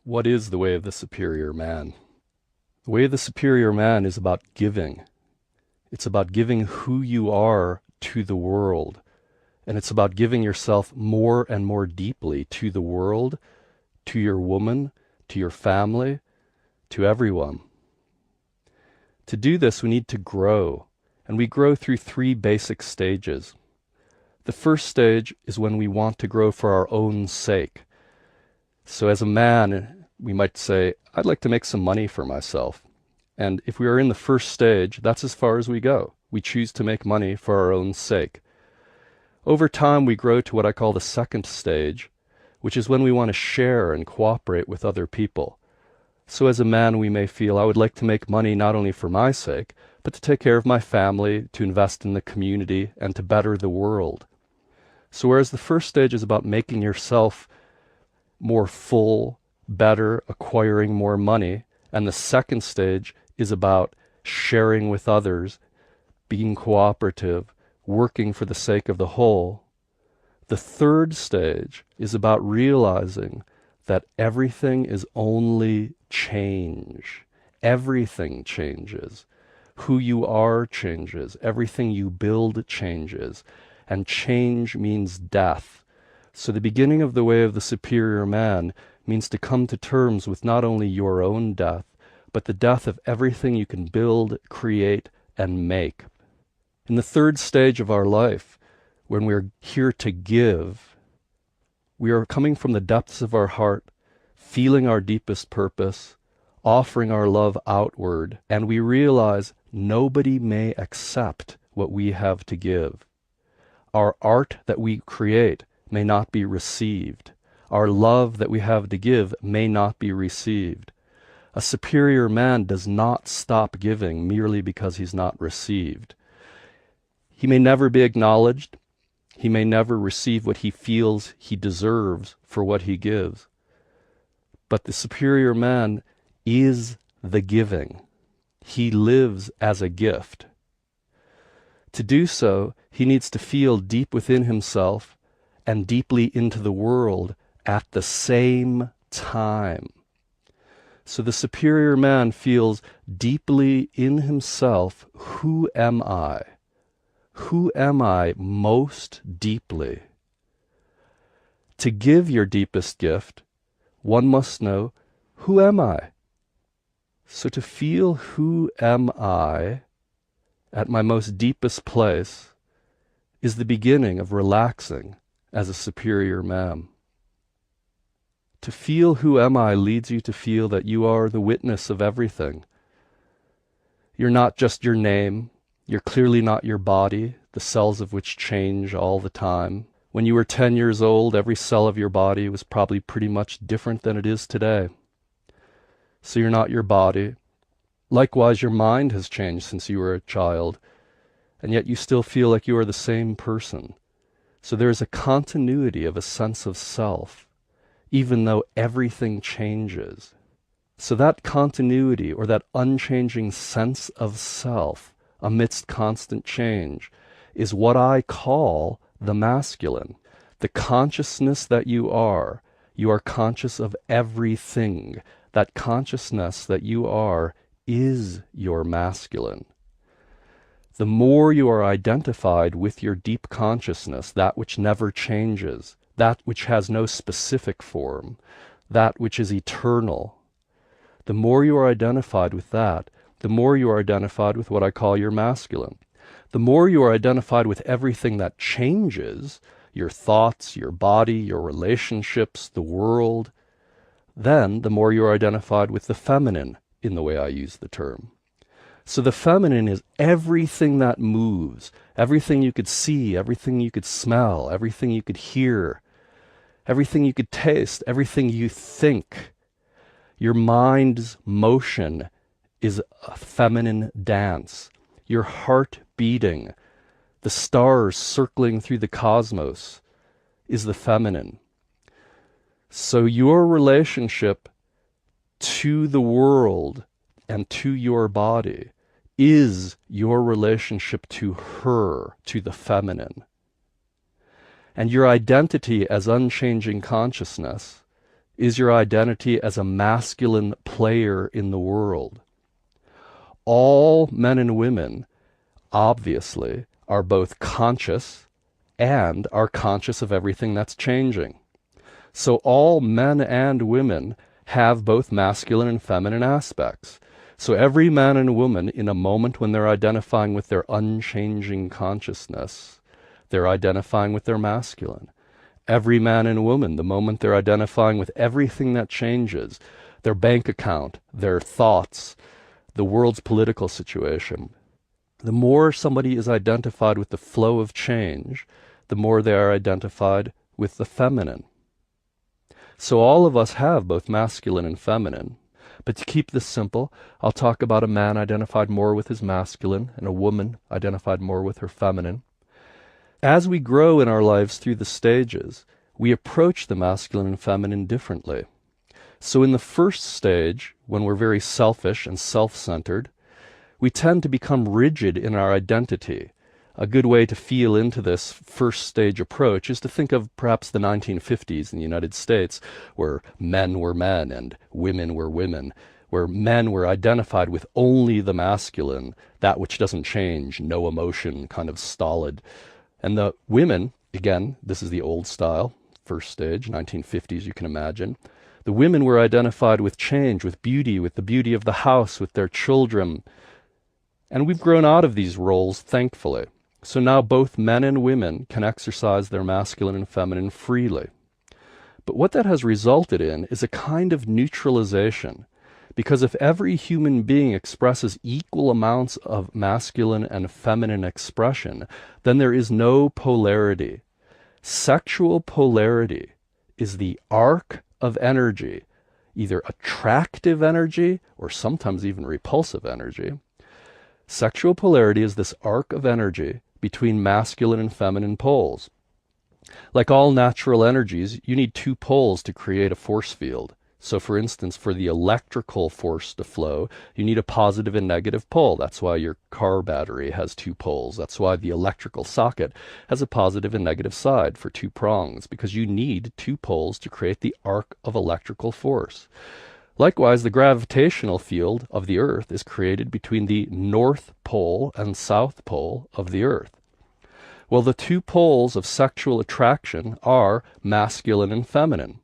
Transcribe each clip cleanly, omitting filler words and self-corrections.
What is the way of the superior man? The way of the superior man is about giving. It's about giving who you are to the world. And it's about giving yourself more and more deeply to the world, to your woman, to your family, to everyone. To do this, we need to grow. And we grow through three basic stages. The first stage is when we want to grow for our own sake. So as a man, we might say, I'd like to make some money for myself. And if we are in the first stage, that's as far as we go. We choose to make money for our own sake. Over time, we grow to what I call the second stage, which is when we want to share and cooperate with other people. So as a man, we may feel, I would like to make money not only for my sake, but to take care of my family, to invest in the community, and to better the world. So whereas the first stage is about making yourself more full, better, acquiring more money, and the second stage is about sharing with others, being cooperative, working for the sake of the whole. The third stage is about realizing that everything is only change. Everything changes. Who you are changes. Everything you build changes. And change means death. So the beginning of the way of the superior man means to come to terms with not only your own death, but the death of everything you can build, create, and make. In the third stage of our life, when we're here to give, we are coming from the depths of our heart, feeling our deepest purpose, offering our love outward, and we realize nobody may accept what we have to give. Our art that we create may not be received. Our love that we have to give may not be received. A superior man does not stop giving merely because he's not received. He may never be acknowledged. He may never receive what he feels he deserves for what he gives. But the superior man is the giving. He lives as a gift. To do so, he needs to feel deep within himself and deeply into the world at the same time. So the superior man feels deeply in himself, who am I? Who am I most deeply? To give your deepest gift, one must know, who am I? So to feel who am I at my most deepest place is the beginning of relaxing as a superior man. To feel who am I leads you to feel that you are the witness of everything. You're not just your name. You're clearly not your body, the cells of which change all the time. When you were 10 years old, every cell of your body was probably pretty much different than it is today. So you're not your body. Likewise, your mind has changed since you were a child, and yet you still feel like you are the same person. So there is a continuity of a sense of self, even though everything changes. So that continuity, or that unchanging sense of self amidst constant change, is what I call the masculine. The consciousness that you are conscious of everything. That consciousness that you are is your masculine. The more you are identified with your deep consciousness, that which never changes, that which has no specific form, that which is eternal, the more you are identified with that, the more you are identified with what I call your masculine. The more you are identified with everything that changes, your thoughts, your body, your relationships, the world, then the more you are identified with the feminine, in the way I use the term. So the feminine is everything that moves, everything you could see, everything you could smell, everything you could hear, everything you could taste, everything you think. Your mind's motion is a feminine dance. Your heart beating, the stars circling through the cosmos is the feminine. So your relationship to the world and to your body is your relationship to her, to the feminine. And your identity as unchanging consciousness is your identity as a masculine player in the world. All men and women, obviously, are both conscious and are conscious of everything that's changing. So all men and women have both masculine and feminine aspects. So every man and woman, in a moment when they're identifying with their unchanging consciousness, they're identifying with their masculine. Every man and woman, the moment they're identifying with everything that changes, their bank account, their thoughts, the world's political situation, the more somebody is identified with the flow of change, the more they are identified with the feminine. So all of us have both masculine and feminine. But to keep this simple, I'll talk about a man identified more with his masculine and a woman identified more with her feminine. As we grow in our lives through the stages, we approach the masculine and feminine differently. So in the first stage, when we're very selfish and self-centered, we tend to become rigid in our identity. A good way to feel into this first stage approach is to think of perhaps the 1950s in the United States, where men were men and women were women, where men were identified with only the masculine, that which doesn't change, no emotion, kind of stolid. And the women, again, this is the old style, first stage, 1950s, you can imagine. The women were identified with change, with the beauty of the house, with their children. And we've grown out of these roles, thankfully. So now both men and women can exercise their masculine and feminine freely. But what that has resulted in is a kind of neutralization. Because if every human being expresses equal amounts of masculine and feminine expression, then there is no polarity. Sexual polarity is the arc of energy, either attractive energy or sometimes even repulsive energy. Sexual polarity is this arc of energy between masculine and feminine poles. Like all natural energies, you need two poles to create a force field. So for instance, for the electrical force to flow, you need a positive and negative pole. That's why your car battery has two poles. That's why the electrical socket has a positive and negative side for two prongs, because you need two poles to create the arc of electrical force. Likewise, the gravitational field of the Earth is created between the North Pole and South Pole of the Earth. Well, the two poles of sexual attraction are masculine and feminine.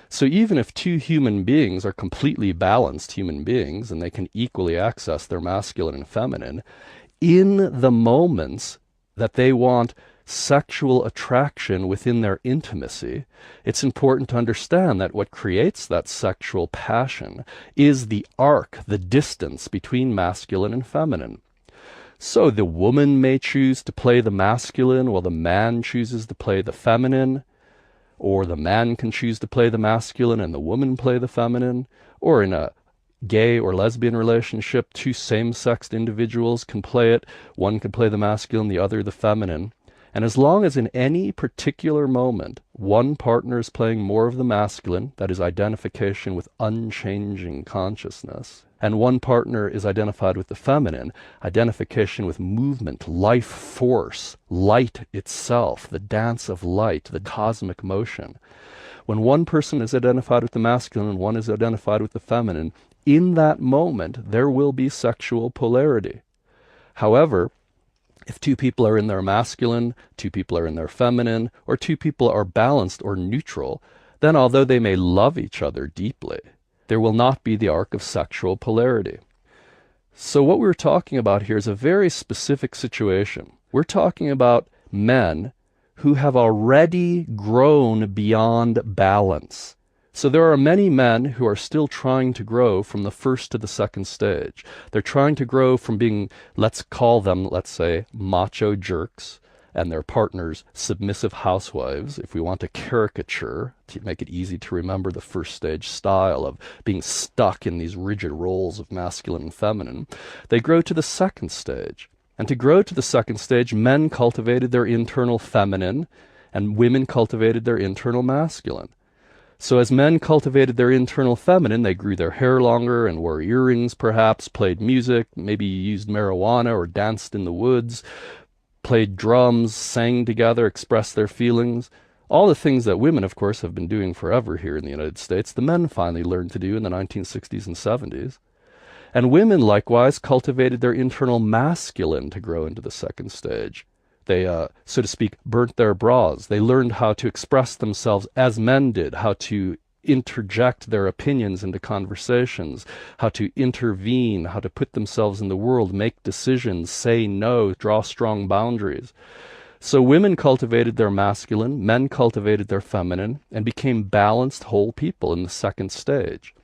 So even if two human beings are completely balanced human beings and they can equally access their masculine and feminine, in the moments that they want sexual attraction within their intimacy, it's important to understand that what creates that sexual passion is the arc, the distance between masculine and feminine. So the woman may choose to play the masculine while the man chooses to play the feminine, or the man can choose to play the masculine and the woman play the feminine, or in a gay or lesbian relationship, two same-sexed individuals can play it. One can play the masculine, the other the feminine. And as long as in any particular moment, one partner is playing more of the masculine, that is identification with unchanging consciousness, and one partner is identified with the feminine, identification with movement, life force, light itself, the dance of light, the cosmic motion. When one person is identified with the masculine and one is identified with the feminine, in that moment there will be sexual polarity. However, if two people are in their masculine, two people are in their feminine, or two people are balanced or neutral, then although they may love each other deeply, there will not be the arc of sexual polarity. So what we're talking about here is a very specific situation. We're talking about men who have already grown beyond balance. So there are many men who are still trying to grow from the first to the second stage. They're trying to grow from being, let's call them, let's say, macho jerks, and their partners submissive housewives, if we want to caricature, to make it easy to remember the first stage style of being stuck in these rigid roles of masculine and feminine. They grow to the second stage. And to grow to the second stage, men cultivated their internal feminine, and women cultivated their internal masculine. So as men cultivated their internal feminine, they grew their hair longer and wore earrings perhaps, played music, maybe used marijuana or danced in the woods, played drums, sang together, expressed their feelings. All the things that women, of course, have been doing forever here in the United States, the men finally learned to do in the 1960s and 70s. And women, likewise, cultivated their internal masculine to grow into the second stage. They, so to speak, burnt their bras. They learned how to express themselves as men did, how to interject their opinions into conversations, how to intervene, how to put themselves in the world, make decisions, say no, draw strong boundaries. So women cultivated their masculine, men cultivated their feminine, and became balanced whole people in the second stage.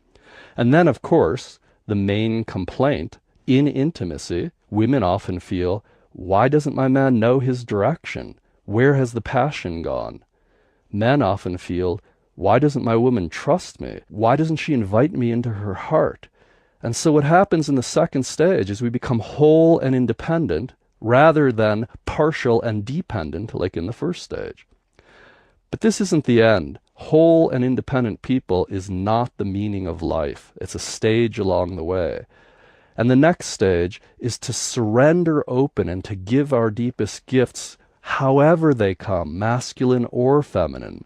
And then, of course, the main complaint in intimacy, women often feel, why doesn't my man know his direction? Where has the passion gone? Men often feel, why doesn't my woman trust me? Why doesn't she invite me into her heart? And so what happens in the second stage is we become whole and independent rather than partial and dependent like in the first stage. But this isn't the end. Whole and independent people is not the meaning of life. It's a stage along the way. And the next stage is to surrender open and to give our deepest gifts however they come, masculine or feminine.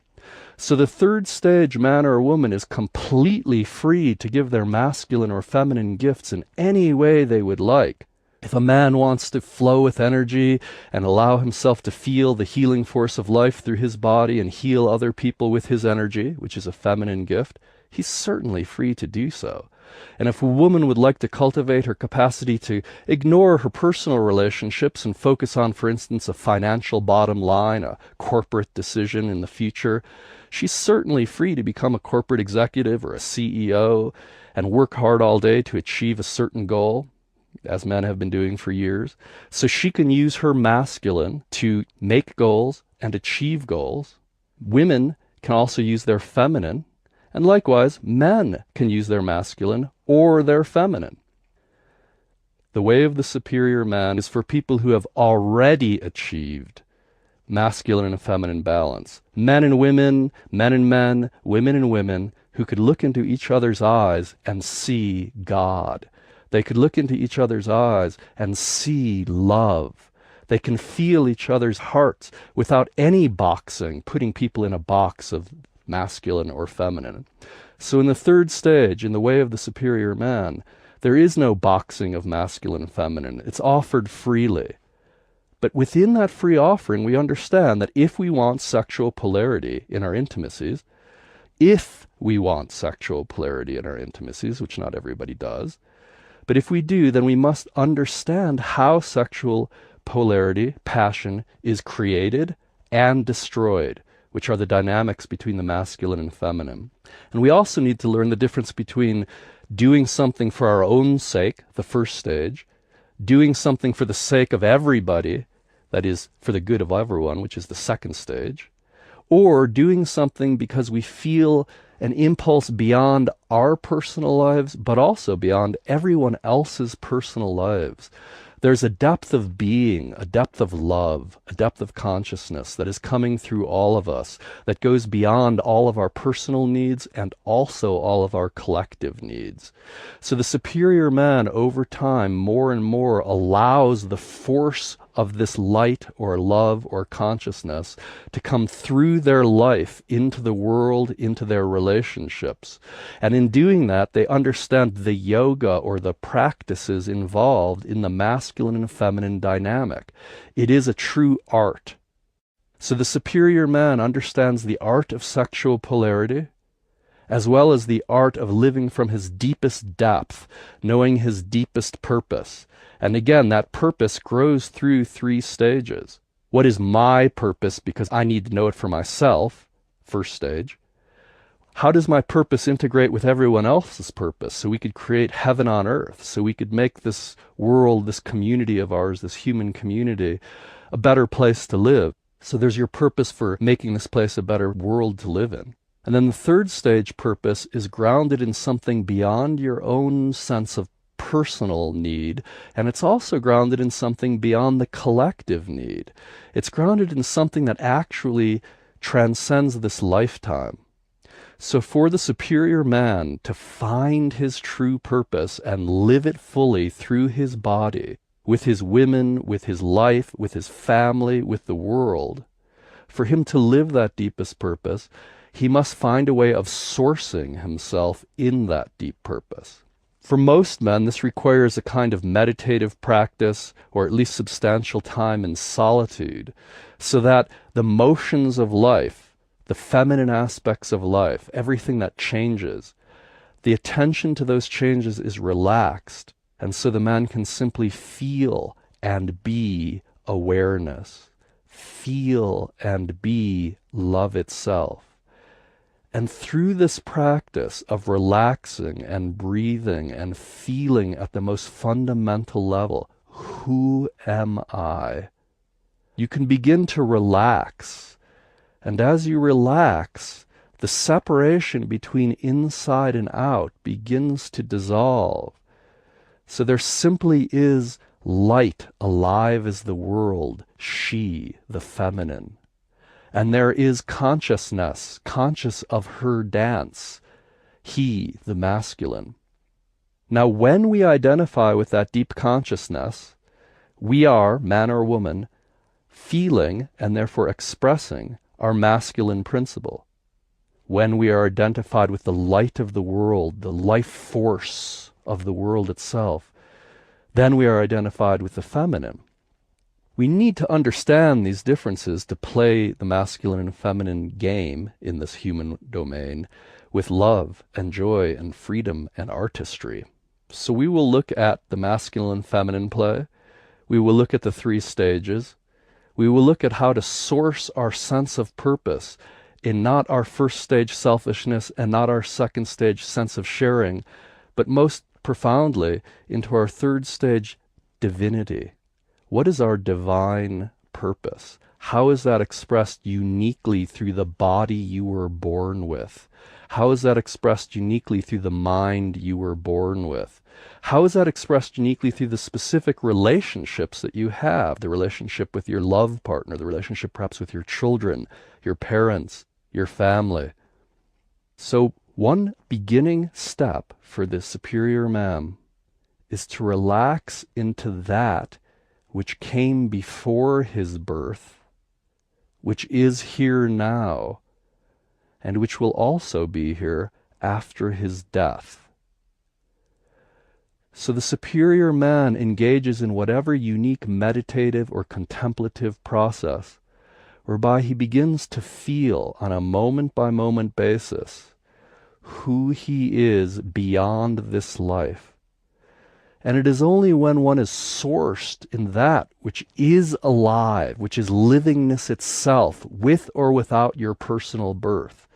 So the third stage, man or woman, is completely free to give their masculine or feminine gifts in any way they would like. If a man wants to flow with energy and allow himself to feel the healing force of life through his body and heal other people with his energy, which is a feminine gift, he's certainly free to do so. And if a woman would like to cultivate her capacity to ignore her personal relationships and focus on, for instance, a financial bottom line, a corporate decision in the future, she's certainly free to become a corporate executive or a CEO and work hard all day to achieve a certain goal, as men have been doing for years. So she can use her masculine to make goals and achieve goals. Women can also use their feminine, and likewise, men can use their masculine or their feminine. The way of the superior man is for people who have already achieved masculine and feminine balance. Men and women, men and men, women and women, who could look into each other's eyes and see God. They could look into each other's eyes and see love. They can feel each other's hearts without any boxing, putting people in a box of masculine or feminine. So in the third stage, in the way of the superior man, there is no boxing of masculine and feminine. It's offered freely. But within that free offering, we understand that if we want sexual polarity in our intimacies, which not everybody does, but if we do, then we must understand how sexual polarity, passion, is created and destroyed, which are the dynamics between the masculine and feminine. And we also need to learn the difference between doing something for our own sake, the first stage, doing something for the sake of everybody, that is, for the good of everyone, which is the second stage, or doing something because we feel an impulse beyond our personal lives, but also beyond everyone else's personal lives. There's a depth of being, a depth of love, a depth of consciousness that is coming through all of us, that goes beyond all of our personal needs and also all of our collective needs. So the superior man, over time, more and more allows the force of this light or love or consciousness to come through their life into the world, into their relationships. And in doing that, they understand the yoga or the practices involved in the masculine and feminine dynamic. It is a true art. So the superior man understands the art of sexual polarity, as well as the art of living from his deepest depth, knowing his deepest purpose. And again, that purpose grows through three stages. What is my purpose because I need to know it for myself, first stage. How does my purpose integrate with everyone else's purpose so we could create heaven on earth, so we could make this world, this community of ours, this human community, a better place to live? So there's your purpose for making this place a better world to live in. And then the third stage purpose is grounded in something beyond your own sense of personal need, and it's also grounded in something beyond the collective need. It's grounded in something that actually transcends this lifetime. So for the superior man to find his true purpose and live it fully through his body, with his women, with his life, with his family, with the world, for him to live that deepest purpose, he must find a way of sourcing himself in that deep purpose. For most men, this requires a kind of meditative practice, or at least substantial time in solitude, so that the motions of life, the feminine aspects of life, everything that changes, the attention to those changes is relaxed, and so the man can simply feel and be awareness, feel and be love itself. And through this practice of relaxing and breathing and feeling at the most fundamental level, who am I? You can begin to relax. And as you relax, the separation between inside and out begins to dissolve. So there simply is light, alive as the world, she, the feminine. And there is consciousness, conscious of her dance, he, the masculine. Now, when we identify with that deep consciousness, we are, man or woman, feeling and therefore expressing our masculine principle. When we are identified with the light of the world, the life force of the world itself, then we are identified with the feminine. We need to understand these differences to play the masculine and feminine game in this human domain with love and joy and freedom and artistry. So we will look at the masculine and feminine play. We will look at the 3 stages. We will look at how to source our sense of purpose in not our first stage selfishness and not our second stage sense of sharing, but most profoundly into our 3rd stage divinity. What is our divine purpose? How is that expressed uniquely through the body you were born with? How is that expressed uniquely through the mind you were born with? How is that expressed uniquely through the specific relationships that you have? The relationship with your love partner, the relationship perhaps with your children, your parents, your family. So one beginning step for the superior man is to relax into that which came before his birth, which is here now, and which will also be here after his death. So the superior man engages in whatever unique meditative or contemplative process whereby he begins to feel on a moment-by-moment basis who he is beyond this life. And it is only when one is sourced in that which is alive, which is livingness itself, with or without your personal birth.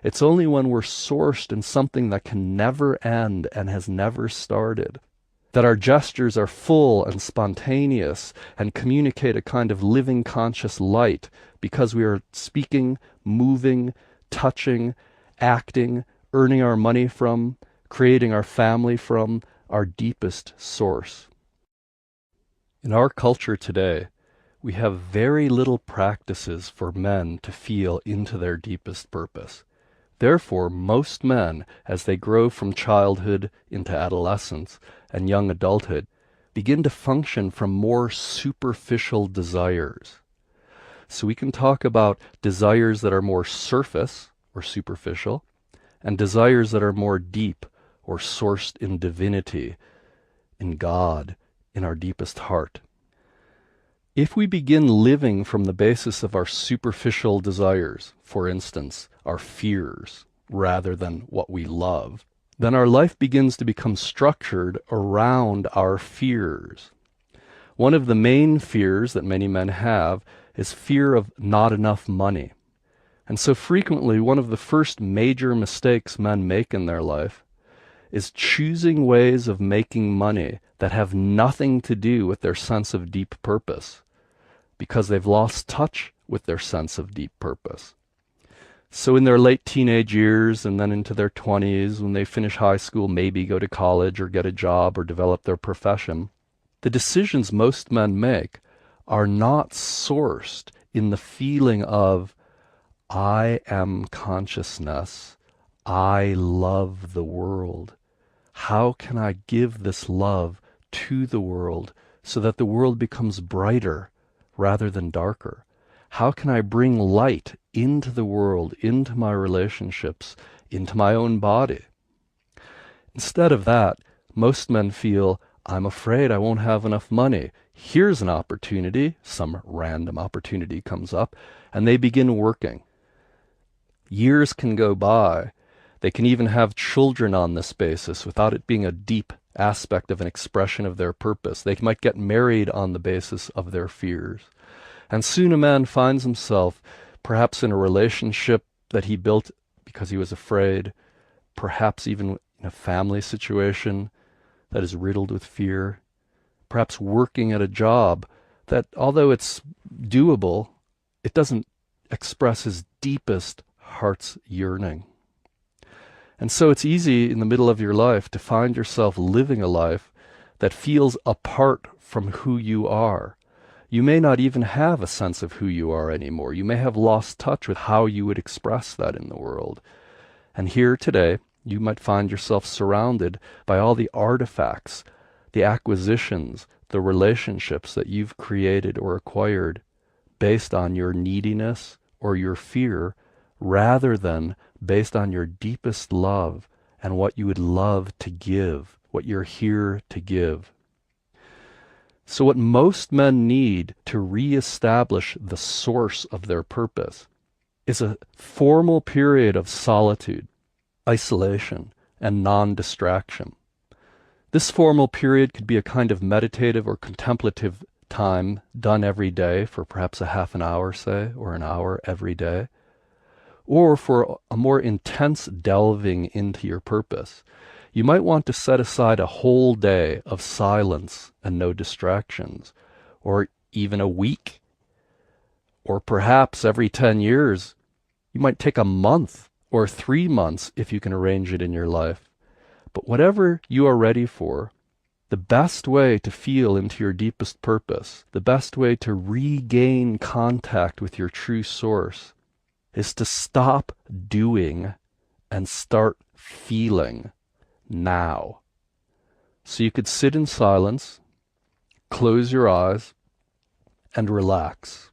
It's only when we're sourced in something that can never end and has never started, that our gestures are full and spontaneous and communicate a kind of living conscious light because we are speaking, moving, touching, acting, earning our money from, creating our family from, our deepest source. In our culture today, we have very little practices for men to feel into their deepest purpose. Therefore, most men, as they grow from childhood into adolescence and young adulthood, begin to function from more superficial desires. So we can talk about desires that are more surface or superficial, and desires that are more deep or sourced in divinity, in God, in our deepest heart. If we begin living from the basis of our superficial desires, for instance, our fears, rather than what we love, then our life begins to become structured around our fears. One of the main fears that many men have is fear of not enough money. And so frequently, one of the first major mistakes men make in their life is choosing ways of making money that have nothing to do with their sense of deep purpose, because they've lost touch with their sense of deep purpose. So in their late teenage years and then into their 20s, when they finish high school, maybe go to college or get a job or develop their profession, the decisions most men make are not sourced in the feeling of, I am consciousness, I love the world. How can I give this love to the world so that the world becomes brighter rather than darker? How can I bring light into the world, into my relationships, into my own body? Instead of that, most men feel, I'm afraid I won't have enough money. Here's an opportunity, some random opportunity comes up, and they begin working. Years can go by. They can even have children on this basis without it being a deep aspect of an expression of their purpose. They might get married on the basis of their fears. And soon a man finds himself perhaps in a relationship that he built because he was afraid, perhaps even in a family situation that is riddled with fear, perhaps working at a job that, although it's doable, it doesn't express his deepest heart's yearning. And so it's easy in the middle of your life to find yourself living a life that feels apart from who you are. You may not even have a sense of who you are anymore. You may have lost touch with how you would express that in the world. And here today, you might find yourself surrounded by all the artifacts, the acquisitions, the relationships that you've created or acquired based on your neediness or your fear, rather than based on your deepest love and what you would love to give, what you're here to give. So what most men need to reestablish the source of their purpose is a formal period of solitude, isolation, and non-distraction. This formal period could be a kind of meditative or contemplative time done every day for perhaps a half an hour, say, or an hour every day, or for a more intense delving into your purpose. You might want to set aside a whole day of silence and no distractions, or even a week, or perhaps every 10 years. You might take a month or 3 months if you can arrange it in your life. But whatever you are ready for, the best way to feel into your deepest purpose, the best way to regain contact with your true source, is to stop doing and start feeling now. So you could sit in silence, close your eyes, and relax.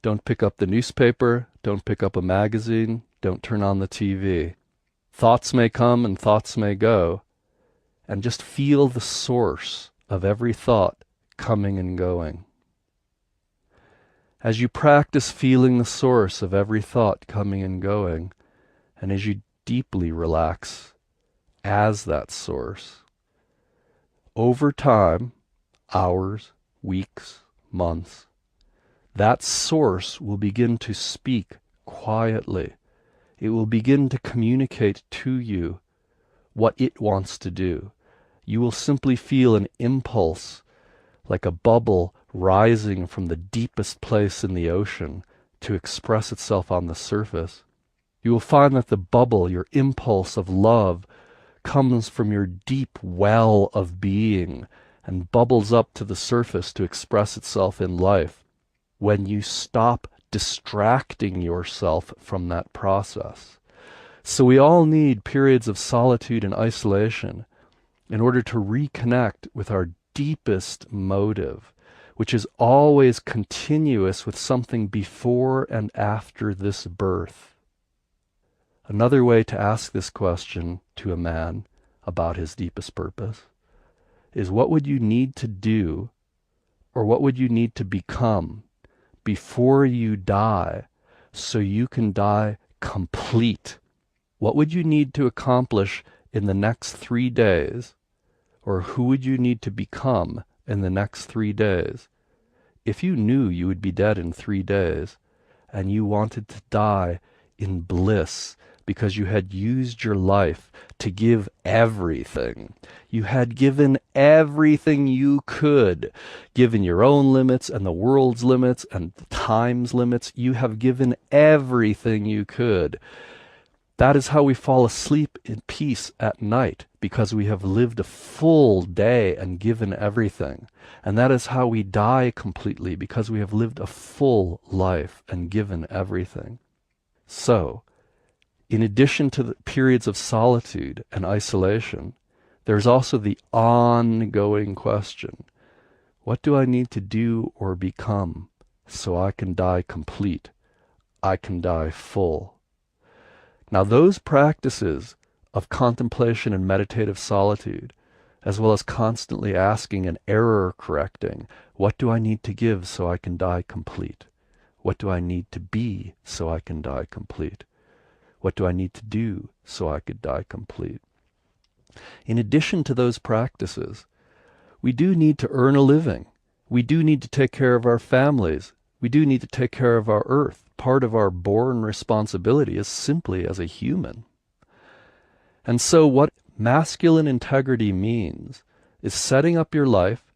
Don't pick up the newspaper, don't pick up a magazine, don't turn on the TV. Thoughts may come and thoughts may go, and just feel the source of every thought coming and going. As you practice feeling the source of every thought coming and going, and as you deeply relax as that source, over time, hours, weeks, months, that source will begin to speak quietly. It will begin to communicate to you what it wants to do. You will simply feel an impulse, like a bubble rising from the deepest place in the ocean to express itself on the surface. You will find that the bubble, your impulse of love, comes from your deep well of being and bubbles up to the surface to express itself in life when you stop distracting yourself from that process. So we all need periods of solitude and isolation in order to reconnect with our deepest motive, which is always continuous with something before and after this birth. Another way to ask this question to a man about his deepest purpose is, what would you need to do, or what would you need to become before you die so you can die complete? What would you need to accomplish in the next 3 days, or who would you need to become in the next 3 days if you knew you would be dead in 3 days and you wanted to die in bliss because you had used your life to give everything? You had given everything you could, given your own limits and the world's limits and time's limits. You have given everything you could. That is how we fall asleep in peace at night, because we have lived a full day and given everything. And that is how we die completely, because we have lived a full life and given everything. So, in addition to the periods of solitude and isolation, there's also the ongoing question: what do I need to do or become so I can die complete. I can die full. Now those practices of contemplation and meditative solitude, as well as constantly asking and error correcting, what do I need to give so I can die complete? What do I need to be so I can die complete? What do I need to do so I could die complete? In addition to those practices, we do need to earn a living. We do need to take care of our families. We do need to take care of our earth. Part of our born responsibility is simply as a human. And so what masculine integrity means is setting up your life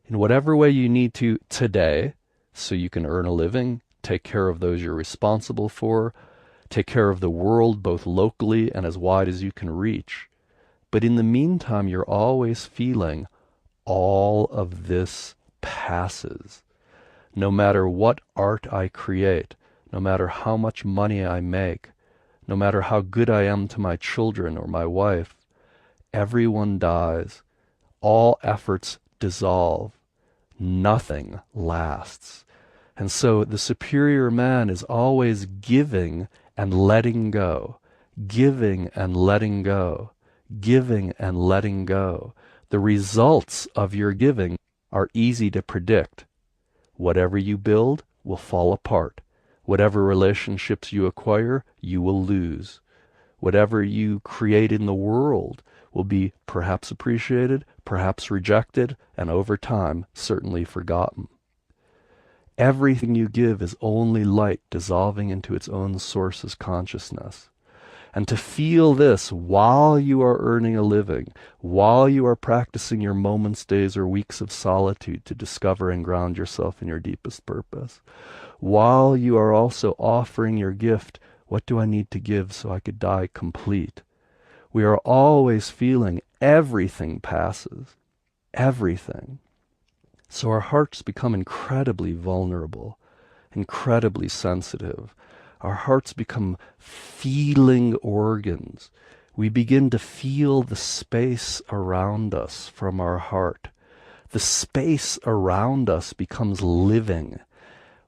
in whatever way you need to today so you can earn a living, take care of those you're responsible for, take care of the world both locally and as wide as you can reach. But in the meantime, you're always feeling all of this passes. No matter what art I create, no matter how much money I make, no matter how good I am to my children or my wife, everyone dies. All efforts dissolve. Nothing lasts. And so the superior man is always giving and letting go, giving and letting go, giving and letting go. The results of your giving are easy to predict. Whatever you build will fall apart. Whatever relationships you acquire, you will lose. Whatever you create in the world will be perhaps appreciated, perhaps rejected, and over time, certainly forgotten. Everything you give is only light dissolving into its own source as consciousness. And to feel this while you are earning a living, while you are practicing your moments, days, or weeks of solitude to discover and ground yourself in your deepest purpose, while you are also offering your gift, what do I need to give so I could die complete? We are always feeling everything passes, everything. So our hearts become incredibly vulnerable, incredibly sensitive. Our hearts become feeling organs. We begin to feel the space around us from our heart. The space around us becomes living.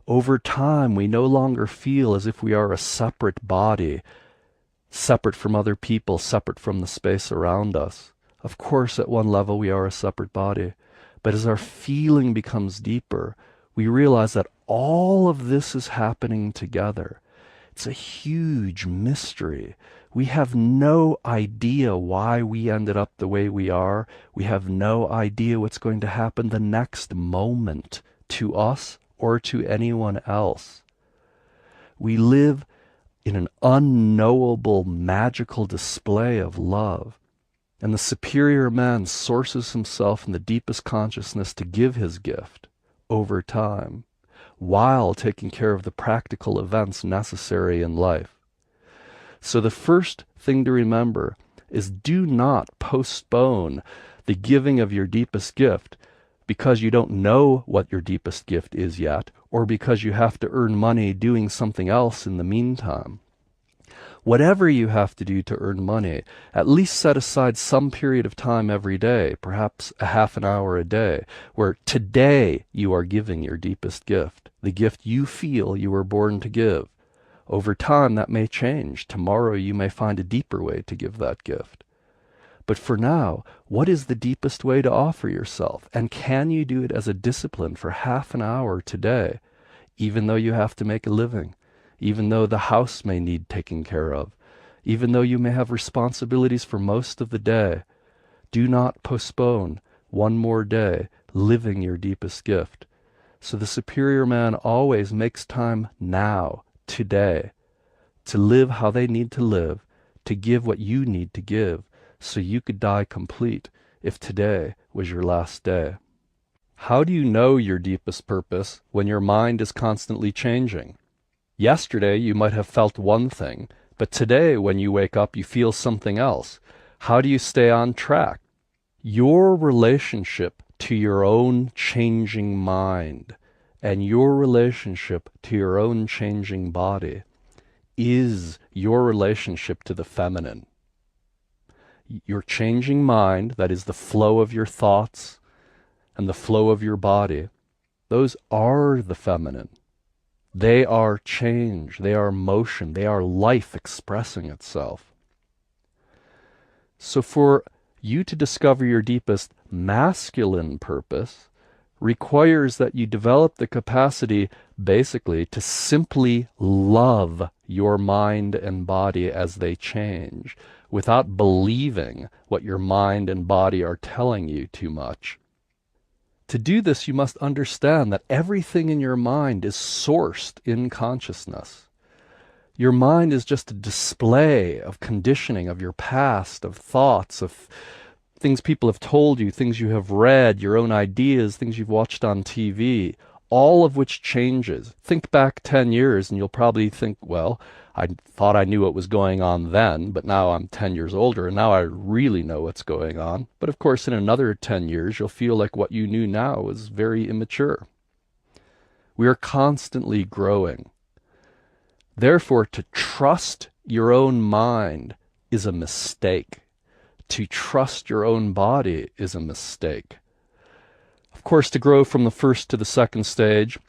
Over time, we no longer feel as if we are a separate body, separate from other people, separate from the space around us. Of course, at one level, we are a separate body. But as our feeling becomes deeper, we realize that all of this is happening together. It's a huge mystery. We have no idea why we ended up the way we are. We have no idea what's going to happen the next moment to us or to anyone else. We live in an unknowable, magical display of love. And the superior man sources himself in the deepest consciousness to give his gift over time, while taking care of the practical events necessary in life. So the first thing to remember is do not postpone the giving of your deepest gift because you don't know what your deepest gift is yet, or because you have to earn money doing something else in the meantime. Whatever you have to do to earn money, at least set aside some period of time every day, perhaps a half an hour a day, where today you are giving your deepest gift, the gift you feel you were born to give. Over time, that may change. Tomorrow you may find a deeper way to give that gift. But for now, what is the deepest way to offer yourself? And can you do it as a discipline for half an hour today, even though you have to make a living? Even though the house may need taking care of, even though you may have responsibilities for most of the day, do not postpone one more day living your deepest gift. So the superior man always makes time now, today, to live how they need to live, to give what you need to give, so you could die complete if today was your last day. How do you know your deepest purpose when your mind is constantly changing? Yesterday you might have felt one thing, but today when you wake up you feel something else. How do you stay on track? Your relationship to your own changing mind and your relationship to your own changing body is your relationship to the feminine. Your changing mind, that is the flow of your thoughts and the flow of your body, those are the feminine. They are change, they are motion, they are life expressing itself. So for you to discover your deepest masculine purpose requires that you develop the capacity basically to simply love your mind and body as they change without believing what your mind and body are telling you too much. To do this, you must understand that everything in your mind is sourced in consciousness. Your mind is just a display of conditioning of your past, of thoughts, of things people have told you, things you have read, your own ideas, things you've watched on TV, all of which changes. Think back 10 years and you'll probably think, well, I thought I knew what was going on then, but now I'm 10 years older and now I really know what's going on. But of course, in another 10 years, you'll feel like what you knew now was very immature. We are constantly growing. Therefore, to trust your own mind is a mistake. To trust your own body is a mistake. Of course, to grow from the first to the second stage,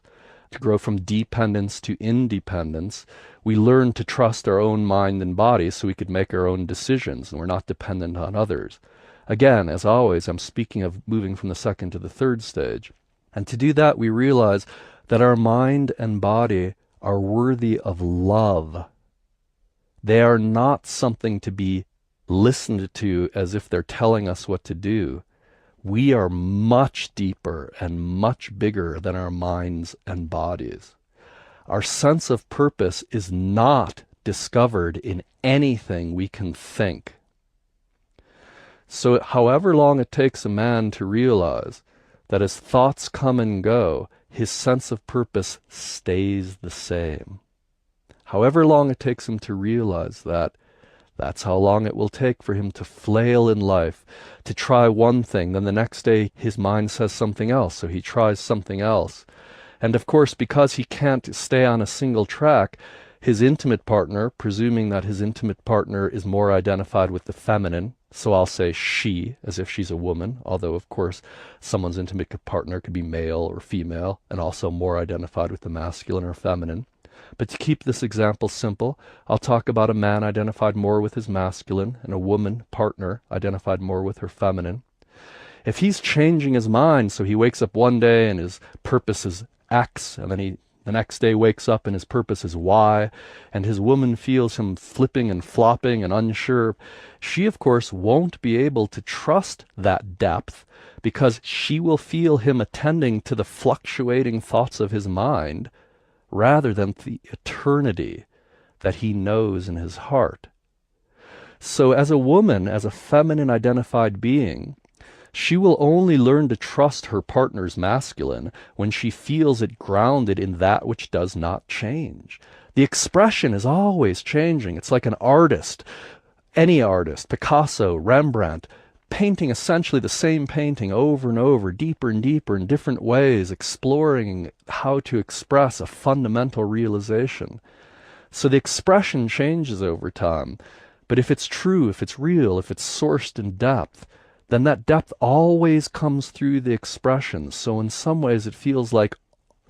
to grow from dependence to independence, we learn to trust our own mind and body so we could make our own decisions and we're not dependent on others. Again, as always, I'm speaking of moving from the second to the third stage. And to do that, we realize that our mind and body are worthy of love. They are not something to be listened to as if they're telling us what to do. We are much deeper and much bigger than our minds and bodies. Our sense of purpose is not discovered in anything we can think. So however long it takes a man to realize that as thoughts come and go, his sense of purpose stays the same. However long it takes him to realize that, that's how long it will take for him to flail in life, to try one thing, then the next day his mind says something else, so he tries something else. And of course, because he can't stay on a single track, his intimate partner, presuming that his intimate partner is more identified with the feminine, so I'll say she, as if she's a woman, although of course someone's intimate partner could be male or female, and also more identified with the masculine or feminine. But to keep this example simple, I'll talk about a man identified more with his masculine and a woman partner identified more with her feminine. If he's changing his mind, so he wakes up one day and his purpose is X, and then the next day wakes up and his purpose is Y, and his woman feels him flipping and flopping and unsure, she of course won't be able to trust that depth because she will feel him attending to the fluctuating thoughts of his mind rather than the eternity that he knows in his heart. So as a woman, as a feminine identified being, she will only learn to trust her partner's masculine when she feels it grounded in that which does not change. The expression is always changing. It's like an artist, any artist, Picasso, Rembrandt, painting essentially the same painting over and over, deeper and deeper in different ways, exploring how to express a fundamental realization. So the expression changes over time. But if it's true, if it's real, if it's sourced in depth, then that depth always comes through the expression. So in some ways it feels like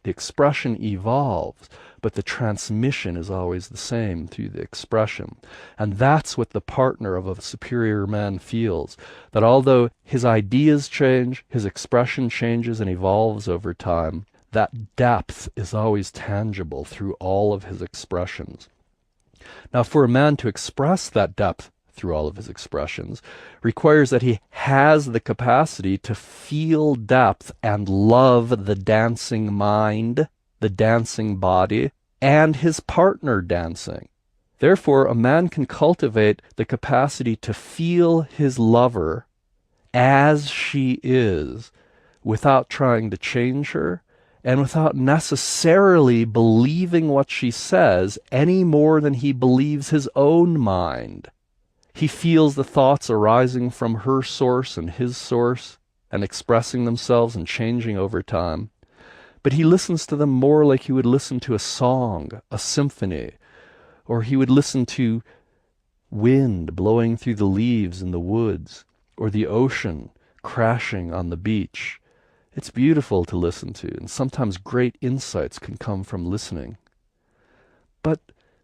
the expression evolves, but the transmission is always the same through the expression. And that's what the partner of a superior man feels, that although his ideas change, his expression changes and evolves over time, that depth is always tangible through all of his expressions. Now, for a man to express that depth through all of his expressions requires that he has the capacity to feel depth and love the dancing mind, the dancing body, and his partner dancing. Therefore, a man can cultivate the capacity to feel his lover as she is without trying to change her and without necessarily believing what she says any more than he believes his own mind. He feels the thoughts arising from her source and his source and expressing themselves and changing over time. But he listens to them more like he would listen to a song, a symphony, or he would listen to wind blowing through the leaves in the woods, or the ocean crashing on the beach. It's beautiful to listen to, and sometimes great insights can come from listening but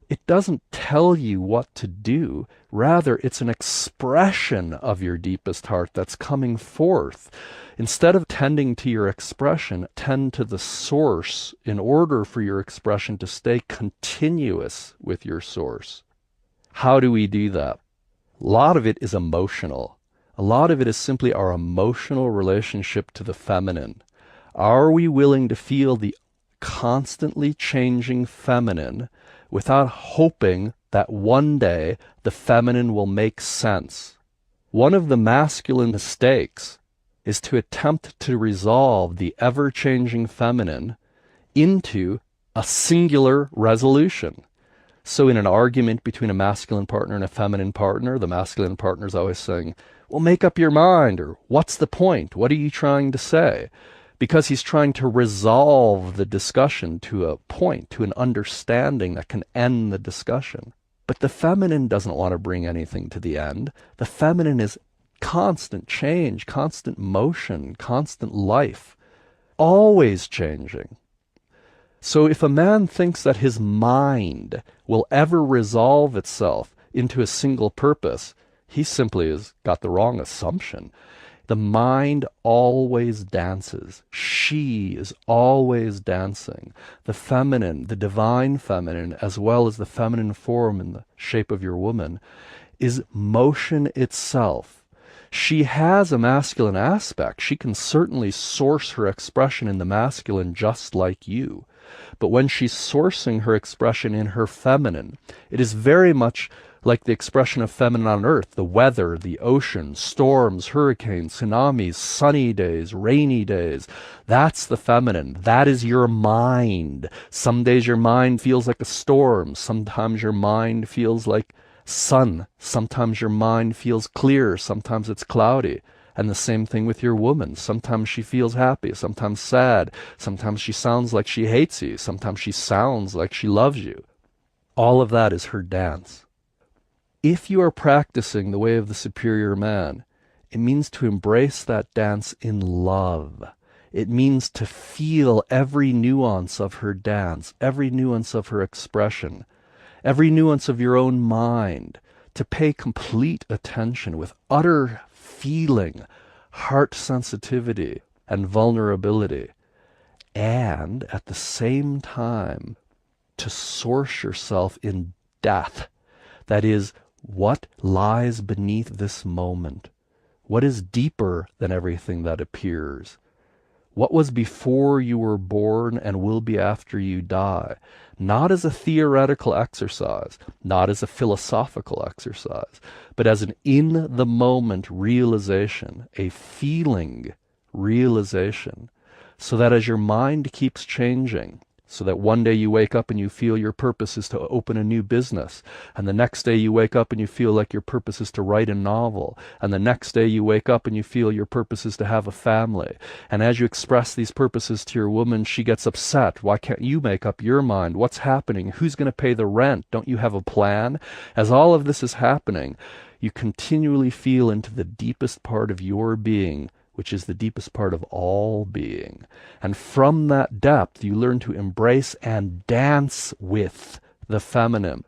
it doesn't tell you what to do. Rather, it's an expression of your deepest heart that's coming forth. Instead of tending to your expression, tend to the source in order for your expression to stay continuous with your source. How do we do that? A lot of it is emotional. A lot of it is simply our emotional relationship to the feminine. Are we willing to feel the constantly changing feminine without hoping that one day the feminine will make sense? One of the masculine mistakes is to attempt to resolve the ever-changing feminine into a singular resolution. So in an argument between a masculine partner and a feminine partner, the masculine partner is always saying, well, make up your mind, or what's the point? What are you trying to say? Because he's trying to resolve the discussion to a point, to an understanding that can end the discussion. But the feminine doesn't want to bring anything to the end. The feminine is constant change, constant motion, constant life, always changing. So if a man thinks that his mind will ever resolve itself into a single purpose, he simply has got the wrong assumption. The mind always dances. She is always dancing. The feminine, the divine feminine, as well as the feminine form in the shape of your woman, is motion itself. She has a masculine aspect. She can certainly source her expression in the masculine just like you. But when she's sourcing her expression in her feminine, it is very much like the expression of feminine on earth, the weather, the ocean, storms, hurricanes, tsunamis, sunny days, rainy days. That's the feminine. That is your mind. Some days your mind feels like a storm. Sometimes your mind feels like sun. Sometimes your mind feels clear. Sometimes it's cloudy. And the same thing with your woman. Sometimes she feels happy, sometimes sad. Sometimes she sounds like she hates you. Sometimes she sounds like she loves you. All of that is her dance. If you are practicing the way of the superior man, it means to embrace that dance in love. It means to feel every nuance of her dance, every nuance of her expression, every nuance of your own mind, to pay complete attention with utter feeling, heart sensitivity, and vulnerability, and at the same time to source yourself in depth. That is, what lies beneath this moment? What is deeper than everything that appears? What was before you were born and will be after you die? Not as a theoretical exercise, not as a philosophical exercise, but as an in-the-moment realization, a feeling realization, so that as your mind keeps changing, so that one day you wake up and you feel your purpose is to open a new business, and the next day you wake up and you feel like your purpose is to write a novel, and the next day you wake up and you feel your purpose is to have a family. And as you express these purposes to your woman, she gets upset. Why can't you make up your mind? What's happening? Who's going to pay the rent? Don't you have a plan? As all of this is happening, you continually feel into the deepest part of your being, which is the deepest part of all being. And from that depth, you learn to embrace and dance with the feminine.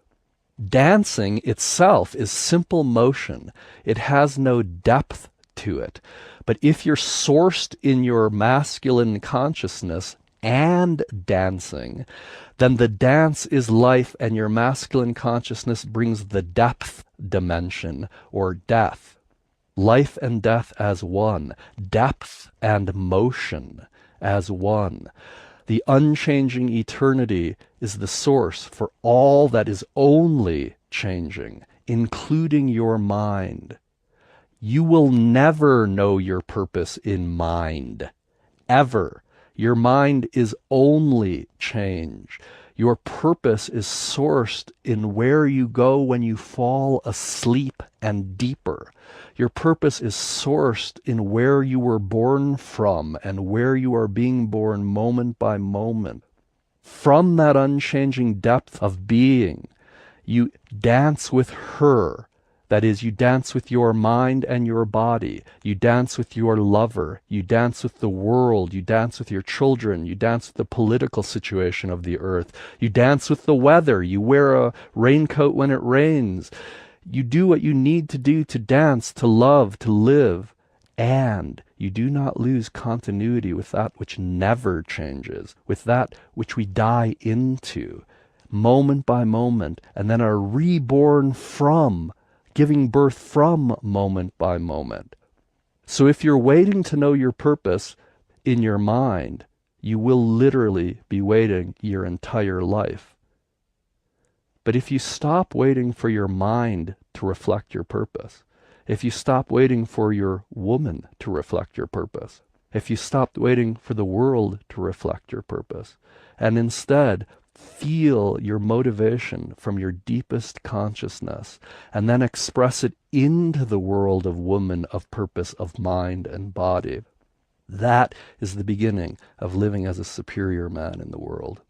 Dancing itself is simple motion. It has no depth to it. But if you're sourced in your masculine consciousness and dancing, then the dance is life, and your masculine consciousness brings the depth dimension, or death. Life and death as one, depth and motion as one. The unchanging eternity is the source for all that is only changing, including your mind. You will never know your purpose in mind, ever. Your mind is only change. Your purpose is sourced in where you go when you fall asleep and deeper. Your purpose is sourced in where you were born from and where you are being born moment by moment. From that unchanging depth of being, you dance with her That is, you dance with your mind and your body. You dance with your lover. You dance with the world. You dance with your children. You dance with the political situation of the earth. You dance with the weather. You wear a raincoat when it rains. You do what you need to do to dance, to love, to live. And you do not lose continuity with that which never changes, with that which we die into, moment by moment, and then are reborn from, giving birth from moment by moment. So if you're waiting to know your purpose in your mind, you will literally be waiting your entire life. But if you stop waiting for your mind to reflect your purpose, if you stop waiting for your woman to reflect your purpose, if you stop waiting for the world to reflect your purpose, and instead feel your motivation from your deepest consciousness, and then express it into the world of woman, of purpose, of mind and body, that is the beginning of living as a superior man in the world.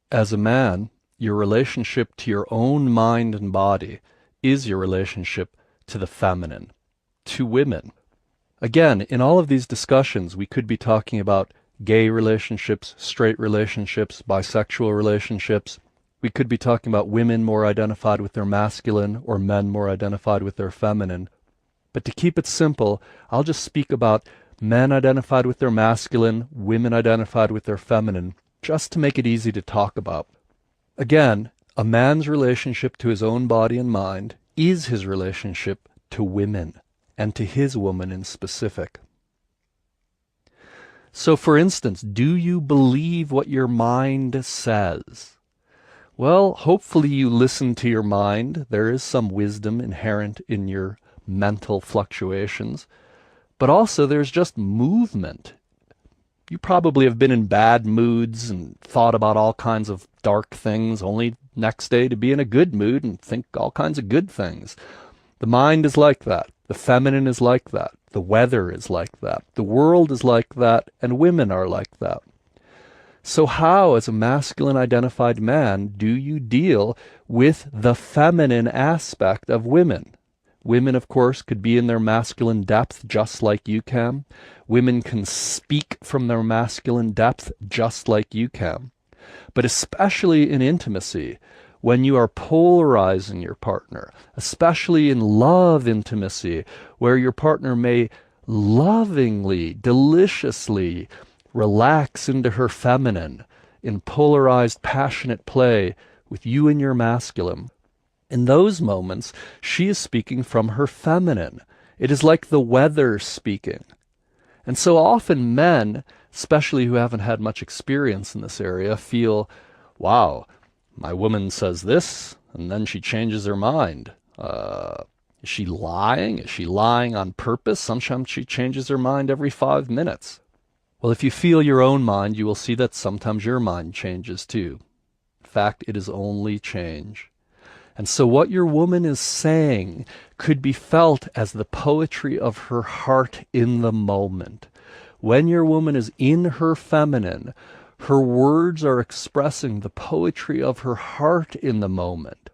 As a man, your relationship to your own mind and body is your relationship to the feminine, to women. Again, in all of these discussions, we could be talking about gay relationships, straight relationships, bisexual relationships. We could be talking about women more identified with their masculine or men more identified with their feminine. But to keep it simple, I'll just speak about men identified with their masculine, women identified with their feminine, just to make it easy to talk about. Again, a man's relationship to his own body and mind is his relationship to women, and to his woman in specific. So for instance, do you believe what your mind says? Well, hopefully you listen to your mind. There is some wisdom inherent in your mental fluctuations, but also there's just movement. You probably have been in bad moods and thought about all kinds of dark things, only next day to be in a good mood and think all kinds of good things. The mind is like that. The feminine is like that. The weather is like that. The world is like that, and women are like that. So how, as a masculine identified man, do you deal with the feminine aspect of women? Women, of course, could be in their masculine depth just like you can. Women can speak from their masculine depth just like you can. But especially in intimacy, when you are polarizing your partner, especially in love intimacy, where your partner may lovingly, deliciously relax into her feminine in polarized, passionate play with you and your masculine. In those moments, she is speaking from her feminine. It is like the weather speaking. And so often men, especially who haven't had much experience in this area, feel, wow, my woman says this, and then she changes her mind. Is she lying? Is she lying on purpose? Sometimes she changes her mind every 5 minutes. Well, if you feel your own mind, you will see that sometimes your mind changes too. In fact, it is only change. And so what your woman is saying could be felt as the poetry of her heart in the moment. When your woman is in her feminine, her words are expressing the poetry of her heart in the moment.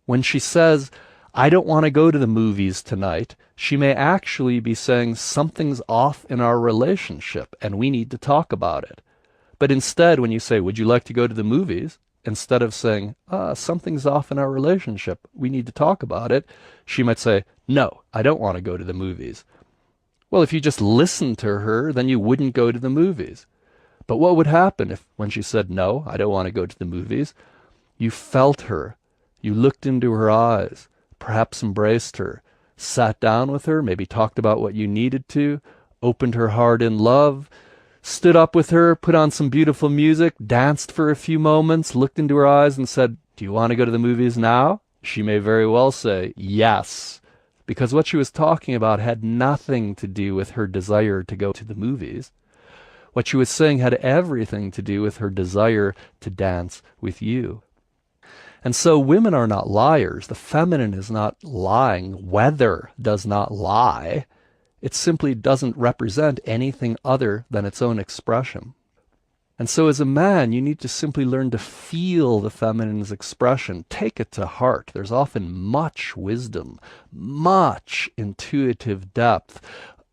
When she says, I don't want to go to the movies tonight, she may actually be saying something's off in our relationship and we need to talk about it. But instead, when you say, would you like to go to the movies? Instead of saying, something's off in our relationship, we need to talk about it, she might say, no, I don't want to go to the movies. Well, if you just listened to her, then you wouldn't go to the movies. But what would happen if, when she said, no, I don't want to go to the movies, you felt her, you looked into her eyes, perhaps embraced her, sat down with her, maybe talked about what you needed to, opened her heart in love, stood up with her, put on some beautiful music, danced for a few moments, looked into her eyes and said, do you want to go to the movies now? She may very well say, yes, because what she was talking about had nothing to do with her desire to go to the movies. What she was saying had everything to do with her desire to dance with you. And so women are not liars. The feminine is not lying. Weather does not lie. It simply doesn't represent anything other than its own expression. And so as a man, you need to simply learn to feel the feminine's expression. Take it to heart. There's often much wisdom, much intuitive depth,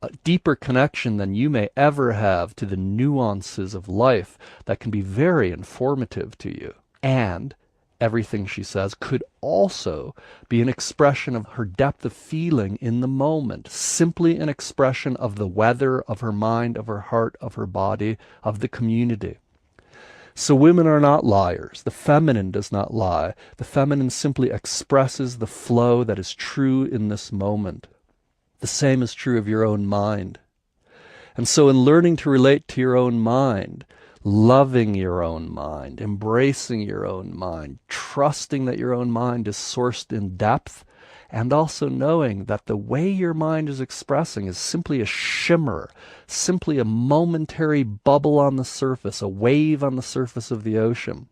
a deeper connection than you may ever have to the nuances of life that can be very informative to you. And everything she says could also be an expression of her depth of feeling in the moment, simply an expression of the weather, of her mind, of her heart, of her body, of the community. So women are not liars. The feminine does not lie. The feminine simply expresses the flow that is true in this moment. The same is true of your own mind. And so in learning to relate to your own mind, loving your own mind, embracing your own mind, trusting that your own mind is sourced in depth, and also knowing that the way your mind is expressing is simply a shimmer, simply a momentary bubble on the surface, a wave on the surface of the ocean.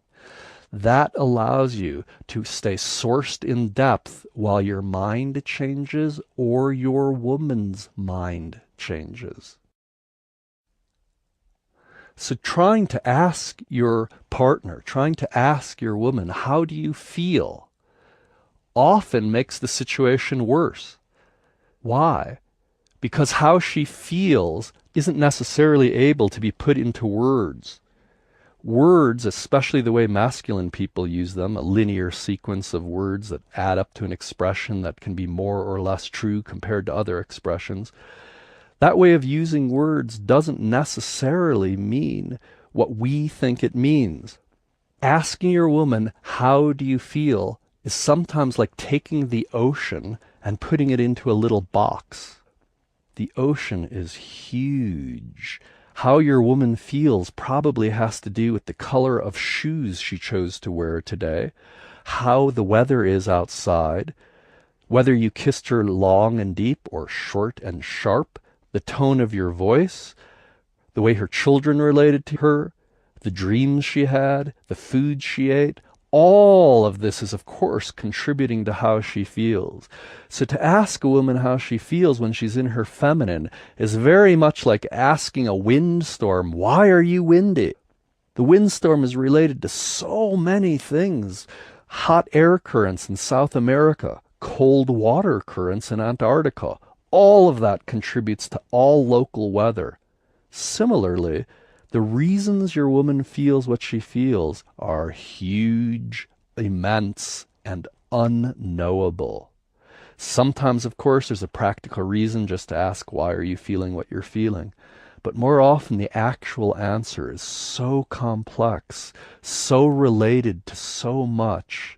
That allows you to stay sourced in depth while your mind changes or your woman's mind changes. So trying to ask your partner, trying to ask your woman, how do you feel, often makes the situation worse. Why? Because how she feels isn't necessarily able to be put into words. Words, especially the way masculine people use them, a linear sequence of words that add up to an expression that can be more or less true compared to other expressions, that way of using words doesn't necessarily mean what we think it means. Asking your woman, how do you feel, is sometimes like taking the ocean and putting it into a little box. The ocean is huge. How your woman feels probably has to do with the color of shoes she chose to wear today, how the weather is outside, whether you kissed her long and deep or short and sharp, the tone of your voice, the way her children related to her, the dreams she had, the food she ate. All of this is, of course, contributing to how she feels. So to ask a woman how she feels when she's in her feminine is very much like asking a windstorm, why are you windy? The windstorm is related to so many things. Hot air currents in South America, cold water currents in Antarctica. All of that contributes to all local weather. Similarly, the reasons your woman feels what she feels are huge, immense, and unknowable. Sometimes, of course, there's a practical reason just to ask, why are you feeling what you're feeling? But more often, the actual answer is so complex, so related to so much,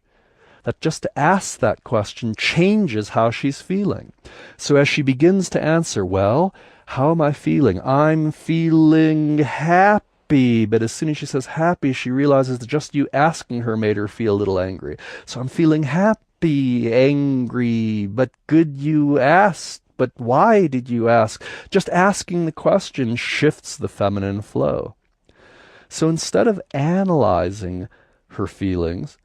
that just to ask that question changes how she's feeling. So as she begins to answer, well, how am I feeling? I'm feeling happy. But as soon as she says happy, she realizes that just you asking her made her feel a little angry. So I'm feeling happy, angry, but good you asked. But why did you ask? Just asking the question shifts the feminine flow. So instead of analyzing her feelings,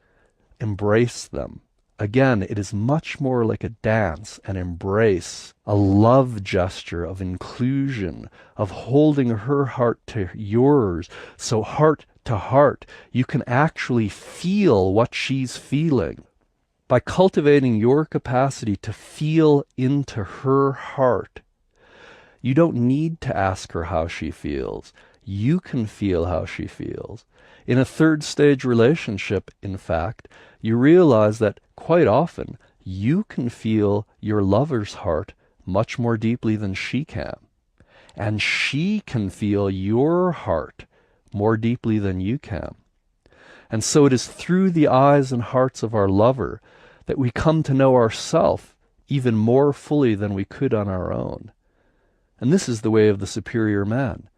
embrace them. Again, it is much more like a dance, an embrace, a love gesture of inclusion, of holding her heart to yours. So heart to heart, you can actually feel what she's feeling. By cultivating your capacity to feel into her heart, you don't need to ask her how she feels. You can feel how she feels. In a third stage relationship, in fact, you realize that quite often you can feel your lover's heart much more deeply than she can. And she can feel your heart more deeply than you can. And so it is through the eyes and hearts of our lover that we come to know ourselves even more fully than we could on our own. And this is the way of the superior man,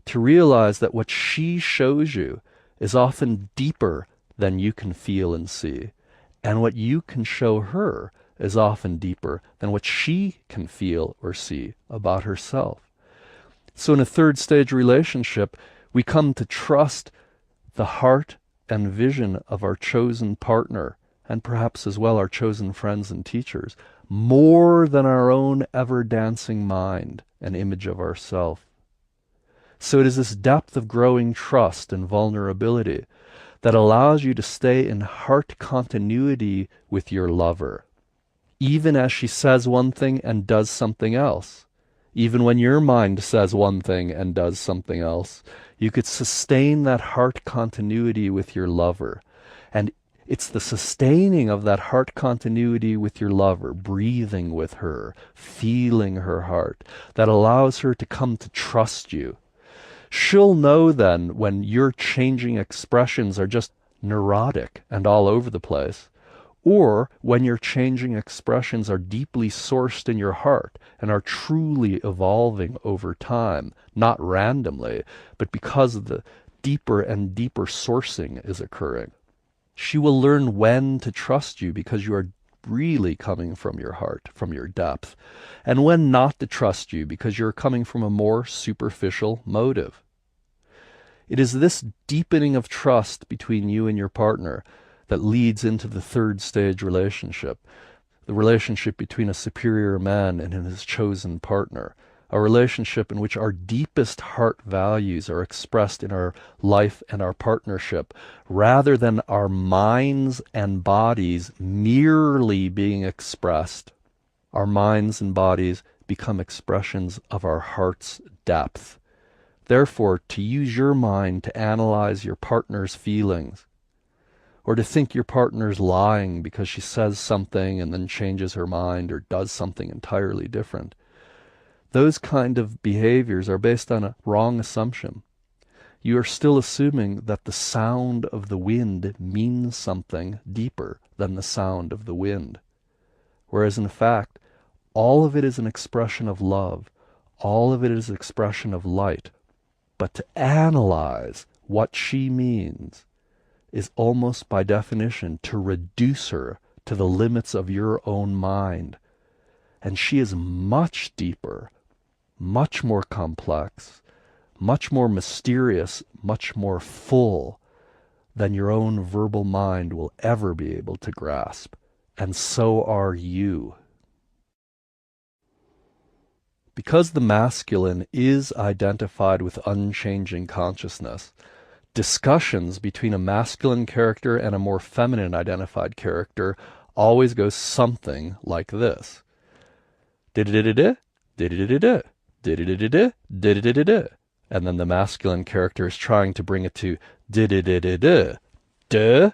to realize that what she shows you is often deeper than you can feel and see. And what you can show her is often deeper than what she can feel or see about herself. So in a third stage relationship, we come to trust the heart and vision of our chosen partner, and perhaps as well our chosen friends and teachers, more than our own ever-dancing mind and image of ourself. So it is this depth of growing trust and vulnerability that allows you to stay in heart continuity with your lover, even as she says one thing and does something else. Even when your mind says one thing and does something else, you could sustain that heart continuity with your lover. And it's the sustaining of that heart continuity with your lover, breathing with her, feeling her heart, that allows her to come to trust you. She'll know then when your changing expressions are just neurotic and all over the place, or when your changing expressions are deeply sourced in your heart and are truly evolving over time, not randomly, but because the deeper and deeper sourcing is occurring. She will learn when to trust you because you are really coming from your heart, from your depth, and when not to trust you because you're coming from a more superficial motive. It is this deepening of trust between you and your partner that leads into the third stage relationship, the relationship between a superior man and his chosen partner, a relationship in which our deepest heart values are expressed in our life and our partnership, rather than our minds and bodies merely being expressed. Our minds and bodies become expressions of our heart's depth. Therefore, to use your mind to analyze your partner's feelings, or to think your partner's lying because she says something and then changes her mind or does something entirely different, those kind of behaviors are based on a wrong assumption. You are still assuming that the sound of the wind means something deeper than the sound of the wind. Whereas in fact, all of it is an expression of love. All of it is an expression of light. But to analyze what she means is almost by definition to reduce her to the limits of your own mind. And she is much deeper, much more complex, much more mysterious, much more full than your own verbal mind will ever be able to grasp. And so are you. Because the masculine is identified with unchanging consciousness, discussions between a masculine character and a more feminine identified character always go something like this. Da-da-da-da-da, da-da-da-da-da, da-da-da-da-da, da-da-da-da-da. And then the masculine character is trying to bring it to da-da-da-da-da, da,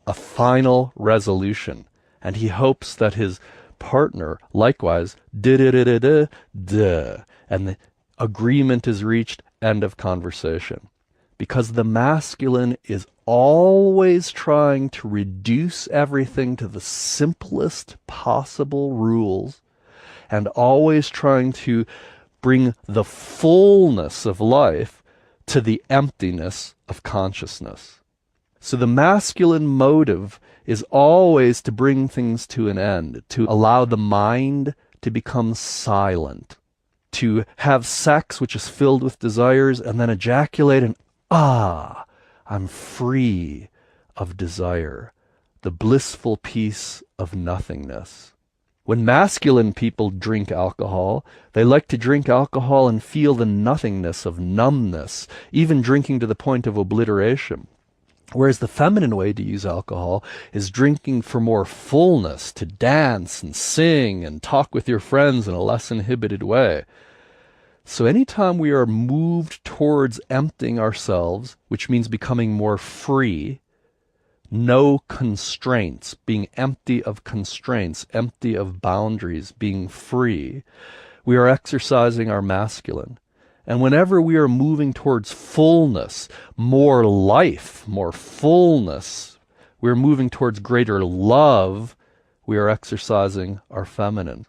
a final resolution. And he hopes that his partner likewise da-da-da-da-da, and the agreement is reached, end of conversation. Because the masculine is always trying to reduce everything to the simplest possible rules, and always trying to bring the fullness of life to the emptiness of consciousness. So the masculine motive is always to bring things to an end, to allow the mind to become silent, to have sex which is filled with desires and then ejaculate and I'm free of desire, the blissful peace of nothingness. When masculine people drink alcohol, they like to drink alcohol and feel the nothingness of numbness, even drinking to the point of obliteration. Whereas the feminine way to use alcohol is drinking for more fullness, to dance and sing and talk with your friends in a less inhibited way. So anytime we are moved towards emptying ourselves, which means becoming more free, no constraints, being empty of constraints, empty of boundaries, being free, we are exercising our masculine. And whenever we are moving towards fullness, more life, more fullness, we're moving towards greater love, we are exercising our feminine.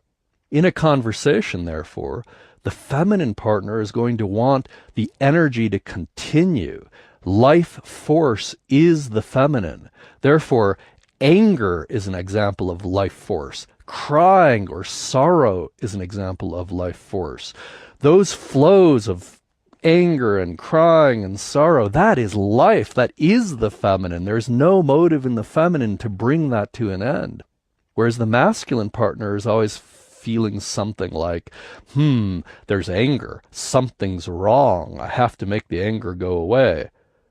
In a conversation, therefore, the feminine partner is going to want the energy to continue. Life force is the feminine. Therefore, anger is an example of life force. Crying or sorrow is an example of life force. Those flows of anger and crying and sorrow, that is life. That is the feminine. There's no motive in the feminine to bring that to an end. Whereas the masculine partner is always feeling something like, there's anger, something's wrong, I have to make the anger go away.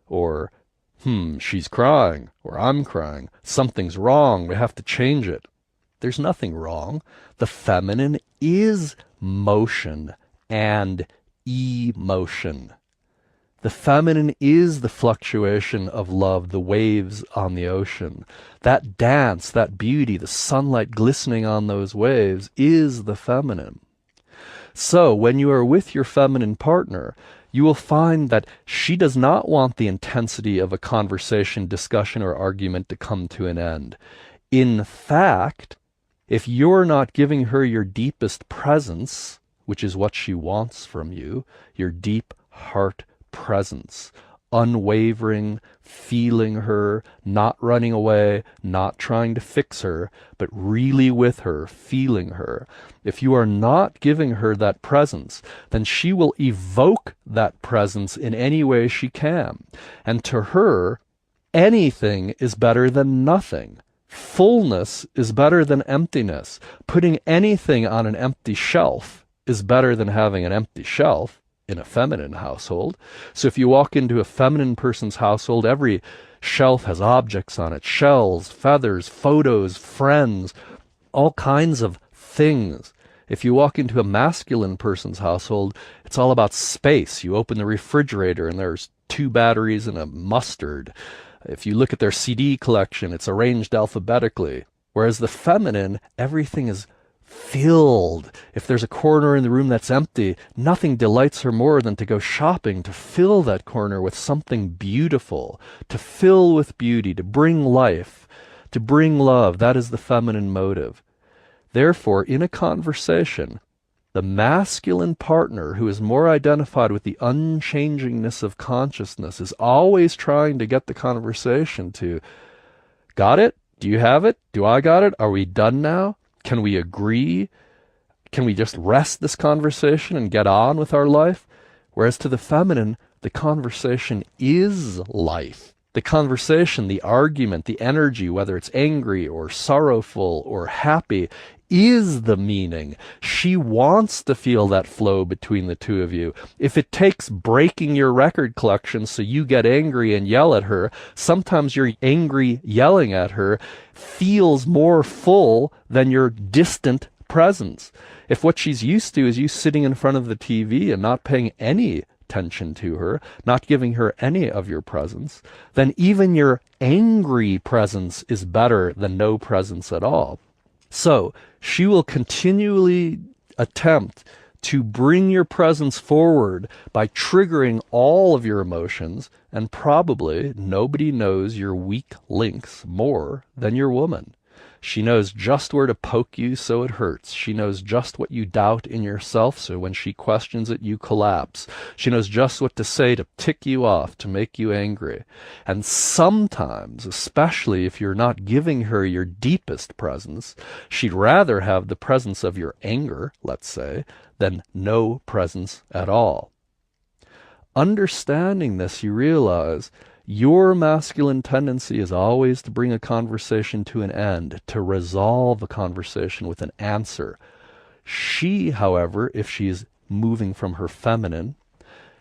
Or, she's crying, or I'm crying, something's wrong, we have to change it. There's nothing wrong. The feminine is motion and emotion. The feminine is the fluctuation of love, the waves on the ocean. That dance, that beauty, the sunlight glistening on those waves is the feminine. So when you are with your feminine partner, you will find that she does not want the intensity of a conversation, discussion, or argument to come to an end. In fact, if you're not giving her your deepest presence, which is what she wants from you, your deep heart presence, unwavering, feeling her, not running away, not trying to fix her, but really with her, feeling her. If you are not giving her that presence, then she will evoke that presence in any way she can. And to her, anything is better than nothing. Fullness is better than emptiness. Putting anything on an empty shelf is better than having an empty shelf in a feminine household. So if you walk into a feminine person's household, every shelf has objects on it, shells, feathers, photos, friends, all kinds of things. If you walk into a masculine person's household, it's all about space. You open the refrigerator and there's 2 batteries and a mustard. If you look at their CD collection, it's arranged alphabetically. Whereas the feminine, everything is filled. If there's a corner in the room that's empty, nothing delights her more than to go shopping, to fill that corner with something beautiful, to fill with beauty, to bring life, to bring love. That is the feminine motive. Therefore, in a conversation, the masculine partner, who is more identified with the unchangingness of consciousness, is always trying to get the conversation to, got it? Do you have it? Do I got it? Are we done now? Can we agree? Can we just rest this conversation and get on with our life? Whereas to the feminine, the conversation is life. The conversation, the argument, the energy, whether it's angry or sorrowful or happy, is the meaning. She wants to feel that flow between the two of you. If it takes breaking your record collection so you get angry and yell at her, sometimes your angry yelling at her feels more full than your distant presence. If what she's used to is you sitting in front of the TV and not paying any attention to her, not giving her any of your presence, then even your angry presence is better than no presence at all. So she will continually attempt to bring your presence forward by triggering all of your emotions, and probably nobody knows your weak links more than your woman. She knows just where to poke you so it hurts. She knows just what you doubt in yourself, so when she questions it, you collapse. She knows just what to say to tick you off, to make you angry. And sometimes, especially if you're not giving her your deepest presence, she'd rather have the presence of your anger, let's say, than no presence at all. Understanding this, you realize your masculine tendency is always to bring a conversation to an end, to resolve a conversation with an answer. She, however, if she is moving from her feminine,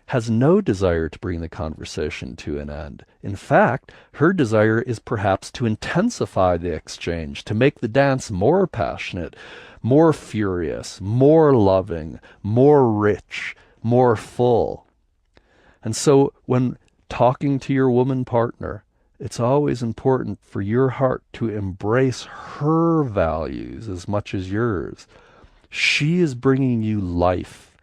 has no desire to bring the conversation to an end. In fact, her desire is perhaps to intensify the exchange, to make the dance more passionate, more furious, more loving, more rich, more full. And so when talking to your woman partner, it's always important for your heart to embrace her values as much as yours. She is bringing you life.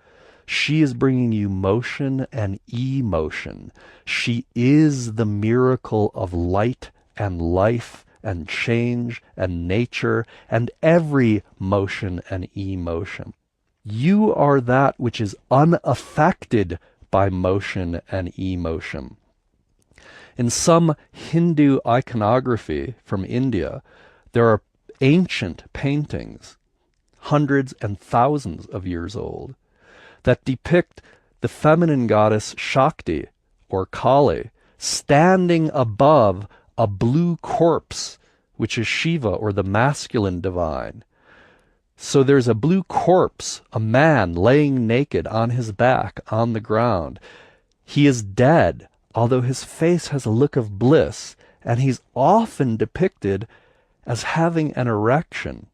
She is bringing you motion and emotion. She is the miracle of light and life and change and nature and every motion and emotion. You are that which is unaffected by motion and emotion. In some Hindu iconography from India, there are ancient paintings, hundreds and thousands of years old, that depict the feminine goddess Shakti, or Kali, standing above a blue corpse, which is Shiva, or the masculine divine. So there's a blue corpse, a man laying naked on his back on the ground. He is dead, although his face has a look of bliss, and he's often depicted as having an erection.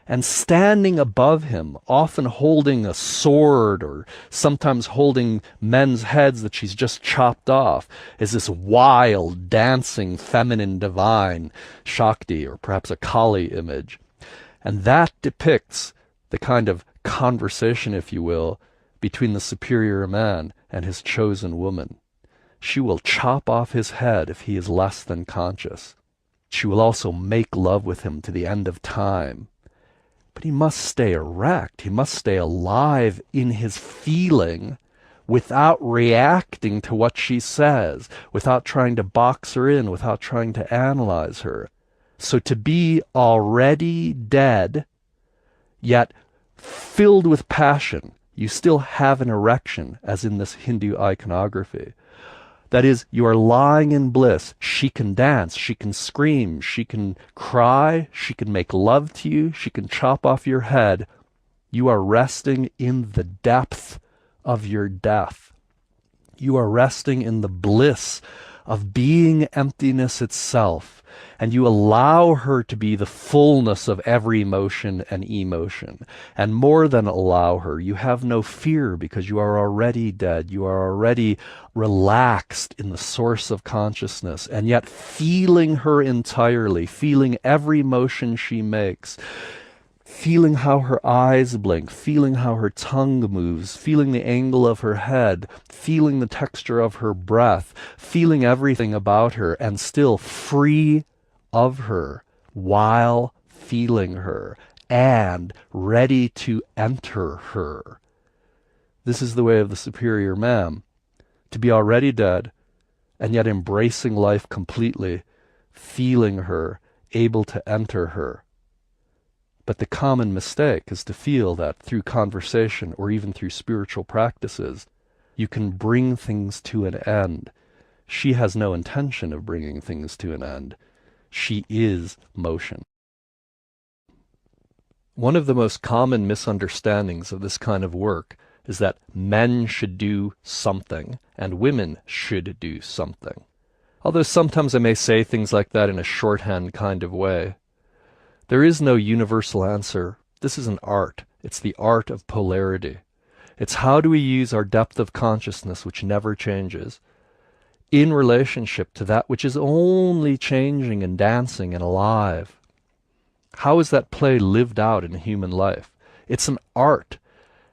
And standing above him, often holding a sword or sometimes holding men's heads that she's just chopped off, is this wild, dancing, feminine divine, Shakti, or perhaps a Kali image. And that depicts the kind of conversation, if you will, between the superior man and his chosen woman. She will chop off his head if he is less than conscious. She will also make love with him to the end of time. But he must stay erect. He must stay alive in his feeling without reacting to what she says, without trying to box her in, without trying to analyze her. So to be already dead, yet filled with passion, you still have an erection, as in this Hindu iconography. That is, you are lying in bliss. She can dance, she can scream, she can cry, she can make love to you, she can chop off your head. You are resting in the depth of your death. You are resting in the bliss of being emptiness itself, and you allow her to be the fullness of every motion and emotion. And more than allow her, you have no fear because you are already dead. You are already relaxed in the source of consciousness, and yet feeling her entirely, feeling every motion she makes, feeling how her eyes blink, feeling how her tongue moves, feeling the angle of her head, feeling the texture of her breath, feeling everything about her, and still free of her while feeling her and ready to enter her. This is the way of the superior man, to be already dead and yet embracing life completely, feeling her, able to enter her. But the common mistake is to feel that through conversation or even through spiritual practices, you can bring things to an end. She has no intention of bringing things to an end. She is motion. One of the most common misunderstandings of this kind of work is that men should do something and women should do something. Although sometimes I may say things like that in a shorthand kind of way. There is no universal answer. This is an art. It's the art of polarity. It's how do we use our depth of consciousness, which never changes, in relationship to that which is only changing and dancing and alive. How is that play lived out in human life? It's an art.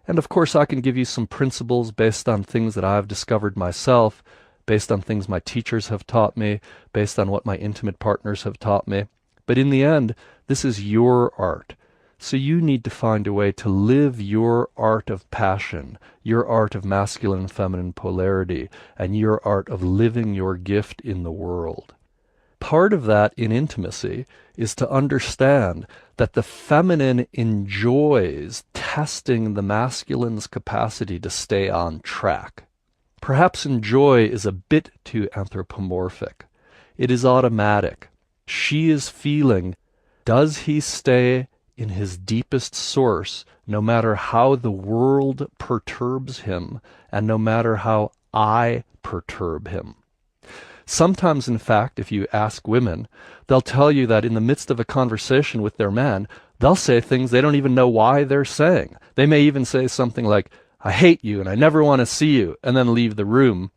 And of course I can give you some principles based on things that I've discovered myself, based on things my teachers have taught me, based on what my intimate partners have taught me. But in the end, this is your art. So you need to find a way to live your art of passion, your art of masculine and feminine polarity, and your art of living your gift in the world. Part of that in intimacy is to understand that the feminine enjoys testing the masculine's capacity to stay on track. Perhaps enjoy is a bit too anthropomorphic. It is automatic. She is feeling, does he stay in his deepest source, no matter how the world perturbs him, and no matter how I perturb him? Sometimes, in fact, if you ask women, they'll tell you that in the midst of a conversation with their man, they'll say things they don't even know why they're saying. They may even say something like, I hate you and I never want to see you, and then leave the room.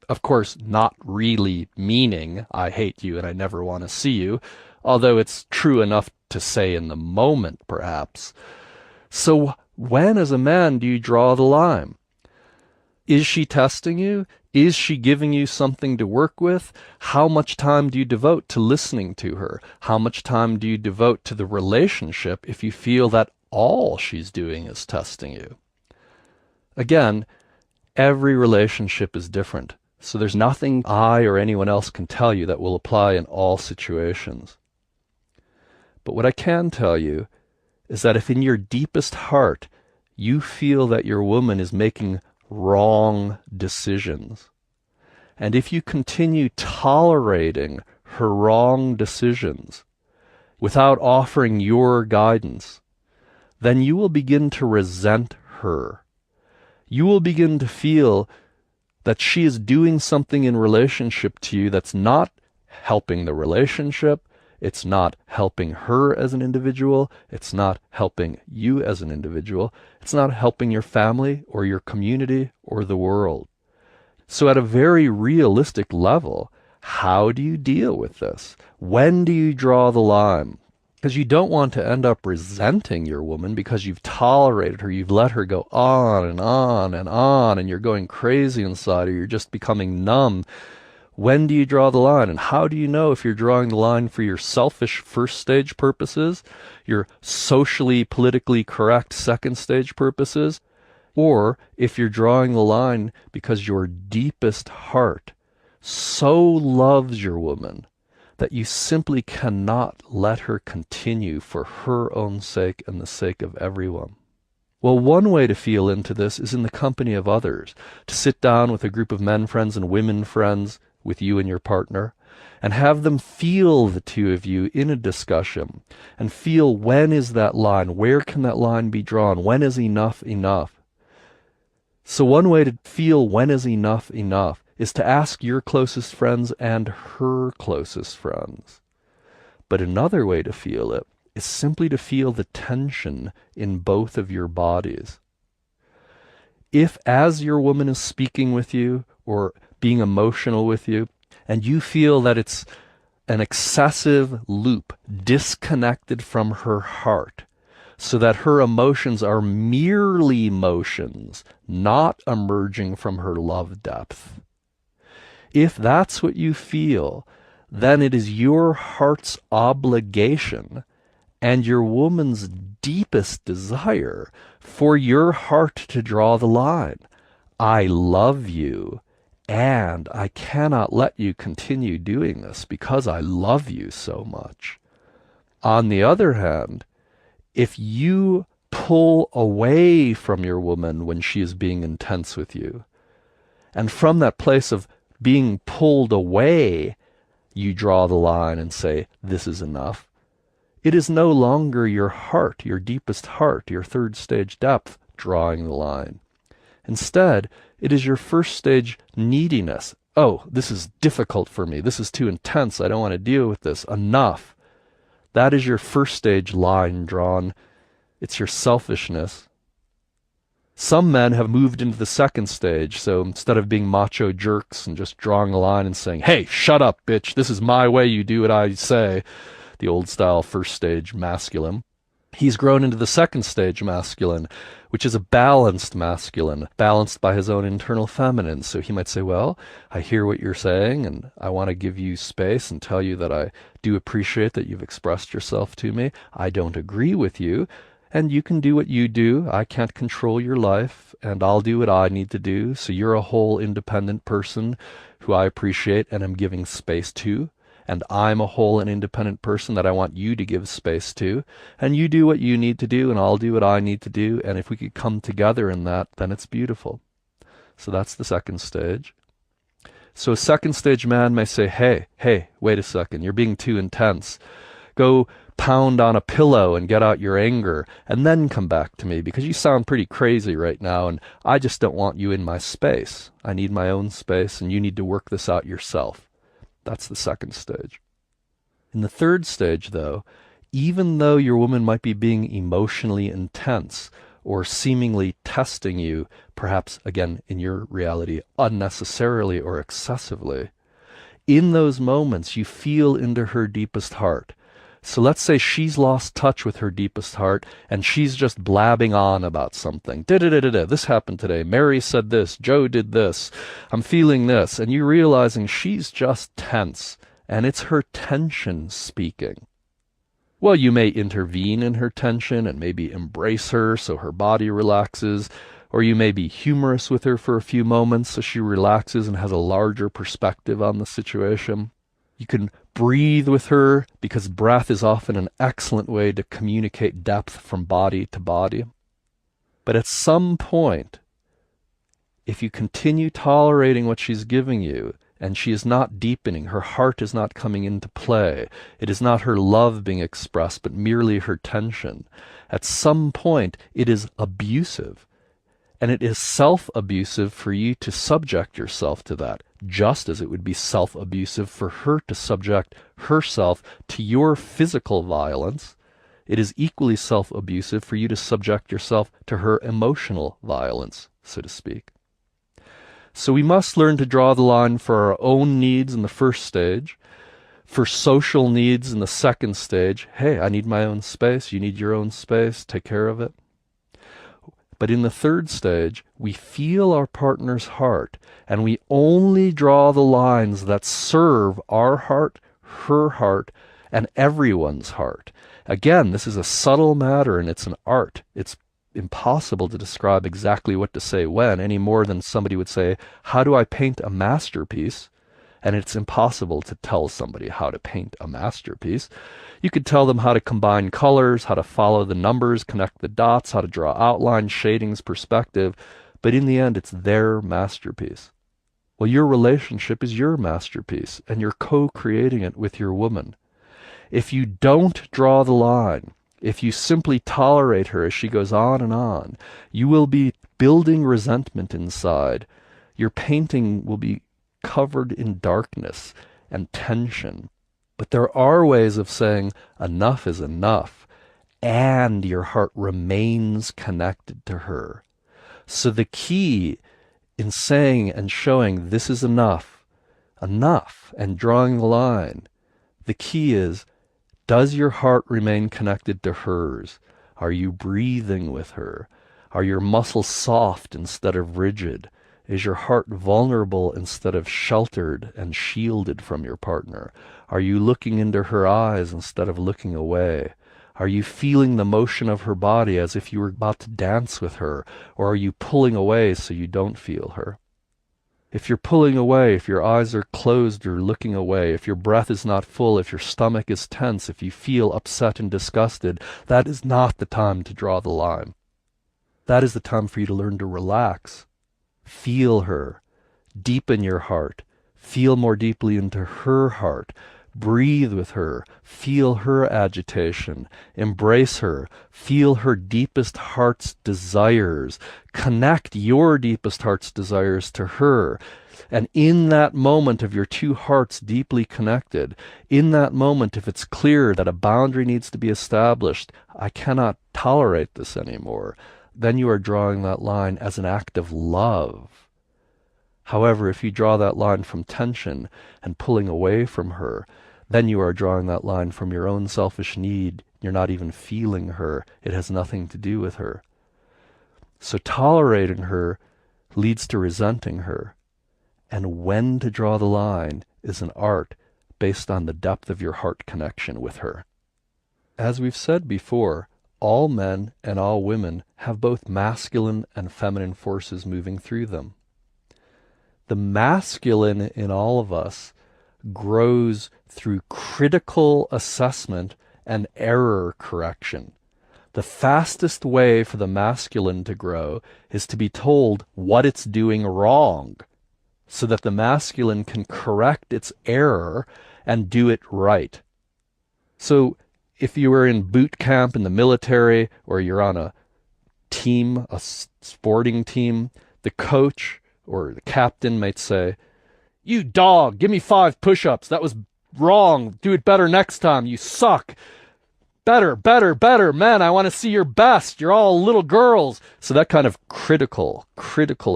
Of course, not really meaning, I hate you and I never want to see you, although it's true enough to say in the moment, perhaps. So when, as a man, do you draw the line? Is she testing you? Is she giving you something to work with? How much time do you devote to listening to her? How much time do you devote to the relationship if you feel that all she's doing is testing you? Again, every relationship is different, so there's nothing I or anyone else can tell you that will apply in all situations. But what I can tell you is that if in your deepest heart you feel that your woman is making wrong decisions, and if you continue tolerating her wrong decisions without offering your guidance, then you will begin to resent her. You will begin to feel that she is doing something in relationship to you that's not helping the relationship, it's not helping her as an individual, it's not helping you as an individual, it's not helping your family or your community or the world. So at a very realistic level, how do you deal with this? When do you draw the line? Because you don't want to end up resenting your woman because you've tolerated her, you've let her go on and on and on, and you're going crazy inside, or you're just becoming numb. When do you draw the line? And how do you know if you're drawing the line for your selfish first stage purposes, your socially, politically correct second stage purposes, or if you're drawing the line because your deepest heart so loves your woman that you simply cannot let her continue for her own sake and the sake of everyone? Well, one way to feel into this is in the company of others, to sit down with a group of men friends and women friends, with you and your partner, and have them feel the two of you in a discussion, and feel when is that line, where can that line be drawn, when is enough enough? So one way to feel when is enough enough is to ask your closest friends and her closest friends. But another way to feel it is simply to feel the tension in both of your bodies. If as your woman is speaking with you, or being emotional with you, and you feel that it's an excessive loop disconnected from her heart, so that her emotions are merely motions, not emerging from her love depth. If that's what you feel, then it is your heart's obligation and your woman's deepest desire for your heart to draw the line. I love you, and I cannot let you continue doing this because I love you so much. On the other hand, if you pull away from your woman when she is being intense with you, and from that place of being pulled away, you draw the line and say, this is enough, it is no longer your heart, your deepest heart, your third stage depth, drawing the line. Instead, it is your first stage neediness. Oh, this is difficult for me. This is too intense. I don't want to deal with this. Enough. That is your first stage line drawn. It's your selfishness. Some men have moved into the second stage, so instead of being macho jerks and just drawing a line and saying, hey, shut up, bitch, this is my way, you do what I say, the old style first stage masculine, he's grown into the second stage masculine, which is a balanced masculine, balanced by his own internal feminine. So he might say, well, I hear what you're saying, and I want to give you space and tell you that I do appreciate that you've expressed yourself to me. I don't agree with you, and you can do what you do. I can't control your life, and I'll do what I need to do. So you're a whole independent person who I appreciate and am giving space to. And I'm a whole and independent person that I want you to give space to. And you do what you need to do, and I'll do what I need to do. And if we could come together in that, then it's beautiful. So that's the second stage. So a second stage man may say, hey, wait a second, you're being too intense. Go pound on a pillow and get out your anger, and then come back to me, because you sound pretty crazy right now, and I just don't want you in my space. I need my own space, and you need to work this out yourself. That's the second stage. In the third stage, though, even though your woman might be being emotionally intense or seemingly testing you, perhaps, again, in your reality, unnecessarily or excessively, in those moments you feel into her deepest heart. So let's say she's lost touch with her deepest heart and she's just blabbing on about something. This happened today. Mary said this. Joe did this. I'm feeling this. And you're realizing she's just tense and it's her tension speaking. Well, you may intervene in her tension and maybe embrace her so her body relaxes, or you may be humorous with her for a few moments so she relaxes and has a larger perspective on the situation. You can breathe with her, because breath is often an excellent way to communicate depth from body to body. But at some point, if you continue tolerating what she's giving you, and she is not deepening. Her heart is not coming into play. It is not her love being expressed, but merely her tension. At some point, it is abusive. And it is self-abusive for you to subject yourself to that, just as it would be self-abusive for her to subject herself to your physical violence. It is equally self-abusive for you to subject yourself to her emotional violence, so to speak. So we must learn to draw the line for our own needs in the first stage, for social needs in the second stage. Hey, I need my own space. You need your own space. Take care of it. But in the third stage, we feel our partner's heart, and we only draw the lines that serve our heart, her heart, and everyone's heart. Again, this is a subtle matter, and it's an art. It's impossible to describe exactly what to say when, any more than somebody would say, how do I paint a masterpiece? And it's impossible to tell somebody how to paint a masterpiece. You could tell them how to combine colors, how to follow the numbers, connect the dots, how to draw outlines, shadings, perspective, but in the end, it's their masterpiece. Well, your relationship is your masterpiece, and you're co-creating it with your woman. If you don't draw the line, if you simply tolerate her as she goes on, you will be building resentment inside. Your painting will be covered in darkness and tension. But there are ways of saying enough is enough, and your heart remains connected to her. So the key in saying and showing this is enough, and drawing the line, the key is, does your heart remain connected to hers? Are you breathing with her? Are your muscles soft instead of rigid? Is your heart vulnerable instead of sheltered and shielded from your partner? Are you looking into her eyes instead of looking away? Are you feeling the motion of her body as if you were about to dance with her? Or are you pulling away so you don't feel her? If you're pulling away, if your eyes are closed or looking away, if your breath is not full, if your stomach is tense, if you feel upset and disgusted, that is not the time to draw the line. That is the time for you to learn to relax. Feel her. Deepen your heart. Feel more deeply into her heart. Breathe with her. Feel her agitation. Embrace her. Feel her deepest heart's desires. Connect your deepest heart's desires to her. And in that moment of your two hearts deeply connected, in that moment, if it's clear that a boundary needs to be established, I cannot tolerate this anymore, then you are drawing that line as an act of love. However, if you draw that line from tension and pulling away from her, then you are drawing that line from your own selfish need. You're not even feeling her. It has nothing to do with her. So tolerating her leads to resenting her. And when to draw the line is an art based on the depth of your heart connection with her. As we've said before, all men and all women have both masculine and feminine forces moving through them. The masculine in all of us grows through critical assessment and error correction. The fastest way for the masculine to grow is to be told what it's doing wrong, so that the masculine can correct its error and do it right. So if you were in boot camp in the military, or you're on a team, a sporting team, the coach or the captain might say, "You dog, give me 5 push-ups. That was wrong. Do it better next time. You suck. Better, better, better. Man, I want to see your best. You're all little girls." So that kind of critical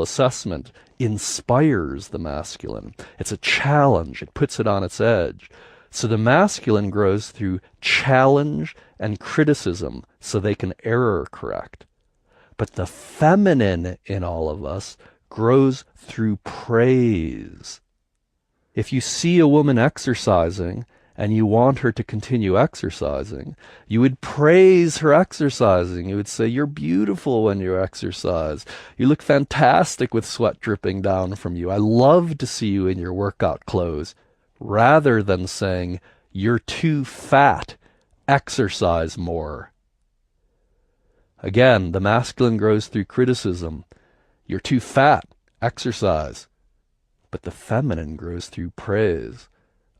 assessment inspires the masculine. It's a challenge. It puts it on its edge. So the masculine grows through challenge and criticism so they can error correct. But the feminine in all of us grows through praise. If you see a woman exercising and you want her to continue exercising, you would praise her exercising. You would say, "You're beautiful when you exercise. You look fantastic with sweat dripping down from you. I love to see you in your workout clothes." Rather than saying, "You're too fat, exercise more." Again, the masculine grows through criticism. "You're too fat, exercise." but the feminine grows through praise.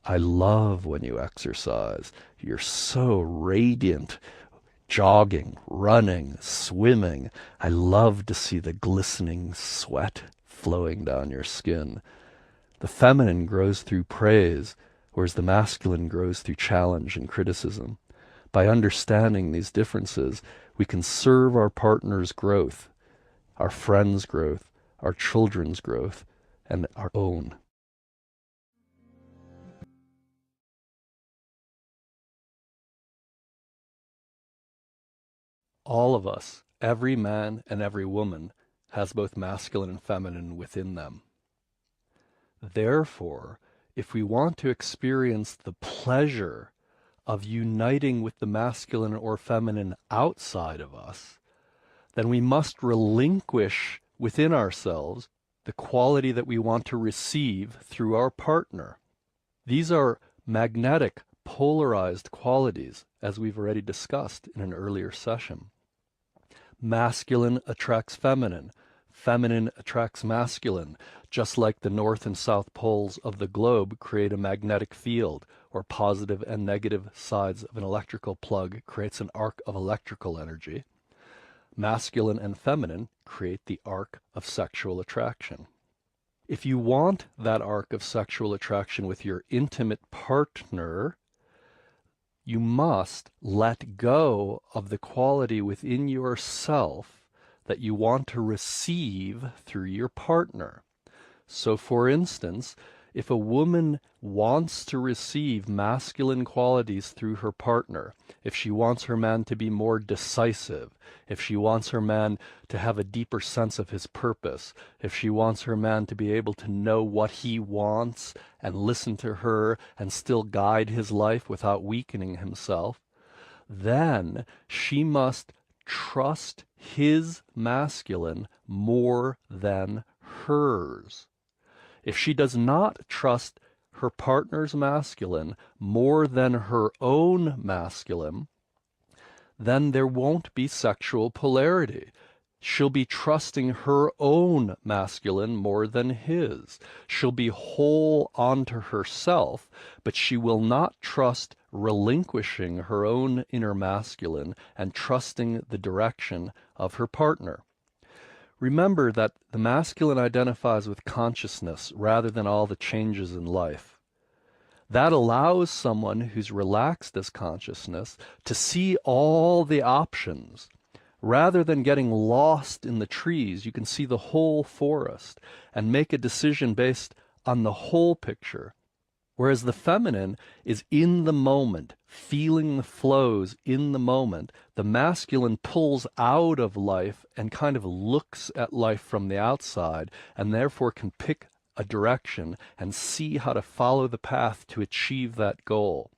I love when you exercise. You're so radiant. Jogging, running, swimming. I love to see the glistening sweat flowing down your skin. The feminine grows through praise, whereas the masculine grows through challenge and criticism. By understanding these differences, we can serve our partner's growth, our friends' growth, our children's growth, and our own. All of us, every man and every woman, has both masculine and feminine within them. Therefore, if we want to experience the pleasure of uniting with the masculine or feminine outside of us, then we must relinquish within ourselves the quality that we want to receive through our partner. These are magnetic, polarized qualities, as we've already discussed in an earlier session. Masculine attracts feminine. Feminine attracts masculine, just like the north and south poles of the globe create a magnetic field, or positive and negative sides of an electrical plug creates an arc of electrical energy. Masculine and feminine create the arc of sexual attraction. If you want that arc of sexual attraction with your intimate partner, you must let go of the quality within yourself that you want to receive through your partner. So for instance, if a woman wants to receive masculine qualities through her partner, if she wants her man to be more decisive, if she wants her man to have a deeper sense of his purpose, if she wants her man to be able to know what he wants and listen to her and still guide his life without weakening himself, then she must trust his masculine more than hers. If she does not trust her partner's masculine more than her own masculine, then there won't be sexual polarity. She'll be trusting her own masculine more than his. She'll be whole onto herself, but she will not trust relinquishing her own inner masculine and trusting the direction of her partner. Remember that the masculine identifies with consciousness rather than all the changes in life. That allows someone who's relaxed as consciousness to see all the options. Rather than getting lost in the trees, you can see the whole forest and make a decision based on the whole picture. Whereas the feminine is in the moment, feeling the flows in the moment. The masculine pulls out of life and kind of looks at life from the outside, and therefore can pick a direction and see how to follow the path to achieve that goal.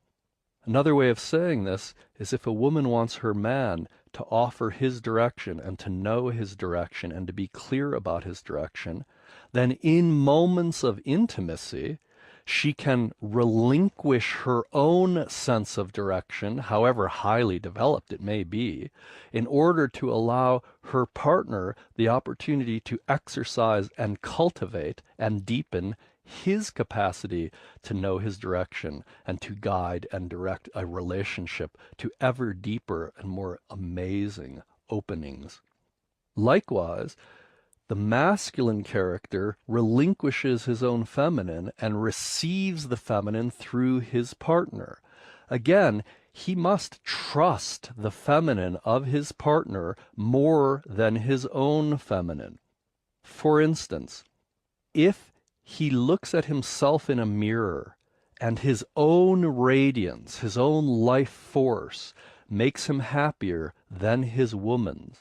Another way of saying this is if a woman wants her man to offer his direction and to know his direction and to be clear about his direction, then in moments of intimacy, she can relinquish her own sense of direction, however highly developed it may be, in order to allow her partner the opportunity to exercise and cultivate and deepen his capacity to know his direction and to guide and direct a relationship to ever deeper and more amazing openings. Likewise, the masculine character relinquishes his own feminine and receives the feminine through his partner. Again, he must trust the feminine of his partner more than his own feminine. For instance, if he looks at himself in a mirror and his own radiance, his own life force, makes him happier than his woman's,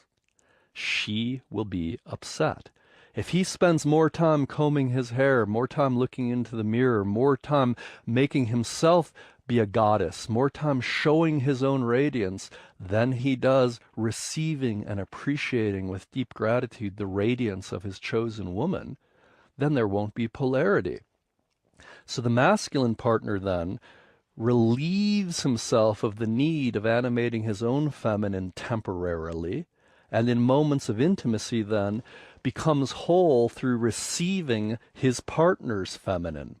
she will be upset. If he spends more time combing his hair, more time looking into the mirror, more time making himself be a goddess, more time showing his own radiance than he does receiving and appreciating with deep gratitude the radiance of his chosen woman, then there won't be polarity. So the masculine partner then relieves himself of the need of animating his own feminine temporarily and in moments of intimacy then becomes whole through receiving his partner's feminine.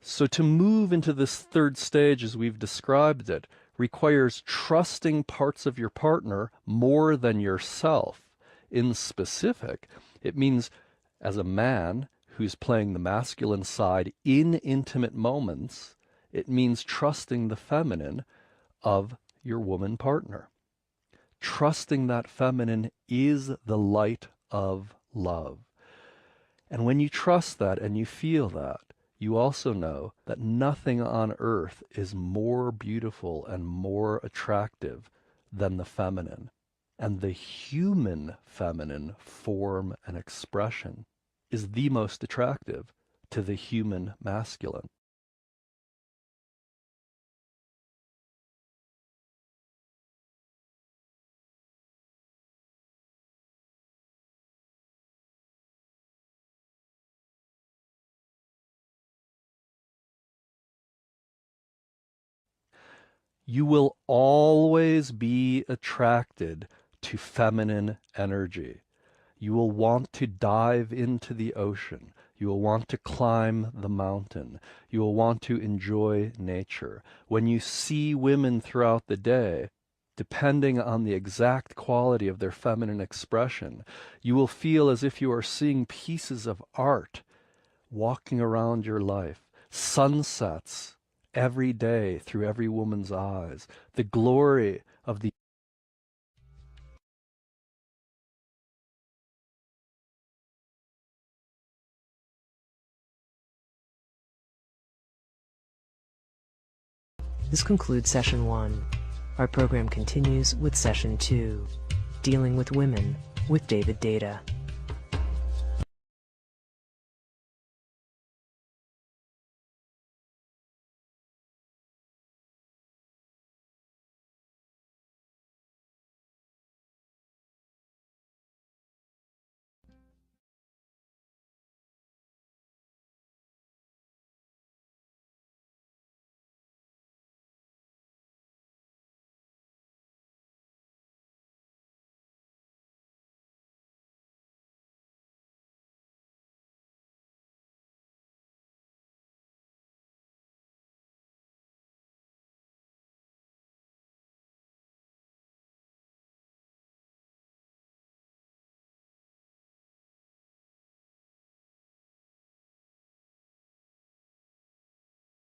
So to move into this third stage as we've described it requires trusting parts of your partner more than yourself. In specific, it means as a man who's playing the masculine side in intimate moments, it means trusting the feminine of your woman partner. Trusting that feminine is the light of love. And when you trust that and you feel that, you also know that nothing on earth is more beautiful and more attractive than the feminine. And the human feminine form and expression is the most attractive to the human masculine. You will always be attracted to feminine energy. You will want to dive into the ocean. You will want to climb the mountain. You will want to enjoy nature. When you see women throughout the day, depending on the exact quality of their feminine expression, you will feel as if you are seeing pieces of art walking around your life, sunsets every day through every woman's eyes, the glory of the This concludes Session 1. Our program continues with Session 2, Dealing with Women with David Deida.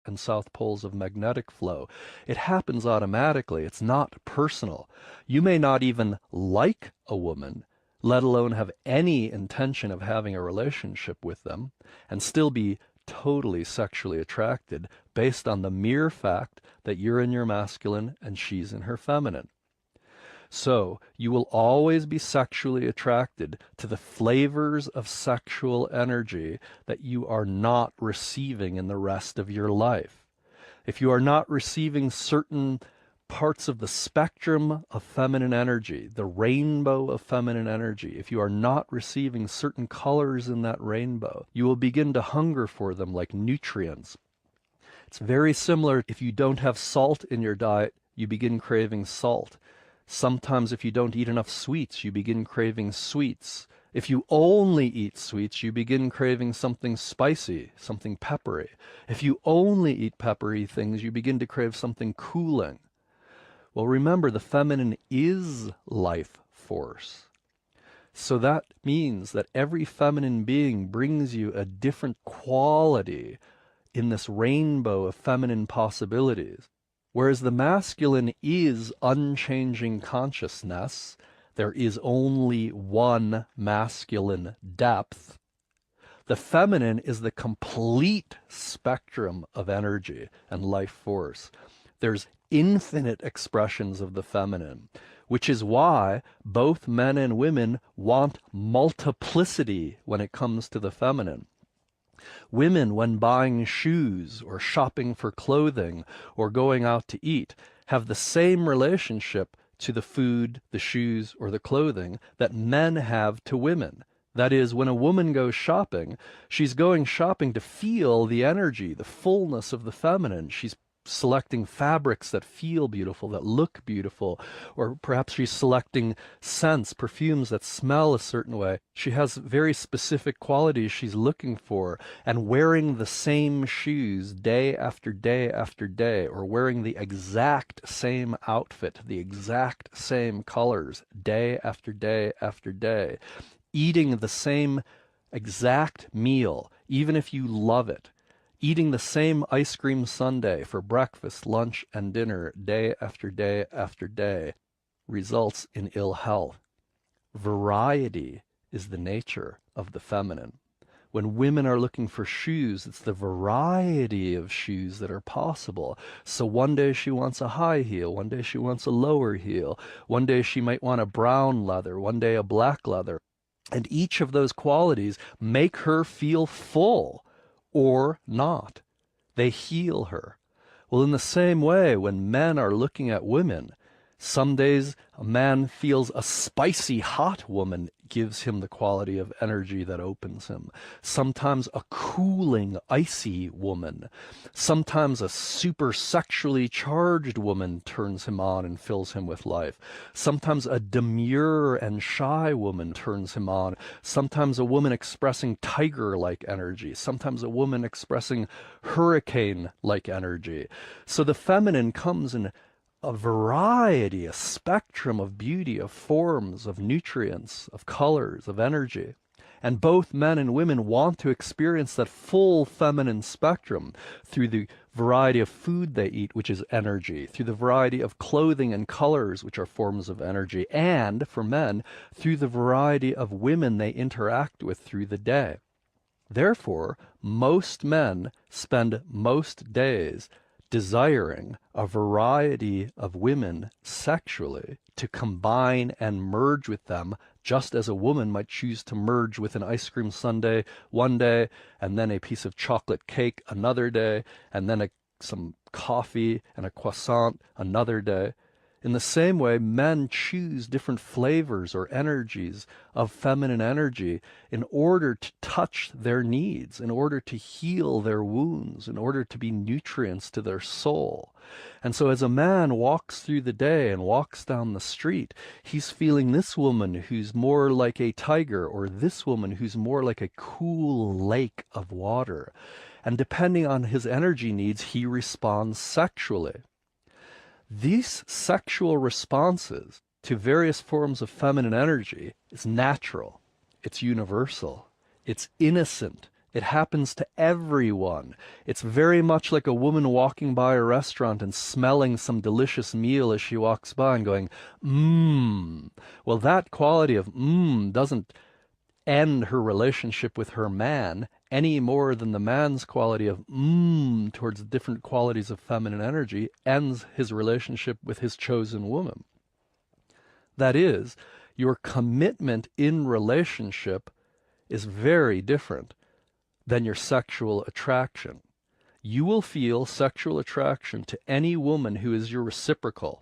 and south poles of magnetic flow. It happens automatically. It's not personal. You may not even like a woman, let alone have any intention of having a relationship with them, and still be totally sexually attracted based on the mere fact that you're in your masculine and she's in her feminine. So you will always be sexually attracted to the flavors of sexual energy that you are not receiving in the rest of your life. If you are not receiving certain parts of the spectrum of feminine energy, the rainbow of feminine energy, if you are not receiving certain colors in that rainbow, you will begin to hunger for them like nutrients. It's very similar. If you don't have salt in your diet, you begin craving salt. Sometimes if you don't eat enough sweets, you begin craving sweets. If you only eat sweets, you begin craving something spicy, something peppery. If you only eat peppery things, you begin to crave something cooling. Well, remember, the feminine is life force. So that means that every feminine being brings you a different quality in this rainbow of feminine possibilities. Whereas the masculine is unchanging consciousness, there is only one masculine depth. The feminine is the complete spectrum of energy and life force. There's infinite expressions of the feminine, which is why both men and women want multiplicity when it comes to the feminine. Women, when buying shoes or shopping for clothing or going out to eat, have the same relationship to the food, the shoes, or the clothing that men have to women. That is, when a woman goes shopping, she's going shopping to feel the energy, the fullness of the feminine. She's selecting fabrics that feel beautiful, that look beautiful, or perhaps she's selecting scents, perfumes that smell a certain way. She has very specific qualities she's looking for, and wearing the same shoes day after day after day, or wearing the exact same outfit, the exact same colors, day after day after day, eating the same exact meal, even if you love it, eating the same ice cream sundae for breakfast, lunch, and dinner day after day after day results in ill health. Variety is the nature of the feminine. When women are looking for shoes, it's the variety of shoes that are possible. So one day she wants a high heel, one day she wants a lower heel, one day she might want a brown leather, one day a black leather. And each of those qualities make her feel full or not. They heal her. Well, in the same way, when men are looking at women, some days a man feels a spicy hot woman gives him the quality of energy that opens him. Sometimes a cooling, icy woman. Sometimes a super sexually charged woman turns him on and fills him with life. Sometimes a demure and shy woman turns him on. Sometimes a woman expressing tiger-like energy. Sometimes a woman expressing hurricane-like energy. So the feminine comes in a variety, a spectrum of beauty, of forms, of nutrients, of colors, of energy. And both men and women want to experience that full feminine spectrum through the variety of food they eat, which is energy, through the variety of clothing and colors, which are forms of energy, and, for men, through the variety of women they interact with through the day. Therefore, most men spend most days desiring a variety of women sexually to combine and merge with them, just as a woman might choose to merge with an ice cream sundae one day, and then a piece of chocolate cake another day, and then some coffee and a croissant another day. In the same way, men choose different flavors or energies of feminine energy in order to touch their needs, in order to heal their wounds, in order to be nutrients to their soul. And so as a man walks through the day and walks down the street, he's feeling this woman who's more like a tiger, or this woman who's more like a cool lake of water. And depending on his energy needs, he responds sexually. These sexual responses to various forms of feminine energy is natural, it's universal, it's innocent, it happens to everyone. It's very much like a woman walking by a restaurant and smelling some delicious meal as she walks by and going, mmm. Well, that quality of mmm doesn't end her relationship with her man any more than the man's quality of towards different qualities of feminine energy ends his relationship with his chosen woman. That is, your commitment in relationship is very different than your sexual attraction. You will feel sexual attraction to any woman who is your reciprocal.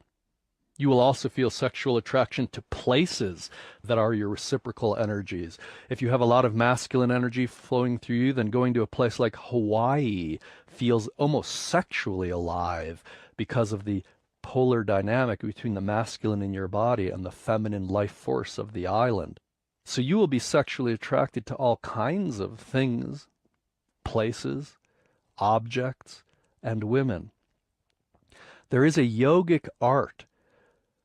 You will also feel sexual attraction to places that are your reciprocal energies. If you have a lot of masculine energy flowing through you, then going to a place like Hawaii feels almost sexually alive because of the polar dynamic between the masculine in your body and the feminine life force of the island. So you will be sexually attracted to all kinds of things, places, objects, and women. There is a yogic art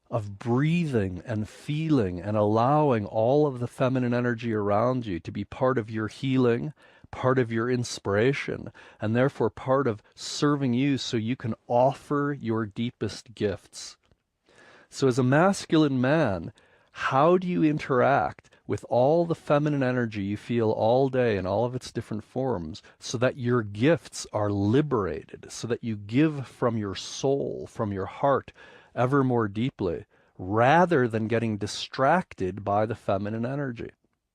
of breathing and feeling and allowing all of the feminine energy around you to be part of your healing, part of your inspiration, and therefore part of serving you so you can offer your deepest gifts. So as a masculine man, how do you interact with all the feminine energy you feel all day in all of its different forms so that your gifts are liberated, so that you give from your soul, from your heart, ever more deeply, rather than getting distracted by the feminine energy?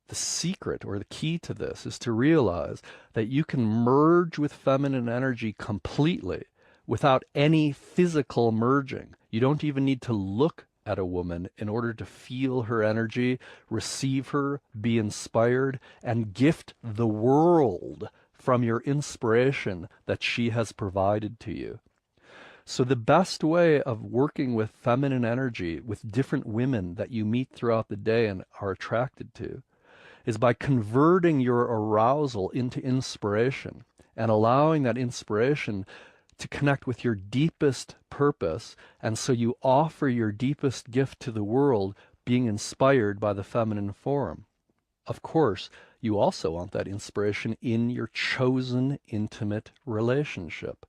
The secret or the key to this is to realize that you can merge with feminine energy completely without any physical merging. You don't even need to look at a woman in order to feel her energy, receive her, be inspired, and gift the world from your inspiration that she has provided to you. So the best way of working with feminine energy, with different women that you meet throughout the day and are attracted to, is by converting your arousal into inspiration and allowing that inspiration to connect with your deepest purpose. And so you offer your deepest gift to the world, being inspired by the feminine form. Of course, you also want that inspiration in your chosen intimate relationship,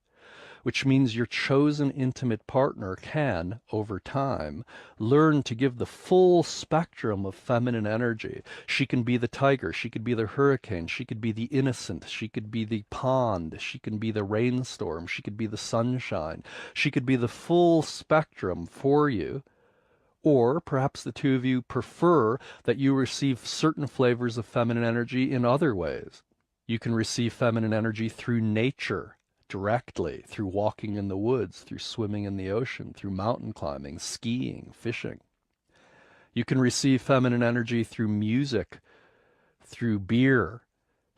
which means your chosen intimate partner can, over time, learn to give the full spectrum of feminine energy. She can be the tiger, she could be the hurricane, she could be the innocent, she could be the pond, she can be the rainstorm, she could be the sunshine, she could be the full spectrum for you. Or perhaps the two of you prefer that you receive certain flavors of feminine energy in other ways. You can receive feminine energy through nature, directly, through walking in the woods, through swimming in the ocean, through mountain climbing, skiing, fishing. You can receive feminine energy through music, through beer,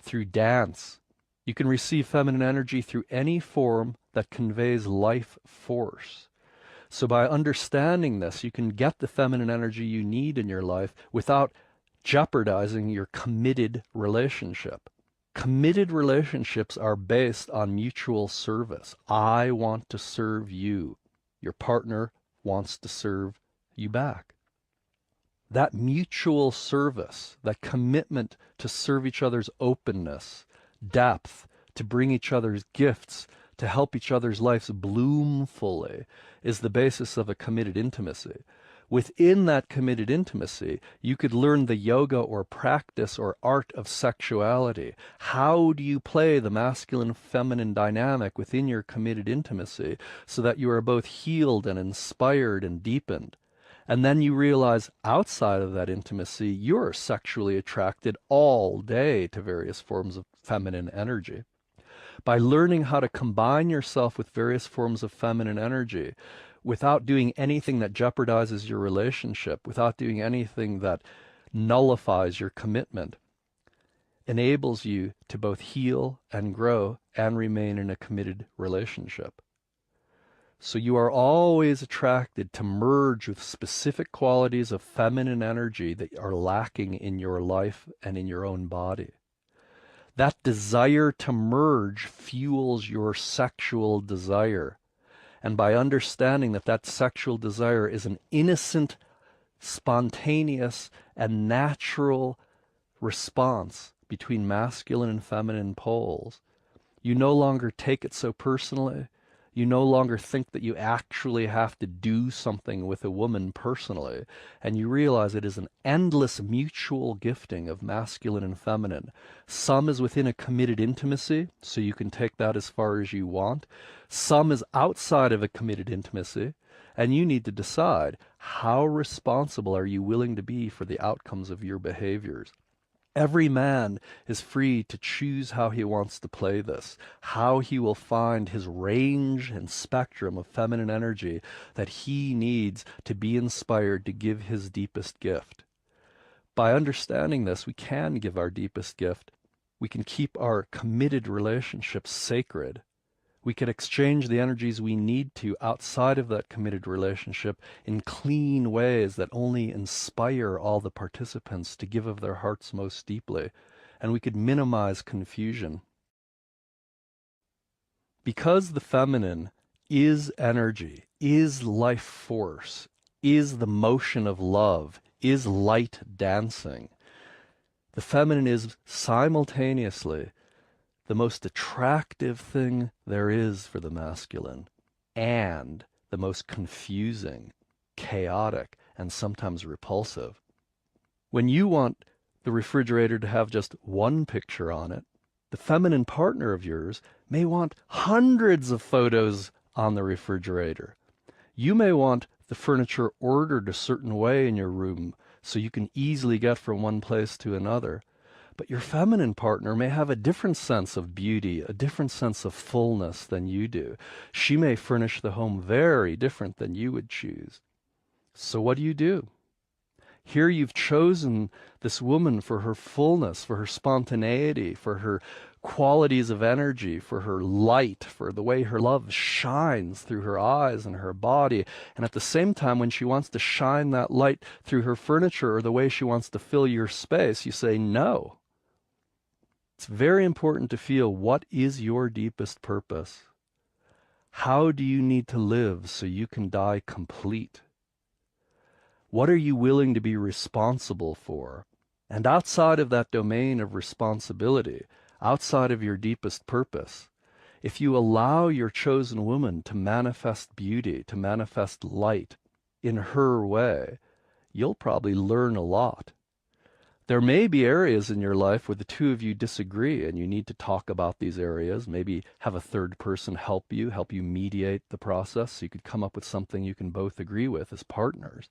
through dance. You can receive feminine energy through any form that conveys life force. So by understanding this, you can get the feminine energy you need in your life without jeopardizing your committed relationship. Committed relationships are based on mutual service. I want to serve you. Your partner wants to serve you back. That mutual service, that commitment to serve each other's openness, depth, to bring each other's gifts, to help each other's lives bloom fully, is the basis of a committed intimacy. Within that committed intimacy, you could learn the yoga or practice or art of sexuality. How do you play the masculine-feminine dynamic within your committed intimacy so that you are both healed and inspired and deepened? And then you realize outside of that intimacy, you're sexually attracted all day to various forms of feminine energy. By learning how to combine yourself with various forms of feminine energy without doing anything that jeopardizes your relationship, without doing anything that nullifies your commitment, enables you to both heal and grow and remain in a committed relationship. So you are always attracted to merge with specific qualities of feminine energy that are lacking in your life and in your own body. That desire to merge fuels your sexual desire. And by understanding that that sexual desire is an innocent, spontaneous, and natural response between masculine and feminine poles, you no longer take it so personally. You no longer think that you actually have to do something with a woman personally, and you realize it is an endless mutual gifting of masculine and feminine. Some is within a committed intimacy, so you can take that as far as you want. Some is outside of a committed intimacy, and you need to decide how responsible are you willing to be for the outcomes of your behaviors. Every man is free to choose how he wants to play this, how he will find his range and spectrum of feminine energy that he needs to be inspired to give his deepest gift. By understanding this, we can give our deepest gift. We can keep our committed relationships sacred. We can exchange the energies we need to outside of that committed relationship in clean ways that only inspire all the participants to give of their hearts most deeply, and we could minimize confusion. Because the feminine is energy, is life force, is the motion of love, is light dancing, the feminine is simultaneously the most attractive thing there is for the masculine, and the most confusing, chaotic, and sometimes repulsive. When you want the refrigerator to have just one picture on it, the feminine partner of yours may want hundreds of photos on the refrigerator. You may want the furniture ordered a certain way in your room so you can easily get from one place to another. But your feminine partner may have a different sense of beauty, a different sense of fullness than you do. She may furnish the home very different than you would choose. So what do? Here you've chosen this woman for her fullness, for her spontaneity, for her qualities of energy, for her light, for the way her love shines through her eyes and her body. And at the same time, when she wants to shine that light through her furniture or the way she wants to fill your space, you say no. It's very important to feel, what is your deepest purpose? How do you need to live so you can die complete? What are you willing to be responsible for? And outside of that domain of responsibility, outside of your deepest purpose, if you allow your chosen woman to manifest beauty, to manifest light in her way, you'll probably learn a lot. There may be areas in your life where the two of you disagree and you need to talk about these areas, maybe have a third person help you mediate the process so you could come up with something you can both agree with as partners.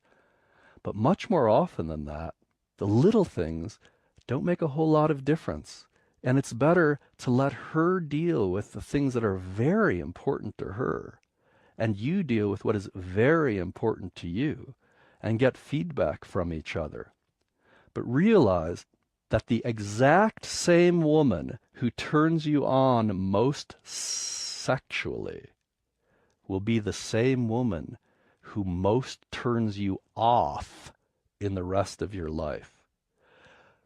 But much more often than that, the little things don't make a whole lot of difference. And it's better to let her deal with the things that are very important to her, and you deal with what is very important to you, and get feedback from each other. But realize that the exact same woman who turns you on most sexually will be the same woman who most turns you off in the rest of your life.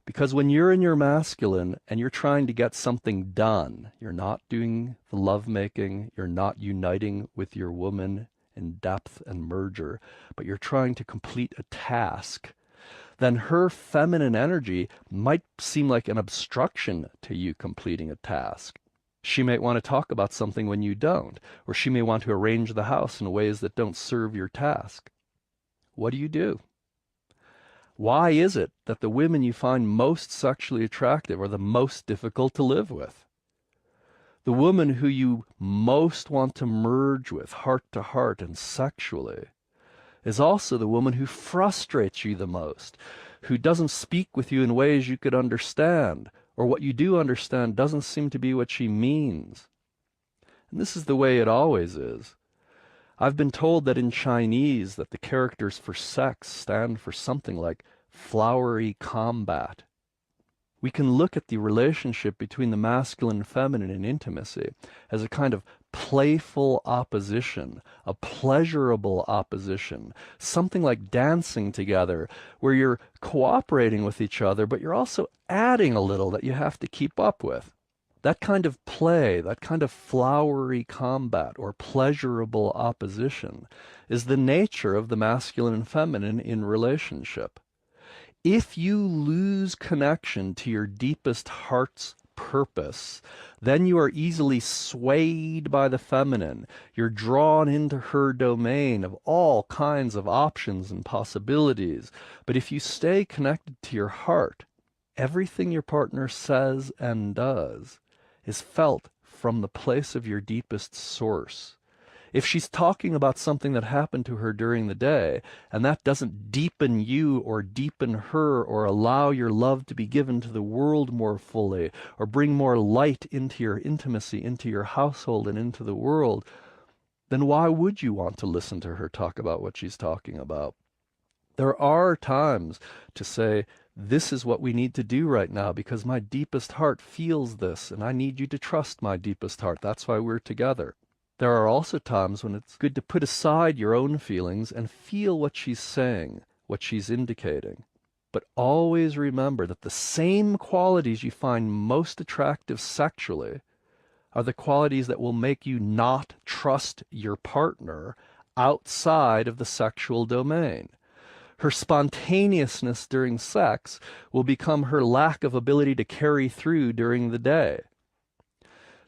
Because when you're in your masculine and you're trying to get something done, you're not doing the lovemaking, you're not uniting with your woman in depth and merger, but you're trying to complete a task, then her feminine energy might seem like an obstruction to you completing a task. She might want to talk about something when you don't, or she may want to arrange the house in ways that don't serve your task. What do? Why is it that the women you find most sexually attractive are the most difficult to live with? The woman who you most want to merge with, heart to heart and sexually, is also the woman who frustrates you the most, who doesn't speak with you in ways you could understand, or what you do understand doesn't seem to be what she means. And this is the way it always is. I've been told that in Chinese that the characters for sex stand for something like flowery combat. We can look at the relationship between the masculine and feminine in intimacy as a kind of playful opposition, a pleasurable opposition, something like dancing together, where you're cooperating with each other, but you're also adding a little that you have to keep up with. That kind of play, that kind of flowery combat or pleasurable opposition is the nature of the masculine and feminine in relationship. If you lose connection to your deepest heart's purpose, then you are easily swayed by the feminine. You're drawn into her domain of all kinds of options and possibilities. But if you stay connected to your heart, everything your partner says and does is felt from the place of your deepest source. If she's talking about something that happened to her during the day, and that doesn't deepen you or deepen her or allow your love to be given to the world more fully or bring more light into your intimacy, into your household and into the world, then why would you want to listen to her talk about what she's talking about? There are times to say, this is what we need to do right now because my deepest heart feels this, and I need you to trust my deepest heart. That's why we're together. There are also times when it's good to put aside your own feelings and feel what she's saying, what she's indicating. But always remember that the same qualities you find most attractive sexually are the qualities that will make you not trust your partner outside of the sexual domain. Her spontaneousness during sex will become her lack of ability to carry through during the day.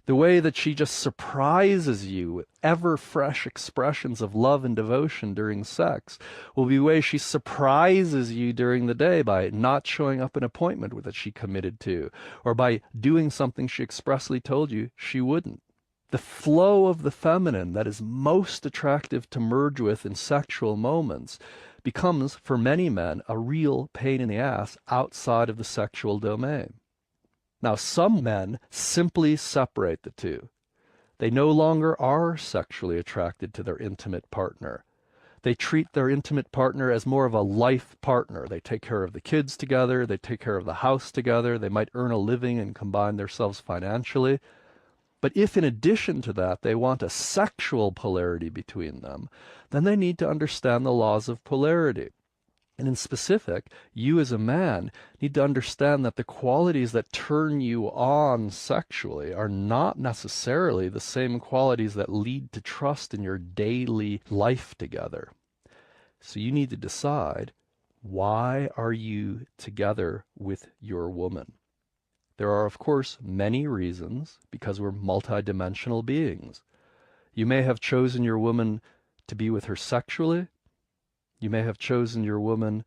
The way that she just surprises you with ever-fresh expressions of love and devotion during sex will be the way she surprises you during the day by not showing up an appointment that she committed to, or by doing something she expressly told you she wouldn't. The flow of the feminine that is most attractive to merge with in sexual moments becomes, for many men, a real pain in the ass outside of the sexual domain. Now, some men simply separate the two. They no longer are sexually attracted to their intimate partner. They treat their intimate partner as more of a life partner. They take care of the kids together, they take care of the house together, they might earn a living and combine themselves financially. But if in addition to that they want a sexual polarity between them, then they need to understand the laws of polarity. And in specific, you as a man need to understand that the qualities that turn you on sexually are not necessarily the same qualities that lead to trust in your daily life together. So you need to decide, why are you together with your woman? There are, of course, many reasons, because we're multidimensional beings. You may have chosen your woman to be with her sexually. You may have chosen your woman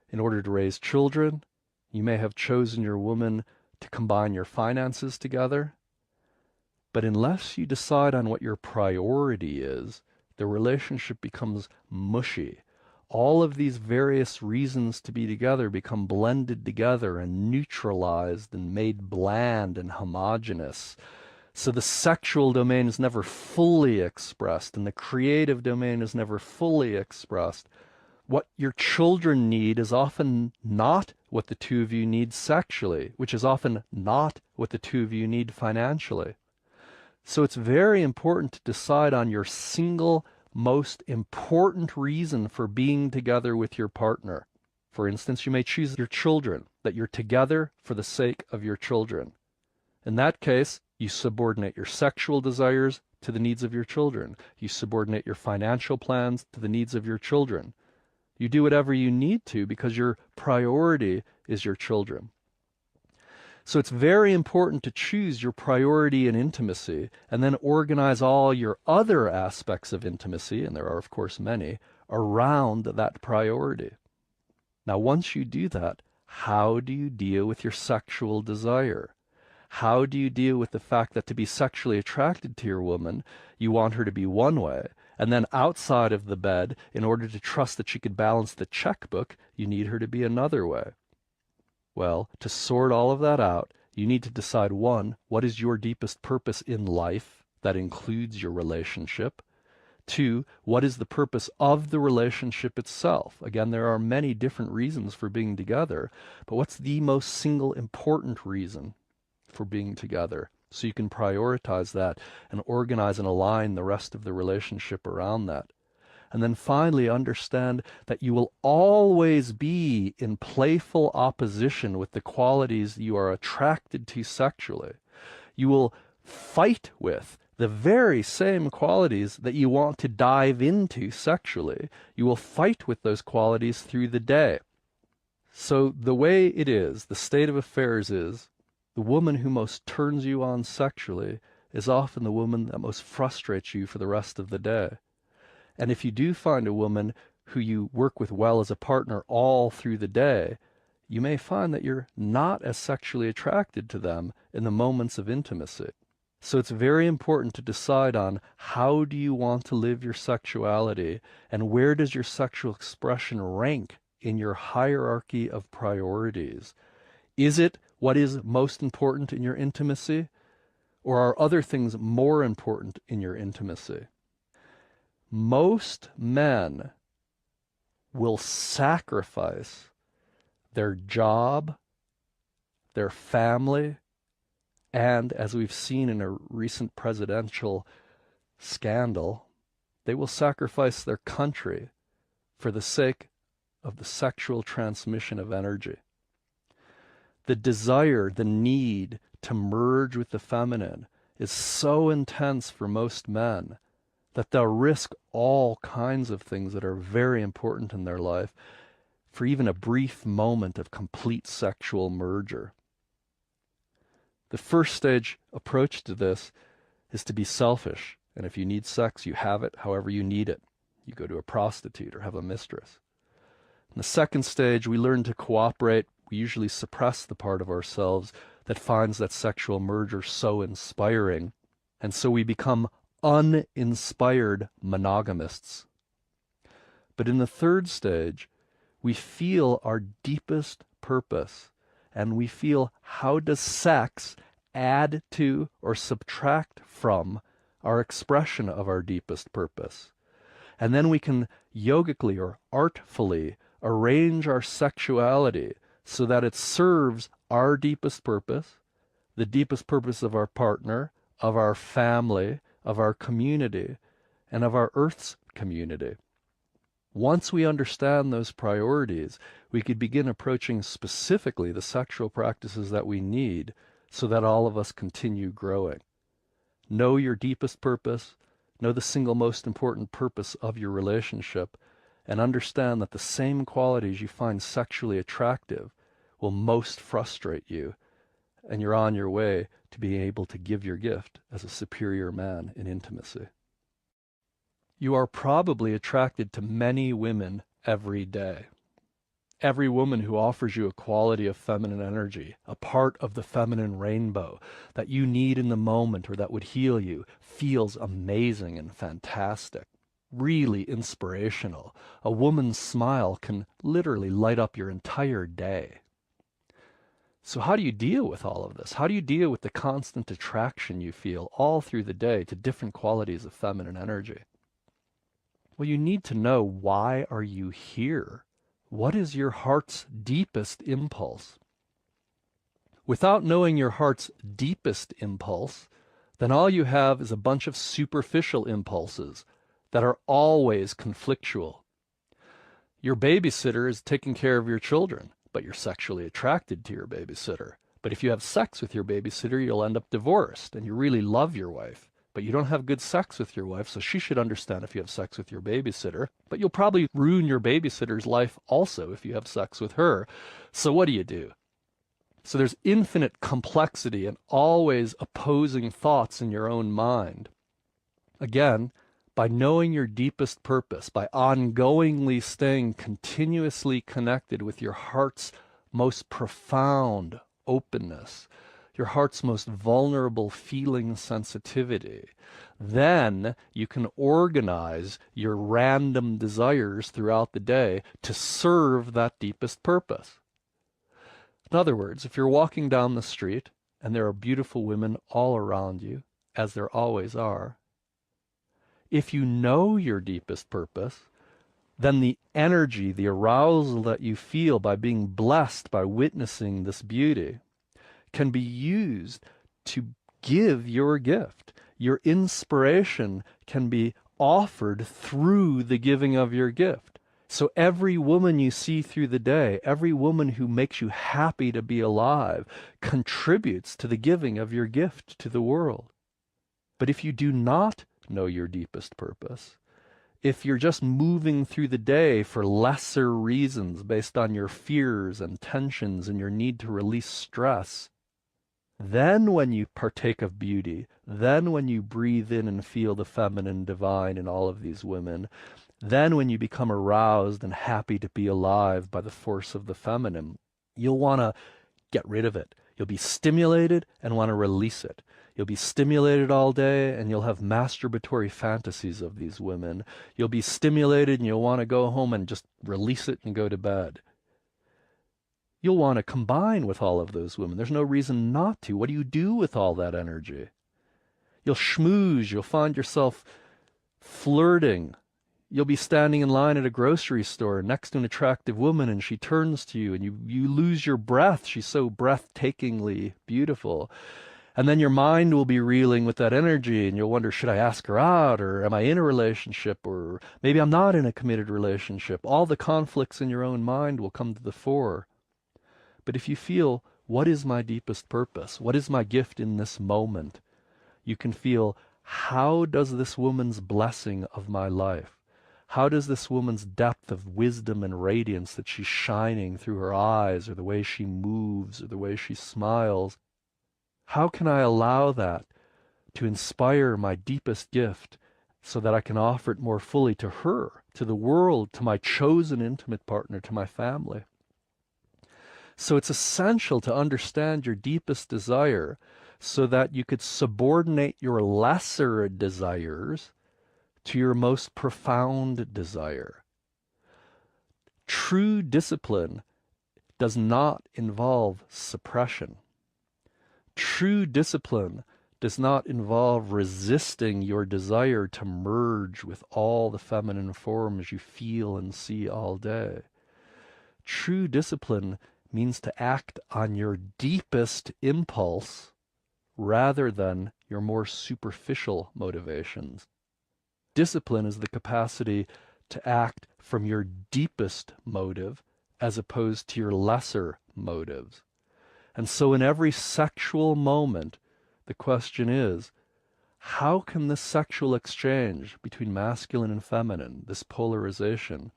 in order to raise children. You may have chosen your woman to combine your finances together. But unless you decide on what your priority is, the relationship becomes mushy. All of these various reasons to be together become blended together and neutralized and made bland and homogeneous. So the sexual domain is never fully expressed, and the creative domain is never fully expressed. What your children need is often not what the two of you need sexually, which is often not what the two of you need financially. So it's very important to decide on your single most important reason for being together with your partner. For instance, you may choose your children, that you're together for the sake of your children. In that case, you subordinate your sexual desires to the needs of your children. You subordinate your financial plans to the needs of your children. You do whatever you need to because your priority is your children. So it's very important to choose your priority in intimacy and then organize all your other aspects of intimacy, and there are of course many, around that priority. Now once you do that, how do you deal with your sexual desire? How do you deal with the fact that to be sexually attracted to your woman, you want her to be one way, and then outside of the bed, in order to trust that she could balance the checkbook, you need her to be another way? Well, to sort all of that out, you need to decide, one, what is your deepest purpose in life that includes your relationship? Two, what is the purpose of the relationship itself? Again, there are many different reasons for being together, but what's the most single important reason for being together? So you can prioritize that and organize and align the rest of the relationship around that. And then finally understand that you will always be in playful opposition with the qualities you are attracted to sexually. You will fight with the very same qualities that you want to dive into sexually. You will fight with those qualities through the day. So the way it is, the state of affairs is, the woman who most turns you on sexually is often the woman that most frustrates you for the rest of the day. And if you do find a woman who you work with well as a partner all through the day, you may find that you're not as sexually attracted to them in the moments of intimacy. So it's very important to decide on, how do you want to live your sexuality, and where does your sexual expression rank in your hierarchy of priorities? Is it what is most important in your intimacy, or are other things more important in your intimacy? Most men will sacrifice their job, their family, and, as we've seen in a recent presidential scandal, they will sacrifice their country for the sake of the sexual transmission of energy. The desire, the need to merge with the feminine is so intense for most men that they'll risk all kinds of things that are very important in their life for even a brief moment of complete sexual merger. The first stage approach to this is to be selfish, and if you need sex, you have it however you need it. You go to a prostitute or have a mistress. In the second stage, we learn to cooperate. We usually suppress the part of ourselves that finds that sexual merger so inspiring, and so we become uninspired monogamists. But in the third stage, we feel our deepest purpose, and we feel, how does sex add to or subtract from our expression of our deepest purpose? And then we can yogically or artfully arrange our sexuality so that it serves our deepest purpose, the deepest purpose of our partner, of our family, of our community, and of our Earth's community. Once we understand those priorities, we could begin approaching specifically the sexual practices that we need so that all of us continue growing. Know your deepest purpose, know the single most important purpose of your relationship, and understand that the same qualities you find sexually attractive will most frustrate you, and you're on your way to being able to give your gift as a superior man in intimacy. You are probably attracted to many women every day. Every woman who offers you a quality of feminine energy, a part of the feminine rainbow that you need in the moment or that would heal you, feels amazing and fantastic, really inspirational. A woman's smile can literally light up your entire day. So how do you deal with all of this? How do you deal with the constant attraction you feel all through the day to different qualities of feminine energy? Well, you need to know, why are you here? What is your heart's deepest impulse? Without knowing your heart's deepest impulse, then all you have is a bunch of superficial impulses that are always conflictual. Your babysitter is taking care of your children, but you're sexually attracted to your babysitter. But if you have sex with your babysitter, you'll end up divorced, and you really love your wife. But you don't have good sex with your wife, so she should understand if you have sex with your babysitter. But you'll probably ruin your babysitter's life also if you have sex with her. So what do? So there's infinite complexity and always opposing thoughts in your own mind. Again, by knowing your deepest purpose, by ongoingly staying continuously connected with your heart's most profound openness, your heart's most vulnerable feeling sensitivity, then you can organize your random desires throughout the day to serve that deepest purpose. In other words, if you're walking down the street and there are beautiful women all around you, as there always are, if you know your deepest purpose, then the energy, the arousal that you feel by being blessed by witnessing this beauty can be used to give your gift. Your inspiration can be offered through the giving of your gift. So every woman you see through the day, every woman who makes you happy to be alive, contributes to the giving of your gift to the world. But if you do not know your deepest purpose, if you're just moving through the day for lesser reasons based on your fears and tensions and your need to release stress, then when you partake of beauty, then when you breathe in and feel the feminine divine in all of these women, then when you become aroused and happy to be alive by the force of the feminine, you'll want to get rid of it. You'll be stimulated and want to release it. You'll be stimulated all day and you'll have masturbatory fantasies of these women. You'll be stimulated and you'll want to go home and just release it and go to bed. You'll want to combine with all of those women. There's no reason not to. What do you do with all that energy? You'll schmooze. You'll find yourself flirting. You'll be standing in line at a grocery store next to an attractive woman and she turns to you and you lose your breath. She's so breathtakingly beautiful. And then your mind will be reeling with that energy and you'll wonder, should I ask her out, or am I in a relationship, or maybe I'm not in a committed relationship. All the conflicts in your own mind will come to the fore. But if you feel, what is my deepest purpose? What is my gift in this moment? You can feel, how does this woman's blessing of my life, how does this woman's depth of wisdom and radiance that she's shining through her eyes, or the way she moves, or the way she smiles, how can I allow that to inspire my deepest gift so that I can offer it more fully to her, to the world, to my chosen intimate partner, to my family? So it's essential to understand your deepest desire so that you could subordinate your lesser desires to your most profound desire. True discipline does not involve suppression. True discipline does not involve resisting your desire to merge with all the feminine forms you feel and see all day. True discipline means to act on your deepest impulse rather than your more superficial motivations. Discipline is the capacity to act from your deepest motive as opposed to your lesser motives. And so in every sexual moment, the question is, how can this sexual exchange between masculine and feminine, this polarization,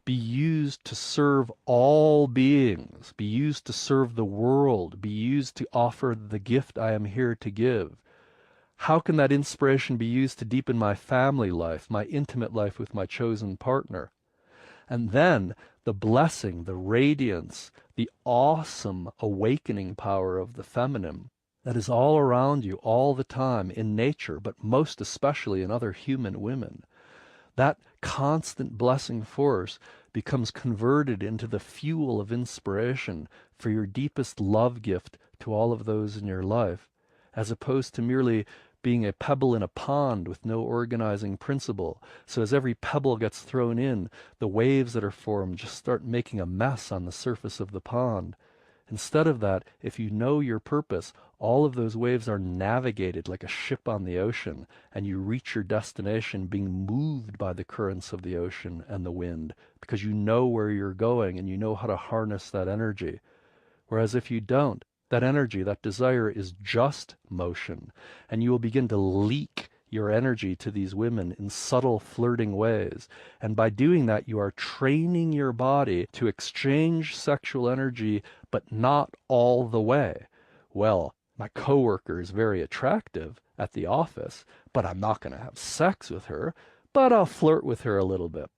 be used to serve all beings, be used to serve the world, be used to offer the gift I am here to give? How can that inspiration be used to deepen my family life, my intimate life with my chosen partner? And then the blessing, the radiance, the awesome awakening power of the feminine that is all around you all the time in nature, but most especially in other human women. That constant blessing force becomes converted into the fuel of inspiration for your deepest love gift to all of those in your life, as opposed to merely being a pebble in a pond with no organizing principle. So as every pebble gets thrown in, the waves that are formed just start making a mess on the surface of the pond. Instead of that, if you know your purpose, all of those waves are navigated like a ship on the ocean, and you reach your destination being moved by the currents of the ocean and the wind, because you know where you're going and you know how to harness that energy. Whereas if you don't, that energy, that desire is just motion, and you will begin to leak your energy to these women in subtle flirting ways. And by doing that, you are training your body to exchange sexual energy, but not all the way. Well, my coworker is very attractive at the office, but I'm not going to have sex with her, but I'll flirt with her a little bit.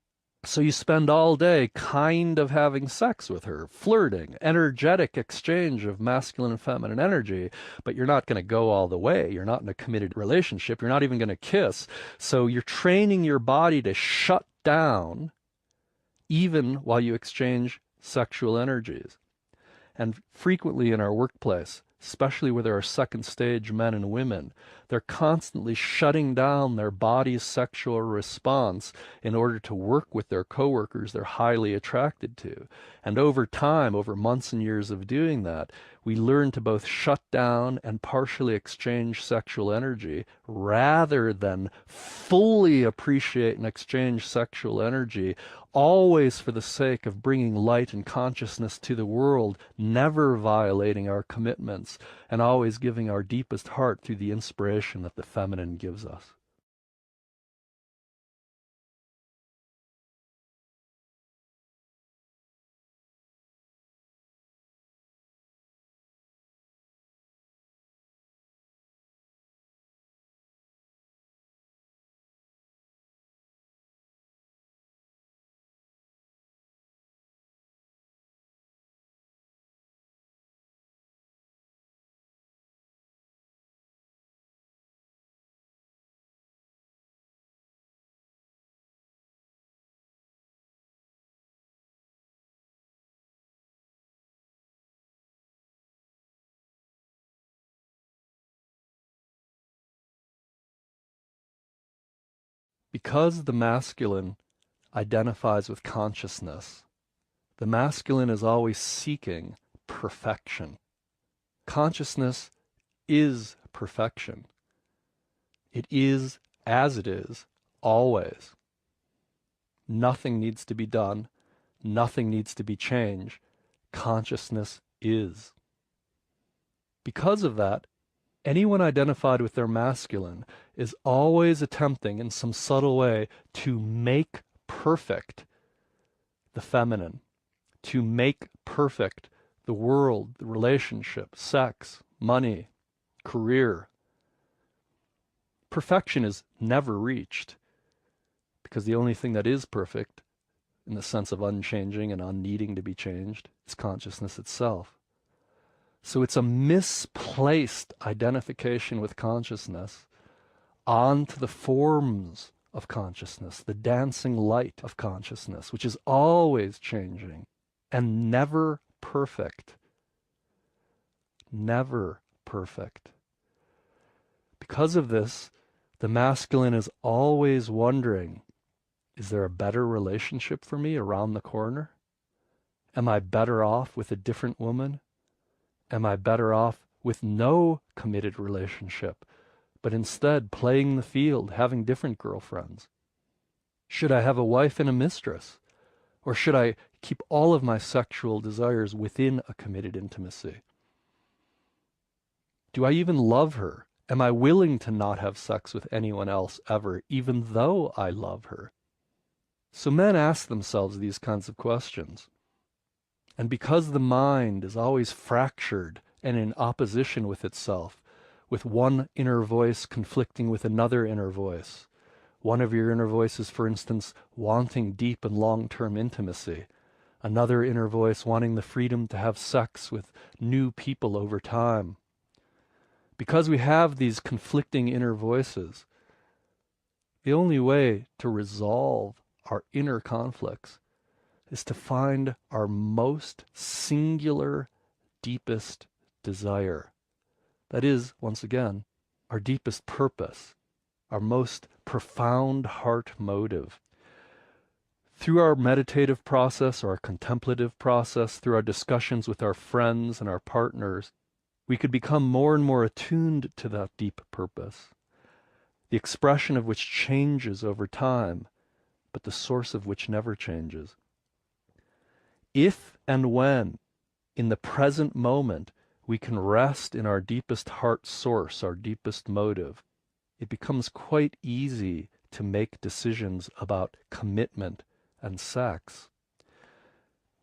So you spend all day kind of having sex with her, flirting, energetic exchange of masculine and feminine energy, but you're not going to go all the way. You're not in a committed relationship. You're not even going to kiss. So you're training your body to shut down even while you exchange sexual energies. And frequently in our workplace, especially where there are second stage men and women, they're constantly shutting down their body's sexual response in order to work with their coworkers they're highly attracted to. And over time, over months and years of doing that, we learn to both shut down and partially exchange sexual energy rather than fully appreciate and exchange sexual energy, always for the sake of bringing light and consciousness to the world, never violating our commitments, and always giving our deepest heart through the inspiration that the feminine gives us. Because the masculine identifies with consciousness, the masculine is always seeking perfection. Consciousness is perfection. It is as it is, always. Nothing needs to be done. Nothing needs to be changed. Consciousness is. Because of that, anyone identified with their masculine is always attempting in some subtle way to make perfect the feminine, to make perfect the world, the relationship, sex, money, career. Perfection is never reached, because the only thing that is perfect, in the sense of unchanging and unneeding to be changed, is consciousness itself. So it's a misplaced identification with consciousness onto the forms of consciousness, the dancing light of consciousness, which is always changing and never perfect. Never perfect. because of this, the masculine is always wondering, is there a better relationship for me around the corner? Am I better off with a different woman? Am I better off with no committed relationship, but instead playing the field, having different girlfriends? Should I have a wife and a mistress? Or should I keep all of my sexual desires within a committed intimacy? Do I even love her? Am I willing to not have sex with anyone else ever, even though I love her? So men ask themselves these kinds of questions. And because the mind is always fractured and in opposition with itself, with one inner voice conflicting with another inner voice, one of your inner voices, for instance, wanting deep and long-term intimacy, another inner voice wanting the freedom to have sex with new people over time. Because we have these conflicting inner voices, the only way to resolve our inner conflicts is to find our most singular, deepest desire. That is, once again, our deepest purpose, our most profound heart motive. Through our meditative process or our contemplative process, through our discussions with our friends and our partners, we could become more and more attuned to that deep purpose, the expression of which changes over time, but the source of which never changes. If and when, in the present moment, we can rest in our deepest heart source, our deepest motive, it becomes quite easy to make decisions about commitment and sex.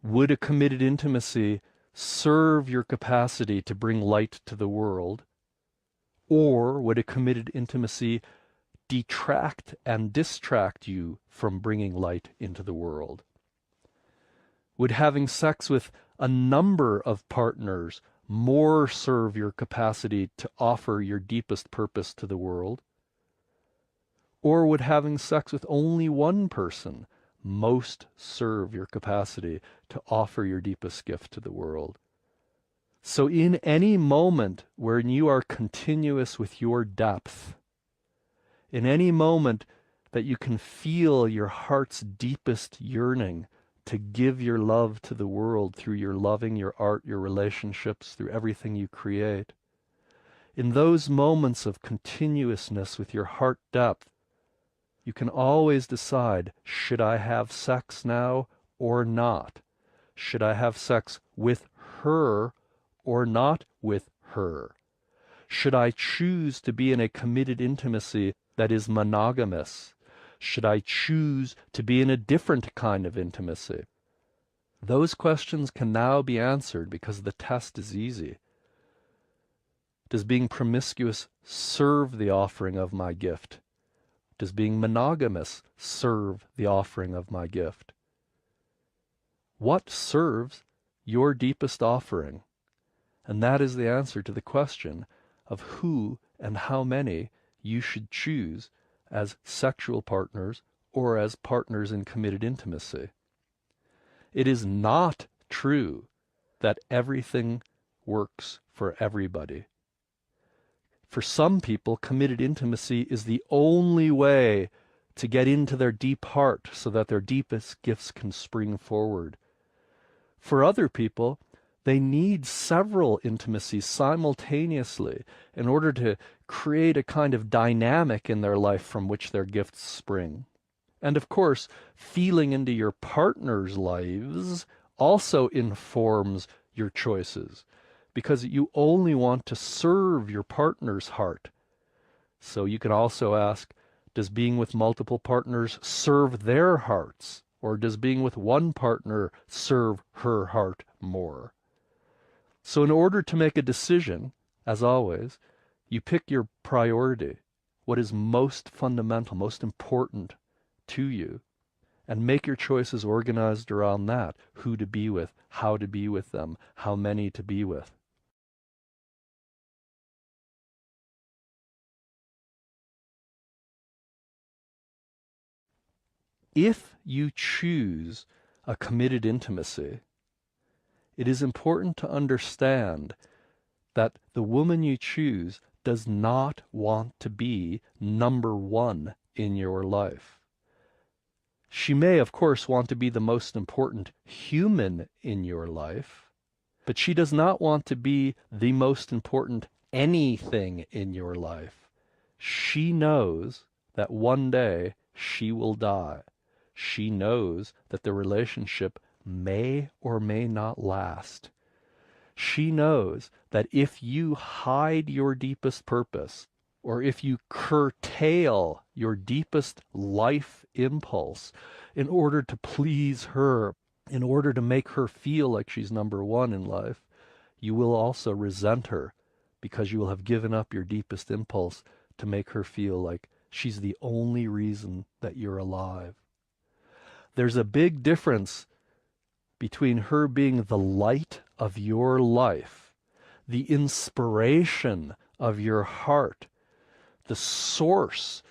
Would a committed intimacy serve your capacity to bring light to the world? Or would a committed intimacy detract and distract you from bringing light into the world? Would having sex with a number of partners more serve your capacity to offer your deepest purpose to the world? Or would having sex with only one person most serve your capacity to offer your deepest gift to the world? So in any moment where you are continuous with your depth, in any moment that you can feel your heart's deepest yearning to give your love to the world through your loving, your art, your relationships, through everything you create, in those moments of continuousness with your heart depth, you can always decide, should I have sex now or not? Should I have sex with her or not with her? Should I choose to be in a committed intimacy that is monogamous? Should I choose to be in a different kind of intimacy? Those questions can now be answered because the test is easy. Does being promiscuous serve the offering of my gift? Does being monogamous serve the offering of my gift? What serves your deepest offering? And that is the answer to the question of who and how many you should choose as sexual partners or as partners in committed intimacy. It is not true that everything works for everybody. For some people, committed intimacy is the only way to get into their deep heart so that their deepest gifts can spring forward. For other people, they need several intimacies simultaneously in order to create a kind of dynamic in their life from which their gifts spring. And of course, feeling into your partner's lives also informs your choices, because you only want to serve your partner's heart. So you can also ask, does being with multiple partners serve their hearts? Or does being with one partner serve her heart more? So in order to make a decision, as always, you pick your priority, what is most fundamental, most important to you, and make your choices organized around that. Who to be with, how to be with them, how many to be with. If you choose a committed intimacy, it is important to understand that the woman you choose does not want to be number one in your life. She may, of course, want to be the most important human in your life, but she does not want to be the most important anything in your life. She knows that one day she will die. She knows that the relationship may or may not last. She knows that if you hide your deepest purpose, or if you curtail your deepest life impulse in order to please her, in order to make her feel like she's number one in life, you will also resent her because you will have given up your deepest impulse to make her feel like she's the only reason that you're alive. There's a big difference between her being the light of your life, the inspiration of your heart, the source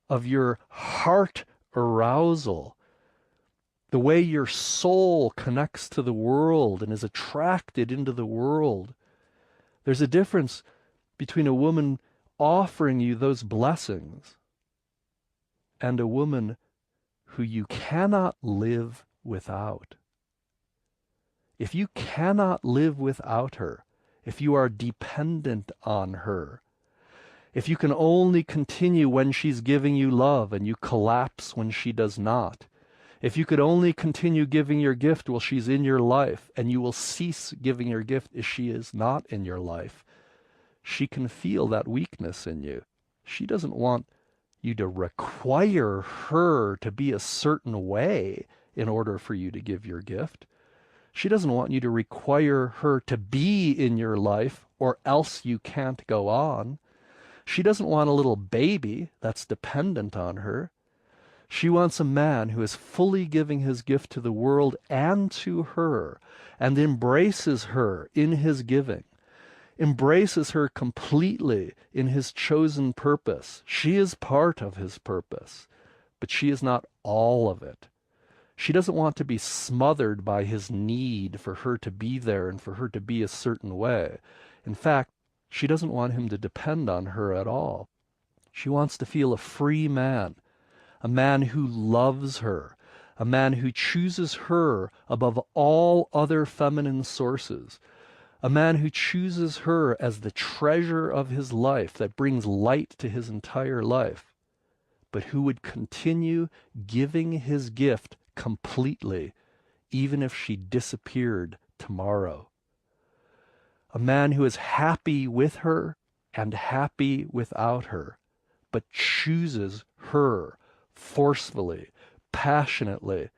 of your heart arousal, the way your soul connects to the world and is attracted into the world. There's a difference between a woman offering you those blessings and a woman who you cannot live without. If you cannot live without her, if you are dependent on her, if you can only continue when she's giving you love and you collapse when she does not, if you could only continue giving your gift while she's in your life and you will cease giving your gift if she is not in your life, she can feel that weakness in you. She doesn't want you to require her to be a certain way in order for you to give your gift. She doesn't want you to require her to be in your life or else you can't go on. She doesn't want a little baby that's dependent on her. She wants a man who is fully giving his gift to the world and to her, and embraces her in his giving, embraces her completely in his chosen purpose. She is part of his purpose, but she is not all of it. She doesn't want to be smothered by his need for her to be there and for her to be a certain way. In fact, she doesn't want him to depend on her at all. She wants to feel a free man, a man who loves her, a man who chooses her above all other feminine sources, a man who chooses her as the treasure of his life that brings light to his entire life, but who would continue giving his gift completely, even if she disappeared tomorrow. A man who is happy with her and happy without her, but chooses her forcefully, passionately,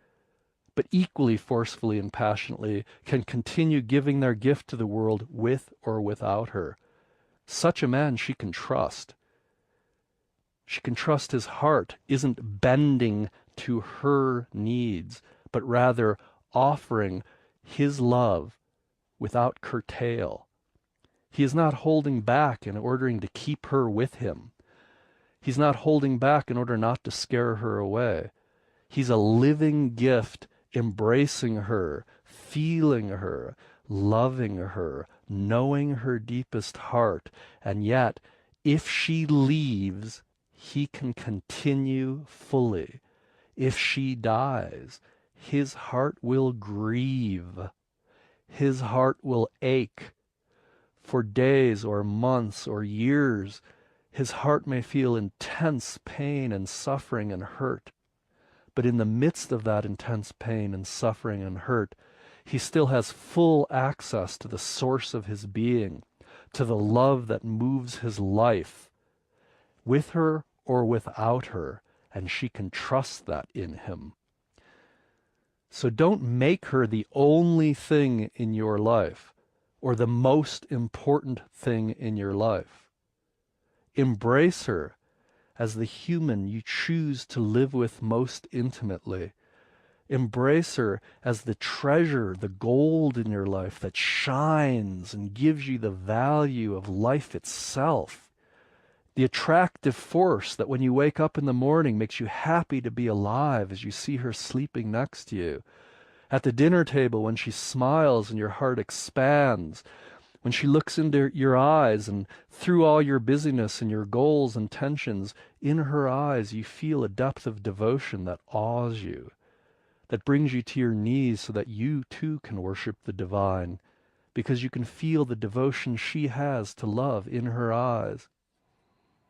but equally forcefully and passionately can continue giving their gift to the world with or without her. Such a man she can trust. She can trust his heart isn't bending to her needs, but rather offering his love without curtail. He is not holding back in ordering to keep her with him. He's not holding back in order not to scare her away. He's a living gift, embracing her, feeling her, loving her, knowing her deepest heart. And yet, if she leaves, he can continue fully. If she dies, his heart will grieve. His heart will ache. For days or months or years, his heart may feel intense pain and suffering and hurt. But in the midst of that intense pain and suffering and hurt, he still has full access to the source of his being, to the love that moves his life, with her or without her, and she can trust that in him. So don't make her the only thing in your life, or the most important thing in your life. Embrace her as the human you choose to live with most intimately. Embrace her as the treasure, the gold in your life that shines and gives you the value of life itself. The attractive force that when you wake up in the morning makes you happy to be alive as you see her sleeping next to you. At the dinner table when she smiles and your heart expands. When she looks into your eyes and through all your busyness and your goals and tensions, in her eyes you feel a depth of devotion that awes you, that brings you to your knees so that you too can worship the divine, because you can feel the devotion she has to love in her eyes.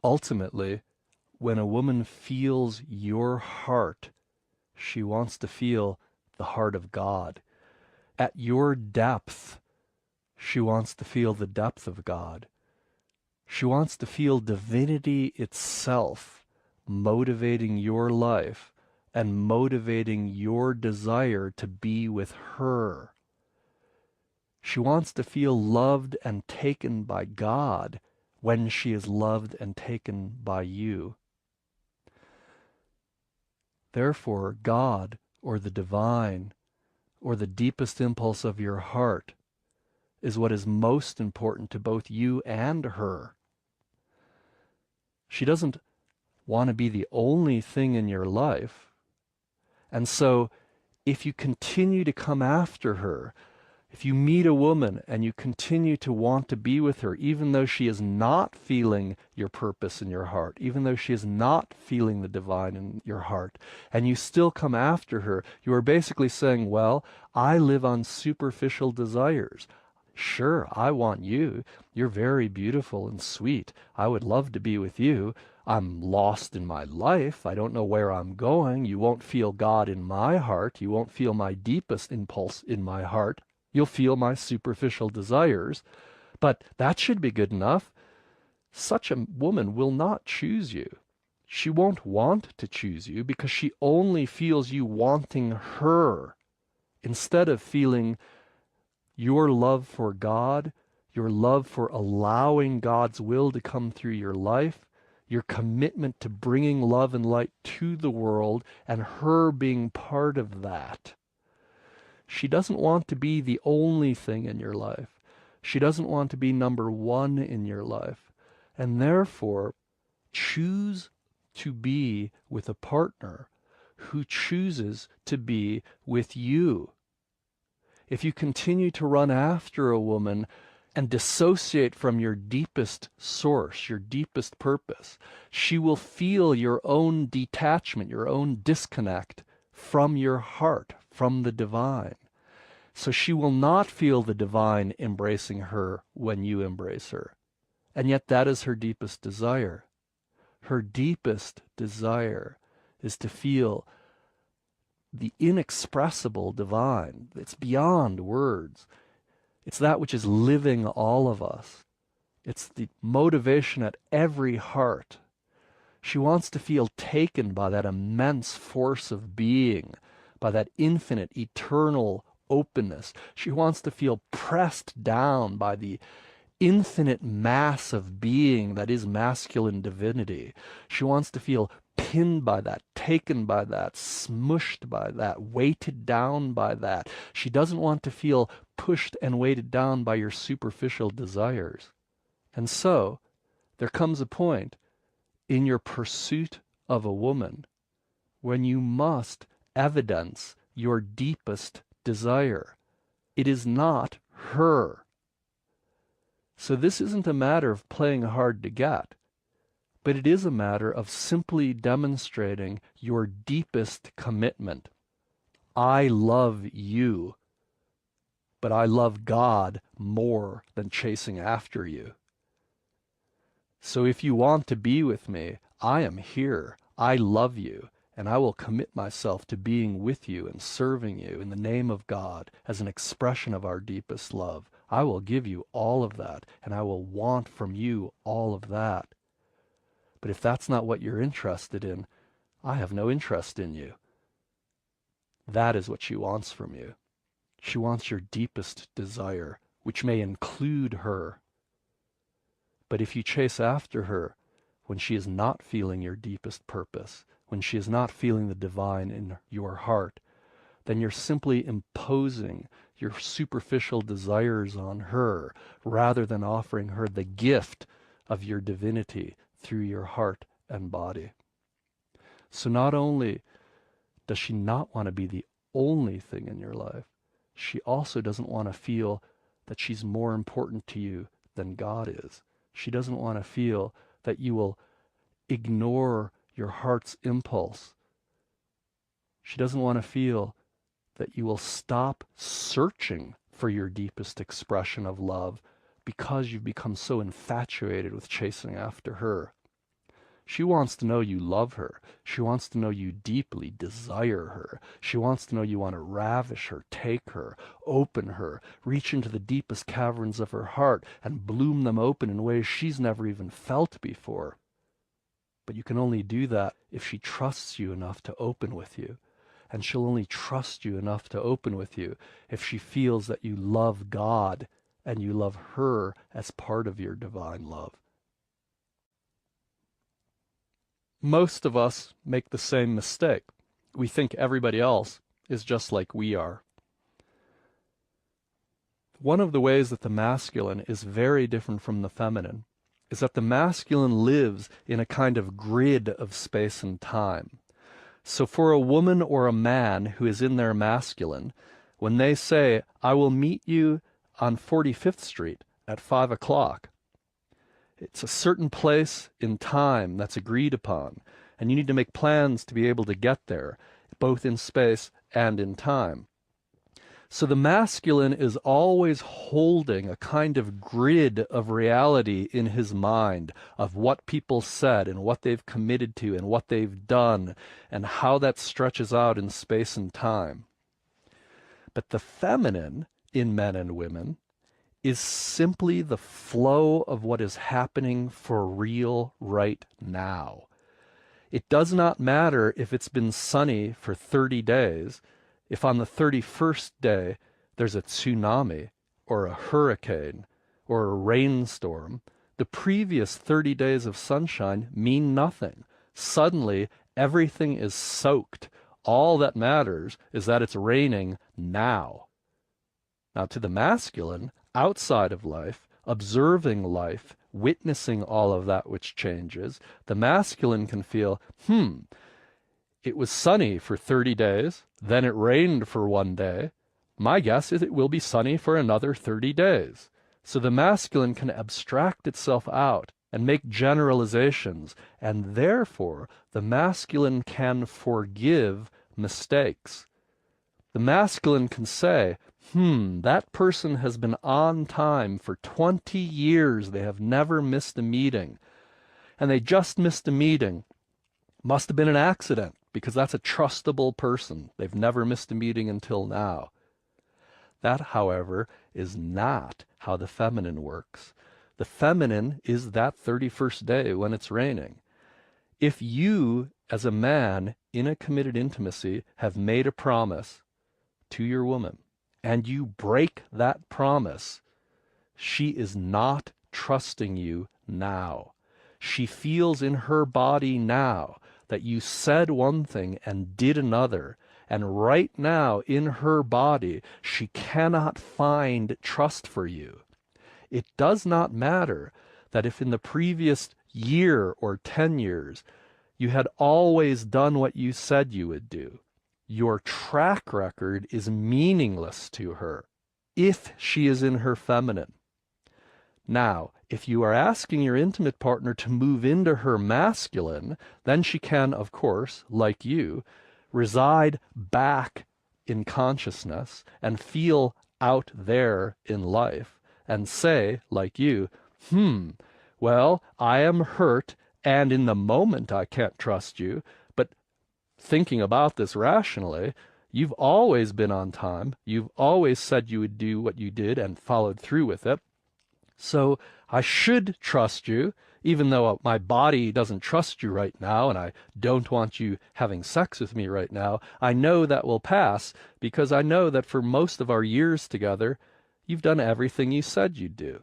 Ultimately, when a woman feels your heart, she wants to feel the heart of God. At your depth, she wants to feel the depth of God. She wants to feel divinity itself motivating your life and motivating your desire to be with her. She wants to feel loved and taken by God when she is loved and taken by you. Therefore, God, or the divine, or the deepest impulse of your heart, is what is most important to both you and her. She doesn't want to be the only thing in your life. And so, if you continue to come after her, if you meet a woman and you continue to want to be with her, even though she is not feeling your purpose in your heart, even though she is not feeling the divine in your heart, and you still come after her, you are basically saying, well, I live on superficial desires. Sure, I want you. You're very beautiful and sweet. I would love to be with you. I'm lost in my life. I don't know where I'm going. You won't feel God in my heart. You won't feel my deepest impulse in my heart. You'll feel my superficial desires. But that should be good enough. Such a woman will not choose you. She won't want to choose you because she only feels you wanting her instead of feeling your love for God, your love for allowing God's will to come through your life, your commitment to bringing love and light to the world, and her being part of that. She doesn't want to be the only thing in your life. She doesn't want to be number one in your life. And therefore, choose to be with a partner who chooses to be with you. If you continue to run after a woman and dissociate from your deepest source, your deepest purpose, she will feel your own detachment, your own disconnect from your heart, from the divine. So she will not feel the divine embracing her when you embrace her. And yet that is her deepest desire. Her deepest desire is to feel the inexpressible divine. It's beyond words. It's that which is living all of us. It's the motivation at every heart. She wants to feel taken by that immense force of being, by that infinite, eternal openness. She wants to feel pressed down by the infinite mass of being that is masculine divinity. She wants to feel pinned by that, taken by that, smushed by that, weighted down by that. She doesn't want to feel pushed and weighted down by your superficial desires. And so, there comes a point in your pursuit of a woman when you must evidence your deepest desire. It is not her. So this isn't a matter of playing hard to get, but it is a matter of simply demonstrating your deepest commitment. I love you, but I love God more than chasing after you. So if you want to be with me, I am here. I love you, and I will commit myself to being with you and serving you in the name of God as an expression of our deepest love. I will give you all of that, and I will want from you all of that. But if that's not what you're interested in, I have no interest in you. That is what she wants from you. She wants your deepest desire, which may include her. But if you chase after her when she is not feeling your deepest purpose, when she is not feeling the divine in your heart, then you're simply imposing your superficial desires on her rather than offering her the gift of your divinity through your heart and body. So not only does she not want to be the only thing in your life, she also doesn't want to feel that she's more important to you than God is. She doesn't want to feel that you will ignore your heart's impulse. She doesn't want to feel that you will stop searching for your deepest expression of love because you've become so infatuated with chasing after her. She wants to know you love her. She wants to know you deeply desire her. She wants to know you want to ravish her, take her, open her, reach into the deepest caverns of her heart and bloom them open in ways she's never even felt before. But you can only do that if she trusts you enough to open with you. And she'll only trust you enough to open with you if she feels that you love God and you love her as part of your divine love. Most of us make the same mistake. We think everybody else is just like we are. One of the ways that the masculine is very different from the feminine is that the masculine lives in a kind of grid of space and time. So for a woman or a man who is in their masculine, when they say, I will meet you on 45th Street at 5 o'clock, it's a certain place in time that's agreed upon, and you need to make plans to be able to get there, both in space and in time. So the masculine is always holding a kind of grid of reality in his mind of what people said and what they've committed to and what they've done and how that stretches out in space and time. But the feminine in men and women is simply the flow of what is happening for real right now. It does not matter if it's been sunny for 30 days, if on the 31st day there's a tsunami or a hurricane or a rainstorm. The previous 30 days of sunshine mean nothing. Suddenly, everything is soaked. All that matters is that it's raining now. Now, to the masculine, outside of life, observing life, witnessing all of that which changes, the masculine can feel, it was sunny for 30 days, then it rained for 1 day. My guess is it will be sunny for another 30 days. So the masculine can abstract itself out and make generalizations, and therefore the masculine can forgive mistakes. The masculine can say, that person has been on time for 20 years. They have never missed a meeting. And they just missed a meeting. Must have been an accident, because that's a trustable person. They've never missed a meeting until now. That, however, is not how the feminine works. The feminine is that 31st day when it's raining. If you, as a man in a committed intimacy, have made a promise to your woman, and you break that promise, she is not trusting you now. She feels in her body now that you said one thing and did another, and right now in her body she cannot find trust for you. It does not matter that if in the previous year or 10 years you had always done what you said you would do. Your track record is meaningless to her if she is in her feminine. Now, if you are asking your intimate partner to move into her masculine, then she can, of course, like you, reside back in consciousness and feel out there in life and say, like you, well, I am hurt and in the moment I can't trust you, but thinking about this rationally, you've always been on time. You've always said you would do what you did and followed through with it. So I should trust you, even though my body doesn't trust you right now and I don't want you having sex with me right now. I know that will pass because I know that for most of our years together, you've done everything you said you'd do.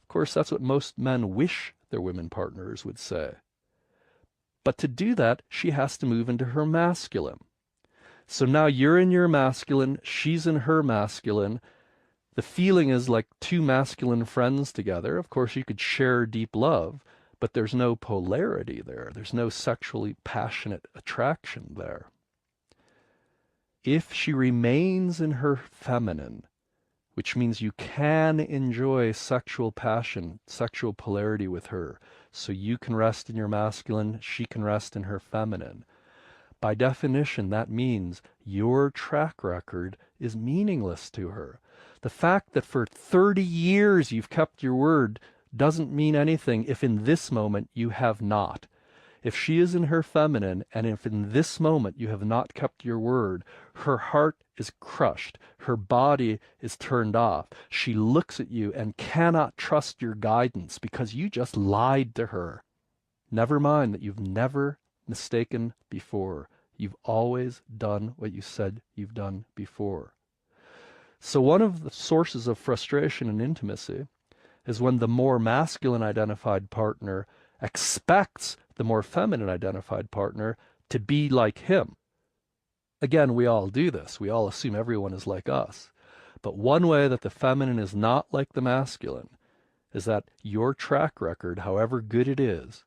Of course, that's what most men wish their women partners would say. But to do that, she has to move into her masculine. So now you're in your masculine, she's in her masculine. The feeling is like two masculine friends together. Of course, you could share deep love, but there's no polarity there. There's no sexually passionate attraction there. If she remains in her feminine, which means you can enjoy sexual passion, sexual polarity with her. So you can rest in your masculine, she can rest in her feminine. By definition, that means your track record is meaningless to her. The fact that for 30 years you've kept your word doesn't mean anything if in this moment you have not. If she is in her feminine, and if in this moment you have not kept your word, her heart is crushed, her body is turned off. She looks at you and cannot trust your guidance because you just lied to her. Never mind that you've never mistaken before. You've always done what you said you've done before. So one of the sources of frustration in intimacy is when the more masculine identified partner expects the more feminine identified partner to be like him. Again, we all do this. We all assume everyone is like us. But one way that the feminine is not like the masculine is that your track record, however good it is,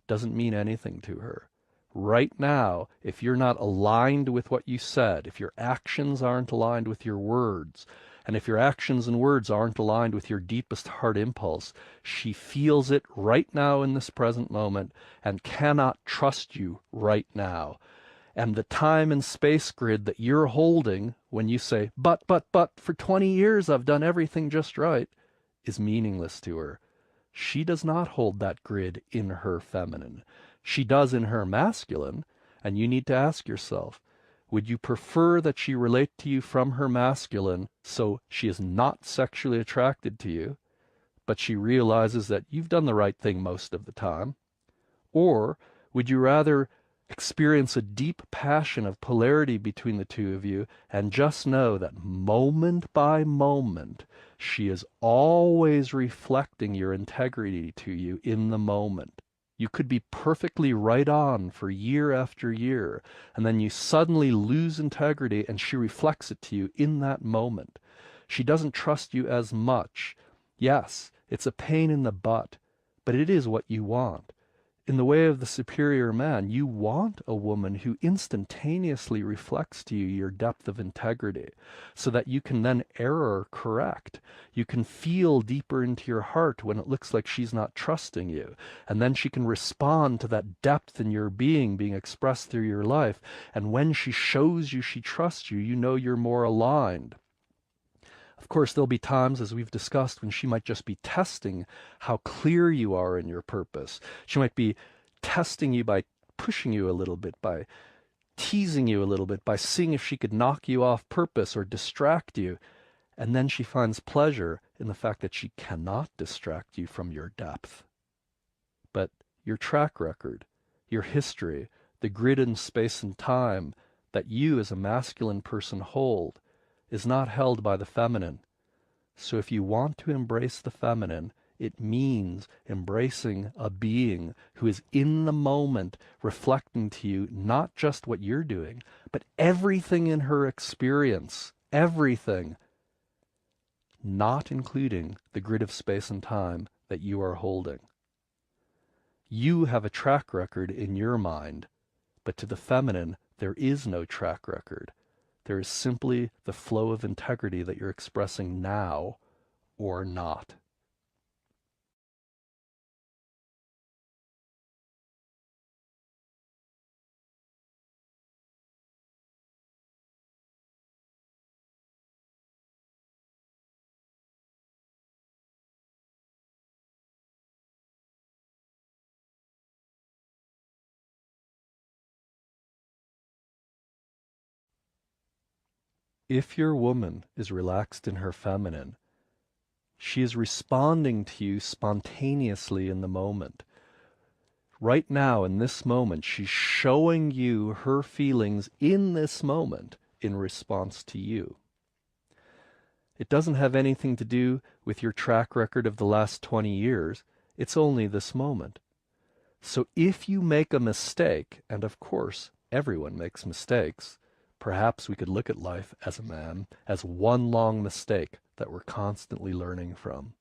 doesn't mean anything to her. Right now, if you're not aligned with what you said, if your actions aren't aligned with your words, and if your actions and words aren't aligned with your deepest heart impulse, she feels it right now in this present moment and cannot trust you right now. And the time and space grid that you're holding when you say, but, for 20 years I've done everything just right, is meaningless to her. She does not hold that grid in her feminine. She does in her masculine, and you need to ask yourself, would you prefer that she relate to you from her masculine so she is not sexually attracted to you, but she realizes that you've done the right thing most of the time? Or would you rather experience a deep passion of polarity between the two of you and just know that moment by moment she is always reflecting your integrity to you in the moment? You could be perfectly right on for year after year, and then you suddenly lose integrity and she reflects it to you in that moment. She doesn't trust you as much. Yes, it's a pain in the butt, but it is what you want. In the way of the superior man, you want a woman who instantaneously reflects to you your depth of integrity so that you can then error correct. You can feel deeper into your heart when it looks like she's not trusting you. And then she can respond to that depth in your being expressed through your life. And when she shows you she trusts you, you know you're more aligned. Of course, there'll be times, as we've discussed, when she might just be testing how clear you are in your purpose. She might be testing you by pushing you a little bit, by teasing you a little bit, by seeing if she could knock you off purpose or distract you. And then she finds pleasure in the fact that she cannot distract you from your depth. But your track record, your history, the grid in space and time that you as a masculine person hold, is not held by the feminine. So if you want to embrace the feminine, it means embracing a being who is in the moment reflecting to you not just what you're doing, but everything in her experience, everything, not including the grid of space and time that you are holding. You have a track record in your mind, but to the feminine, there is no track record. There is simply the flow of integrity that you're expressing now or not. If your woman is relaxed in her feminine, she is responding to you spontaneously in the moment. Right now, in this moment, she's showing you her feelings in this moment in response to you. It doesn't have anything to do with your track record of the last 20 years. It's only this moment. So if you make a mistake, and of course, everyone makes mistakes, perhaps we could look at life as a man as one long mistake that we're constantly learning from.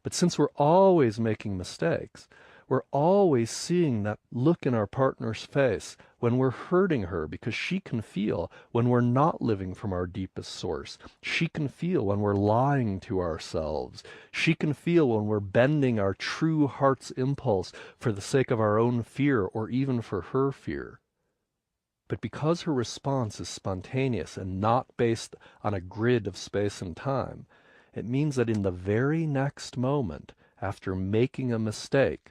But since we're always making mistakes, We're always seeing that look in our partner's face when we're hurting her, because she can feel when we're not living from our deepest source. She can feel when we're lying to ourselves. She can feel when we're bending our true heart's impulse for the sake of our own fear or even for her fear. But because her response is spontaneous and not based on a grid of space and time, it means that in the very next moment, after making a mistake,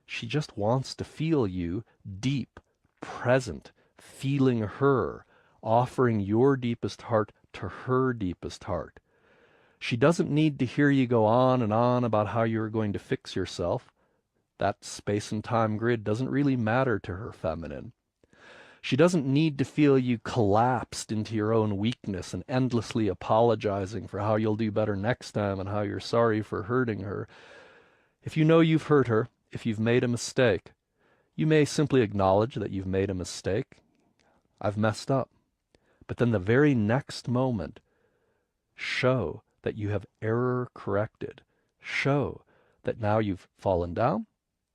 she just wants to feel you deep, present, feeling her, offering your deepest heart to her deepest heart. She doesn't need to hear you go on and on about how you're going to fix yourself. That space and time grid doesn't really matter to her feminine. She doesn't need to feel you collapsed into your own weakness and endlessly apologizing for how you'll do better next time and how you're sorry for hurting her. If you know you've hurt her, if you've made a mistake, you may simply acknowledge that you've made a mistake. I've messed up. But then the very next moment, show that you have error corrected. Show that now you've fallen down,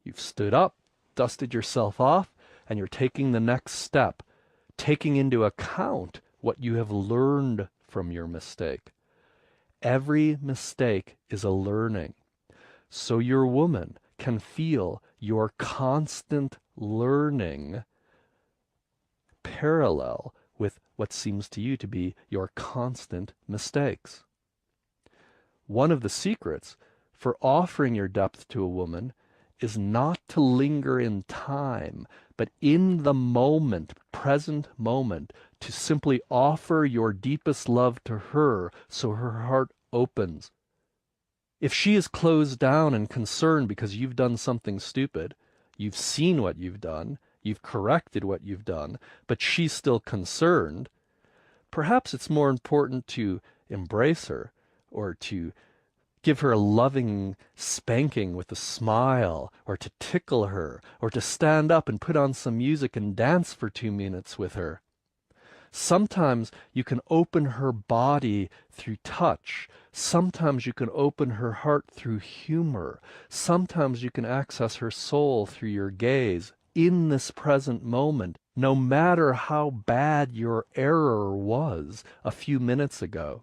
you've stood up, dusted yourself off, and you're taking the next step, taking into account what you have learned from your mistake. Every mistake is a learning. So your woman can feel your constant learning parallel with what seems to you to be your constant mistakes. One of the secrets for offering your depth to a woman is not to linger in time, but in the moment, present moment, to simply offer your deepest love to her so her heart opens. If she is closed down and concerned because you've done something stupid, you've seen what you've done, you've corrected what you've done, but she's still concerned, perhaps it's more important to embrace her or to give her a loving spanking with a smile, or to tickle her, or to stand up and put on some music and dance for 2 minutes with her. Sometimes you can open her body through touch. Sometimes you can open her heart through humor. Sometimes you can access her soul through your gaze in this present moment, no matter how bad your error was a few minutes ago.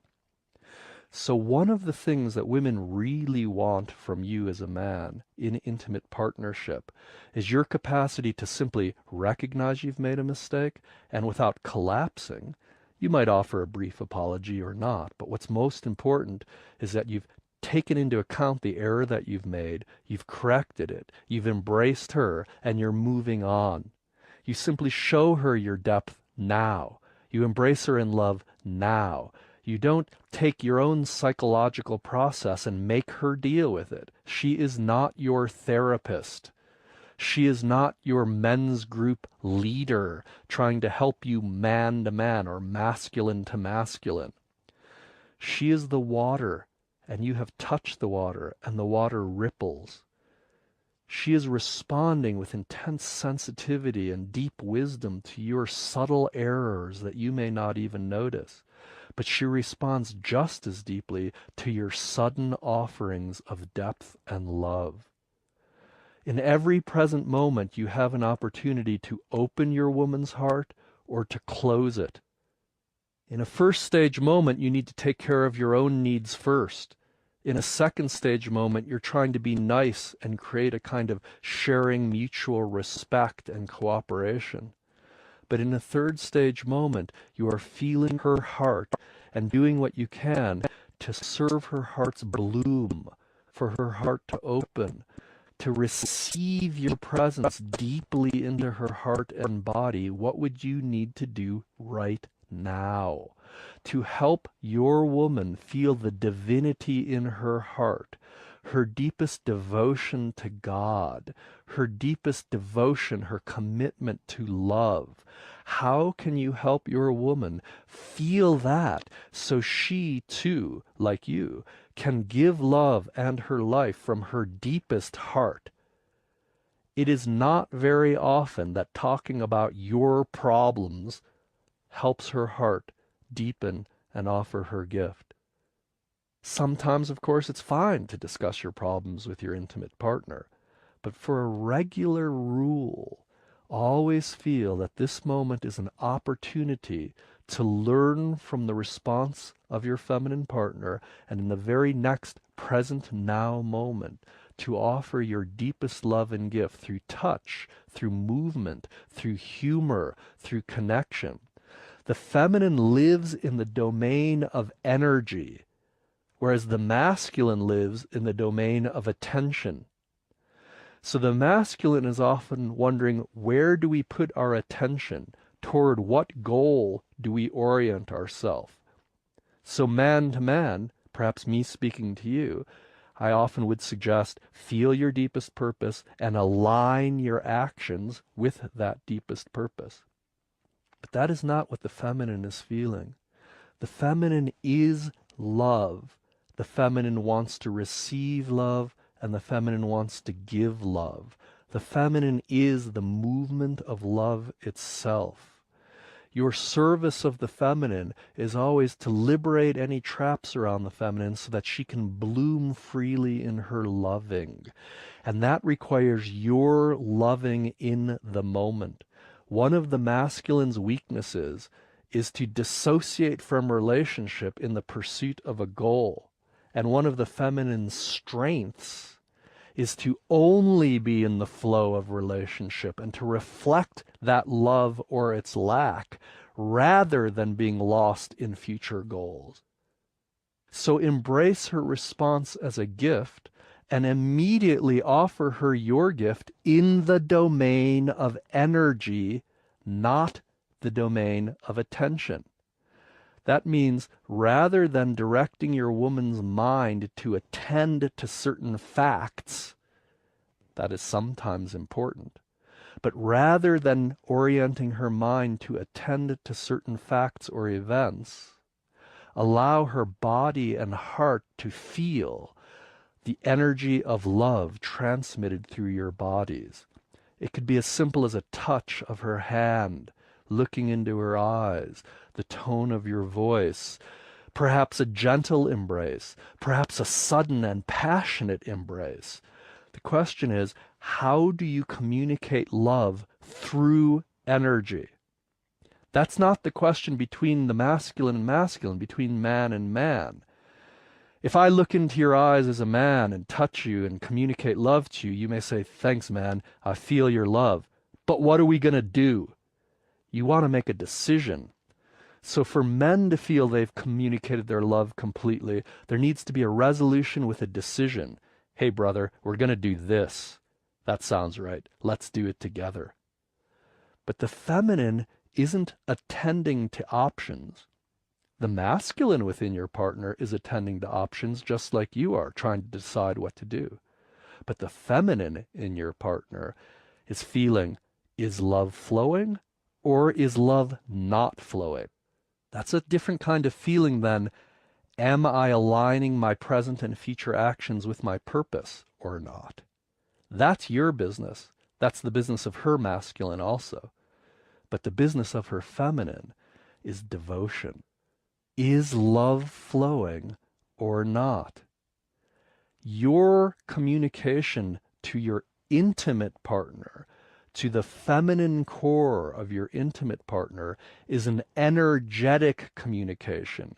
So one of the things that women really want from you as a man in intimate partnership is your capacity to simply recognize you've made a mistake, and without collapsing, you might offer a brief apology or not. But what's most important is that you've taken into account the error that you've made, you've corrected it, you've embraced her, and you're moving on. You simply show her your depth now. You embrace her in love now. You don't take your own psychological process and make her deal with it. She is not your therapist. She is not your men's group leader trying to help you man to man or masculine to masculine. She is the water, and you have touched the water, and the water ripples. She is responding with intense sensitivity and deep wisdom to your subtle errors that you may not even notice. But she responds just as deeply to your sudden offerings of depth and love. In every present moment, you have an opportunity to open your woman's heart or to close it. In a first stage moment, you need to take care of your own needs first. In a second stage moment, you're trying to be nice and create a kind of sharing mutual respect and cooperation. But in a third stage moment, you are feeling her heart and doing what you can to serve her heart's bloom, for her heart to open, to receive your presence deeply into her heart and body. What would you need to do right now to help your woman feel the divinity in her heart, her deepest devotion to God, her deepest devotion, her commitment to love? How can you help your woman feel that so she too, like you, can give love and her life from her deepest heart? It is not very often that talking about your problems helps her heart deepen and offer her gift. Sometimes, of course, it's fine to discuss your problems with your intimate partner, But for a regular rule, always feel that this moment is an opportunity to learn from the response of your feminine partner, and in the very next present now moment, to offer your deepest love and gift through touch, through movement, through humor, through connection. The feminine lives in the domain of energy, whereas the masculine lives in the domain of attention. So the masculine is often wondering, where do we put our attention? Toward what goal do we orient ourselves? So man to man, perhaps me speaking to you, I often would suggest feel your deepest purpose and align your actions with that deepest purpose. But that is not what the feminine is feeling. The feminine is love. The feminine wants to receive love, and the feminine wants to give love. The feminine is the movement of love itself. Your service of the feminine is always to liberate any traps around the feminine so that she can bloom freely in her loving. And that requires your loving in the moment. One of the masculine's weaknesses is to dissociate from relationship in the pursuit of a goal. And one of the feminine's strengths is to only be in the flow of relationship and to reflect that love or its lack rather than being lost in future goals. So embrace her response as a gift and immediately offer her your gift in the domain of energy, not the domain of attention. That means rather than directing your woman's mind to attend to certain facts, that is sometimes important, but rather than orienting her mind to attend to certain facts or events, allow her body and heart to feel the energy of love transmitted through your bodies. It could be as simple as a touch of her hand, looking into her eyes, the tone of your voice, perhaps a gentle embrace, perhaps a sudden and passionate embrace. The question is, how do you communicate love through energy? That's not the question between the masculine and masculine, between man and man. If I look into your eyes as a man and touch you and communicate love to you, you may say, thanks, man, I feel your love. But what are we going to do? You want to make a decision. So for men to feel they've communicated their love completely, there needs to be a resolution with a decision. Hey, brother, we're going to do this. That sounds right. Let's do it together. But the feminine isn't attending to options. The masculine within your partner is attending to options just like you are, trying to decide what to do. But the feminine in your partner is feeling, is love flowing or is love not flowing? That's a different kind of feeling than, am I aligning my present and future actions with my purpose or not? That's your business. That's the business of her masculine also. But the business of her feminine is devotion. Is love flowing or not? Your communication to your intimate partner, to the feminine core of your intimate partner, is an energetic communication.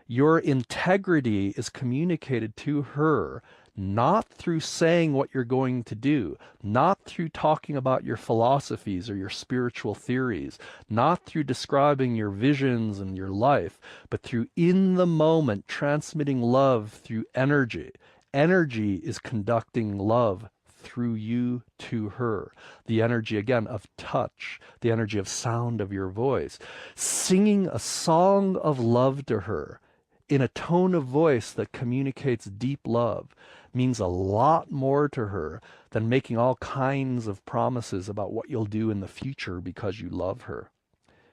Your integrity is communicated to her not through saying what you're going to do, not through talking about your philosophies or your spiritual theories, not through describing your visions and your life, but through in the moment transmitting love through energy. Energy is conducting love through you to her. The energy, again, of touch, the energy of sound of your voice. Singing a song of love to her in a tone of voice that communicates deep love means a lot more to her than making all kinds of promises about what you'll do in the future because you love her.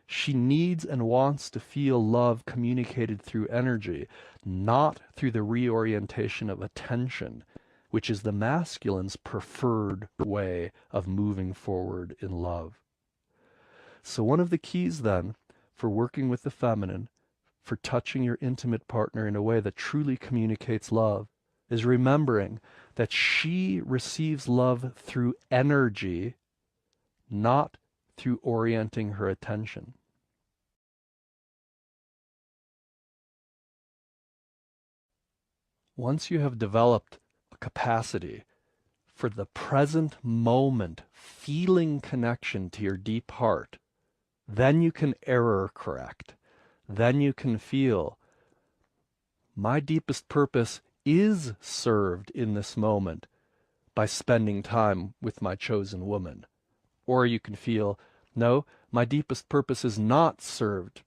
She needs and wants to feel love communicated through energy, not through the reorientation of attention, which is the masculine's preferred way of moving forward in love. So one of the keys then for working with the feminine, for touching your intimate partner in a way that truly communicates love, is remembering that she receives love through energy, not through orienting her attention. Once you have developed a capacity for the present moment, feeling connection to your deep heart, then you can error correct. Then you can feel, my deepest purpose is served in this moment by spending time with my chosen woman. Or you can feel, no, my deepest purpose is not served.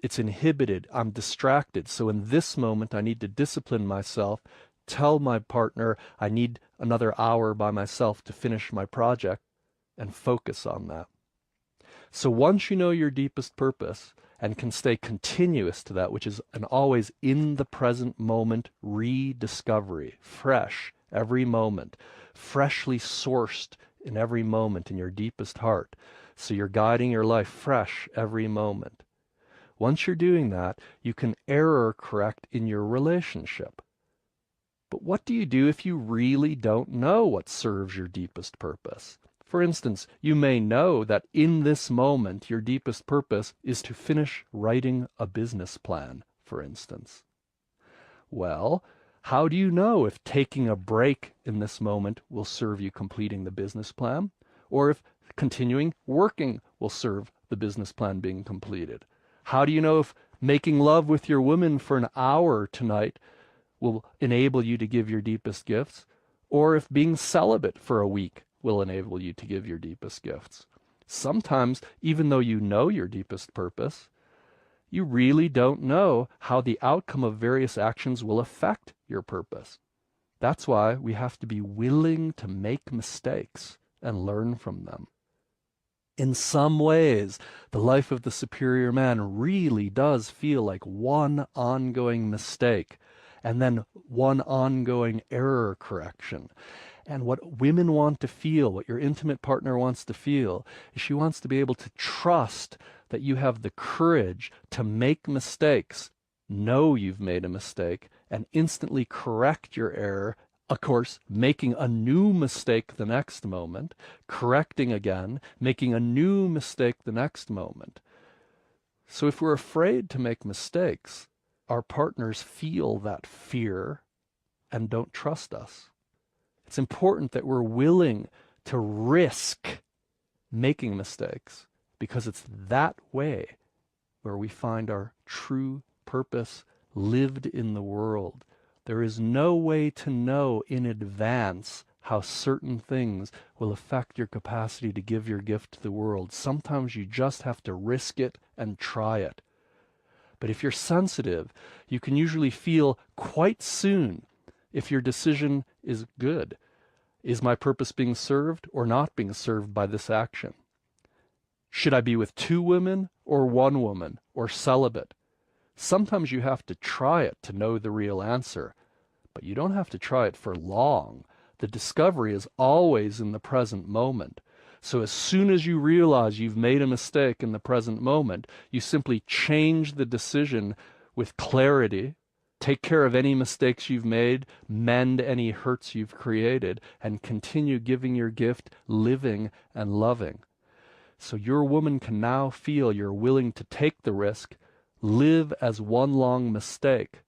It's inhibited. I'm distracted. So in this moment, I need to discipline myself, tell my partner I need another hour by myself to finish my project, and focus on that. So once you know your deepest purpose and can stay continuous to that, which is an always in the present moment rediscovery, fresh every moment, freshly sourced in every moment in your deepest heart. So you're guiding your life fresh every moment. Once you're doing that, you can error correct in your relationship. But what do you do if you really don't know what serves your deepest purpose? For instance, you may know that in this moment your deepest purpose is to finish writing a business plan, for instance. Well, how do you know if taking a break in this moment will serve you completing the business plan, or if continuing working will serve the business plan being completed? How do you know if making love with your woman for an hour tonight will enable you to give your deepest gifts, or if being celibate for a week will enable you to give your deepest gifts? Sometimes, even though you know your deepest purpose, you really don't know how the outcome of various actions will affect your purpose. That's why we have to be willing to make mistakes and learn from them. In some ways, the life of the superior man really does feel like one ongoing mistake and then one ongoing error correction. And what women want to feel, what your intimate partner wants to feel, is she wants to be able to trust that you have the courage to make mistakes, know you've made a mistake, and instantly correct your error. Of course, making a new mistake the next moment, correcting again, making a new mistake the next moment. So if we're afraid to make mistakes, our partners feel that fear and don't trust us. It's important that we're willing to risk making mistakes, because it's that way where we find our true purpose lived in the world. There is no way to know in advance how certain things will affect your capacity to give your gift to the world. Sometimes you just have to risk it and try it. But if you're sensitive, you can usually feel quite soon if your decision is good. Is my purpose being served or not being served by this action? Should I be with two women or one woman or celibate? Sometimes you have to try it to know the real answer, but you don't have to try it for long. The discovery is always in the present moment. So as soon as you realize you've made a mistake in the present moment, you simply change the decision with clarity, take care of any mistakes you've made, mend any hurts you've created, and continue giving your gift, living and loving. So your woman can now feel you're willing to take the risk, live as one long mistake,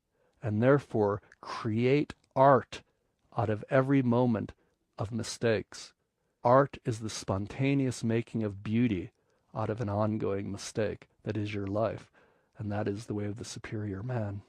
and therefore create art out of every moment of mistakes. Art is the spontaneous making of beauty out of an ongoing mistake. That is your life, and that is the way of the superior man.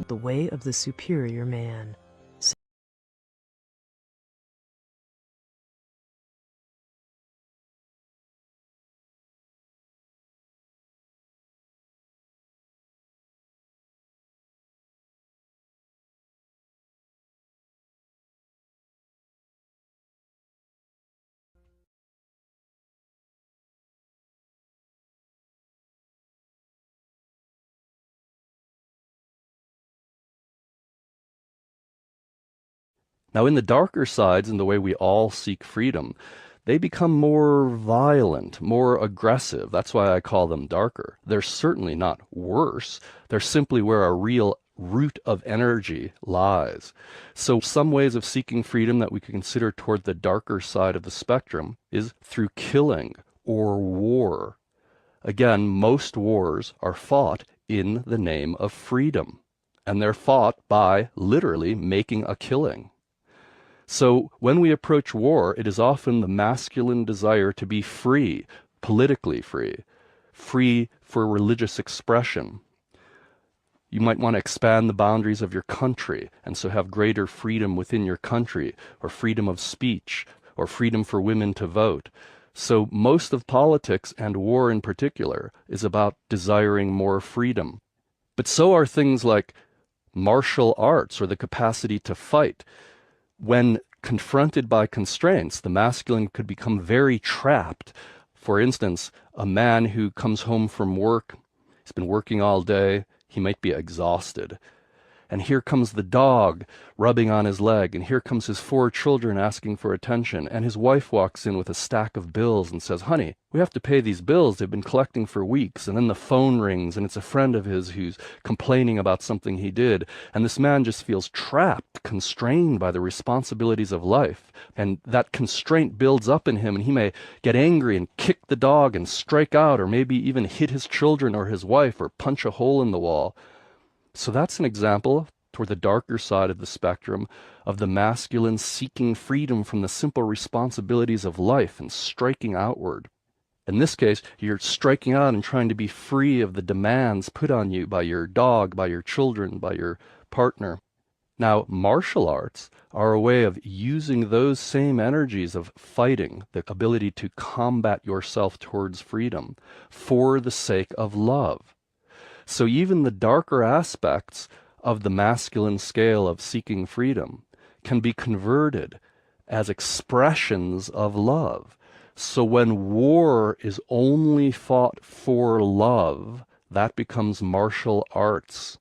The Way of the Superior Man. Now, in the darker sides, in the way we all seek freedom, they become more violent, more aggressive. That's why I call them darker. They're certainly not worse. They're simply where a real root of energy lies. So some ways of seeking freedom that we can consider toward the darker side of the spectrum is through killing or war. Again, most wars are fought in the name of freedom, and they're fought by literally making a killing. So when we approach war, it is often the masculine desire to be free, politically free, free for religious expression. You might want to expand the boundaries of your country and so have greater freedom within your country, or freedom of speech, or freedom for women to vote. So most of politics, and war in particular, is about desiring more freedom. But so are things like martial arts, or the capacity to fight. When confronted by constraints, the masculine could become very trapped. For instance, a man who comes home from work, he's been working all day, he might be exhausted. And here comes the dog rubbing on his leg, and here comes his 4 children asking for attention, and his wife walks in with a stack of bills and says, "Honey, we have to pay these bills. They've been collecting for weeks." And then the phone rings, and it's a friend of his who's complaining about something he did. And this man just feels trapped, constrained by the responsibilities of life. And that constraint builds up in him, and he may get angry and kick the dog and strike out, or maybe even hit his children or his wife, or punch a hole in the wall. So that's an example, toward the darker side of the spectrum, of the masculine seeking freedom from the simple responsibilities of life and striking outward. In this case, you're striking out and trying to be free of the demands put on you by your dog, by your children, by your partner. Now, martial arts are a way of using those same energies of fighting, the ability to combat yourself towards freedom, for the sake of love. So even the darker aspects of the masculine scale of seeking freedom can be converted as expressions of love. So when war is only fought for love, that becomes martial arts.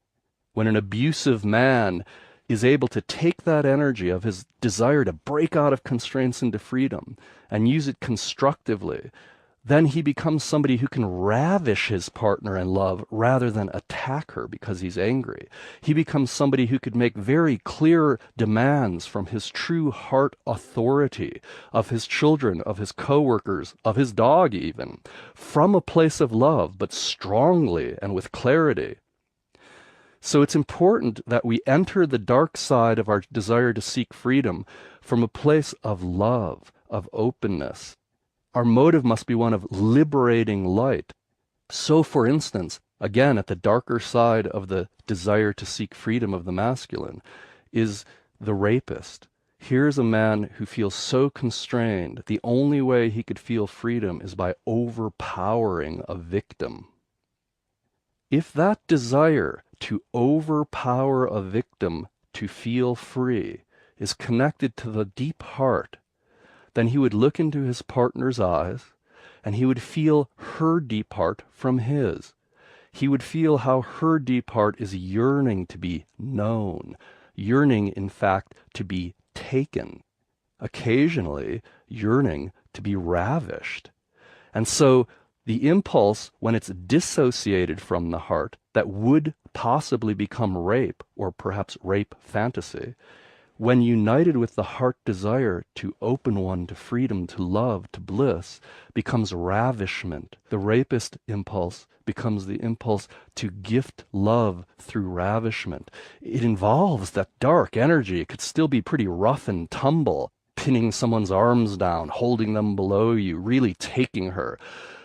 When an abusive man is able to take that energy of his desire to break out of constraints into freedom and use it constructively, then he becomes somebody who can ravish his partner in love rather than attack her because he's angry. He becomes somebody who could make very clear demands from his true heart authority, of his children, of his coworkers, of his dog even, from a place of love, but strongly and with clarity. So it's important that we enter the dark side of our desire to seek freedom from a place of love, of openness. Our motive must be one of liberating light. So, for instance, again, at the darker side of the desire to seek freedom of the masculine is the rapist. Here's a man who feels so constrained, the only way he could feel freedom is by overpowering a victim. If that desire to overpower a victim to feel free is connected to the deep heart, then he would look into his partner's eyes, and he would feel her deep heart from his. He would feel how her deep heart is yearning to be known, yearning, in fact, to be taken, occasionally yearning to be ravished. And so the impulse, when it's dissociated from the heart, that would possibly become rape, or perhaps rape fantasy, when united with the heart desire to open one to freedom, to love, to bliss, becomes ravishment. The rapist impulse becomes the impulse to gift love through ravishment. It involves that dark energy. It could still be pretty rough and tumble, pinning someone's arms down, holding them below you, really taking her.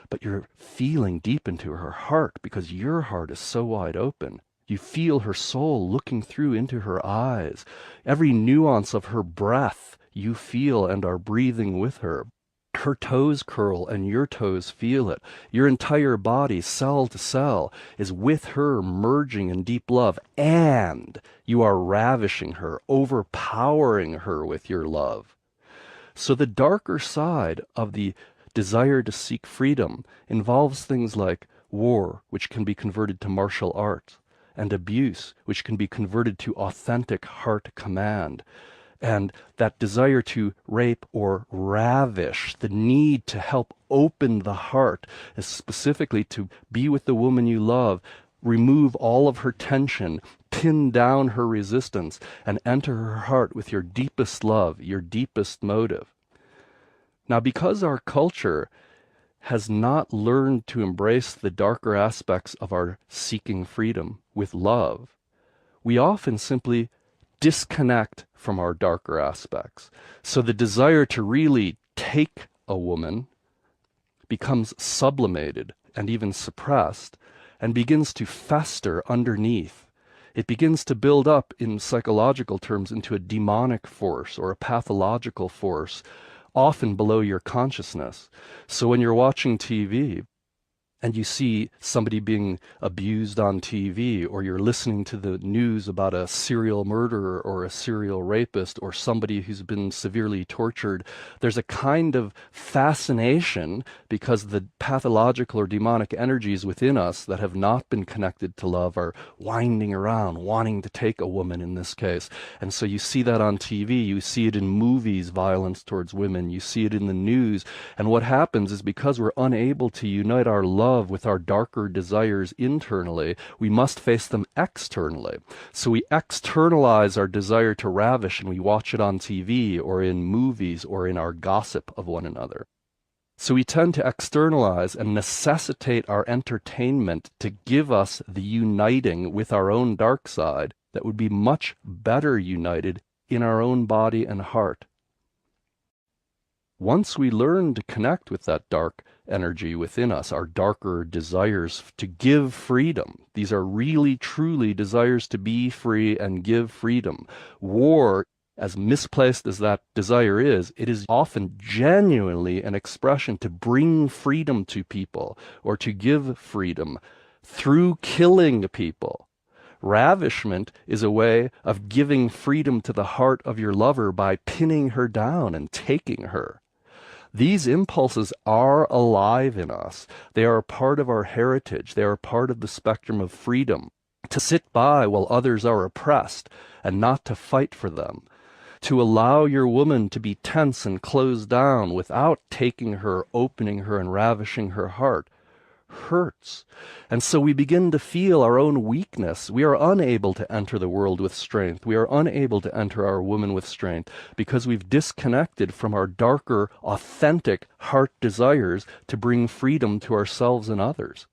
But you're feeling deep into her heart because your heart is so wide open. You feel her soul looking through into her eyes. Every nuance of her breath you feel and are breathing with her. Her toes curl and your toes feel it. Your entire body, cell to cell, is with her, merging in deep love. And you are ravishing her, overpowering her with your love. So the darker side of the desire to seek freedom involves things like war, which can be converted to martial arts, and abuse, which can be converted to authentic heart command. And that desire to rape or ravish, the need to help open the heart, is specifically to be with the woman you love, remove all of her tension, pin down her resistance, and enter her heart with your deepest love, your deepest motive. Now, because our culture has not learned to embrace the darker aspects of our seeking freedom with love, we often simply disconnect from our darker aspects. So the desire to really take a woman becomes sublimated and even suppressed and begins to fester underneath. It begins to build up in psychological terms into a demonic force or a pathological force, often below your consciousness. So when you're watching TV, and you see somebody being abused on TV, or you're listening to the news about a serial murderer or a serial rapist or somebody who's been severely tortured, there's a kind of fascination because the pathological or demonic energies within us that have not been connected to love are winding around, wanting to take a woman in this case. And so you see that on TV, you see it in movies, violence towards women, you see it in the news. And what happens is because we're unable to unite our love with our darker desires internally, we must face them externally. So we externalize our desire to ravish and we watch it on TV or in movies or in our gossip of one another. So we tend to externalize and necessitate our entertainment to give us the uniting with our own dark side that would be much better united in our own body and heart. Once we learn to connect with that dark energy within us, our darker desires to give freedom, these are really, truly desires to be free and give freedom. War, as misplaced as that desire is, it is often genuinely an expression to bring freedom to people or to give freedom through killing people. Ravishment is a way of giving freedom to the heart of your lover by pinning her down and taking her. These impulses are alive in us. They are a part of our heritage. They are part of the spectrum of freedom. To sit by while others are oppressed and not to fight for them. To allow your woman to be tense and closed down without taking her, opening her, and ravishing her heart hurts. And so we begin to feel our own weakness. We are unable to enter the world with strength. We are unable to enter our woman with strength because we've disconnected from our darker, authentic heart desires to bring freedom to ourselves and others.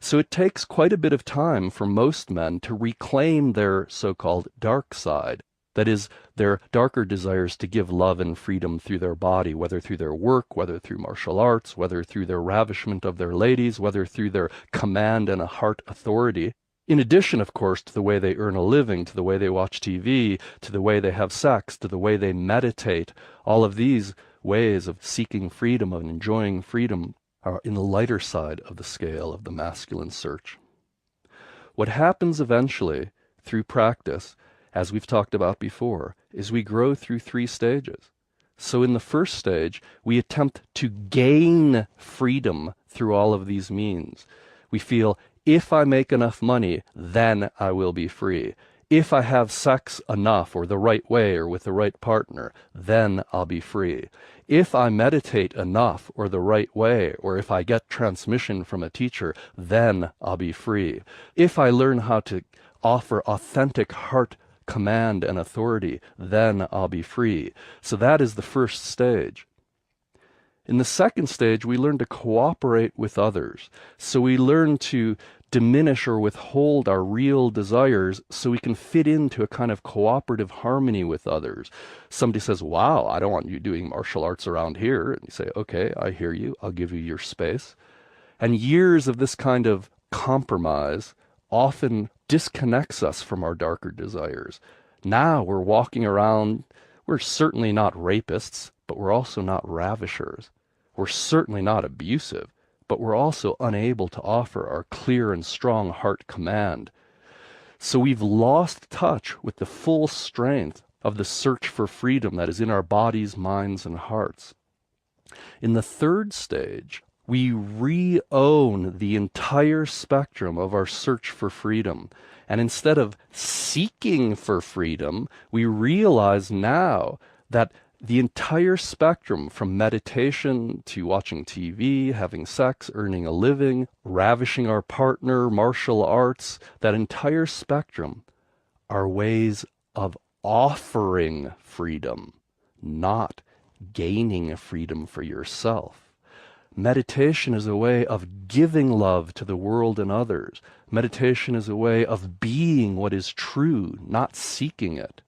So it takes quite a bit of time for most men to reclaim their so-called dark side. That is, their darker desires to give love and freedom through their body, whether through their work, whether through martial arts, whether through their ravishment of their ladies, whether through their command and a heart authority. In addition, of course, to the way they earn a living, to the way they watch TV, to the way they have sex, to the way they meditate. All of these ways of seeking freedom, of enjoying freedom, are in the lighter side of the scale of the masculine search. What happens eventually, through practice, as we've talked about before, is we grow through 3 stages. So in the first stage, we attempt to gain freedom through all of these means. We feel, if I make enough money, then I will be free. If I have sex enough, or the right way, or with the right partner, then I'll be free. If I meditate enough, or the right way, or if I get transmission from a teacher, then I'll be free. If I learn how to offer authentic heart command and authority, then I'll be free. So that is the first stage. In the second stage, we learn to cooperate with others. So we learn to diminish or withhold our real desires so we can fit into a kind of cooperative harmony with others. Somebody says, wow, I don't want you doing martial arts around here. And you say, okay, I hear you. I'll give you your space. And years of this kind of compromise often disconnects us from our darker desires. Now we're walking around, we're certainly not rapists, but we're also not ravishers. We're certainly not abusive, but we're also unable to offer our clear and strong heart command. So we've lost touch with the full strength of the search for freedom that is in our bodies, minds, and hearts. In the third stage, We re-own the entire spectrum of our search for freedom. And instead of seeking for freedom, we realize now that the entire spectrum, from meditation to watching TV, having sex, earning a living, ravishing our partner, martial arts, that entire spectrum are ways of offering freedom, not gaining freedom for yourself. Meditation is a way of giving love to the world and others. Meditation is a way of being what is true, not seeking it.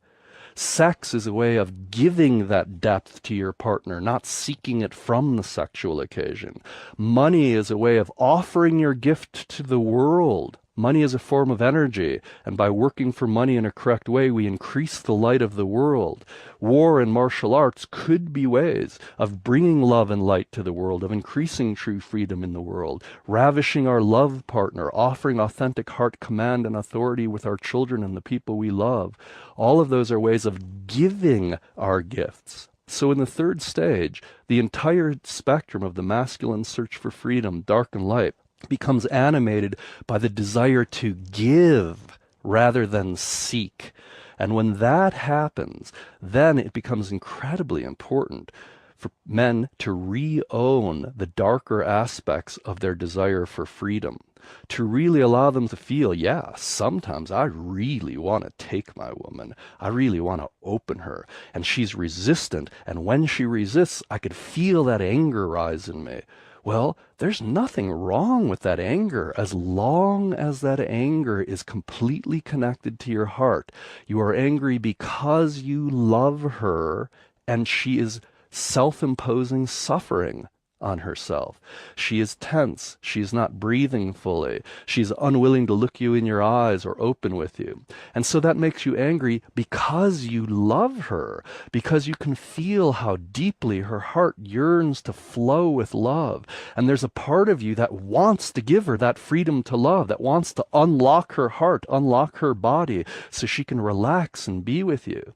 Sex is a way of giving that depth to your partner, not seeking it from the sexual occasion. Money is a way of offering your gift to the world. Money is a form of energy, and by working for money in a correct way, we increase the light of the world. War and martial arts could be ways of bringing love and light to the world, of increasing true freedom in the world, ravishing our love partner, offering authentic heart command and authority with our children and the people we love. All of those are ways of giving our gifts. So in the third stage, the entire spectrum of the masculine search for freedom, dark and light, becomes animated by the desire to give rather than seek. And when that happens, then it becomes incredibly important for men to re-own the darker aspects of their desire for freedom, to really allow them to feel, yeah, sometimes I really want to take my woman. I really want to open her. And she's resistant. And when she resists, I could feel that anger rise in me. Well, there's nothing wrong with that anger as long as that anger is completely connected to your heart. You are angry because you love her and she is self-imposing suffering on herself. She is tense. She is not breathing fully. She's unwilling to look you in your eyes or open with you. And so that makes you angry because you love her, because you can feel how deeply her heart yearns to flow with love. And there's a part of you that wants to give her that freedom to love, that wants to unlock her heart, unlock her body so she can relax and be with you.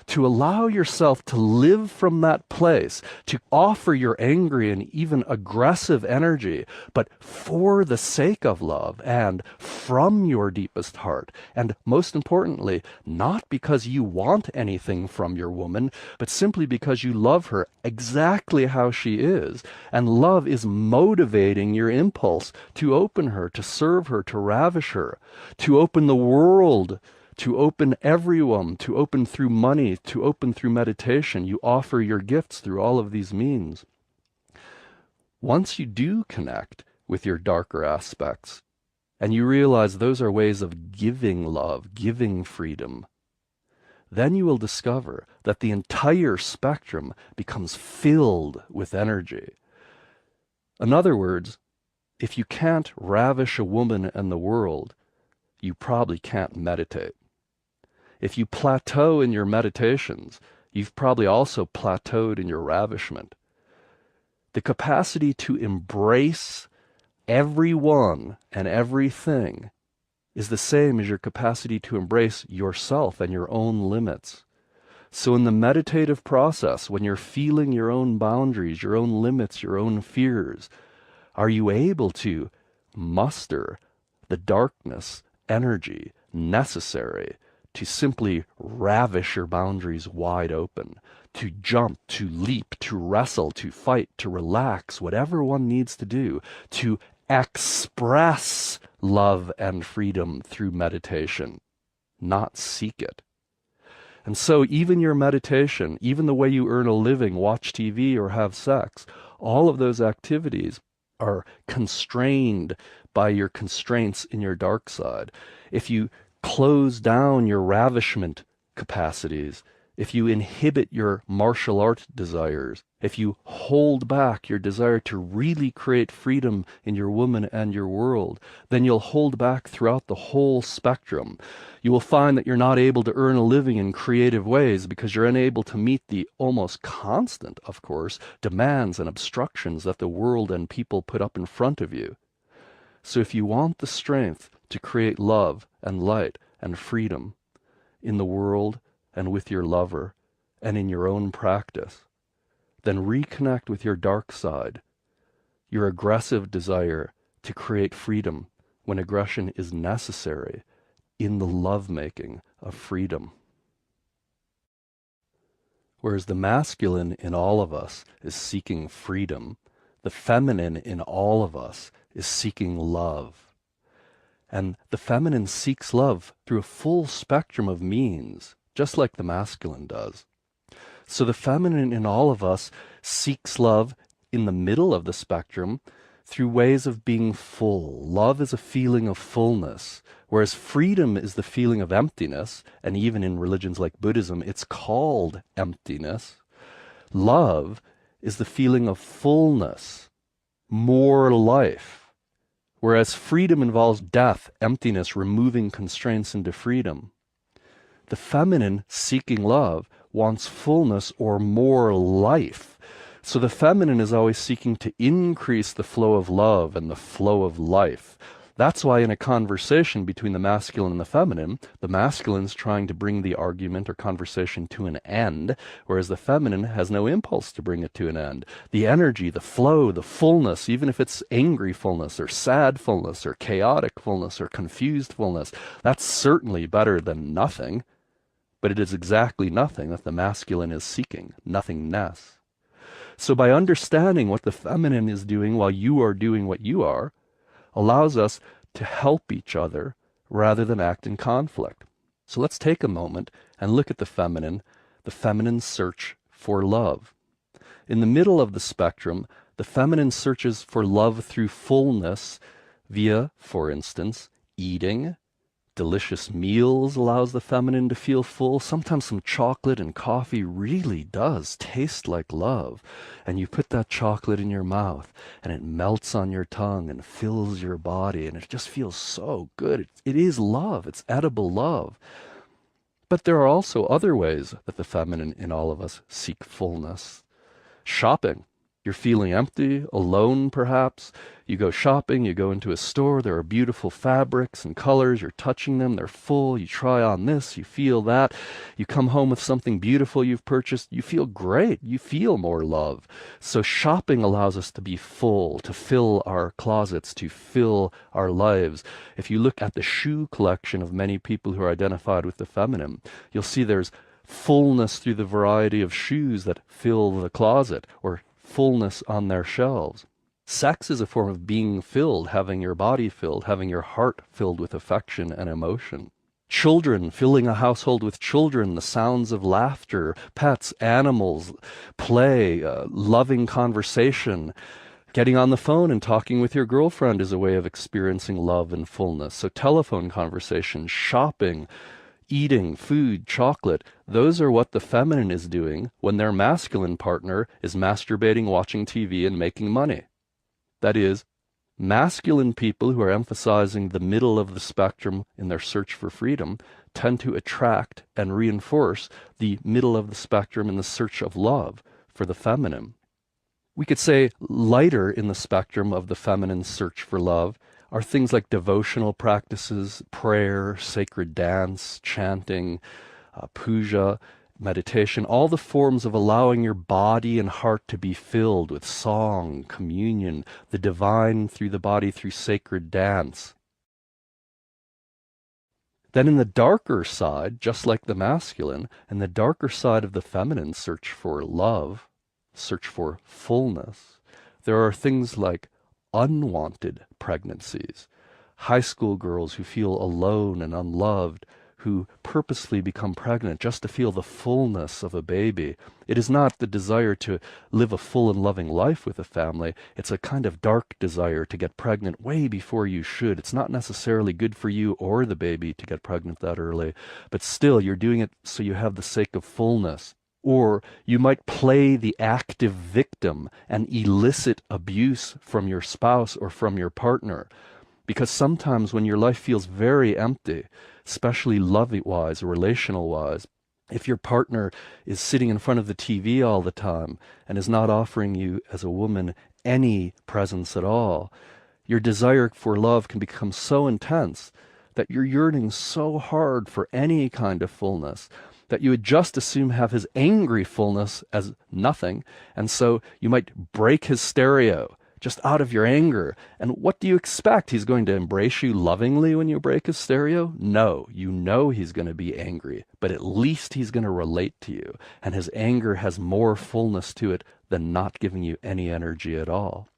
To allow yourself to live from that place, to offer your angry and even aggressive energy, but for the sake of love and from your deepest heart. And most importantly, not because you want anything from your woman, but simply because you love her exactly how she is. And love is motivating your impulse to open her, to serve her, to ravish her, to open the world, to open everyone, to open through money, to open through meditation. You offer your gifts through all of these means. Once you do connect with your darker aspects, and you realize those are ways of giving love, giving freedom, then you will discover that the entire spectrum becomes filled with energy. In other words, if you can't ravish a woman and the world, you probably can't meditate. If you plateau in your meditations, you've probably also plateaued in your ravishment. The capacity to embrace everyone and everything is the same as your capacity to embrace yourself and your own limits. So in the meditative process, when you're feeling your own boundaries, your own limits, your own fears, are you able to muster the darkness, energy necessary to simply ravish your boundaries wide open, to jump, to leap, to wrestle, to fight, to relax, whatever one needs to do, to express love and freedom through meditation, not seek it. And so even your meditation, even the way you earn a living, watch TV or have sex, all of those activities are constrained by your constraints in your dark side. If you close down your ravishment capacities, if you inhibit your martial art desires, if you hold back your desire to really create freedom in your woman and your world, then you'll hold back throughout the whole spectrum. You will find that you're not able to earn a living in creative ways because you're unable to meet the almost constant, of course, demands and obstructions that the world and people put up in front of you. So if you want the strength to create love and light and freedom in the world and with your lover and in your own practice, then reconnect with your dark side. your aggressive desire to create freedom when aggression is necessary in the lovemaking of freedom. Whereas the masculine in all of us is seeking freedom, the feminine in all of us is seeking love. And the feminine seeks love through a full spectrum of means, just like the masculine does. So the feminine in all of us seeks love in the middle of the spectrum through ways of being full. Love is a feeling of fullness, whereas freedom is the feeling of emptiness, and even in religions like Buddhism, it's called emptiness. Love is the feeling of fullness, more life, whereas freedom involves death, emptiness, removing constraints into freedom. The feminine seeking love wants fullness or more life. So the feminine is always seeking to increase the flow of love and the flow of life. That's why in a conversation between the masculine and the masculine's trying to bring the argument or conversation to an end, whereas the feminine has no impulse to bring it to an end. The energy, the flow, the fullness, even if it's angry fullness or sad fullness or chaotic fullness or confused fullness, that's certainly better than nothing. But it is exactly nothing that the masculine is seeking, nothingness. So by understanding what the feminine is doing while you are doing what you are, allows us to help each other rather than act in conflict. So let's take a moment and look at the feminine's search for love. In the middle of the spectrum, the feminine searches for love through fullness via, for instance, eating. Delicious meals allows the feminine to feel full. Sometimes some chocolate and coffee really does taste like love. And you put that chocolate in your mouth and it melts on your tongue and fills your body and it just feels so good. It is love. It's edible love. But there are also other ways that the feminine in all of us seek fullness. Shopping. You're feeling empty, alone perhaps. You go shopping, you go into a store, there are beautiful fabrics and colors, you're touching them, they're full, you try on this, you feel that. You come home with something beautiful you've purchased, you feel great, you feel more love. So shopping allows us to be full, to fill our closets, to fill our lives. If you look at the shoe collection of many people who are identified with the feminine, you'll see there's fullness through the variety of shoes that fill the closet, or fullness on their shelves. Sex is a form of being filled, having your body filled, having your heart filled with affection and emotion. Children, filling a household with children, the sounds of laughter, pets, animals, play, loving conversation. Getting on the phone and talking with your girlfriend is a way of experiencing love and fullness. So telephone conversation, shopping, eating, food, chocolate, those are what the feminine is doing when their masculine partner is masturbating, watching TV, and making money. That is, masculine people who are emphasizing the middle of the spectrum in their search for freedom tend to attract and reinforce the middle of the spectrum in the search of love for the feminine. We could say lighter in the spectrum of the feminine search for love are things like devotional practices, prayer, sacred dance, chanting, puja, meditation, all the forms of allowing your body and heart to be filled with song, communion, the divine through the body through sacred dance. Then in the darker side, just like the masculine, in the darker side of the feminine search for love, search for fullness, there are things like unwanted pregnancies, high school girls who feel alone and unloved, who purposely become pregnant just to feel the fullness of a baby. It is not the desire to live a full and loving life with a family. It's a kind of dark desire to get pregnant way before you should. It's not necessarily good for you or the baby to get pregnant that early, but still you're doing it so you have the sake of fullness. Or you might play the active victim and elicit abuse from your spouse or from your partner. Because sometimes when your life feels very empty, especially love-wise or relational-wise, if your partner is sitting in front of the TV all the time and is not offering you as a woman any presence at all, your desire for love can become so intense that you're yearning so hard for any kind of fullness that you would just assume have his angry fullness as nothing, and so you might break his stereo just out of your anger. And what do you expect? He's going to embrace you lovingly when you break his stereo? No, you know he's going to be angry, but at least he's going to relate to you. And his anger has more fullness to it than not giving you any energy at all.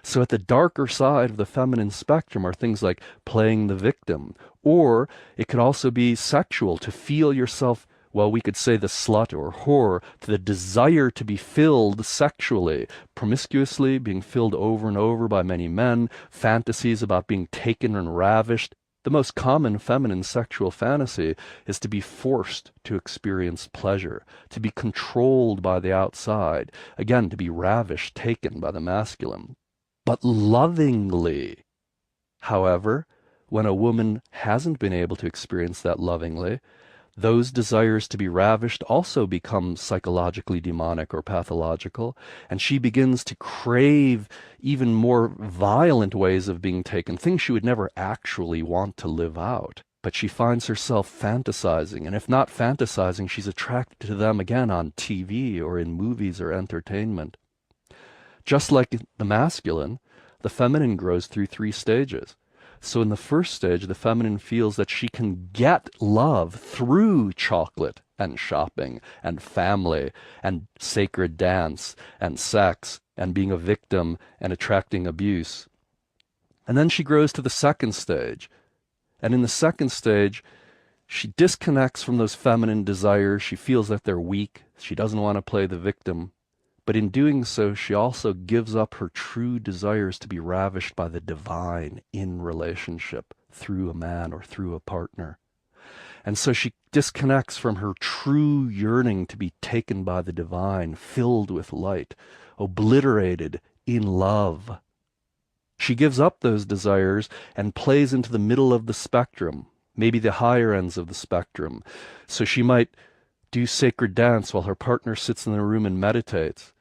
So at the darker side of the feminine spectrum are things like playing the victim, or it could also be sexual, to feel yourself, well, we could say the slut or whore, to the desire to be filled sexually, promiscuously, being filled over and over by many men, fantasies about being taken and ravished. The most common feminine sexual fantasy is to be forced to experience pleasure, to be controlled by the outside, again, to be ravished, taken by the masculine. But lovingly, however, when a woman hasn't been able to experience that lovingly, those desires to be ravished also become psychologically demonic or pathological, and she begins to crave even more violent ways of being taken, things she would never actually want to live out. But she finds herself fantasizing, and if not fantasizing, she's attracted to them again on TV or in movies or entertainment. Just like the masculine, the feminine grows through 3 stages. So in the first stage, the feminine feels that she can get love through chocolate and shopping and family and sacred dance and sex and being a victim and attracting abuse. And then she grows to the second stage. And in the second stage, she disconnects from those feminine desires. She feels that they're weak. She doesn't want to play the victim. But in doing so, she also gives up her true desires to be ravished by the divine in relationship through a man or through a partner. And so she disconnects from her true yearning to be taken by the divine, filled with light, obliterated in love. She gives up those desires and plays into the middle of the spectrum, maybe the higher ends of the spectrum. So she might do sacred dance while her partner sits in the room and meditates.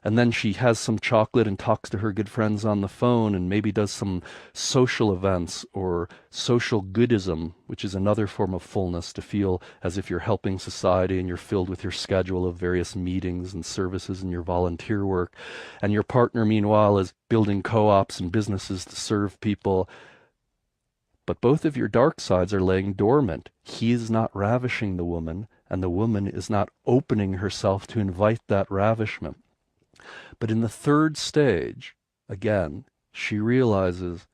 And then she has some chocolate and talks to her good friends on the phone and maybe does some social events or social goodism, which is another form of fullness, to feel as if you're helping society and you're filled with your schedule of various meetings and services and your volunteer work. And your partner, meanwhile, is building co-ops and businesses to serve people. But both of your dark sides are laying dormant. He is not ravishing the woman, and the woman is not opening herself to invite that ravishment. But in the third stage, again, she realizes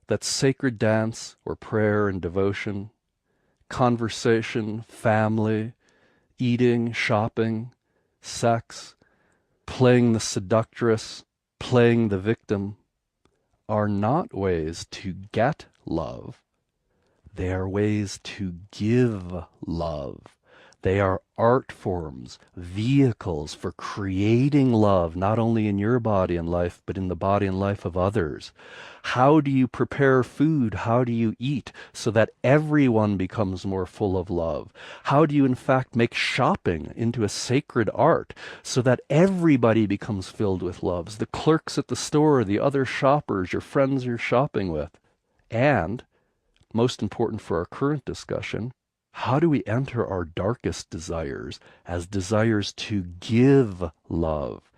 that sacred dance or prayer and devotion, conversation, family, eating, shopping, sex, playing the seductress, playing the victim, are not ways to get love. They are ways to give love. They are art forms, vehicles for creating love, not only in your body and life, but in the body and life of others. How do you prepare food? How do you eat so that everyone becomes more full of love? How do you, in fact, make shopping into a sacred art so that everybody becomes filled with love? The clerks at the store, the other shoppers, your friends you're shopping with. And, most important for our current discussion, how do we enter our darkest desires as desires to give love?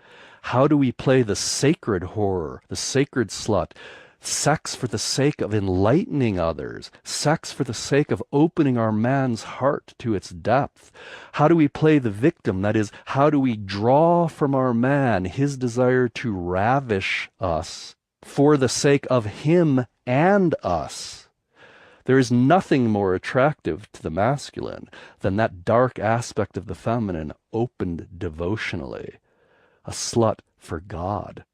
How do we play the sacred whore, the sacred slut, sex for the sake of enlightening others, sex for the sake of opening our man's heart to its depth? How do we play the victim? That is, how do we draw from our man his desire to ravish us for the sake of him and us? There is nothing more attractive to the masculine than that dark aspect of the feminine opened devotionally, a slut for God.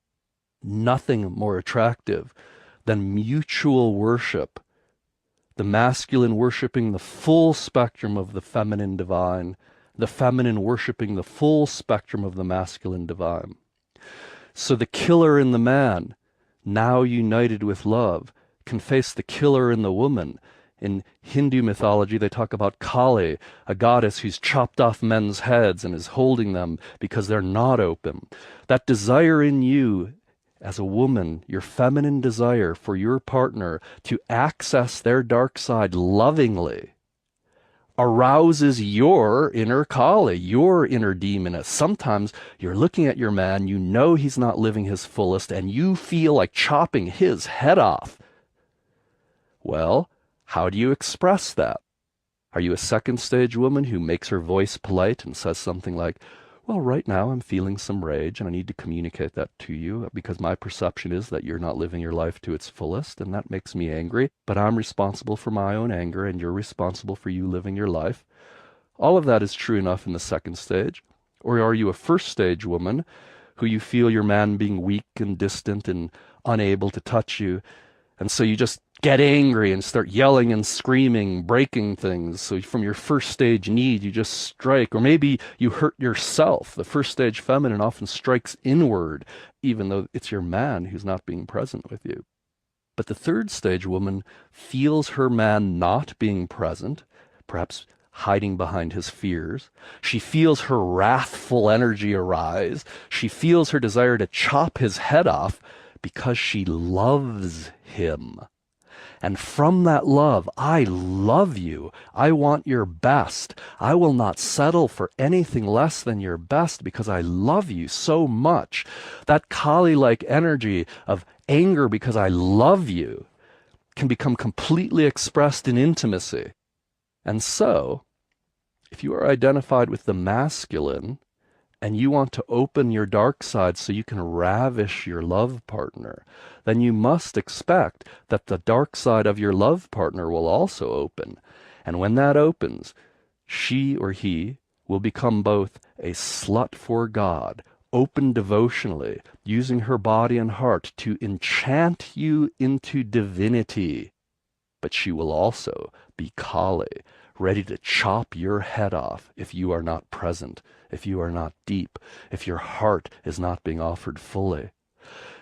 Nothing more attractive than mutual worship, the masculine worshiping the full spectrum of the feminine divine, the feminine worshiping the full spectrum of the masculine divine. So the killer in the man, now united with love, can face the killer in the woman. In Hindu mythology, they talk about Kali, a goddess who's chopped off men's heads and is holding them because they're not open. That desire in you as a woman, your feminine desire for your partner to access their dark side lovingly, arouses your inner Kali, your inner demoness. Sometimes you're looking at your man, you know he's not living his fullest, and you feel like chopping his head off. Well, how do you express that? Are you a second stage woman who makes her voice polite and says something like, well, right now I'm feeling some rage and I need to communicate that to you because my perception is that you're not living your life to its fullest and that makes me angry, but I'm responsible for my own anger and you're responsible for you living your life. All of that is true enough in the second stage. Or are you a first stage woman who you feel your man being weak and distant and unable to touch you, and so you just get angry and start yelling and screaming, breaking things. So from your first stage need, you just strike. Or maybe you hurt yourself. The first stage feminine often strikes inward, even though it's your man who's not being present with you. But the third stage woman feels her man not being present, perhaps hiding behind his fears. She feels her wrathful energy arise. She feels her desire to chop his head off because she loves him. And from that love, I love you. I want your best. I will not settle for anything less than your best because I love you so much. That Kali-like energy of anger because I love you can become completely expressed in intimacy. And so, if you are identified with the masculine, and you want to open your dark side so you can ravish your love partner, then you must expect that the dark side of your love partner will also open. And when that opens, she or he will become both a slut for God, open devotionally, using her body and heart to enchant you into divinity. But she will also be Kali, ready to chop your head off if you are not present, if you are not deep, if your heart is not being offered fully.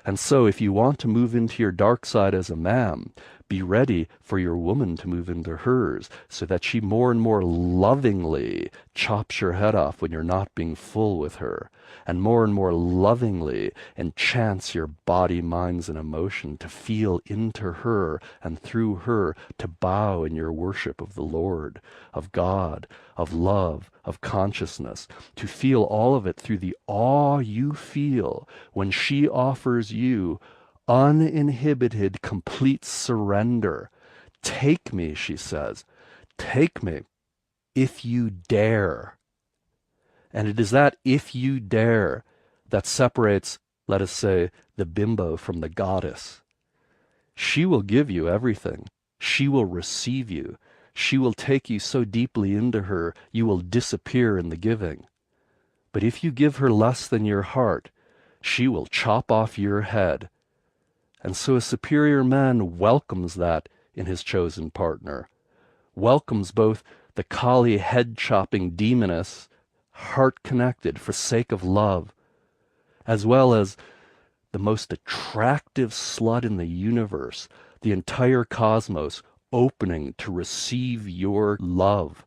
And so if you want to move into your dark side as a man, be ready for your woman to move into hers so that she more and more lovingly chops your head off when you're not being full with her, and more lovingly enchants your body, minds, and emotion to feel into her and through her to bow in your worship of the Lord, of God, of love, of consciousness, to feel all of it through the awe you feel when she offers you uninhibited, complete surrender. Take me, she says. Take me if you dare. And it is that if you dare that separates, let us say, the bimbo from the goddess. She will give you everything. She will receive you. She will take you so deeply into her, you will disappear in the giving. But if you give her less than your heart, she will chop off your head. And so a superior man welcomes that in his chosen partner, welcomes both the Kali head-chopping demoness, heart-connected for sake of love, as well as the most attractive slut in the universe, the entire cosmos opening to receive your love.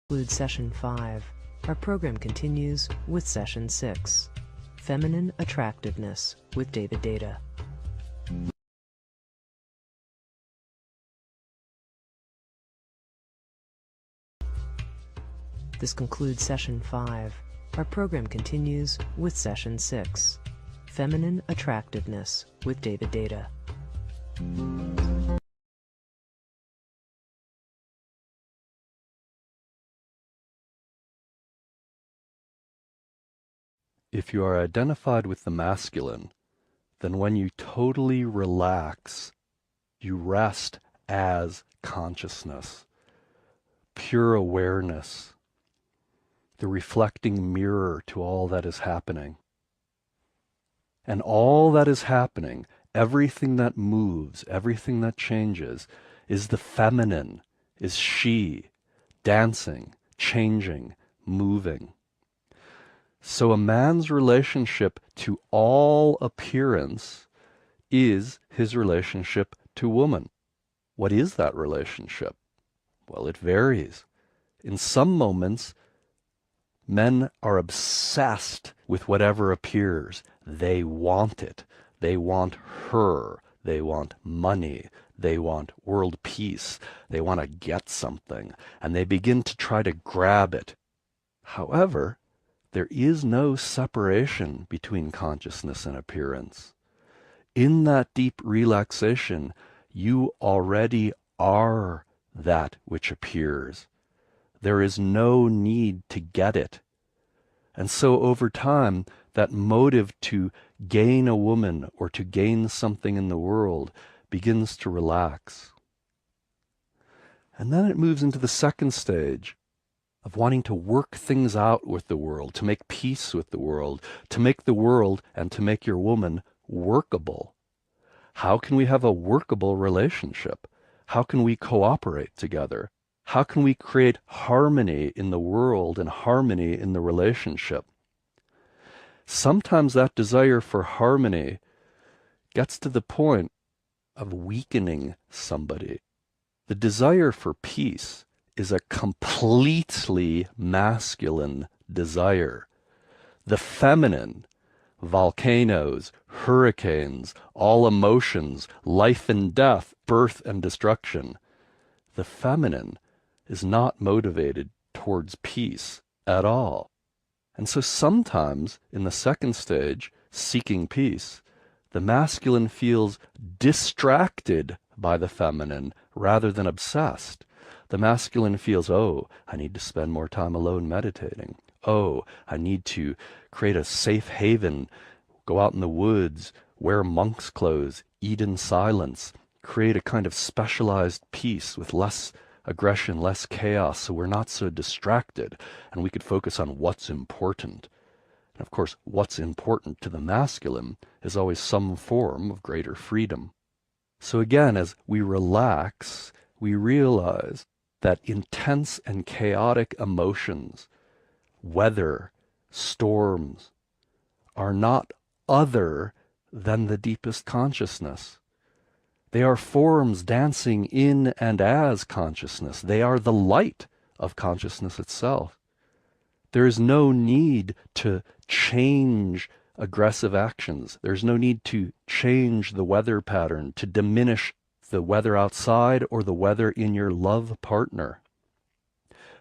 Conclude Session 5. Our program continues with Session 6, Feminine Attractiveness with David Deida. This concludes Session 5. Our program continues with Session 6, Feminine Attractiveness with David Deida. If you are identified with the masculine, then when you totally relax, you rest as consciousness, pure awareness, the reflecting mirror to all that is happening. And all that is happening, everything that moves, everything that changes, is the feminine, is she, dancing, changing, moving. So a man's relationship to all appearance is his relationship to woman. What is that relationship? Well, it varies. In some moments, Men are obsessed with whatever appears. They want it. They want her. They want money. They want world peace. They want to get something. And they begin to try to grab it. However, there is no separation between consciousness and appearance. In that deep relaxation, you already are that which appears. There is no need to get it. And so over time, that motive to gain a woman or to gain something in the world begins to relax. And then it moves into the second stage of wanting to work things out with the world, to make peace with the world, to make the world and to make your woman workable. How can we have a workable relationship? How can we cooperate together? How can we create harmony in the world and harmony in the relationship? Sometimes that desire for harmony gets to the point of weakening somebody. The desire for peace is a completely masculine desire. The feminine, volcanoes, hurricanes, all emotions, life and death, birth and destruction. The feminine is not motivated towards peace at all. And so sometimes in the second stage, seeking peace, the masculine feels distracted by the feminine rather than obsessed. The masculine feels, oh, I need to spend more time alone meditating. Oh, I need to create a safe haven, go out in the woods, wear monk's clothes, eat in silence, create a kind of specialized peace with less aggression, less chaos, so we're not so distracted, and we could focus on what's important. And of course, what's important to the masculine is always some form of greater freedom. So again, as we relax, we realize that intense and chaotic emotions, weather, storms, are not other than the deepest consciousness. They are forms dancing in and as consciousness. They are the light of consciousness itself. There is no need to change aggressive actions. There's no need to change the weather pattern, to diminish the weather outside or the weather in your love partner.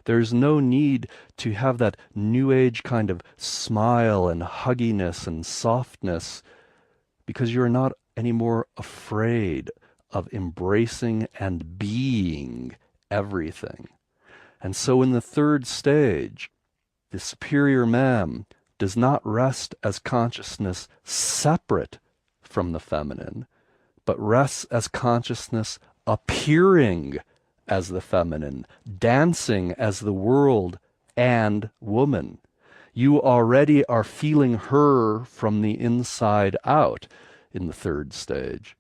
There's no need to have that new age kind of smile and hugginess and softness, because you're not anymore afraid of embracing and being everything. And so in the third stage, the superior man does not rest as consciousness separate from the feminine, but rests as consciousness appearing as the feminine, dancing as the world and woman. You already are feeling her from the inside out in the third stage.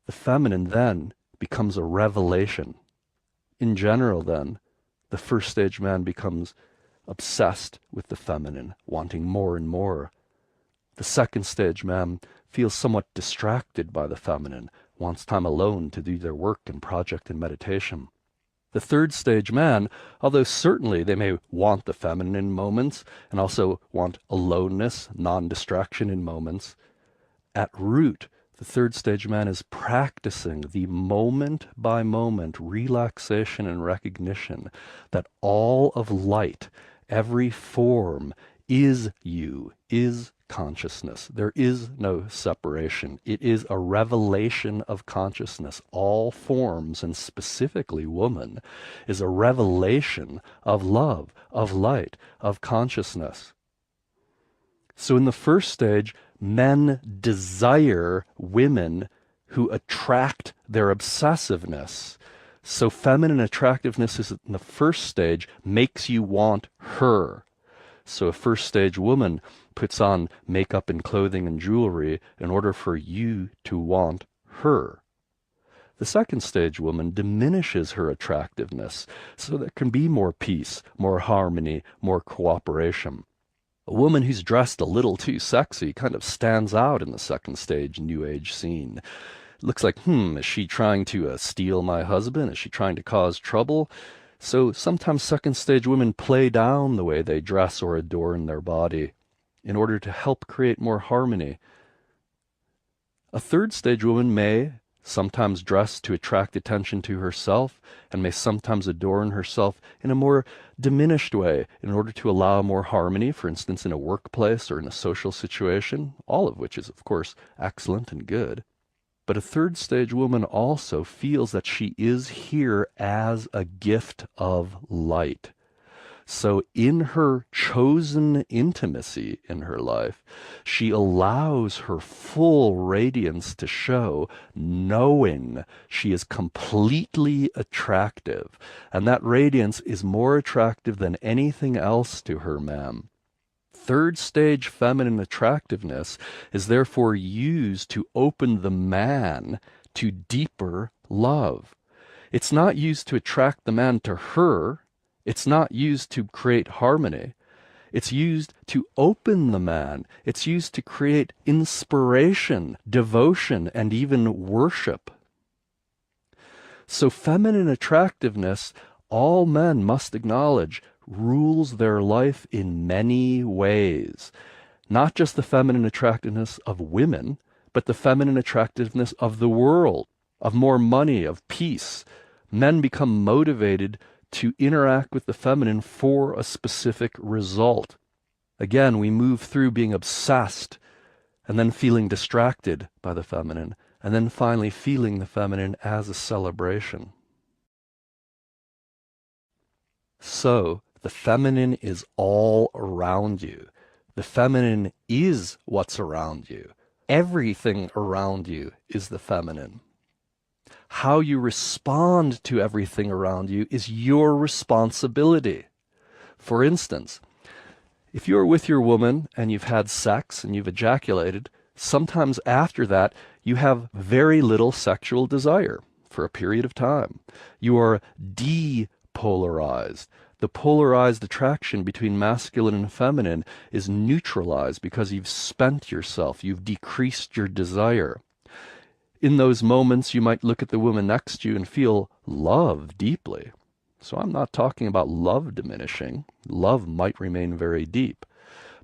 The feminine then becomes a revelation. In general then, the first stage man becomes obsessed with the feminine, wanting more and more. The second stage man feels somewhat distracted by the feminine, wants time alone to do their work and project and meditation. The third stage man, although certainly they may want the feminine in moments and also want aloneness, non-distraction in moments, at root, the third stage man is practicing the moment-by-moment relaxation and recognition that all of light, every form, is you, is consciousness. There is no separation. It is a revelation of consciousness. All forms, and specifically woman, is a revelation of love, of light, of consciousness. So in the first stage, men desire women who attract their obsessiveness. So feminine attractiveness is in the first stage, makes you want her. So a first stage woman puts on makeup and clothing and jewelry in order for you to want her. The second stage woman diminishes her attractiveness so there can be more peace, more harmony, more cooperation. A woman who's dressed a little too sexy kind of stands out in the second stage New Age scene. It looks like, is she trying to steal my husband? Is she trying to cause trouble? So sometimes second stage women play down the way they dress or adorn their body in order to help create more harmony. A third stage woman may sometimes dress to attract attention to herself and may sometimes adorn herself in a more diminished way in order to allow more harmony, for instance, in a workplace or in a social situation, all of which is, of course, excellent and good. But a third stage woman also feels that she is here as a gift of light. So in her chosen intimacy in her life, she allows her full radiance to show, knowing she is completely attractive. And that radiance is more attractive than anything else to her, ma'am. Third stage feminine attractiveness is therefore used to open the man to deeper love. It's not used to attract the man to her. It's not used to create harmony. It's used to open the man. It's used to create inspiration, devotion, and even worship. So feminine attractiveness, all men must acknowledge, rules their life in many ways. Not just the feminine attractiveness of women, but the feminine attractiveness of the world, of more money, of peace. Men become motivated to interact with the feminine for a specific result. Again, we move through being obsessed and then feeling distracted by the feminine, and then finally feeling the feminine as a celebration. So, the feminine is all around you. The feminine is what's around you. Everything around you is the feminine. How you respond to everything around you is your responsibility. For instance, if you're with your woman and you've had sex and you've ejaculated, sometimes after that you have very little sexual desire for a period of time. You are depolarized. The polarized attraction between masculine and feminine is neutralized because you've spent yourself, you've decreased your desire. In those moments, you might look at the woman next to you and feel love deeply. So I'm not talking about love diminishing. Love might remain very deep.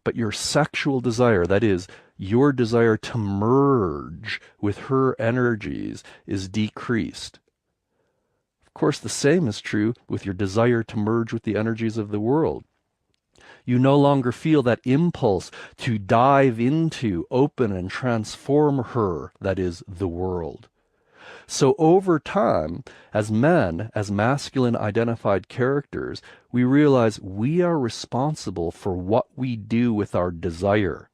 But your sexual desire, that is, your desire to merge with her energies, is decreased. Of course, the same is true with your desire to merge with the energies of the world. You no longer feel that impulse to dive into, open, and transform her, that is, the world. So over time, as men, as masculine identified characters, we realize we are responsible for what we do with our desire.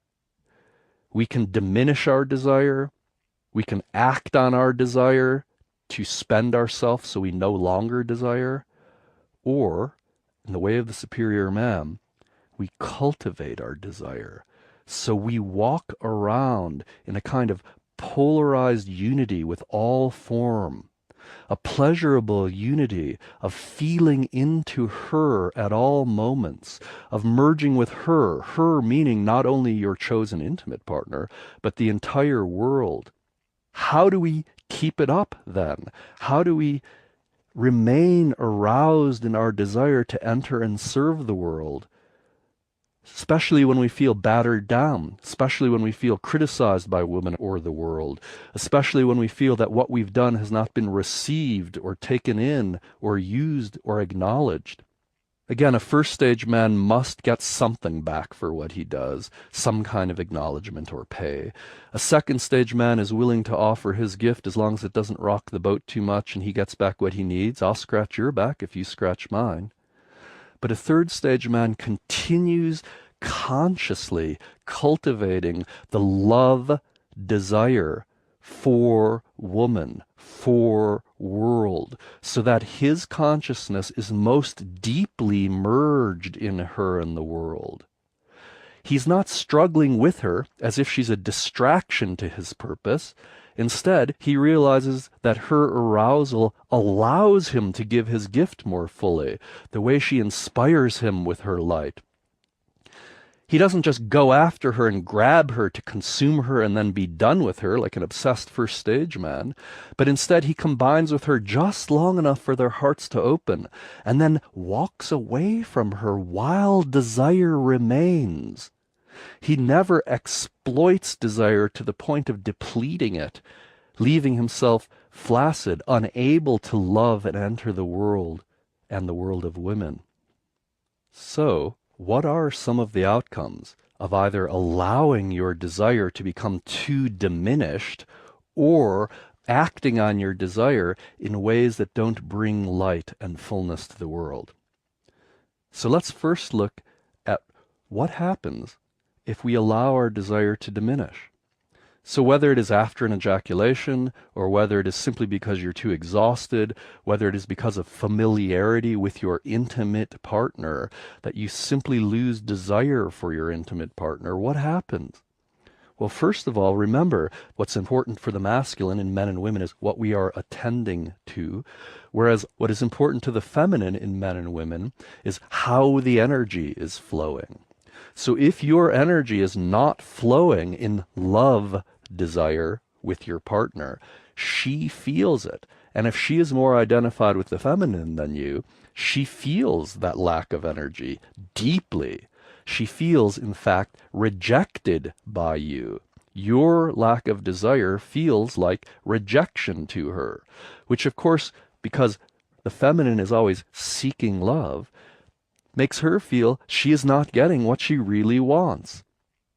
We can diminish our desire. We can act on our desire to spend ourselves so we no longer desire. Or, in the way of the superior man, we cultivate our desire. So we walk around in a kind of polarized unity with all form, a pleasurable unity of feeling into her at all moments, of merging with her, her meaning not only your chosen intimate partner, but the entire world. How do we keep it up then? How do we remain aroused in our desire to enter and serve the world? Especially when we feel battered down, especially when we feel criticized by women or the world, especially when we feel that what we've done has not been received or taken in or used or acknowledged. Again, a first stage man must get something back for what he does, some kind of acknowledgement or pay. A second stage man is willing to offer his gift as long as it doesn't rock the boat too much and he gets back what he needs. I'll scratch your back if you scratch mine. But a third stage man continues consciously cultivating the love desire for woman, for world, so that his consciousness is most deeply merged in her and the world. He's not struggling with her as if she's a distraction to his purpose. Instead, he realizes that her arousal allows him to give his gift more fully, the way she inspires him with her light. He doesn't just go after her and grab her to consume her and then be done with her like an obsessed first stage man, but instead he combines with her just long enough for their hearts to open and then walks away from her while desire remains. He never exploits desire to the point of depleting it, leaving himself flaccid, unable to love and enter the world and the world of women. So, what are some of the outcomes of either allowing your desire to become too diminished or acting on your desire in ways that don't bring light and fullness to the world? So let's first look at what happens if we allow our desire to diminish. So whether it is after an ejaculation, or whether it is simply because you're too exhausted, whether it is because of familiarity with your intimate partner, that you simply lose desire for your intimate partner, what happens? Well, first of all, remember what's important for the masculine in men and women is what we are attending to, whereas what is important to the feminine in men and women is how the energy is flowing. So if your energy is not flowing in love desire with your partner, she feels it. And if she is more identified with the feminine than you, she feels that lack of energy deeply. She feels, in fact, rejected by you. Your lack of desire feels like rejection to her, which of course, because the feminine is always seeking love, makes her feel she is not getting what she really wants.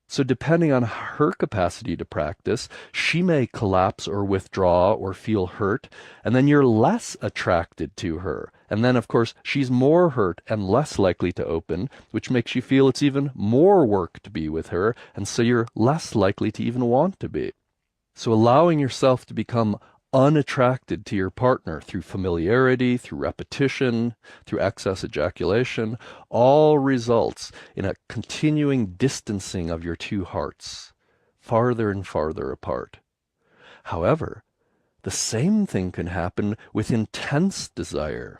So depending on her capacity to practice, she may collapse or withdraw or feel hurt, and then you're less attracted to her. And then, of course, she's more hurt and less likely to open, which makes you feel it's even more work to be with her, and so you're less likely to even want to be. So allowing yourself to become unattracted to your partner through familiarity, through repetition, through excess ejaculation, all results in a continuing distancing of your two hearts, farther and farther apart. However, the same thing can happen with intense desire.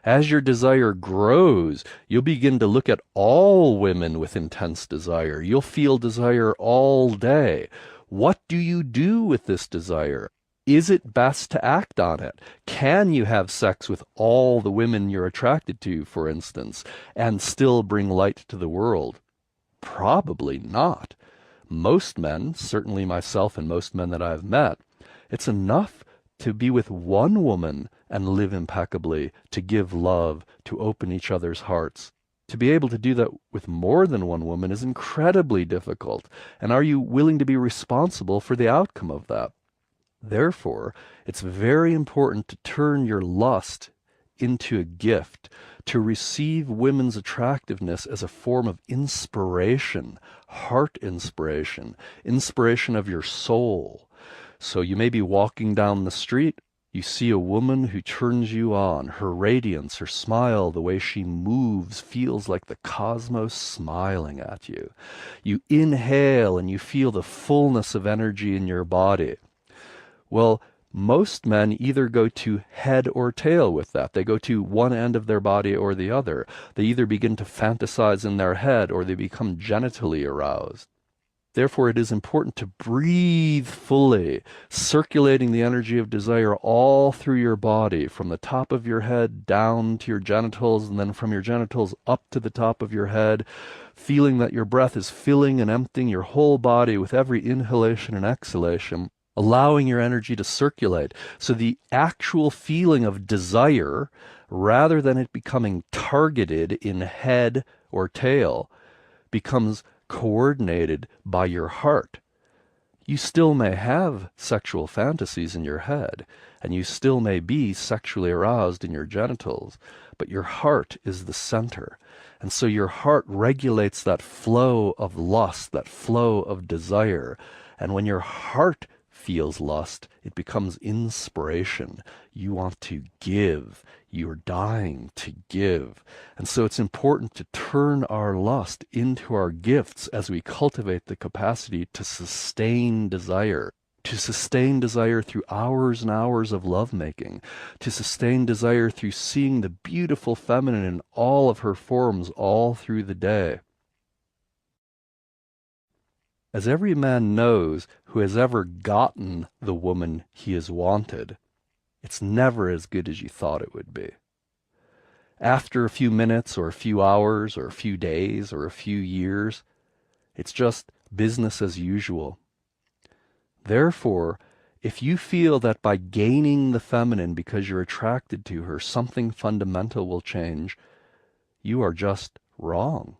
As your desire grows, you'll begin to look at all women with intense desire. You'll feel desire all day. What do you do with this desire? Is it best to act on it? Can you have sex with all the women you're attracted to, for instance, and still bring light to the world? Probably not. Most men, certainly myself and most men that I've met, it's enough to be with one woman and live impeccably, to give love, to open each other's hearts. To be able to do that with more than one woman is incredibly difficult. And are you willing to be responsible for the outcome of that? Therefore, it's very important to turn your lust into a gift, to receive women's attractiveness as a form of inspiration, heart inspiration, inspiration of your soul. So you may be walking down the street, you see a woman who turns you on. Her radiance, her smile, the way she moves feels like the cosmos smiling at you. You inhale and you feel the fullness of energy in your body. Well, most men either go to head or tail with that. They go to one end of their body or the other. They either begin to fantasize in their head or they become genitally aroused. Therefore, it is important to breathe fully, circulating the energy of desire all through your body, from the top of your head down to your genitals, and then from your genitals up to the top of your head, feeling that your breath is filling and emptying your whole body with every inhalation and exhalation, allowing your energy to circulate. So the actual feeling of desire, rather than it becoming targeted in head or tail, becomes coordinated by your heart. You still may have sexual fantasies in your head, and you still may be sexually aroused in your genitals, but your heart is the center. And so your heart regulates that flow of lust, that flow of desire. And when your heart feels lust, it becomes inspiration. You want to give. You're dying to give. And so it's important to turn our lust into our gifts as we cultivate the capacity to sustain desire. To sustain desire through hours and hours of lovemaking. To sustain desire through seeing the beautiful feminine in all of her forms all through the day. As every man knows who has ever gotten the woman he has wanted, it's never as good as you thought it would be. After a few minutes or a few hours or a few days or a few years, it's just business as usual. Therefore, if you feel that by gaining the feminine because you're attracted to her, something fundamental will change, you are just wrong.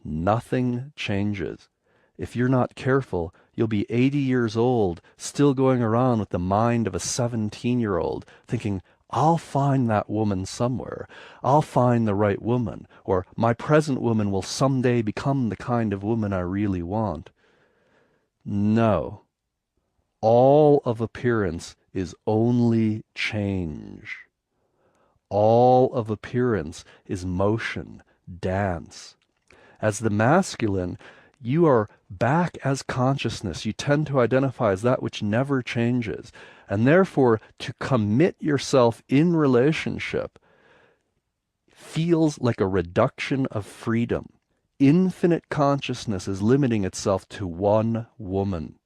Nothing changes. If you're not careful, you'll be 80 years old, still going around with the mind of a 17-year-old, thinking, I'll find that woman somewhere. I'll find the right woman. Or my present woman will someday become the kind of woman I really want. No. All of appearance is only change. All of appearance is motion, dance. As the masculine, you are back as consciousness. You tend to identify as that which never changes. And therefore, to commit yourself in relationship feels like a reduction of freedom. Infinite consciousness is limiting itself to one woman.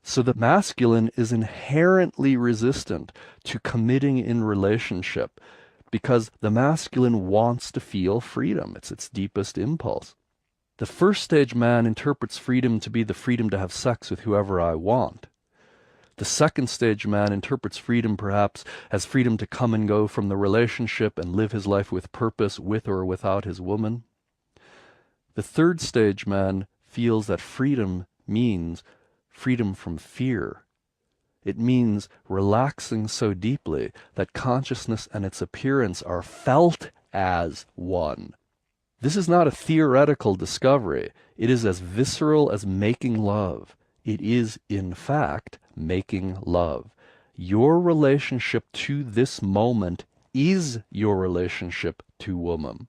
So the masculine is inherently resistant to committing in relationship because the masculine wants to feel freedom. It's its deepest impulse. The first stage man interprets freedom to be the freedom to have sex with whoever I want. The second stage man interprets freedom perhaps as freedom to come and go from the relationship and live his life with purpose, with or without his woman. The third stage man feels that freedom means freedom from fear. It means relaxing so deeply that consciousness and its appearance are felt as one. This is not a theoretical discovery. It is as visceral as making love. It is, in fact, making love. Your relationship to this moment is your relationship to woman.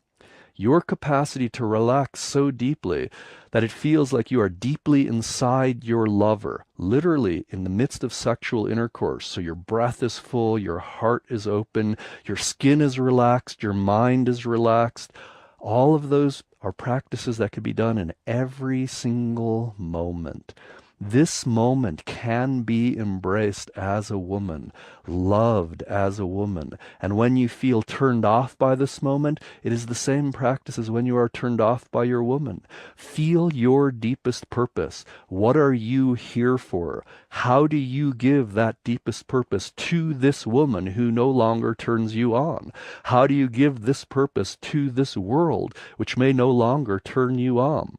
Your capacity to relax so deeply that it feels like you are deeply inside your lover, literally in the midst of sexual intercourse. So your breath is full, your heart is open, your skin is relaxed, your mind is relaxed. All of those are practices that can be done in every single moment. This moment can be embraced as a woman, loved as a woman. And when you feel turned off by this moment, it is the same practice as when you are turned off by your woman. Feel your deepest purpose. What are you here for? How do you give that deepest purpose to this woman who no longer turns you on? How do you give this purpose to this world which may no longer turn you on?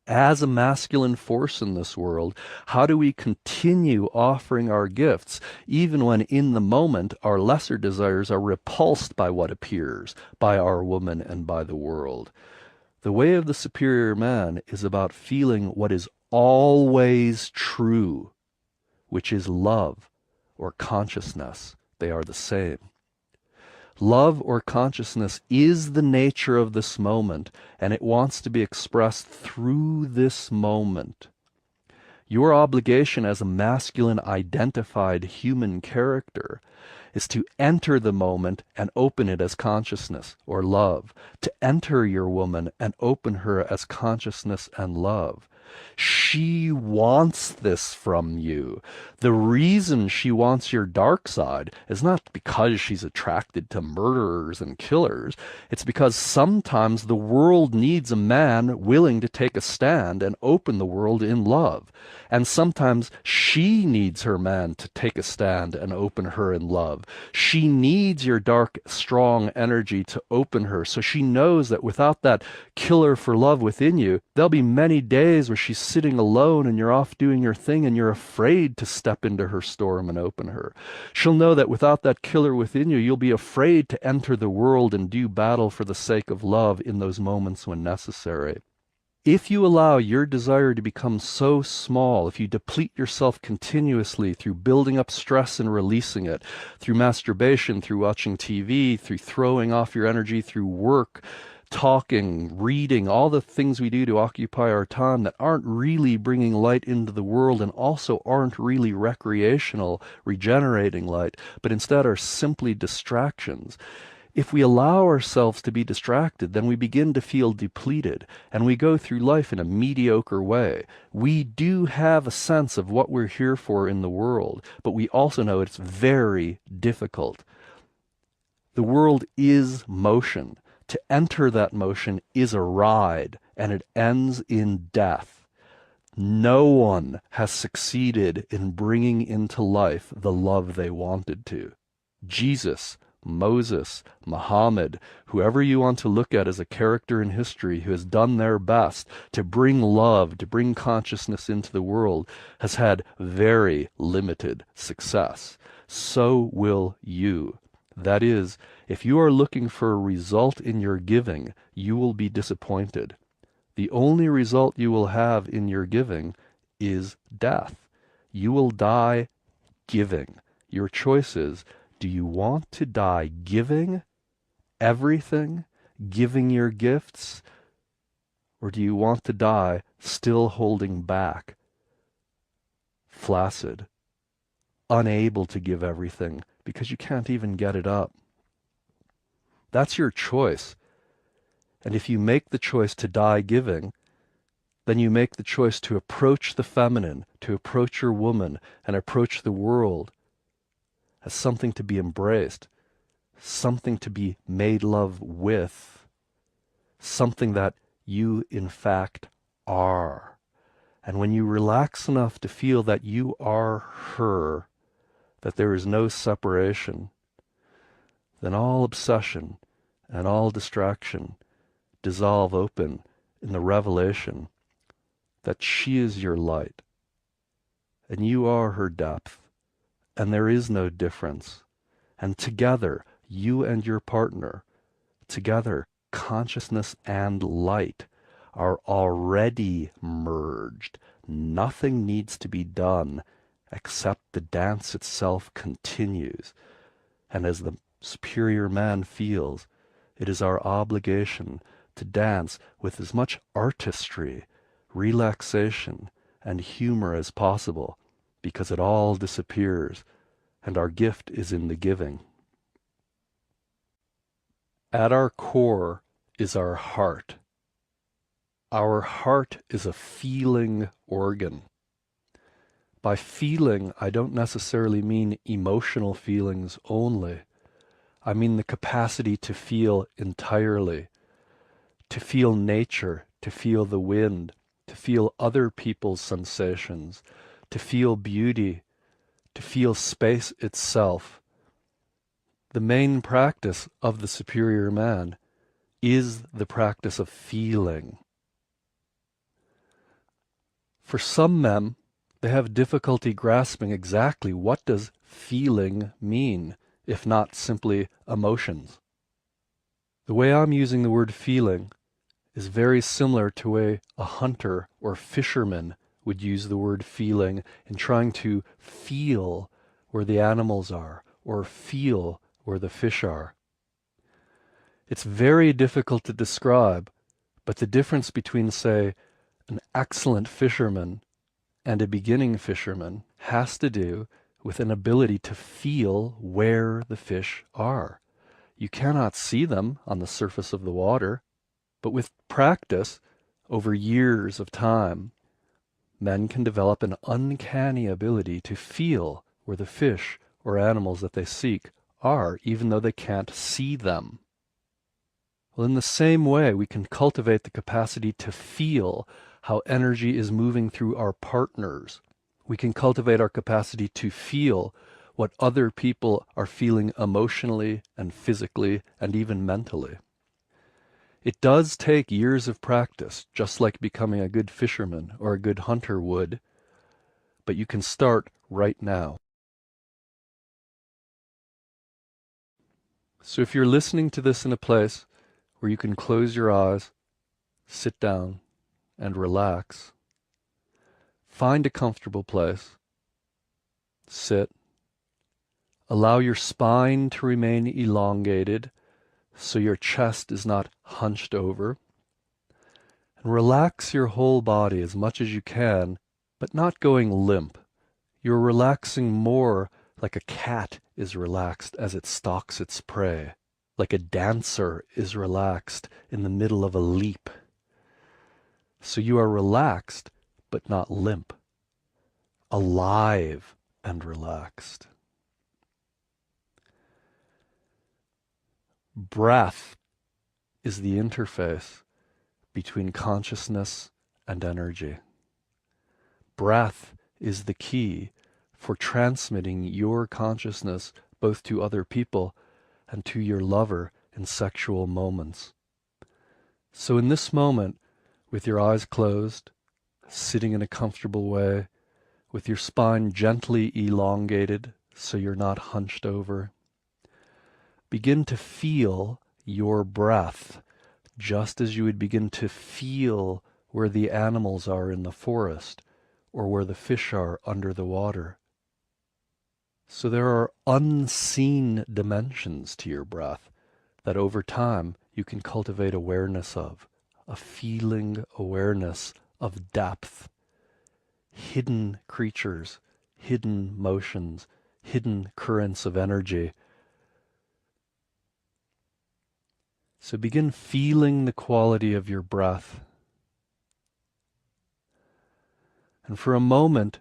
As a masculine force in this world, how do we continue offering our gifts even when in the moment our lesser desires are repulsed by what appears, by our woman and by the world? The way of the superior man is about feeling what is always true, which is love or consciousness. They are the same. Love or consciousness is the nature of this moment, and it wants to be expressed through this moment. Your obligation as a masculine identified human character is to enter the moment and open it as consciousness or love, to enter your woman and open her as consciousness and love. She wants this from you. The reason she wants your dark side is not because she's attracted to murderers and killers. It's because sometimes the world needs a man willing to take a stand and open the world in love. And sometimes she needs her man to take a stand and open her in love. She needs your dark, strong energy to open her, so she knows that without that killer for love within you, there'll be many days where she's sitting alone and you're off doing your thing and you're afraid to step into her storm and open her. She'll know that without that killer within you, you'll be afraid to enter the world and do battle for the sake of love in those moments when necessary. If you allow your desire to become so small, if you deplete yourself continuously through building up stress and releasing it, through masturbation, through watching TV, through throwing off your energy, through work, talking, reading, all the things we do to occupy our time that aren't really bringing light into the world and also aren't really recreational, regenerating light, but instead are simply distractions. If we allow ourselves to be distracted, then we begin to feel depleted, and we go through life in a mediocre way. We do have a sense of what we're here for in the world, but we also know it's very difficult. The world is motion. To enter that motion is a ride, and it ends in death. No one has succeeded in bringing into life the love they wanted to. Jesus, Moses, Muhammad, whoever you want to look at as a character in history who has done their best to bring love, to bring consciousness into the world, has had very limited success. So will you. That is, if you are looking for a result in your giving, you will be disappointed. The only result you will have in your giving is death. You will die giving. Your choice is, do you want to die giving everything, giving your gifts, or do you want to die still holding back, flaccid, unable to give everything because you can't even get it up? That's your choice. And if you make the choice to die giving, then you make the choice to approach the feminine, to approach your woman, and approach the world as something to be embraced, something to be made love with, something that you in fact are. And when you relax enough to feel that you are her, that there is no separation, then all obsession and all distraction dissolve open in the revelation that she is your light, and you are her depth, and there is no difference. And together, you and your partner, together, consciousness and light are already merged. Nothing needs to be done except the dance itself continues. And as the superior man feels, it is our obligation to dance with as much artistry, relaxation, and humor as possible, because it all disappears, and our gift is in the giving. At our core is our heart. Our heart is a feeling organ. By feeling, I don't necessarily mean emotional feelings only. I mean the capacity to feel entirely, to feel nature, to feel the wind, to feel other people's sensations, to feel beauty, to feel space itself. The main practice of the superior man is the practice of feeling. For some men, they have difficulty grasping exactly what does feeling mean, if not simply emotions. The way I'm using the word feeling is very similar to the way a hunter or fisherman would use the word feeling in trying to feel where the animals are or feel where the fish are. It's very difficult to describe, but the difference between, say, an excellent fisherman and a beginning fisherman has to do with an ability to feel where the fish are. You cannot see them on the surface of the water, but with practice over years of time, men can develop an uncanny ability to feel where the fish or animals that they seek are, even though they can't see them. Well, in the same way, we can cultivate the capacity to feel how energy is moving through our partners. We can cultivate our capacity to feel what other people are feeling emotionally and physically and even mentally. It does take years of practice, just like becoming a good fisherman or a good hunter would, but you can start right now. So if you're listening to this in a place where you can close your eyes, sit down, and relax, find a comfortable place, sit, allow your spine to remain elongated so your chest is not hunched over, and relax your whole body as much as you can, but not going limp. You're relaxing more like a cat is relaxed as it stalks its prey. like a dancer is relaxed in the middle of a leap. So you are relaxed, but not limp, alive and relaxed. Breath is the interface between consciousness and energy. Breath is the key for transmitting your consciousness both to other people and to your lover in sexual moments. So in this moment, with your eyes closed, sitting in a comfortable way, with your spine gently elongated so you're not hunched over, begin to feel your breath just as you would begin to feel where the animals are in the forest or where the fish are under the water. So there are unseen dimensions to your breath that over time you can cultivate awareness of, a feeling awareness of depth, hidden creatures, hidden motions, hidden currents of energy. So begin feeling the quality of your breath. And for a moment,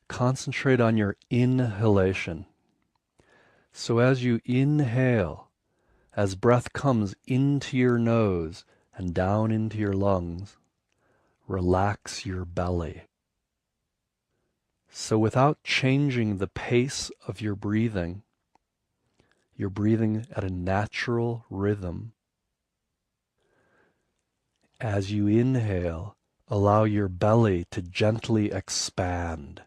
concentrate on your inhalation. So as you inhale, as breath comes into your nose and down into your lungs, relax your belly. So without changing the pace of your breathing, you're breathing at a natural rhythm. As you inhale, allow your belly to gently expand.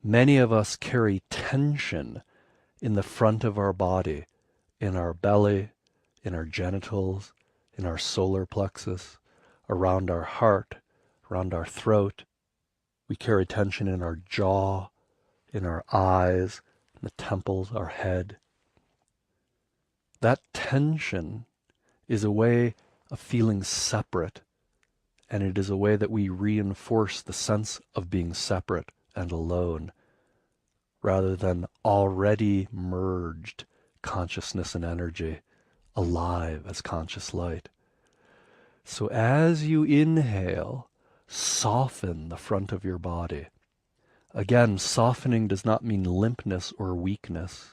Many of us carry tension in the front of our body, in our belly, in our genitals, in our solar plexus, around our heart, around our throat. We carry tension in our jaw, in our eyes, in the temples, our head. That tension is a way of feeling separate, and it is a way that we reinforce the sense of being separate and alone, rather than already merged consciousness and energy, alive as conscious light. So as you inhale, soften the front of your body. Again, softening does not mean limpness or weakness.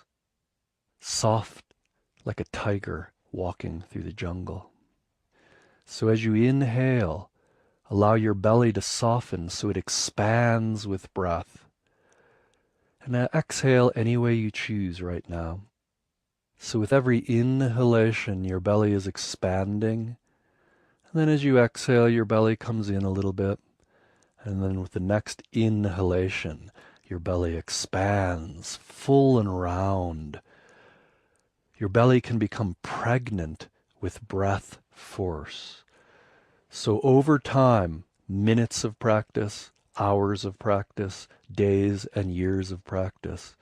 Soft like a tiger walking through the jungle. So as you inhale, allow your belly to soften so it expands with breath. And now exhale any way you choose right now. So with every inhalation, your belly is expanding. And then as you exhale, your belly comes in a little bit. And then with the next inhalation, your belly expands full and round. Your belly can become pregnant with breath force. So over time, minutes of practice, hours of practice, days and years of practice,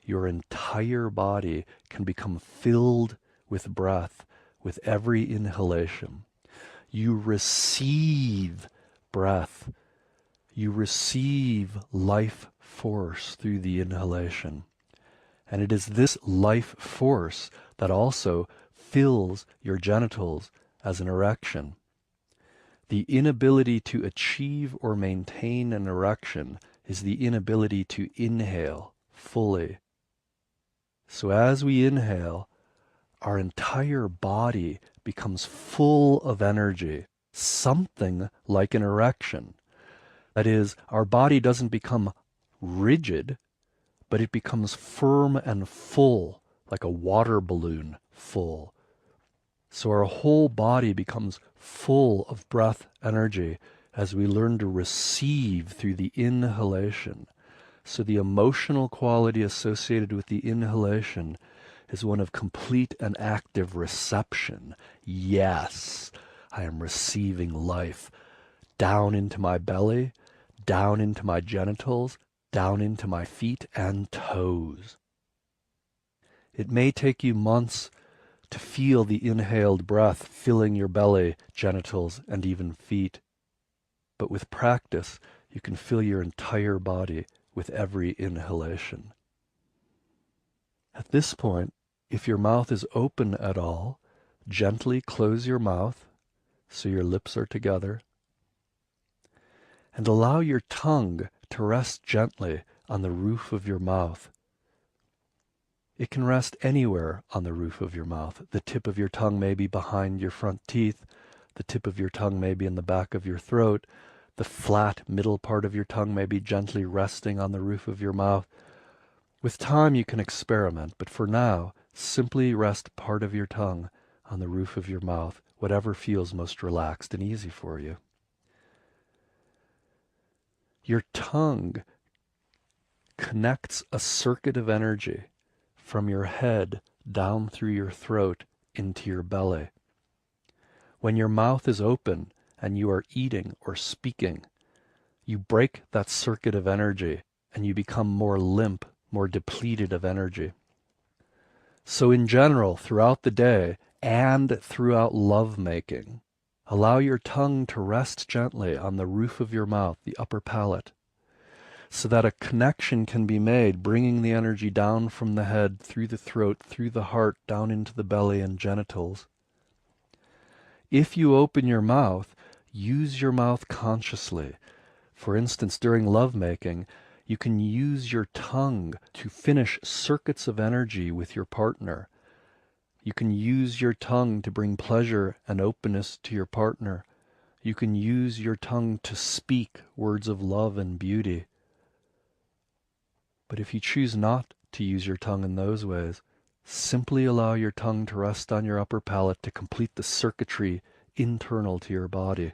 your entire body can become filled with breath with every inhalation. You receive breath. You receive life force through the inhalation. And it is this life force that also fills your genitals as an erection. The inability to achieve or maintain an erection is the inability to inhale fully. So as we inhale, our entire body becomes full of energy, something like an erection. That is, our body doesn't become rigid, but it becomes firm and full, like a water balloon full. So our whole body becomes full of breath energy as we learn to receive through the inhalation. So the emotional quality associated with the inhalation is one of complete and active reception. Yes, I am receiving life down into my belly, down into my genitals, down into my feet and toes. It may take you months to feel the inhaled breath filling your belly, genitals, and even feet. But with practice, you can fill your entire body with every inhalation. At this point, If your mouth is open at all, gently close your mouth so your lips are together, and allow your tongue to rest gently on the roof of your mouth. It can rest anywhere on the roof of your mouth. The tip of your tongue may be behind your front teeth. The tip of your tongue may be in the back of your throat. The flat middle part of your tongue may be gently resting on the roof of your mouth. With time you can experiment, but for now, simply rest part of your tongue on the roof of your mouth, whatever feels most relaxed and easy for you. Your tongue connects a circuit of energy from your head down through your throat into your belly. When your mouth is open and you are eating or speaking, you break that circuit of energy and you become more limp, more depleted of energy. So in general, throughout the day and throughout lovemaking, allow your tongue to rest gently on the roof of your mouth, the upper palate, so that a connection can be made, bringing the energy down from the head, through the throat, through the heart, down into the belly and genitals. If you open your mouth, use your mouth consciously. For instance, during lovemaking, you can use your tongue to finish circuits of energy with your partner. You can use your tongue to bring pleasure and openness to your partner. You can use your tongue to speak words of love and beauty. But if you choose not to use your tongue in those ways, simply allow your tongue to rest on your upper palate to complete the circuitry internal to your body.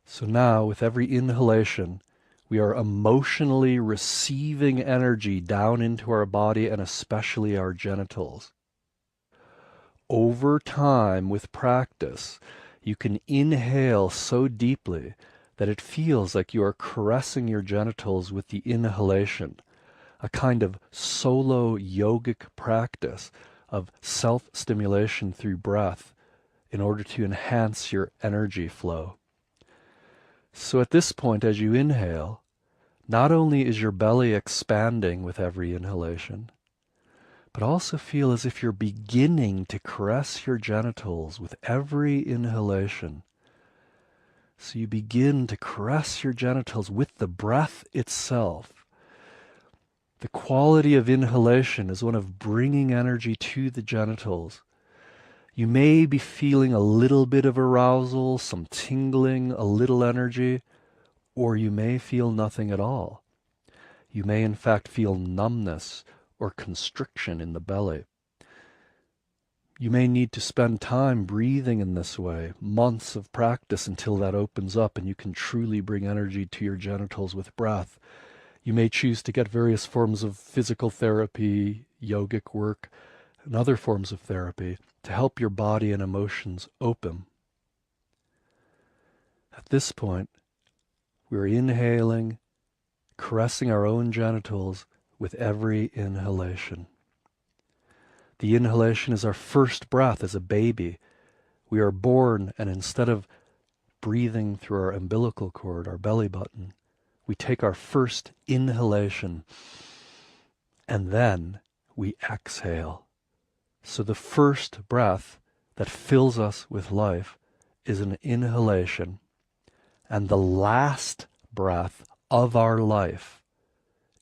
So now, with every inhalation, we are emotionally receiving energy down into our body and especially our genitals. Over time, with practice, you can inhale so deeply that it feels like you are caressing your genitals with the inhalation, a kind of solo yogic practice of self-stimulation through breath in order to enhance your energy flow. So at this point, as you inhale, not only is your belly expanding with every inhalation, but also feel as if you're beginning to caress your genitals with every inhalation. So you begin to caress your genitals with the breath itself. The quality of inhalation is one of bringing energy to the genitals. You may be feeling a little bit of arousal, some tingling, a little energy, or you may feel nothing at all. You may in fact feel numbness or constriction in the belly. You may need to spend time breathing in this way, months of practice until that opens up and you can truly bring energy to your genitals with breath. You may choose to get various forms of physical therapy, yogic work, and other forms of therapy to help your body and emotions open. At this point, we're inhaling, caressing our own genitals with every inhalation. The inhalation is our first breath as a baby. We are born, and instead of breathing through our umbilical cord, our belly button, we take our first inhalation, and then we exhale. So the first breath that fills us with life is an inhalation, and the last breath of our life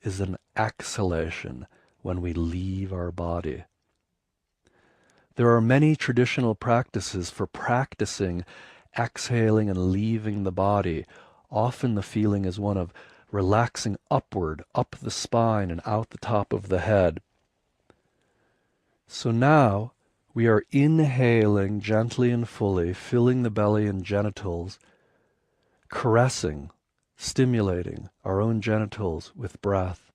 is an exhalation when we leave our body. There are many traditional practices for practicing exhaling and leaving the body. Often the feeling is one of relaxing upward, up the spine and out the top of the head. So now we are inhaling gently and fully, filling the belly and genitals, caressing, stimulating our own genitals with breath.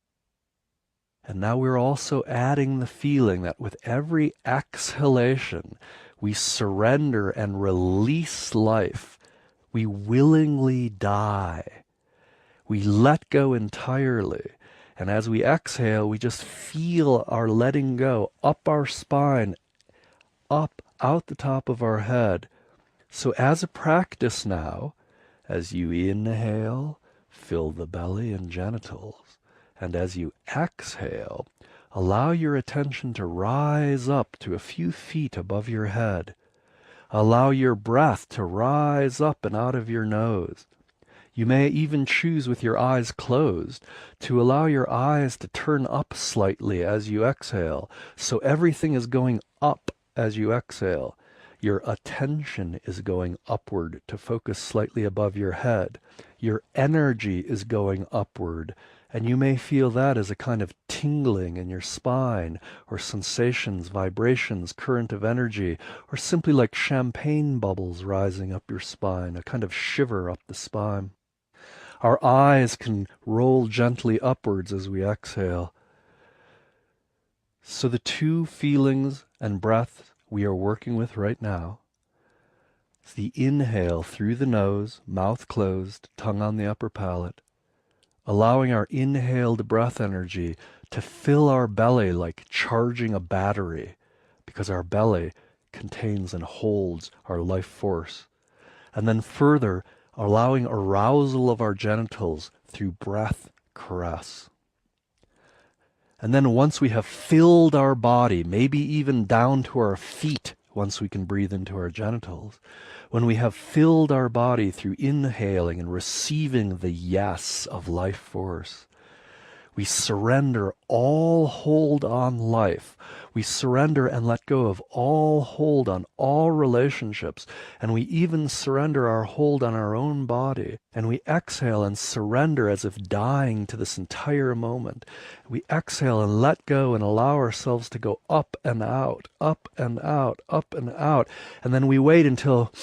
And now we're also adding the feeling that with every exhalation, we surrender and release life. We willingly die. We let go entirely. And as we exhale, we just feel our letting go up our spine, up, out the top of our head. So as a practice now, as you inhale, fill the belly and genitals. And as you exhale, allow your attention to rise up to a few feet above your head. Allow your breath to rise up and out of your nose. You may even choose with your eyes closed to allow your eyes to turn up slightly as you exhale, so everything is going up as you exhale. Your attention is going upward to focus slightly above your head. Your energy is going upward, and you may feel that as a kind of tingling in your spine, or sensations, vibrations, current of energy, or simply like champagne bubbles rising up your spine, a kind of shiver up the spine. Our eyes can roll gently upwards as we exhale. So the two feelings and breath we are working with right now is the inhale through the nose, mouth closed, tongue on the upper palate, allowing our inhaled breath energy to fill our belly like charging a battery, because our belly contains and holds our life force. And then further, allowing arousal of our genitals through breath caress. And then once we have filled our body, maybe even down to our feet, once we can breathe into our genitals, when we have filled our body through inhaling and receiving the yes of life force, we surrender all hold on life. We surrender and let go of all hold on all relationships. And we even surrender our hold on our own body. And we exhale and surrender as if dying to this entire moment. We exhale and let go and allow ourselves to go up and out, up and out, up and out. And then we wait until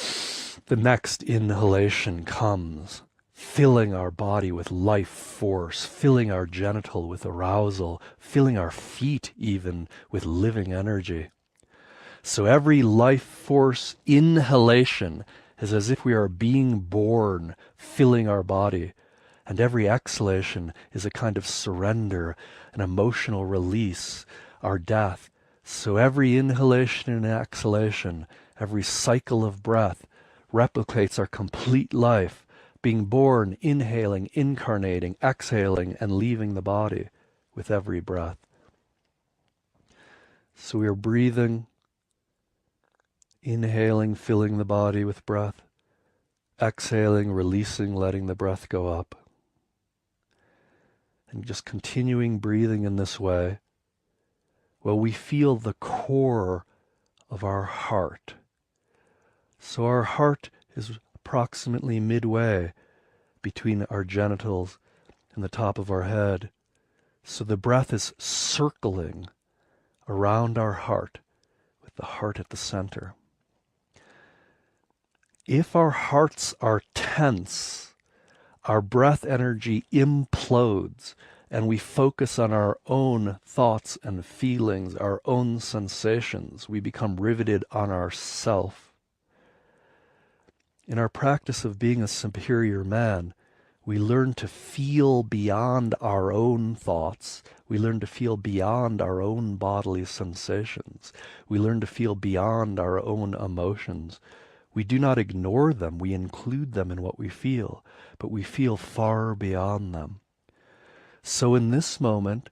the next inhalation comes, filling our body with life force, filling our genital with arousal, filling our feet even with living energy. So every life force inhalation is as if we are being born, filling our body. And every exhalation is a kind of surrender, an emotional release, our death. So every inhalation and exhalation, every cycle of breath replicates our complete life, being born, inhaling, incarnating, exhaling, and leaving the body with every breath. So we are breathing, inhaling, filling the body with breath, exhaling, releasing, letting the breath go up. And just continuing breathing in this way, well, we feel the core of our heart. So our heart is approximately midway between our genitals and the top of our head. So the breath is circling around our heart, with the heart at the center. If our hearts are tense, our breath energy implodes, and we focus on our own thoughts and feelings, our own sensations. We become riveted on ourself. In our practice of being a superior man, we learn to feel beyond our own thoughts. We learn to feel beyond our own bodily sensations. We learn to feel beyond our own emotions. We do not ignore them. We include them in what we feel, but we feel far beyond them. So in this moment,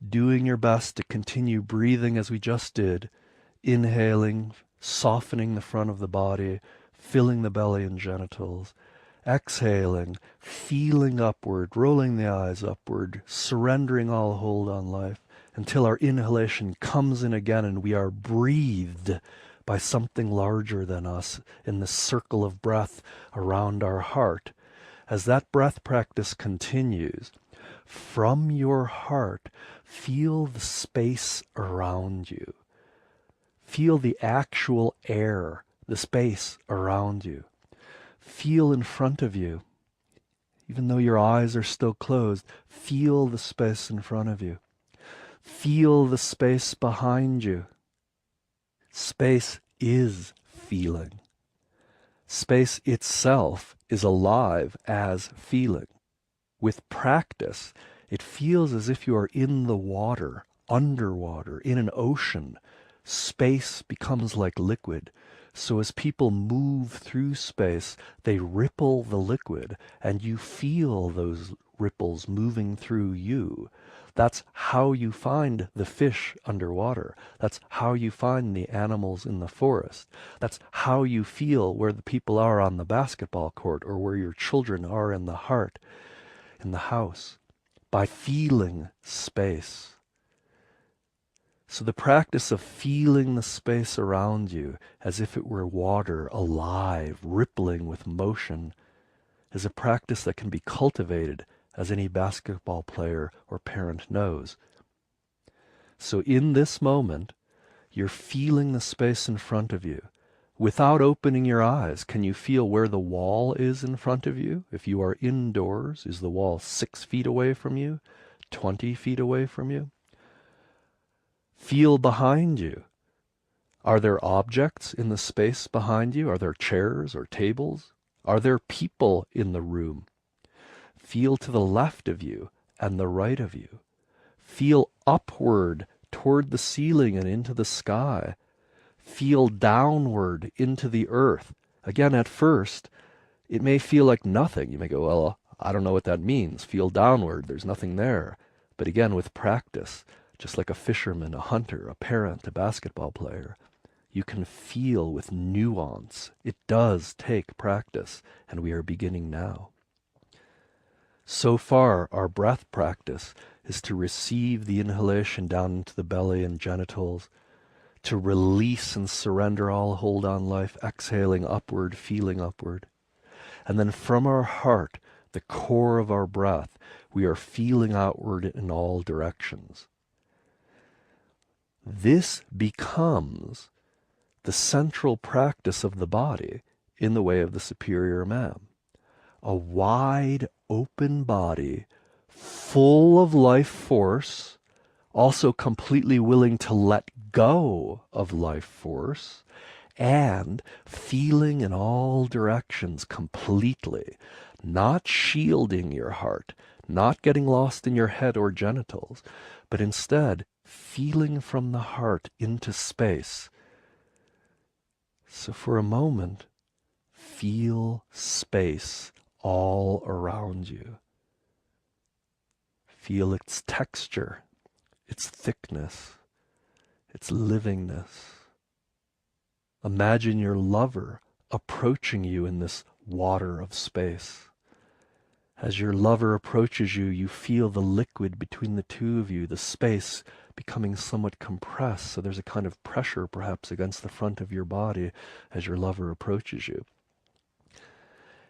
doing your best to continue breathing as we just did, inhaling, softening the front of the body, filling the belly and genitals, exhaling, feeling upward, rolling the eyes upward, surrendering all hold on life, until our inhalation comes in again and we are breathed by something larger than us in the circle of breath around our heart. As that breath practice continues, from your heart, feel the space around you. Feel the actual air, the space around you. Feel in front of you. Even though your eyes are still closed, feel the space in front of you. Feel the space behind you. Space is feeling. Space itself is alive as feeling. With practice, it feels as if you are in the water, underwater, in an ocean. Space becomes like liquid. So as people move through space, they ripple the liquid, and you feel those ripples moving through you. That's how you find the fish underwater. That's how you find the animals in the forest. That's how you feel where the people are on the basketball court or where your children are in the heart, in the house, by feeling space. So the practice of feeling the space around you as if it were water, alive, rippling with motion, is a practice that can be cultivated, as any basketball player or parent knows. So in this moment, you're feeling the space in front of you. Without opening your eyes, can you feel where the wall is in front of you? If you are indoors, is the wall 6 feet away from you? 20 feet away from you? Feel behind you. Are there objects in the space behind you? Are there chairs or tables? Are there people in the room? Feel to the left of you and the right of you. Feel upward toward the ceiling and into the sky. Feel downward into the earth. Again, at first, it may feel like nothing. You may go, well, I don't know what that means. Feel downward, there's nothing there. But again, with practice, just like a fisherman, a hunter, a parent, a basketball player, you can feel with nuance. It does take practice, and we are beginning now. So far, our breath practice is to receive the inhalation down into the belly and genitals, to release and surrender all hold on life, exhaling upward, feeling upward. And then from our heart, the core of our breath, we are feeling outward in all directions. This becomes the central practice of the body in the way of the superior man. A wide open body, full of life force, also completely willing to let go of life force, and feeling in all directions completely, not shielding your heart, not getting lost in your head or genitals, but instead feeling from the heart into space. So for a moment, feel space all around you. Feel its texture, its thickness, its livingness. Imagine your lover approaching you in this water of space. As your lover approaches you, you feel the liquid between the two of you, the space becoming somewhat compressed, so there's a kind of pressure perhaps against the front of your body as your lover approaches you.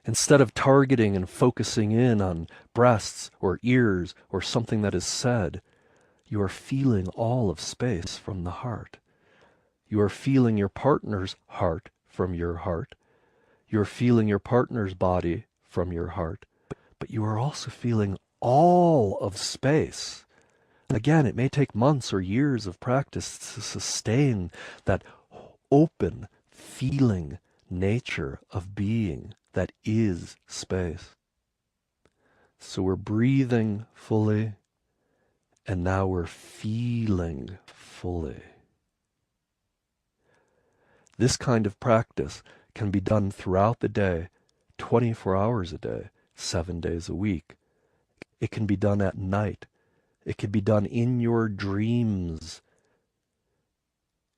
Instead of targeting and focusing in on breasts or ears or something that is said, you are feeling all of space from the heart. You are feeling your partner's heart from your heart. You are feeling your partner's body from your heart. But you are also feeling all of space. Again, it may take months or years of practice to sustain that open, feeling nature of being that is space. So we're breathing fully, and now we're feeling fully. This kind of practice can be done throughout the day, 24 hours a day, 7 days a week. It can be done at night. It could be done in your dreams.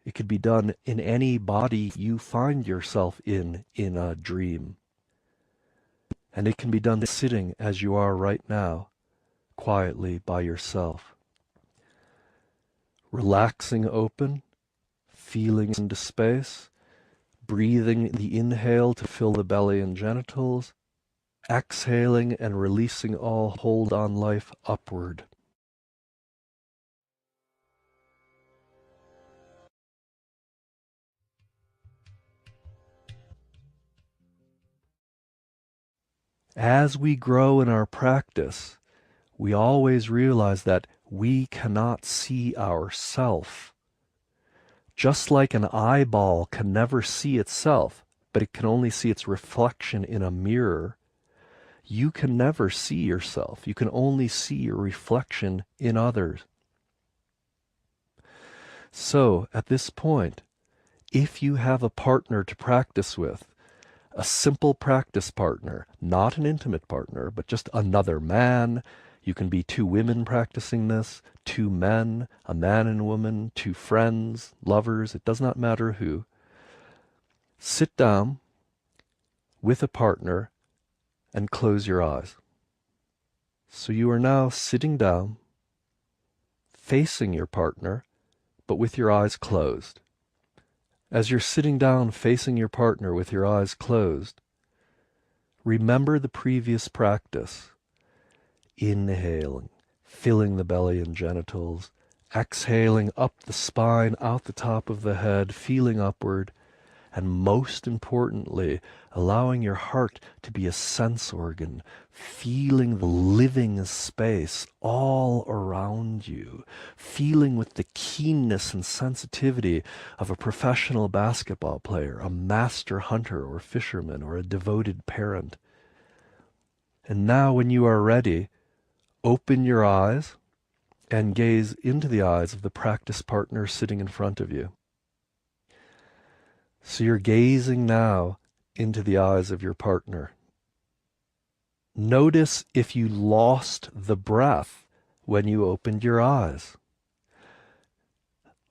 It could be done in any body you find yourself in a dream. And it can be done sitting as you are right now, quietly by yourself. Relaxing open, feeling into space, breathing the inhale to fill the belly and genitals, exhaling and releasing all hold on life upward. As we grow in our practice, we always realize that we cannot see ourself. Just like an eyeball can never see itself, but it can only see its reflection in a mirror, you can never see yourself. You can only see your reflection in others. So, at this point, if you have a partner to practice with, a simple practice partner, not an intimate partner, but just another man, You can be two women practicing this, two men, a man and a woman, two friends, lovers, it does not matter who. Sit down with a partner and close your eyes. So you are now sitting down, facing your partner, but with your eyes closed. As you're sitting down facing your partner with your eyes closed, remember the previous practice. Inhaling, filling the belly and genitals, exhaling up the spine, out the top of the head, feeling upward, and most importantly, allowing your heart to be a sense organ, feeling the living space all around you, feeling with the keenness and sensitivity of a professional basketball player, a master hunter or fisherman, or a devoted parent. And now when you are ready, open your eyes and gaze into the eyes of the practice partner sitting in front of you. So you're gazing now into the eyes of your partner. Notice if you lost the breath when you opened your eyes.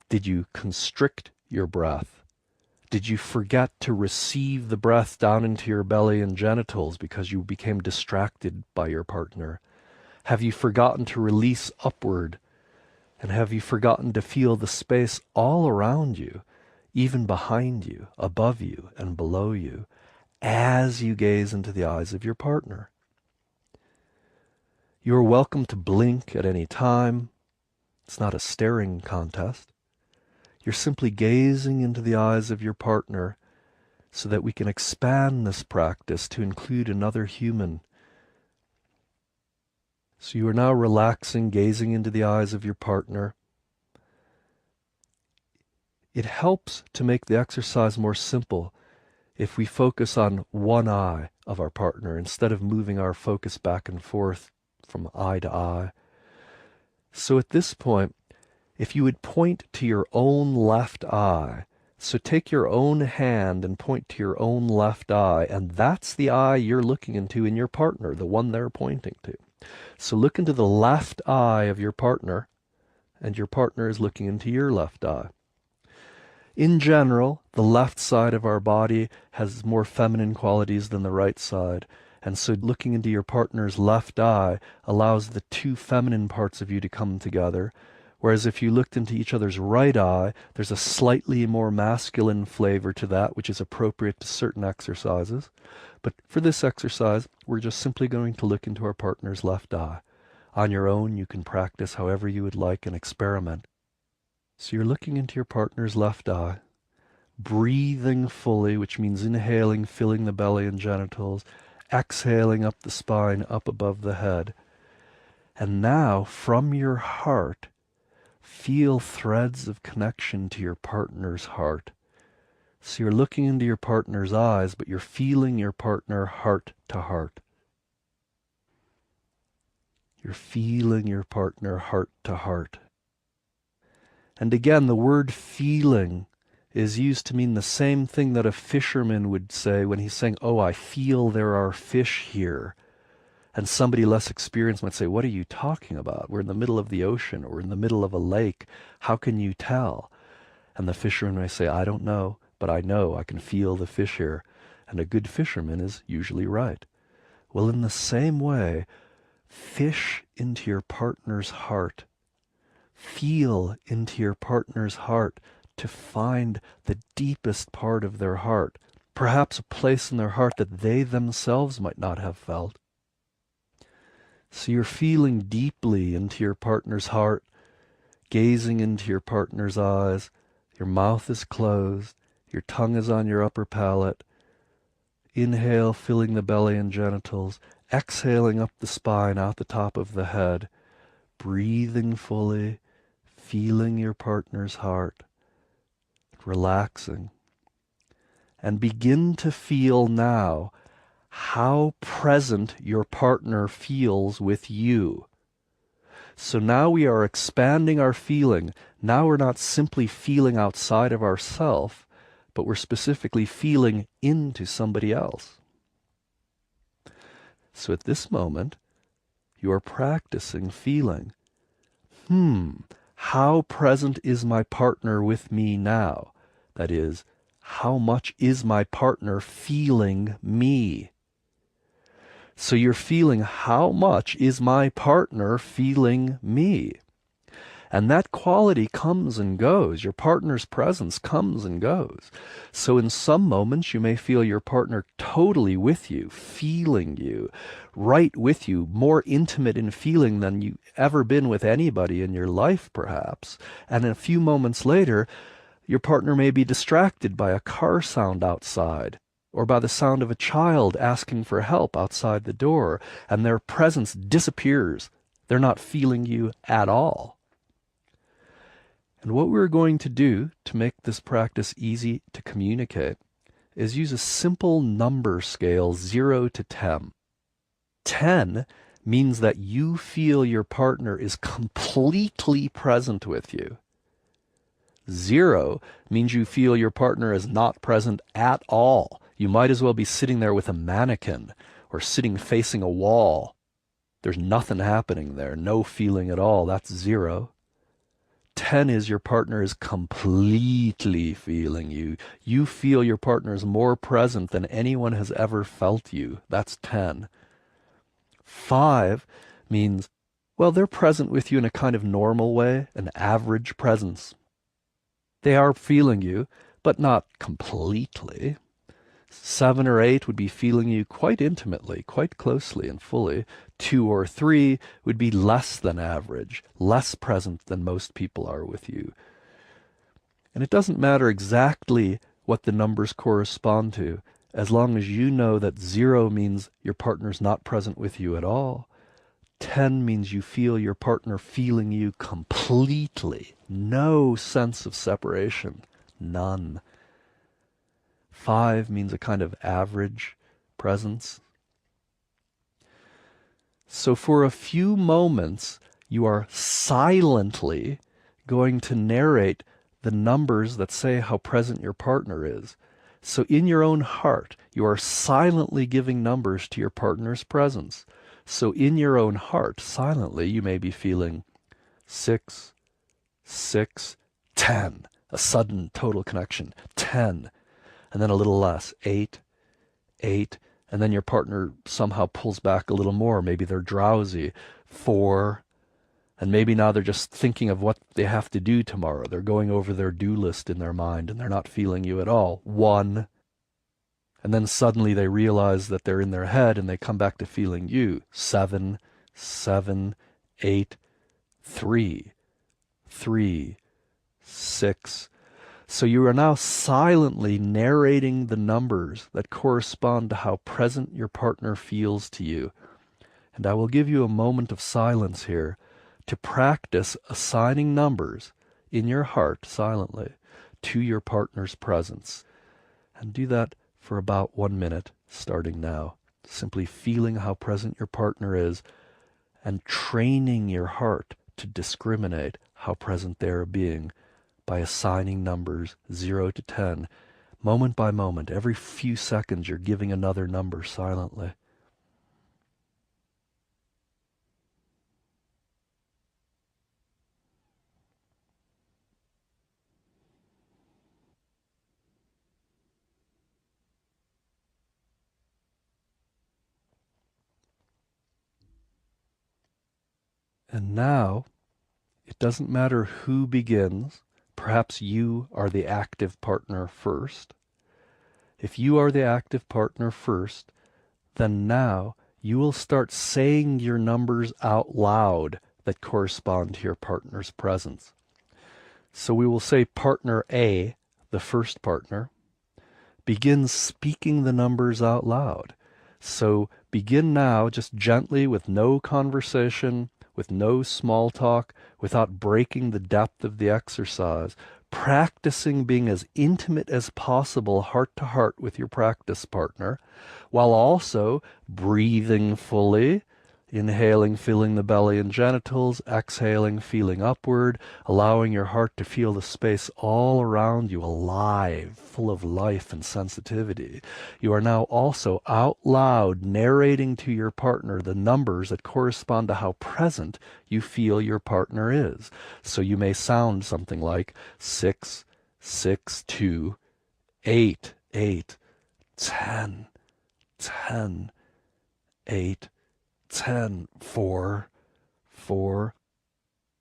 Did you constrict your breath? Did you forget to receive the breath down into your belly and genitals because you became distracted by your partner? Have you forgotten to release upward? And have you forgotten to feel the space all around you, even behind you, above you, and below you, as you gaze into the eyes of your partner? You are welcome to blink at any time. It's not a staring contest. You're simply gazing into the eyes of your partner so that we can expand this practice to include another human. So you are now relaxing, gazing into the eyes of your partner. It helps to make the exercise more simple if we focus on one eye of our partner instead of moving our focus back and forth from eye to eye. So at this point, if you would point to your own left eye, so take your own hand and point to your own left eye, and that's the eye you're looking into in your partner, the one they're pointing to. So look into the left eye of your partner, and your partner is looking into your left eye. In general, the left side of our body has more feminine qualities than the right side, and so looking into your partner's left eye allows the two feminine parts of you to come together, whereas if you looked into each other's right eye, there's a slightly more masculine flavor to that, which is appropriate to certain exercises. But for this exercise, we're just simply going to look into our partner's left eye. On your own, you can practice however you would like and experiment. So you're looking into your partner's left eye, breathing fully, which means inhaling, filling the belly and genitals, exhaling up the spine, up above the head. And now, from your heart, feel threads of connection to your partner's heart. So you're looking into your partner's eyes, but you're feeling your partner heart to heart. You're feeling your partner heart to heart. And again, the word feeling is used to mean the same thing that a fisherman would say when he's saying, "Oh, I feel there are fish here." And somebody less experienced might say, "What are you talking about? We're in the middle of the ocean, or in the middle of a lake. How can you tell?" And the fisherman may say, "I don't know, but I know I can feel the fish here." And a good fisherman is usually right. Well, in the same way, fish into your partner's heart. Feel into your partner's heart to find the deepest part of their heart, perhaps a place in their heart that they themselves might not have felt. So you're feeling deeply into your partner's heart, gazing into your partner's eyes. Your mouth is closed, your tongue is on your upper palate. Inhale, filling the belly and genitals, exhaling up the spine, out the top of the head, breathing fully, feeling your partner's heart, relaxing. And begin to feel now how present your partner feels with you. So now we are expanding our feeling. Now we're not simply feeling outside of ourself, but we're specifically feeling into somebody else. So at this moment, You are practicing feeling, how present is my partner with me now? That is, how much is my partner feeling me? So you're feeling, how much is my partner feeling me? And that quality comes and goes. Your partner's presence comes and goes. So in some moments you may feel your partner totally with you, feeling you, right with you, more intimate in feeling than you've ever been with anybody in your life perhaps. And a few moments later, your partner may be distracted by a car sound outside, or by the sound of a child asking for help outside the door, and their presence disappears. They're not feeling you at all. And what we're going to do to make this practice easy to communicate is use a simple number scale 0 to 10. 10 means that you feel your partner is completely present with you. 0 means you feel your partner is not present at all. You might as well be sitting there with a mannequin or sitting facing a wall. There's nothing happening there, no feeling at all. That's 0. 10 is your partner is completely feeling you. You feel your partner is more present than anyone has ever felt you. That's 10. 5 means, well, they're present with you in a kind of normal way, an average presence. They are feeling you, but not completely. 7 or 8 would be feeling you quite intimately, quite closely and fully. 2 or 3 would be less than average, less present than most people are with you. And it doesn't matter exactly what the numbers correspond to, as long as you know that 0 means your partner's not present with you at all. 10 means you feel your partner feeling you completely. No sense of separation. None. 5 means a kind of average presence. So for a few moments, you are silently going to narrate the numbers that say how present your partner is. So in your own heart, you are silently giving numbers to your partner's presence. So in your own heart, silently, you may be feeling 6, 6, 10, a sudden total connection, 10, and then a little less, 8, 8, and then your partner somehow pulls back a little more. Maybe they're drowsy, 4, and maybe now they're just thinking of what they have to do tomorrow. They're going over their do list in their mind, and they're not feeling you at all, 1, and then suddenly they realize that they're in their head, and they come back to feeling you, 7, 7, 8, 3, 3, 6. So you are now silently narrating the numbers that correspond to how present your partner feels to you. And I will give you a moment of silence here to practice assigning numbers in your heart silently to your partner's presence. And do that for about 1 minute, starting now. Simply feeling how present your partner is and training your heart to discriminate how present they are being by assigning numbers 0 to 10. Moment by moment, every few seconds you're giving another number silently. And now, it doesn't matter who begins. Perhaps you are the active partner first. If you are the active partner first, then now you will start saying your numbers out loud that correspond to your partner's presence. So we will say partner A, the first partner, begins speaking the numbers out loud. So begin now just gently with no conversation, with no small talk, without breaking the depth of the exercise, practicing being as intimate as possible heart to heart with your practice partner, while also breathing fully, Inhaling, filling the belly and genitals. Exhaling, feeling upward, allowing your heart to feel the space all around you, alive, full of life and sensitivity. You are now also out loud narrating to your partner the numbers that correspond to how present you feel your partner is. So you may sound something like 6, 6, 2, 8, 8, 10, 10, 8, 10, 4, 4.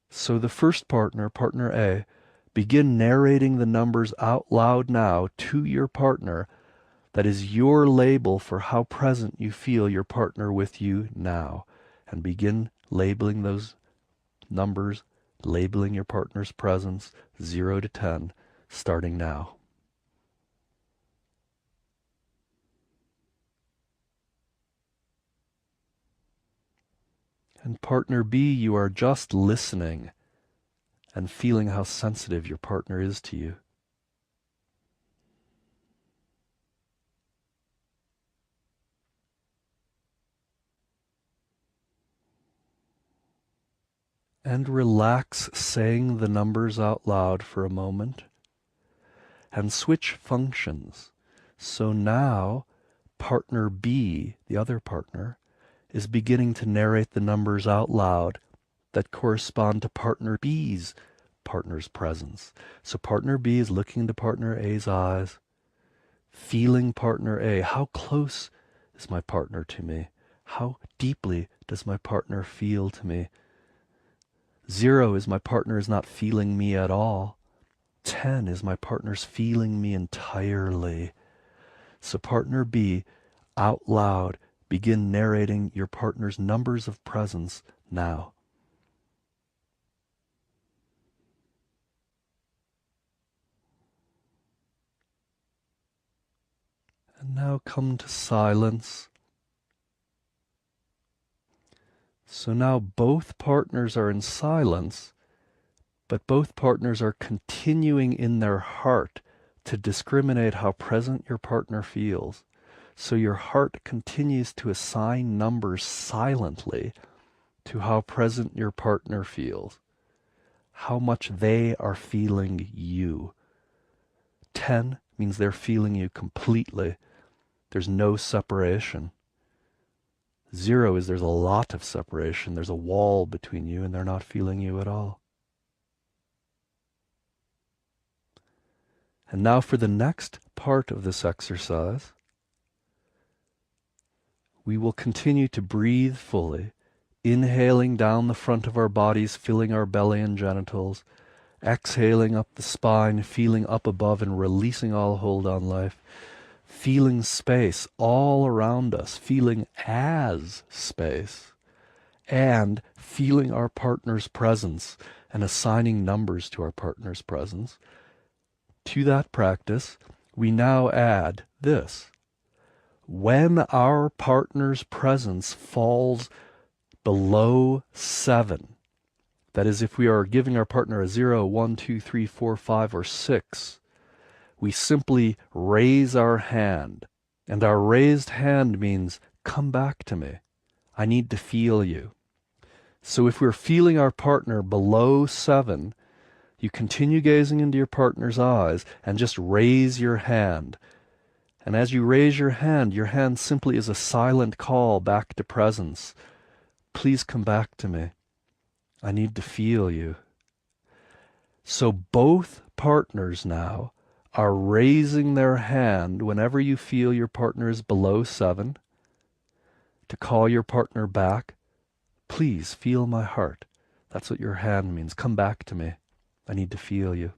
So the first partner, partner A, begin narrating the numbers out loud now to your partner. That is your label for how present you feel your partner with you now. And begin labeling those numbers, labeling your partner's presence, 0 to 10, starting now. And partner B, you are just listening and feeling how sensitive your partner is to you. And relax saying the numbers out loud for a moment. And switch functions. So now partner B, the other partner, is beginning to narrate the numbers out loud that correspond to partner B's partner's presence. So partner B is looking into partner A's eyes, feeling partner A. How close is my partner to me? How deeply does my partner feel to me? 0 is my partner is not feeling me at all. 10 is my partner's feeling me entirely. So partner B, out loud, begin narrating your partner's numbers of presence now. And now come to silence. So now both partners are in silence, but both partners are continuing in their heart to discriminate how present your partner feels. So your heart continues to assign numbers silently to how present your partner feels, how much they are feeling you. 10 means they're feeling you completely. There's no separation. 0 is there's a lot of separation. There's a wall between you and they're not feeling you at all. And now for the next part of this exercise, we will continue to breathe fully, inhaling down the front of our bodies, filling our belly and genitals, exhaling up the spine, feeling up above and releasing all hold on life, feeling space all around us, feeling as space, and feeling our partner's presence and assigning numbers to our partner's presence. To that practice, we now add this. When our partner's presence falls below 7, that is, if we are giving our partner a 0, 1, 2, 3, 4, 5, or 6, we simply raise our hand. And our raised hand means, come back to me. I need to feel you. So if we're feeling our partner below 7, you continue gazing into your partner's eyes and just raise your hand. And as you raise your hand simply is a silent call back to presence. Please come back to me. I need to feel you. So both partners now are raising their hand whenever you feel your partner is below 7 to call your partner back. Please feel my heart. That's what your hand means. Come back to me. I need to feel you.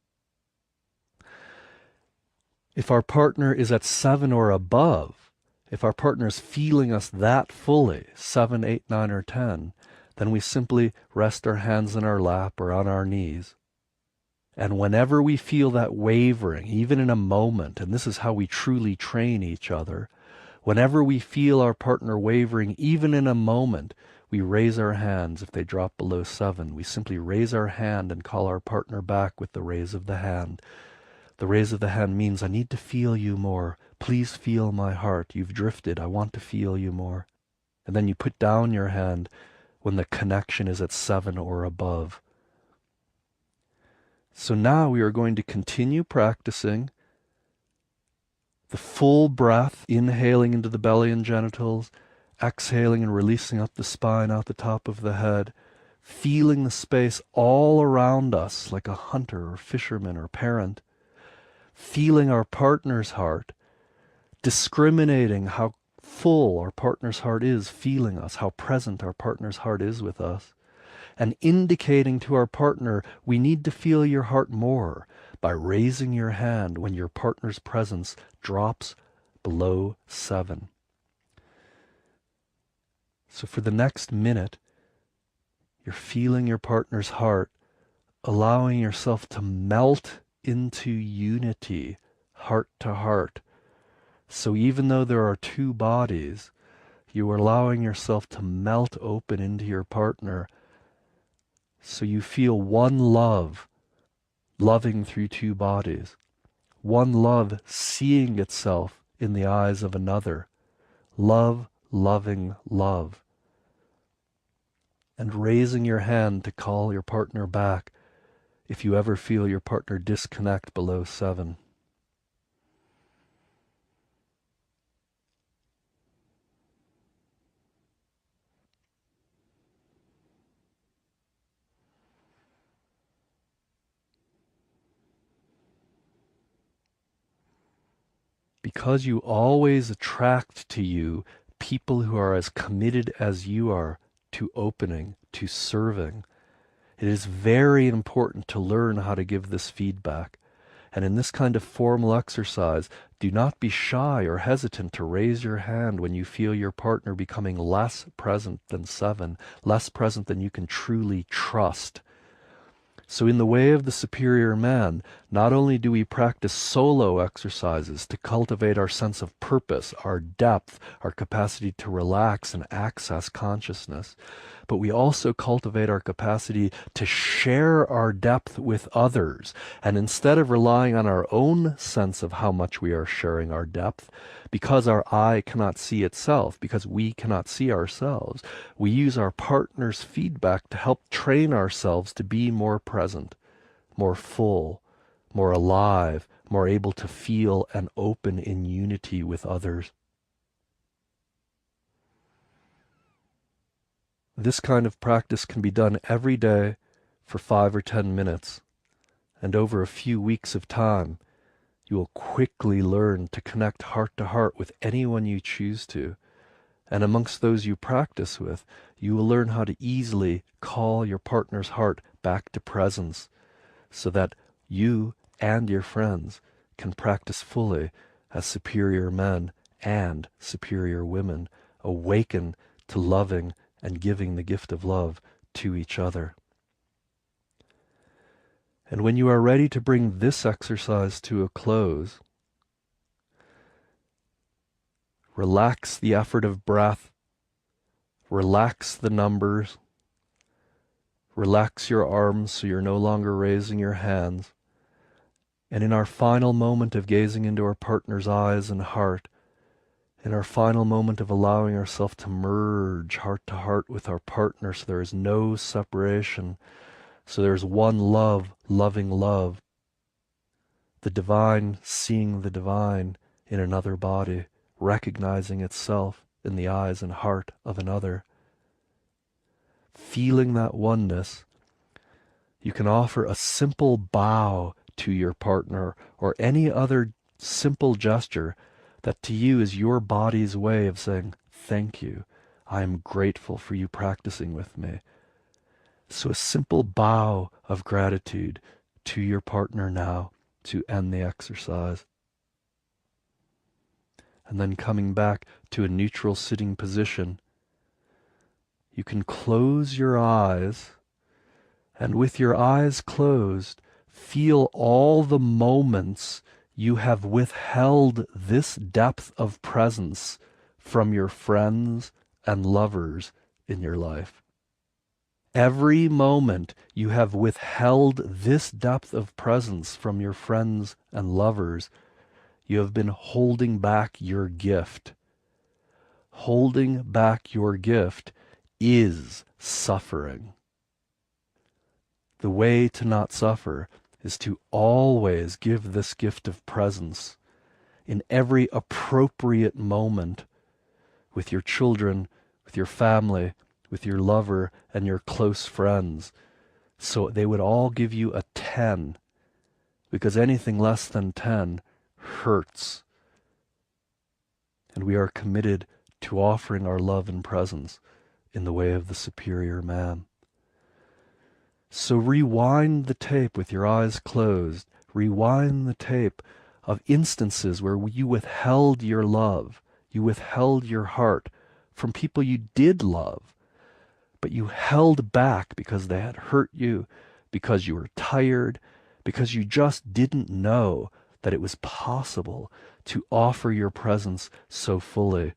If our partner is at 7 or above, if our partner is feeling us that fully, 7, 8, 9, or 10, then we simply rest our hands in our lap or on our knees. And whenever we feel that wavering, even in a moment, and this is how we truly train each other, whenever we feel our partner wavering, even in a moment, we raise our hands. If they drop below 7, we simply raise our hand and call our partner back with the raise of the hand. The raise of the hand means, I need to feel you more. Please feel my heart. You've drifted. I want to feel you more. And then you put down your hand when the connection is at 7 or above. So now we are going to continue practicing the full breath, inhaling into the belly and genitals, exhaling and releasing up the spine, out the top of the head, feeling the space all around us like a hunter or fisherman or parent, feeling our partner's heart, discriminating how full our partner's heart is feeling us, how present our partner's heart is with us, and indicating to our partner, we need to feel your heart more, by raising your hand when your partner's presence drops below 7. So for the next minute, you're feeling your partner's heart, allowing yourself to melt into unity, heart to heart. So even though there are two bodies, you are allowing yourself to melt open into your partner, so you feel one love, loving through two bodies. One love seeing itself in the eyes of another. Love, loving love. And raising your hand to call your partner back if you ever feel your partner disconnect below 7. Because you always attract to you people who are as committed as you are to opening, to serving, it is very important to learn how to give this feedback. And in this kind of formal exercise, do not be shy or hesitant to raise your hand when you feel your partner becoming less present than 7, less present than you can truly trust. So in the way of the superior man, not only do we practice solo exercises to cultivate our sense of purpose, our depth, our capacity to relax and access consciousness, but we also cultivate our capacity to share our depth with others. And instead of relying on our own sense of how much we are sharing our depth, because our eye cannot see itself, because we cannot see ourselves, we use our partner's feedback to help train ourselves to be more present, more full, more alive, more able to feel and open in unity with others. This kind of practice can be done every day for 5 or 10 minutes, and over a few weeks of time, you will quickly learn to connect heart to heart with anyone you choose to. And amongst those you practice with, you will learn how to easily call your partner's heart back to presence, so that you and your friends can practice fully as superior men and superior women, awaken to loving and giving the gift of love to each other. And when you are ready to bring this exercise to a close, relax the effort of breath, relax the numbers, relax your arms so you're no longer raising your hands, and in our final moment of gazing into our partner's eyes and heart, in our final moment of allowing ourselves to merge heart to heart with our partner so there is no separation, so there's one love, loving love, the divine seeing the divine in another body, recognizing itself in the eyes and heart of another. Feeling that oneness, you can offer a simple bow to your partner or any other simple gesture that to you is your body's way of saying, thank you, I am grateful for you practicing with me. So a simple bow of gratitude to your partner now to end the exercise. And then coming back to a neutral sitting position, you can close your eyes, and with your eyes closed, feel all the moments you have withheld this depth of presence from your friends and lovers in your life. Every moment you have withheld this depth of presence from your friends and lovers, you have been holding back your gift, Holding back your gift is suffering. The way to not suffer is to always give this gift of presence in every appropriate moment with your children, with your family, with your lover, and your close friends. So they would all give you a 10, because anything less than 10 hurts. And we are committed to offering our love and presence in the way of the superior man. So rewind the tape with your eyes closed. Rewind the tape of instances where you withheld your love, you withheld your heart from people you did love, but you held back because they had hurt you, because you were tired, because you just didn't know that it was possible to offer your presence so fully.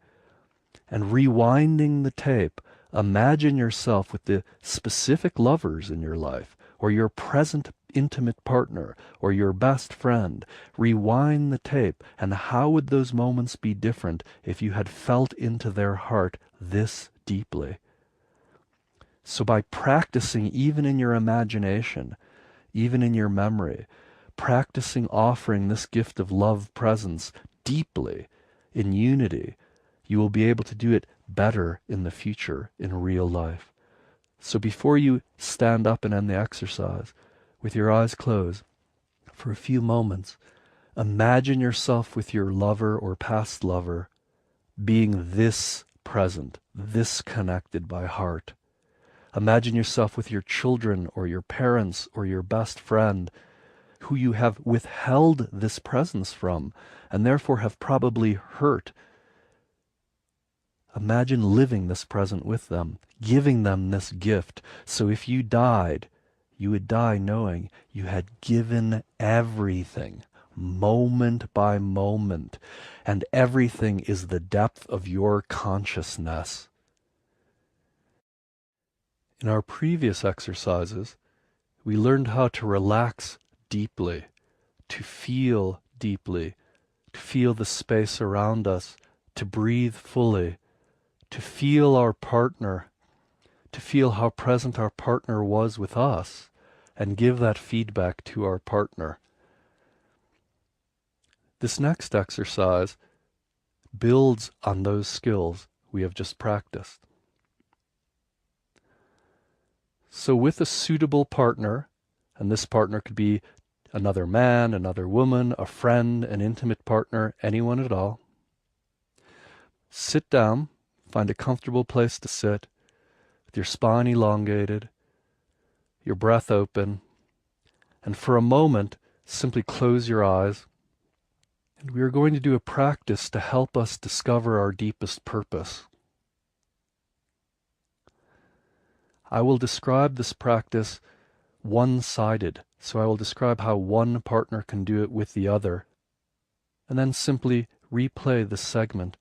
And rewinding the tape, imagine yourself with the specific lovers in your life, or your present intimate partner, or your best friend. Rewind the tape, and how would those moments be different if you had felt into their heart this deeply? So by practicing, even in your imagination, even in your memory, practicing offering this gift of love presence deeply, in unity, you will be able to do it better in the future, in real life. So before you stand up and end the exercise, with your eyes closed, for a few moments, imagine yourself with your lover or past lover being this present, this connected by heart. Imagine yourself with your children or your parents or your best friend who you have withheld this presence from and therefore have probably hurt. Imagine living this present with them, giving them this gift. So if you died, you would die knowing you had given everything, moment by moment, and everything is the depth of your consciousness. In our previous exercises, we learned how to relax deeply, to feel deeply, to feel the space around us, to breathe fully, to feel our partner, to feel how present our partner was with us, and give that feedback to our partner. This next exercise builds on those skills we have just practiced. So with a suitable partner, and this partner could be another man, another woman, a friend, an intimate partner, anyone at all, sit down, find a comfortable place to sit, with your spine elongated, your breath open, and for a moment, simply close your eyes. And we are going to do a practice to help us discover our deepest purpose. I will describe this practice one-sided, so I will describe how one partner can do it with the other, and then simply replay this segment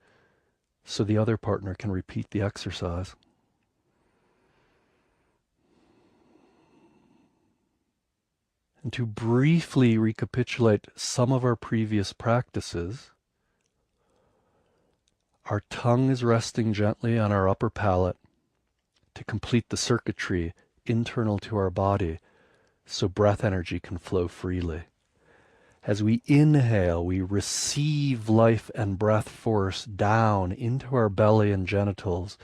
so the other partner can repeat the exercise. And to briefly recapitulate some of our previous practices, our tongue is resting gently on our upper palate to complete the circuitry internal to our body so breath energy can flow freely. As we inhale, we receive life and breath force down into our belly and genitals,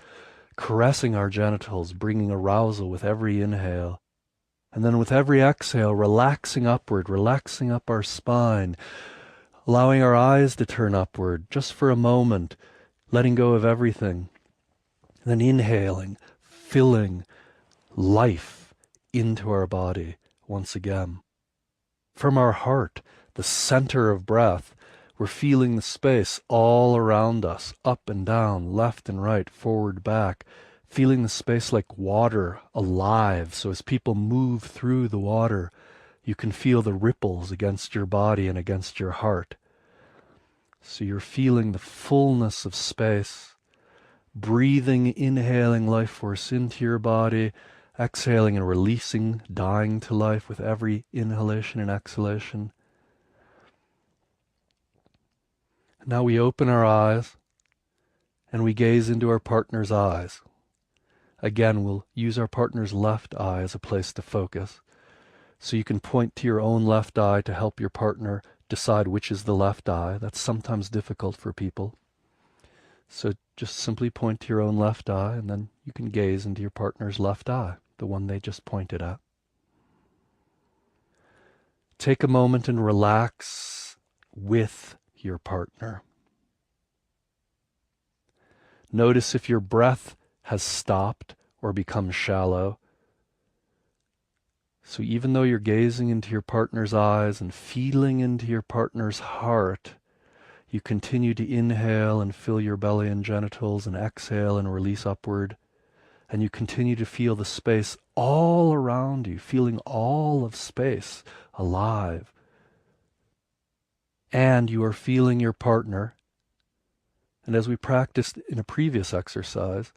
caressing our genitals, bringing arousal with every inhale. And then with every exhale, relaxing upward, relaxing up our spine, allowing our eyes to turn upward just for a moment, letting go of everything. And then inhaling, filling life into our body once again. From our heart, the center of breath, we're feeling the space all around us, up and down, left and right, forward, back, feeling the space like water, alive. So as people move through the water, you can feel the ripples against your body and against your heart. So you're feeling the fullness of space, breathing, inhaling life force into your body, exhaling and releasing, dying to life with every inhalation and exhalation. Now we open our eyes and we gaze into our partner's eyes. Again, we'll use our partner's left eye as a place to focus. So you can point to your own left eye to help your partner decide which is the left eye. That's sometimes difficult for people. So just simply point to your own left eye, and then you can gaze into your partner's left eye, the one they just pointed at. Take a moment and relax with your partner. Notice if your breath has stopped or become shallow. So even though you're gazing into your partner's eyes and feeling into your partner's heart, you continue to inhale and fill your belly and genitals, and exhale and release upward. And you continue to feel the space all around you, feeling all of space alive. And you are feeling your partner. And as we practiced in a previous exercise,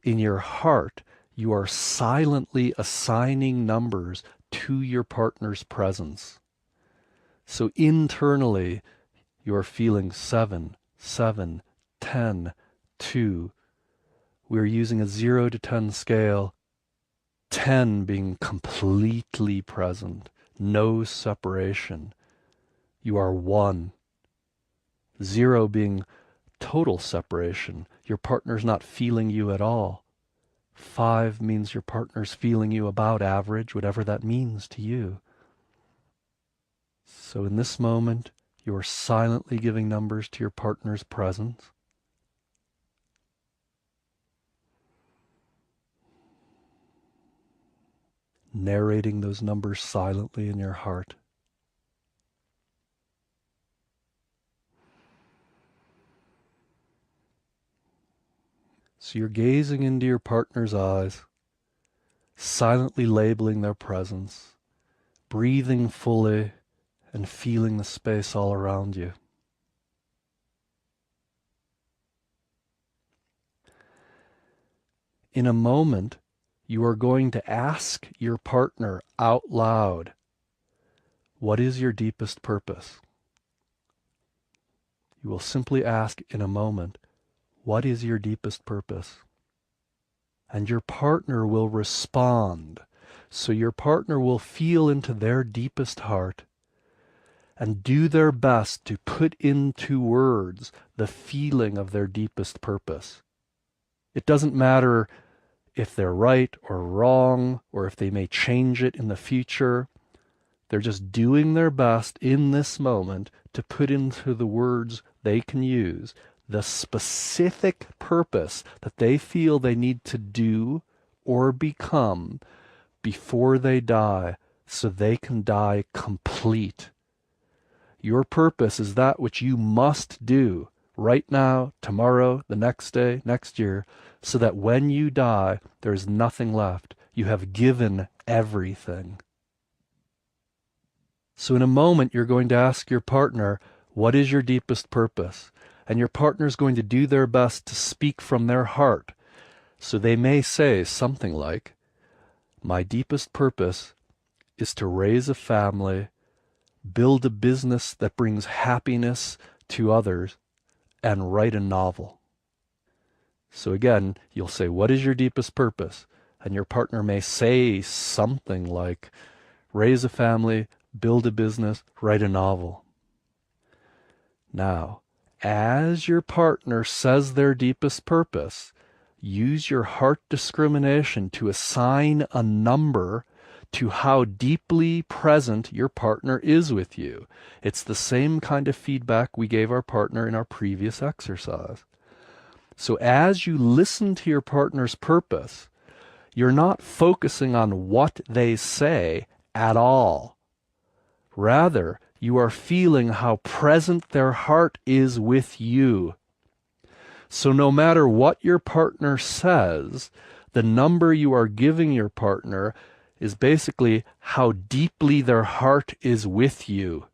in your heart, you are silently assigning numbers to your partner's presence. So internally, you are feeling 7, 7, 10, 2. We're using a 0 to 10 scale, 10 being completely present, no separation. You are 1. 0 being total separation. Your partner's not feeling you at all. 5 means your partner's feeling you about average, whatever that means to you. So in this moment, you are silently giving numbers to your partner's presence. Narrating those numbers silently in your heart. So you're gazing into your partner's eyes, silently labeling their presence, breathing fully, and feeling the space all around you. In a moment, you are going to ask your partner out loud, what is your deepest purpose? You will simply ask in a moment, what is your deepest purpose? And your partner will respond. So your partner will feel into their deepest heart and do their best to put into words the feeling of their deepest purpose. It doesn't matter if they're right or wrong, or if they may change it in the future. They're just doing their best in this moment to put into the words they can use the specific purpose that they feel they need to do or become before they die, so they can die complete. Your purpose is that which you must do right now, tomorrow, the next day, next year, so that when you die, there is nothing left. You have given everything. So in a moment, you're going to ask your partner, what is your deepest purpose? And your partner is going to do their best to speak from their heart. So they may say something like, my deepest purpose is to raise a family, build a business that brings happiness to others, and write a novel. So again, you'll say, what is your deepest purpose? And your partner may say something like, raise a family, build a business, write a novel. Now, as your partner says their deepest purpose, use your heart discrimination to assign a number to how deeply present your partner is with you. It's the same kind of feedback we gave our partner in our previous exercise. So as you listen to your partner's purpose, you're not focusing on what they say at all. Rather, you are feeling how present their heart is with you. So no matter what your partner says, the number you are giving your partner is basically how deeply their heart is with you.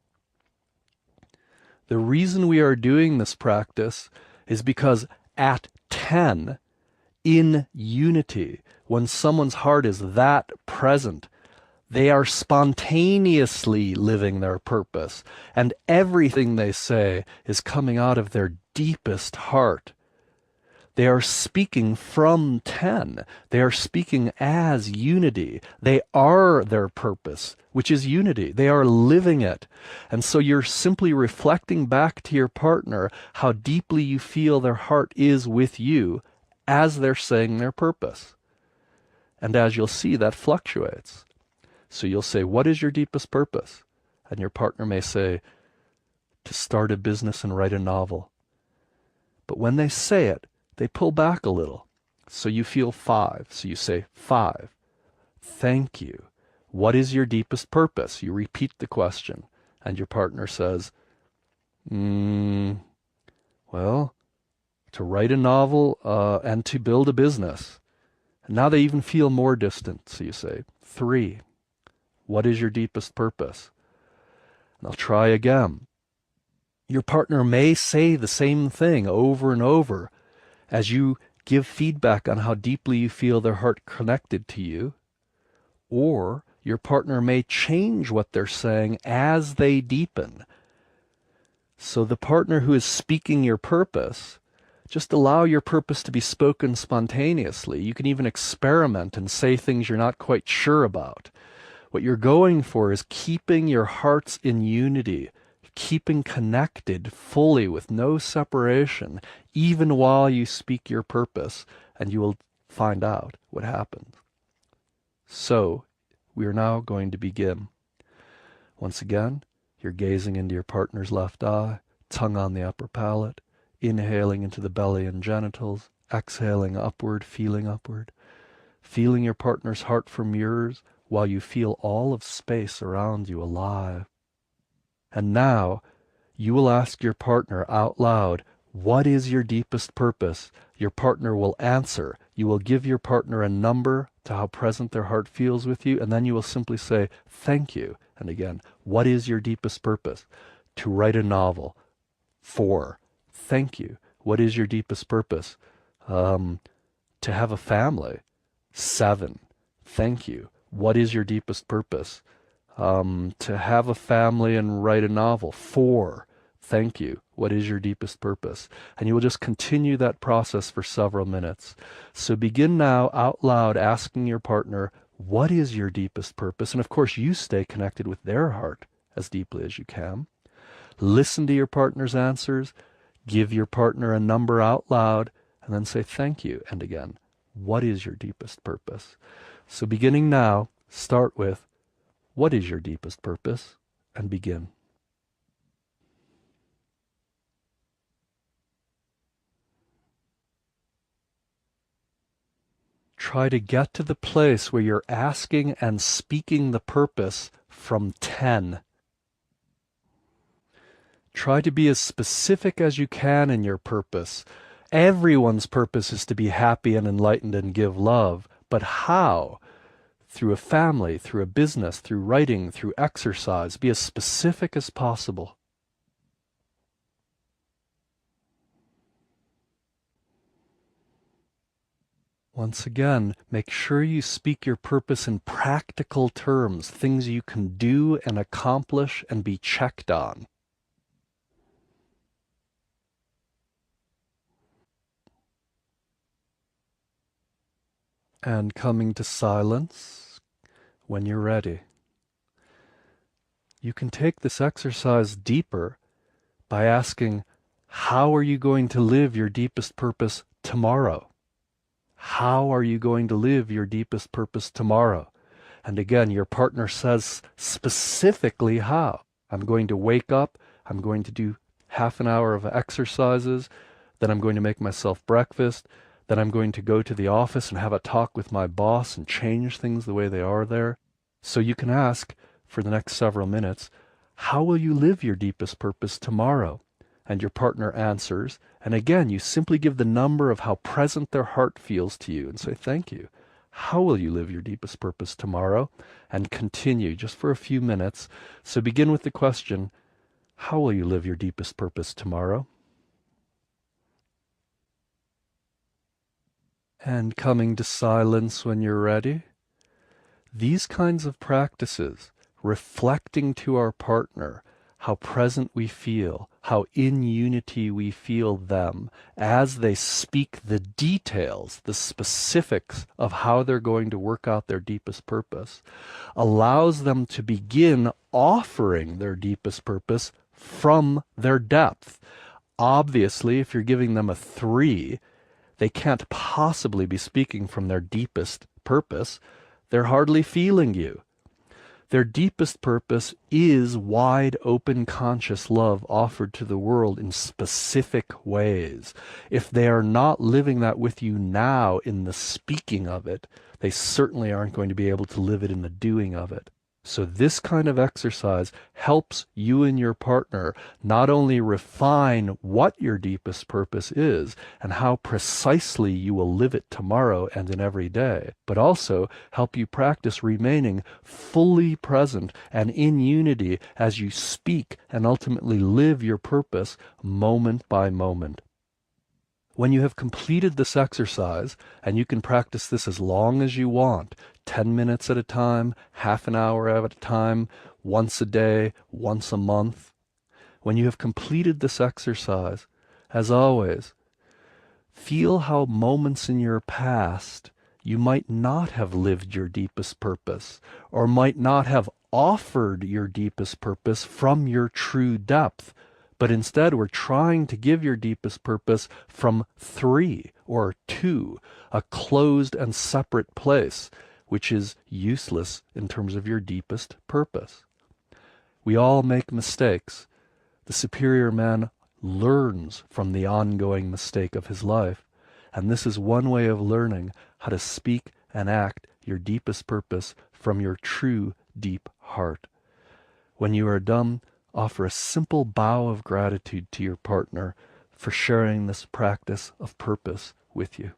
The reason we are doing this practice is because at 10, in unity, when someone's heart is that present, they are spontaneously living their purpose, and everything they say is coming out of their deepest heart. They are speaking from 10. They are speaking as unity. They are their purpose, which is unity. They are living it. And so you're simply reflecting back to your partner how deeply you feel their heart is with you as they're saying their purpose. And as you'll see, that fluctuates. So you'll say, what is your deepest purpose? And your partner may say, to start a business and write a novel. But when they say it, they pull back a little. So you feel 5. So you say 5. Thank you. What is your deepest purpose? You repeat the question. And your partner says, well, to write a novel and to build a business. And now they even feel more distant. So you say 3. What is your deepest purpose? And I'll try again. Your partner may say the same thing over and over as you give feedback on how deeply you feel their heart connected to you, or your partner may change what they're saying as they deepen. So the partner who is speaking your purpose, just allow your purpose to be spoken spontaneously. You can even experiment and say things you're not quite sure about. What you're going for is keeping your hearts in unity, keeping connected fully with no separation, even while you speak your purpose, and you will find out what happens. So, we are now going to begin. Once again, you're gazing into your partner's left eye, tongue on the upper palate, inhaling into the belly and genitals, exhaling upward, feeling your partner's heart from yours, while you feel all of space around you alive. And now, you will ask your partner out loud, what is your deepest purpose? Your partner will answer. You will give your partner a number to how present their heart feels with you, and then you will simply say, thank you. And again, what is your deepest purpose? To write a novel. 4. Thank you. What is your deepest purpose? To have a family. 7. Thank you. What is your deepest purpose? To have a family and write a novel. 4. Thank you. What is your deepest purpose? And you will just continue that process for several minutes. So begin now out loud asking your partner, what is your deepest purpose? And of course, you stay connected with their heart as deeply as you can. Listen to your partner's answers. Give your partner a number out loud, and then say thank you. And again, what is your deepest purpose? So beginning now, start with, what is your deepest purpose? And begin. Try to get to the place where you're asking and speaking the purpose from 10. Try to be as specific as you can in your purpose. Everyone's purpose is to be happy and enlightened and give love. But how? Through a family, through a business, through writing, through exercise. Be as specific as possible. Once again, make sure you speak your purpose in practical terms, things you can do and accomplish and be checked on. And coming to silence when you're ready. You can take this exercise deeper by asking, how are you going to live your deepest purpose tomorrow? How are you going to live your deepest purpose tomorrow? And again, your partner says specifically how. I'm going to wake up, I'm going to do half an hour of exercises, then I'm going to make myself breakfast, then I'm going to go to the office and have a talk with my boss and change things the way they are there. So you can ask for the next several minutes, how will you live your deepest purpose tomorrow? And your partner answers, and again, you simply give the number of how present their heart feels to you and say, thank you. How will you live your deepest purpose tomorrow? And continue just for a few minutes. So begin with the question, how will you live your deepest purpose tomorrow? And coming to silence when you're ready. These kinds of practices, reflecting to our partner how present we feel, how in unity we feel them as they speak the details, the specifics of how they're going to work out their deepest purpose, allows them to begin offering their deepest purpose from their depth. Obviously, if you're giving them a 3, they can't possibly be speaking from their deepest purpose. They're hardly feeling you. Their deepest purpose is wide open conscious love offered to the world in specific ways. If they are not living that with you now in the speaking of it, they certainly aren't going to be able to live it in the doing of it. So this kind of exercise helps you and your partner not only refine what your deepest purpose is and how precisely you will live it tomorrow and in every day, but also help you practice remaining fully present and in unity as you speak and ultimately live your purpose moment by moment. When you have completed this exercise, and you can practice this as long as you want, 10 minutes at a time, half an hour at a time, once a day, once a month. When you have completed this exercise, as always, feel how moments in your past you might not have lived your deepest purpose, or might not have offered your deepest purpose from your true depth, but instead we're trying to give your deepest purpose from 3 or 2, a closed and separate place, which is useless in terms of your deepest purpose. We all make mistakes. The superior man learns from the ongoing mistake of his life, and this is one way of learning how to speak and act your deepest purpose from your true deep heart. When you are done, offer a simple bow of gratitude to your partner for sharing this practice of purpose with you.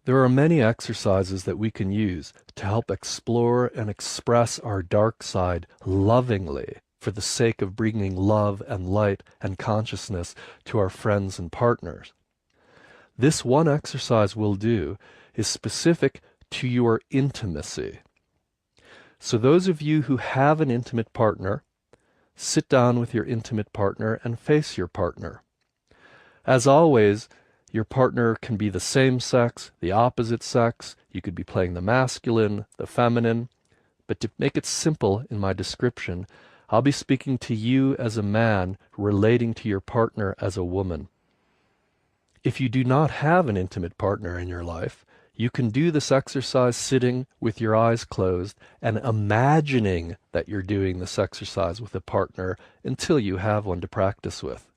There are many exercises that we can use to help explore and express our dark side lovingly for the sake of bringing love and light and consciousness to our friends and partners. This one exercise we'll do is specific to your intimacy. So those of you who have an intimate partner, sit down with your intimate partner and face your partner. As always, your partner can be the same sex, the opposite sex, you could be playing the masculine, the feminine, but to make it simple in my description, I'll be speaking to you as a man relating to your partner as a woman. If you do not have an intimate partner in your life, you can do this exercise sitting with your eyes closed and imagining that you're doing this exercise with a partner until you have one to practice with.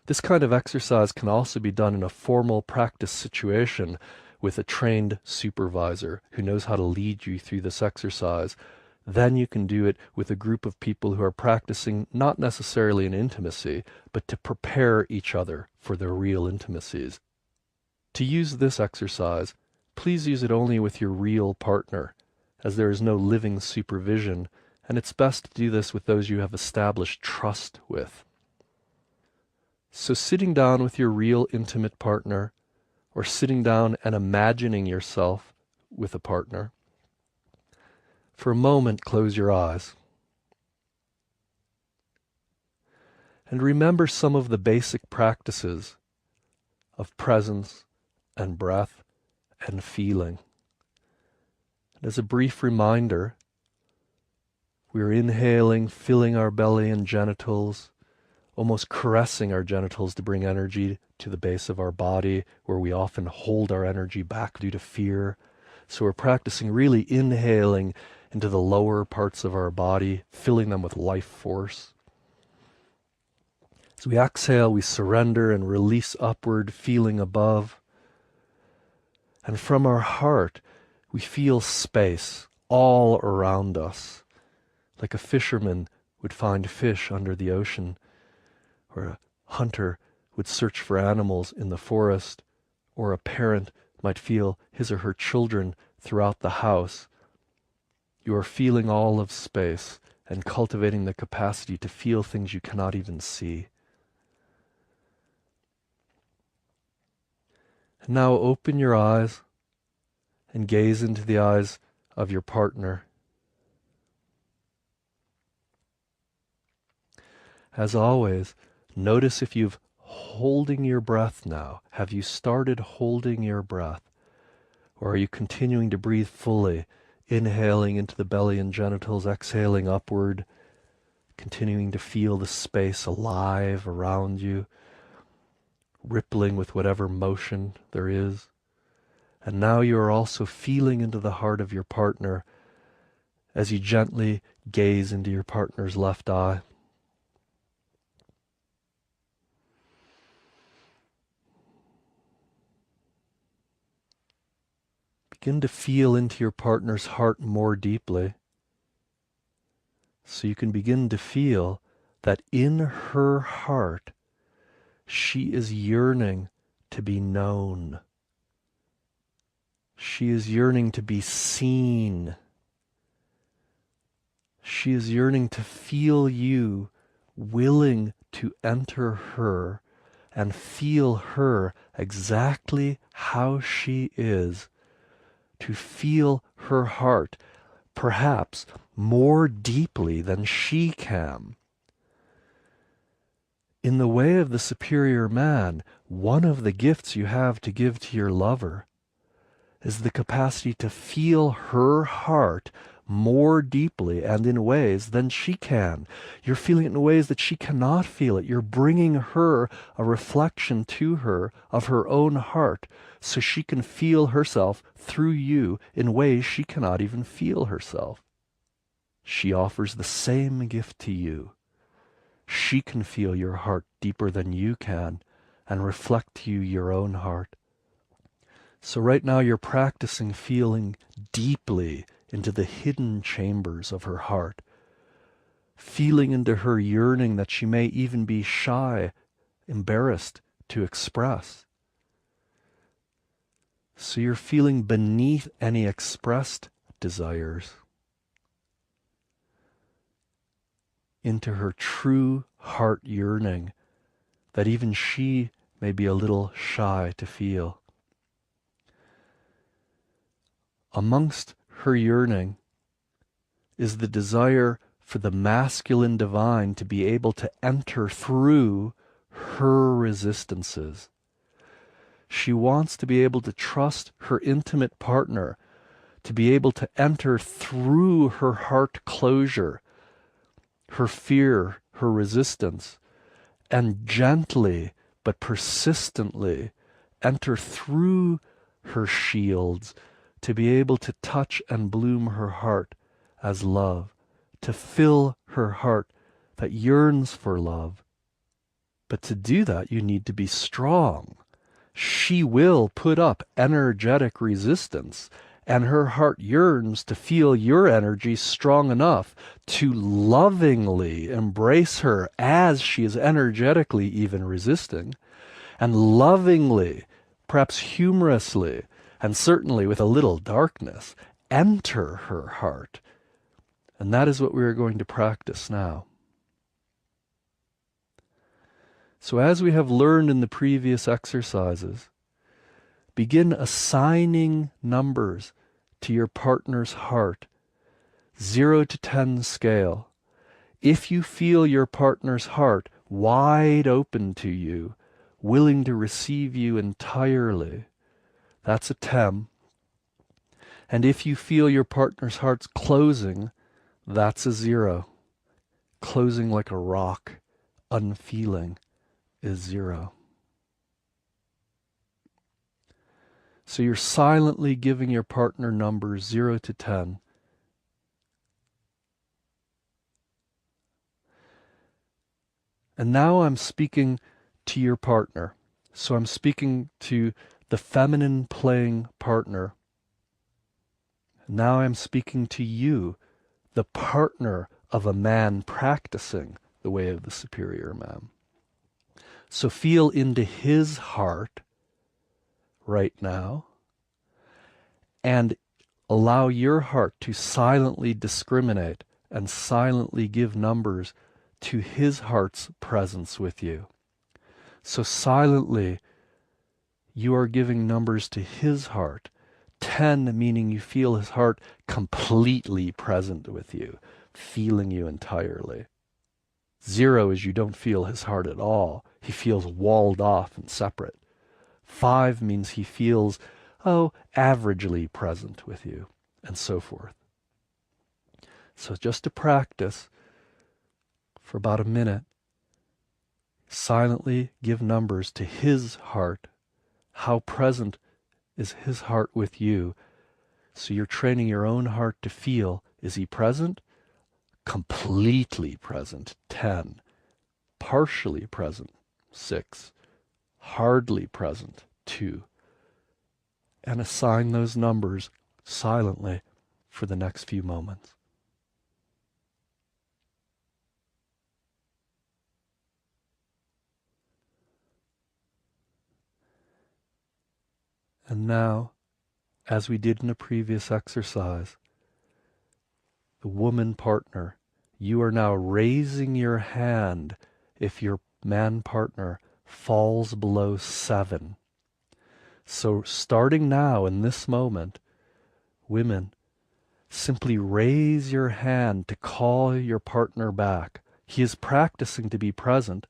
This kind of exercise can also be done in a formal practice situation with a trained supervisor who knows how to lead you through this exercise. Then you can do it with a group of people who are practicing not necessarily in intimacy, but to prepare each other for their real intimacies. To use this exercise, please use it only with your real partner, as there is no living supervision, and it's best to do this with those you have established trust with. So sitting down with your real intimate partner, or sitting down and imagining yourself with a partner, for a moment close your eyes. And remember some of the basic practices of presence and breath and feeling. And as a brief reminder, we are inhaling, filling our belly and genitals, almost caressing our genitals to bring energy to the base of our body, where we often hold our energy back due to fear. So we're practicing really inhaling into the lower parts of our body, filling them with life force. As we exhale, we surrender and release upward, feeling above. And from our heart, we feel space all around us, like a fisherman would find fish under the ocean, or a hunter would search for animals in the forest, or a parent might feel his or her children throughout the house. You are feeling all of space and cultivating the capacity to feel things you cannot even see. And now open your eyes and gaze into the eyes of your partner. As always, notice if you've holding your breath now. Have you started holding your breath? Or are you continuing to breathe fully, inhaling into the belly and genitals, exhaling upward, continuing to feel the space alive around you, rippling with whatever motion there is? And now you are also feeling into the heart of your partner as you gently gaze into your partner's left eye. Begin to feel into your partner's heart more deeply, so you can begin to feel that in her heart she is yearning to be known. She is yearning to be seen. She is yearning to feel you willing to enter her and feel her exactly how she is, to feel her heart perhaps more deeply than she can. In the way of the superior man, one of the gifts you have to give to your lover is the capacity to feel her heart more deeply and in ways than she can. You're feeling it in ways that she cannot feel it. You're bringing her a reflection to her of her own heart so she can feel herself through you in ways she cannot even feel herself. She offers the same gift to you. She can feel your heart deeper than you can and reflect to you your own heart. So right now you're practicing feeling deeply into the hidden chambers of her heart, feeling into her yearning that she may even be shy, embarrassed to express. So you're feeling beneath any expressed desires, into her true heart yearning that even she may be a little shy to feel. Amongst her yearning is the desire for the masculine divine to be able to enter through her resistances. She wants to be able to trust her intimate partner, to be able to enter through her heart closure, her fear, her resistance, and gently but persistently enter through her shields to be able to touch and bloom her heart as love, to fill her heart that yearns for love. But to do that, you need to be strong. She will put up energetic resistance, and her heart yearns to feel your energy strong enough to lovingly embrace her as she is energetically even resisting, and lovingly, perhaps humorously, and certainly with a little darkness, enter her heart. And that is what we are going to practice now. So as we have learned in the previous exercises, begin assigning numbers to your partner's heart, 0 to 10 scale. If you feel your partner's heart wide open to you, willing to receive you entirely, that's a 10. And if you feel your partner's heart's closing, that's a 0. Closing like a rock, unfeeling, is 0. So you're silently giving your partner numbers 0 to 10. And now I'm speaking to your partner. So I'm speaking to the feminine playing partner. Now I'm speaking to you, the partner of a man practicing the way of the superior man. So feel into his heart right now and allow your heart to silently discriminate and silently give numbers to his heart's presence with you. So silently you are giving numbers to his heart. 10 meaning you feel his heart completely present with you, feeling you entirely. 0 is you don't feel his heart at all. He feels walled off and separate. 5 means he feels, averagely present with you, and so forth. So just to practice for about a minute, silently give numbers to his heart. How present is his heart with you? So you're training your own heart to feel, is he present? Completely present, 10. Partially present, 6. Hardly present, 2. And assign those numbers silently for the next few moments. And now, as we did in a previous exercise, the woman partner, you are now raising your hand if your man partner falls below 7. So starting now in this moment, women, simply raise your hand to call your partner back. He is practicing to be present,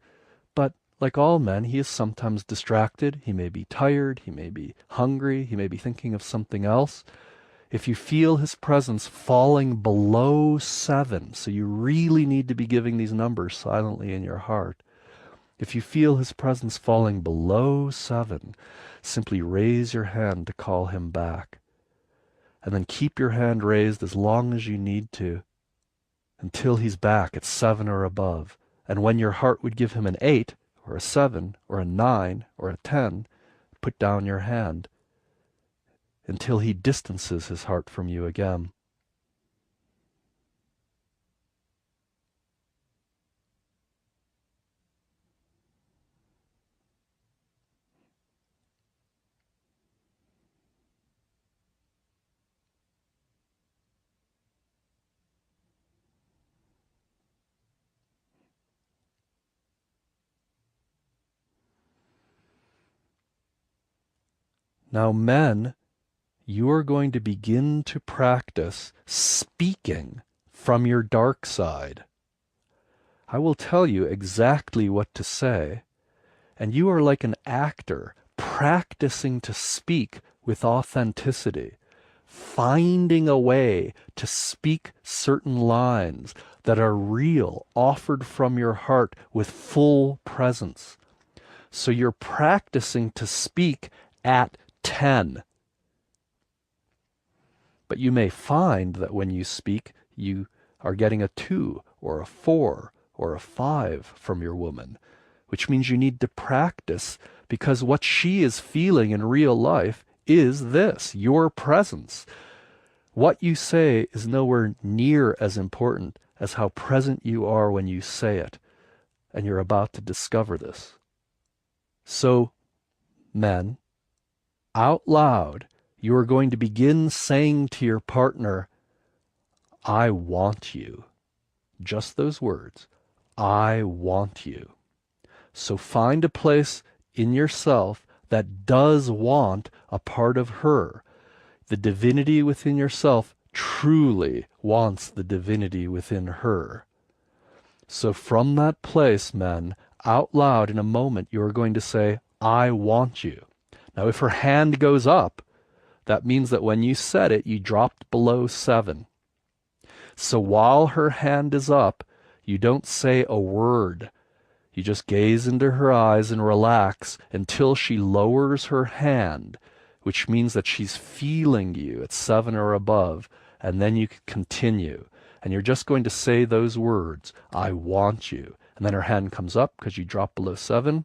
but like all men, he is sometimes distracted. He may be tired. He may be hungry. He may be thinking of something else. If you feel his presence falling below 7, so you really need to be giving these numbers silently in your heart. If you feel his presence falling below 7, simply raise your hand to call him back. And then keep your hand raised as long as you need to until he's back at 7 or above. And when your heart would give him an 8 or a 7 or a 9 or a 10, put down your hand until he distances his heart from you again. Now, men, you are going to begin to practice speaking from your dark side. I will tell you exactly what to say, and you are like an actor practicing to speak with authenticity, finding a way to speak certain lines that are real, offered from your heart with full presence. So you're practicing to speak at 10. But you may find that when you speak, you are getting a 2 or a 4 or a 5 from your woman, which means you need to practice, because what she is feeling in real life is this, your presence. What you say is nowhere near as important as how present you are when you say it, and you're about to discover this. So, men, out loud, you are going to begin saying to your partner, I want you. Just those words. I want you. So find a place in yourself that does want a part of her. The divinity within yourself truly wants the divinity within her. So from that place, men, out loud in a moment, you are going to say, I want you. Now, if her hand goes up, that means that when you said it, you dropped below 7. So while her hand is up, you don't say a word. You just gaze into her eyes and relax until she lowers her hand, which means that she's feeling you at 7 or above, and then you can continue. And you're just going to say those words, I want you. And then her hand comes up because you drop below 7.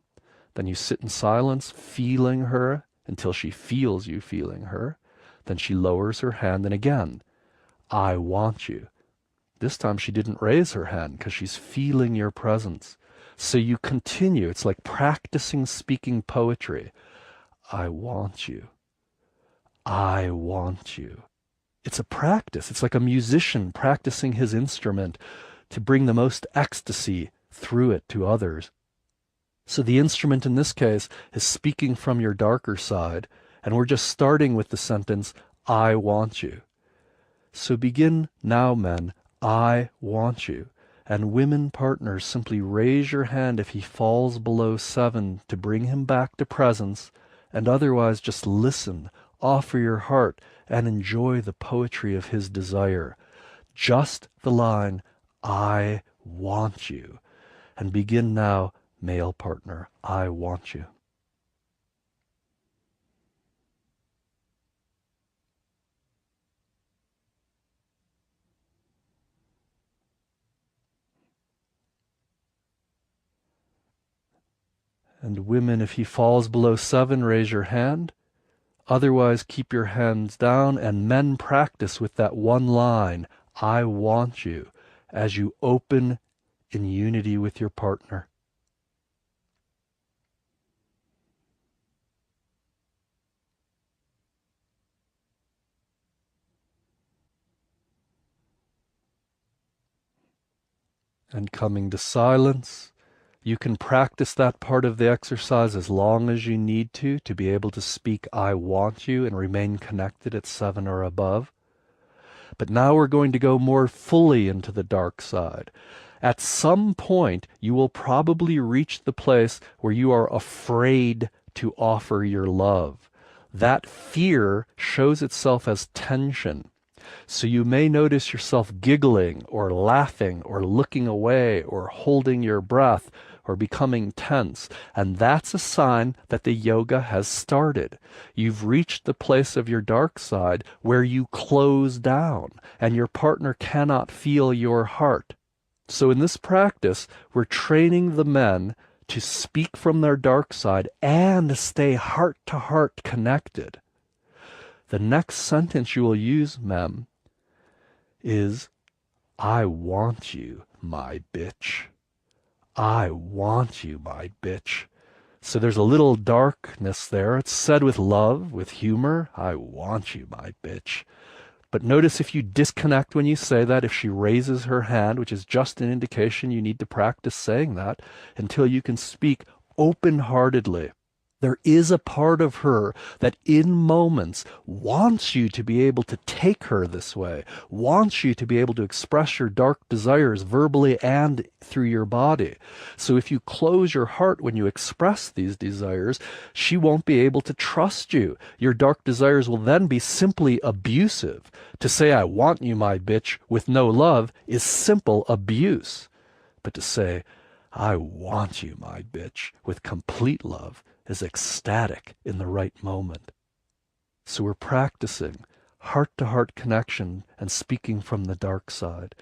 Then you sit in silence, feeling her until she feels you feeling her. Then she lowers her hand, and again, I want you. This time she didn't raise her hand because she's feeling your presence. So you continue. It's like practicing speaking poetry. I want you. I want you. It's a practice. It's like a musician practicing his instrument to bring the most ecstasy through it to others. So the instrument in this case is speaking from your darker side, and we're just starting with the sentence, I want you. So begin now, men, I want you. And women partners, simply raise your hand if he falls below 7 to bring him back to presence, and otherwise just listen, offer your heart, and enjoy the poetry of his desire. Just the line, I want you. And begin now, male partner, I want you. And women, if he falls below 7, raise your hand. Otherwise, keep your hands down, and men practice with that one line, I want you, as you open in unity with your partner. And coming to silence, you can practice that part of the exercise as long as you need to be able to speak I want you and remain connected at 7 or above. But now we're going to go more fully into the dark side. At some point, you will probably reach the place where you are afraid to offer your love. That fear shows itself as tension. So you may notice yourself giggling or laughing or looking away or holding your breath or becoming tense. And that's a sign that the yoga has started. You've reached the place of your dark side where you close down and your partner cannot feel your heart. So in this practice, we're training the men to speak from their dark side and stay heart-to-heart connected. The next sentence you will use, mem, is, I want you, my bitch. I want you, my bitch. So there's a little darkness there. It's said with love, with humor. I want you, my bitch. But notice if you disconnect when you say that, if she raises her hand, which is just an indication you need to practice saying that until you can speak open-heartedly. There is a part of her that in moments wants you to be able to take her this way, wants you to be able to express your dark desires verbally and through your body. So if you close your heart when you express these desires, she won't be able to trust you. Your dark desires will then be simply abusive. To say, I want you, my bitch, with no love is simple abuse. But to say, I want you, my bitch, with complete love is ecstatic in the right moment. So we're practicing heart-to-heart connection and speaking from the dark side.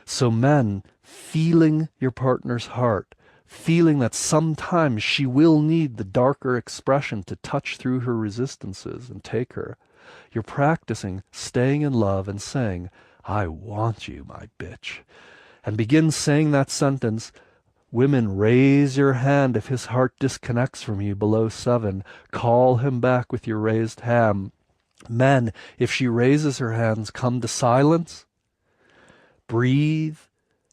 So men, feeling your partner's heart, feeling that sometimes she will need the darker expression to touch through her resistances and take her. You're practicing staying in love and saying, I want you, my bitch. And begin saying that sentence. Women, raise your hand if his heart disconnects from you below 7. Call him back with your raised hand. Men, if she raises her hands, come to silence. Breathe.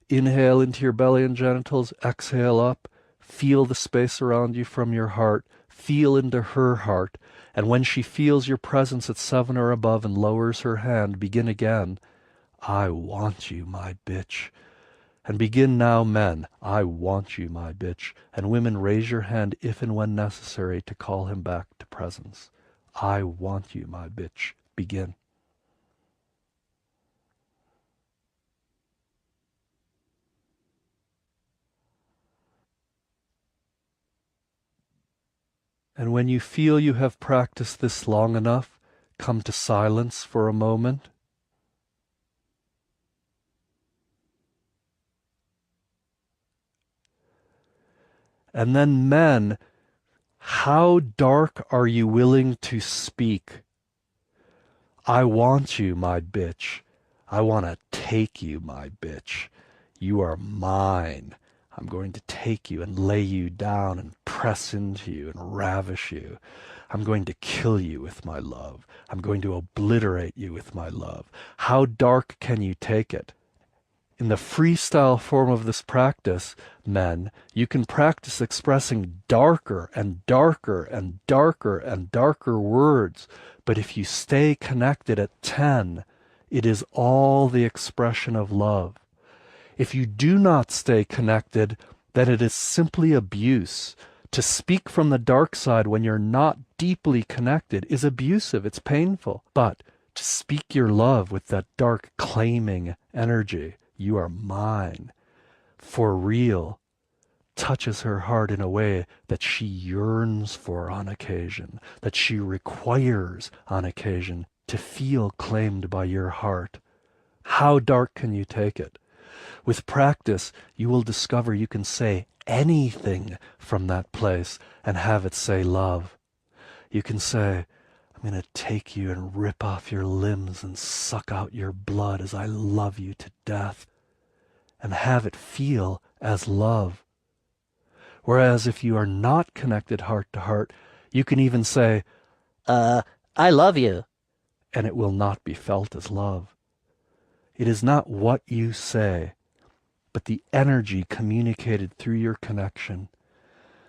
Inhale into your belly and genitals. Exhale up. Feel the space around you from your heart. Feel into her heart. And when she feels your presence at 7 or above and lowers her hand, begin again. I want you, my bitch. And begin now, men, I want you, my bitch. And women, raise your hand if and when necessary to call him back to presence. I want you, my bitch. Begin. And when you feel you have practiced this long enough, come to silence for a moment. And then men, how dark are you willing to speak? I want you, my bitch. I want to take you, my bitch. You are mine. I'm going to take you and lay you down and press into you and ravish you. I'm going to kill you with my love. I'm going to obliterate you with my love. How dark can you take it? In the freestyle form of this practice, men, you can practice expressing darker and darker and darker and darker words. But if you stay connected at 10, it is all the expression of love. If you do not stay connected, then it is simply abuse. To speak from the dark side when you're not deeply connected is abusive. It's painful. But to speak your love with that dark claiming energy, you are mine, for real, touches her heart in a way that she yearns for on occasion, that she requires on occasion to feel claimed by your heart. How dark can you take it? With practice, you will discover you can say anything from that place and have it say love. You can say, I'm going to take you and rip off your limbs and suck out your blood as I love you to death, and have it feel as love. Whereas if you are not connected heart to heart, you can even say, I love you, and it will not be felt as love. It is not what you say, but the energy communicated through your connection.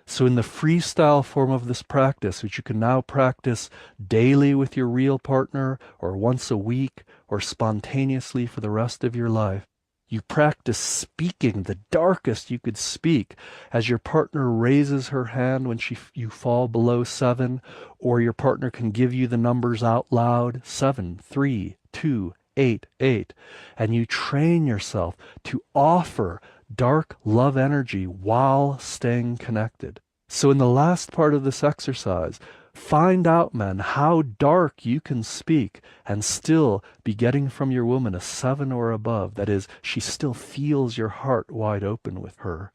So in the freestyle form of this practice, which you can now practice daily with your real partner, or once a week, or spontaneously for the rest of your life, you practice speaking the darkest you could speak as your partner raises her hand when you fall below 7, or your partner can give you the numbers out loud, 7, 3, 2, 8, 8, and you train yourself to offer dark love energy while staying connected. So in the last part of this exercise, find out, men, how dark you can speak and still be getting from your woman a 7 or above. That is, she still feels your heart wide open with her.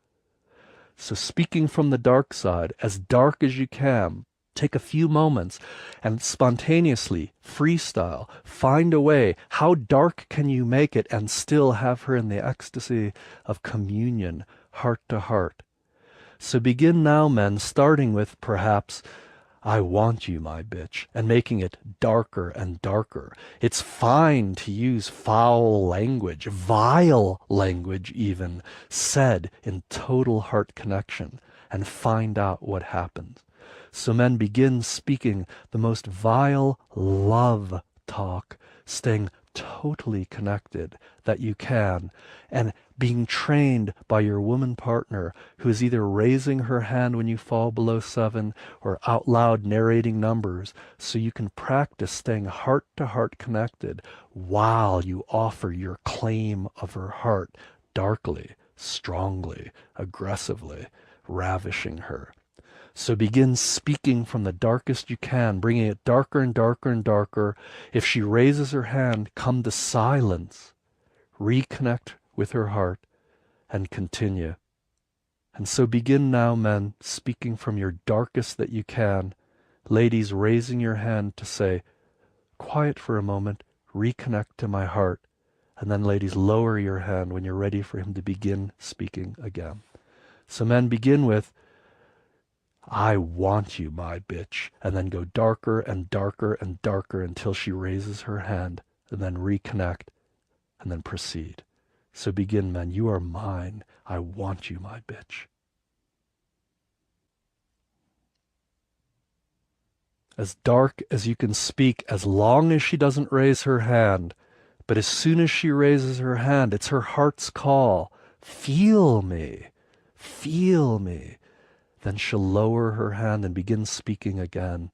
So speaking from the dark side, as dark as you can, take a few moments and spontaneously, freestyle, find a way. How dark can you make it and still have her in the ecstasy of communion, heart to heart? So begin now, men, starting with perhaps, I want you, my bitch, and making it darker and darker. It's fine to use foul language, vile language even, said in total heart connection, and find out what happens. So men, begin speaking the most vile love talk, staying totally connected that you can, and being trained by your woman partner who is either raising her hand when you fall below 7 or out loud narrating numbers, so you can practice staying heart to heart connected while you offer your claim of her heart darkly, strongly, aggressively, ravishing her. So begin speaking from the darkest you can, bringing it darker and darker and darker. If she raises her hand, come to silence. Reconnect with her heart and continue. And so begin now, men, speaking from your darkest that you can. Ladies, raising your hand to say, quiet for a moment, reconnect to my heart. And then ladies, lower your hand when you're ready for him to begin speaking again. So men, begin with, I want you, my bitch, and then go darker and darker and darker until she raises her hand, and then reconnect, and then proceed. So begin, men. You are mine. I want you, my bitch. As dark as you can speak, as long as she doesn't raise her hand. But as soon as she raises her hand, it's her heart's call. Feel me. Feel me. Then she'll lower her hand and begin speaking again.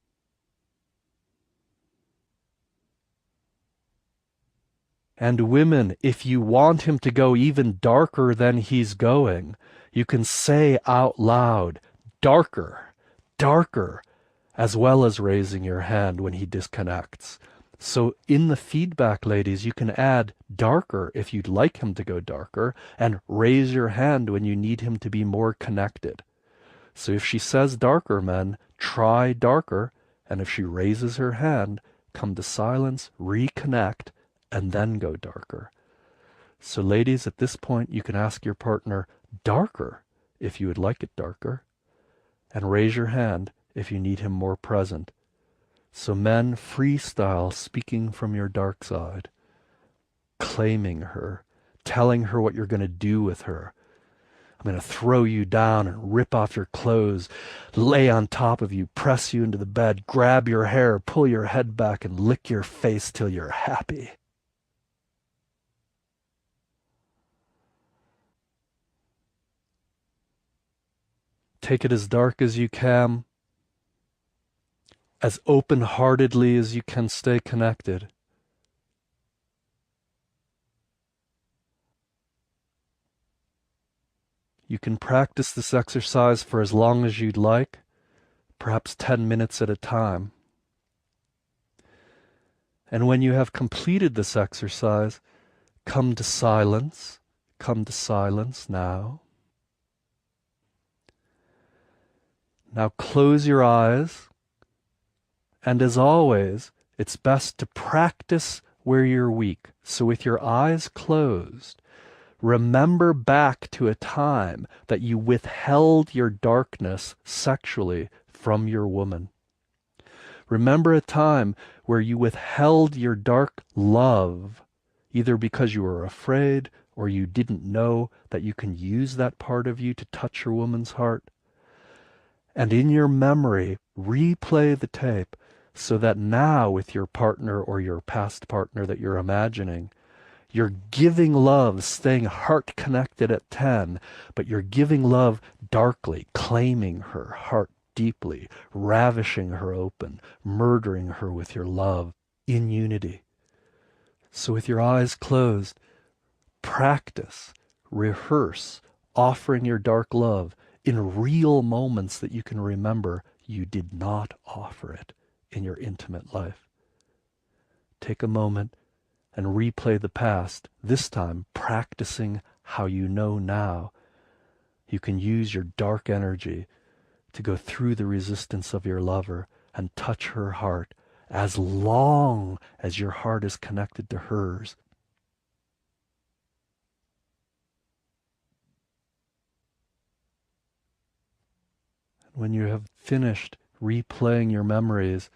And women, if you want him to go even darker than he's going, you can say out loud, darker, darker, as well as raising your hand when he disconnects. So in the feedback, ladies, you can add darker if you'd like him to go darker, and raise your hand when you need him to be more connected. So if she says darker, men, try darker, and if she raises her hand, come to silence, reconnect, and then go darker. So ladies, at this point, you can ask your partner darker if you would like it darker, and raise your hand if you need him more present. So men, freestyle, speaking from your dark side, claiming her, telling her what you're going to do with her. I'm going to throw you down and rip off your clothes, lay on top of you, press you into the bed, grab your hair, pull your head back, and lick your face till you're happy. Take it as dark as you can, as open-heartedly as you can stay connected. You can practice this exercise for as long as you'd like, perhaps 10 minutes at a time. And when you have completed this exercise, come to silence. Come to silence now. Now close your eyes. And as always, it's best to practice where you're weak. So with your eyes closed, remember back to a time that you withheld your darkness sexually from your woman. Remember a time where you withheld your dark love, either because you were afraid or you didn't know that you can use that part of you to touch your woman's heart. And in your memory, replay the tape so that now with your partner or your past partner that you're imagining, you're giving love, staying heart connected at 10, but you're giving love darkly, claiming her heart deeply, ravishing her open, murdering her with your love in unity. So with your eyes closed, practice, rehearse, offering your dark love in real moments that you can remember you did not offer it in your intimate life. Take a moment and replay the past, this time practicing how you know now. You can use your dark energy to go through the resistance of your lover and touch her heart as long as your heart is connected to hers. When you have finished replaying your memories,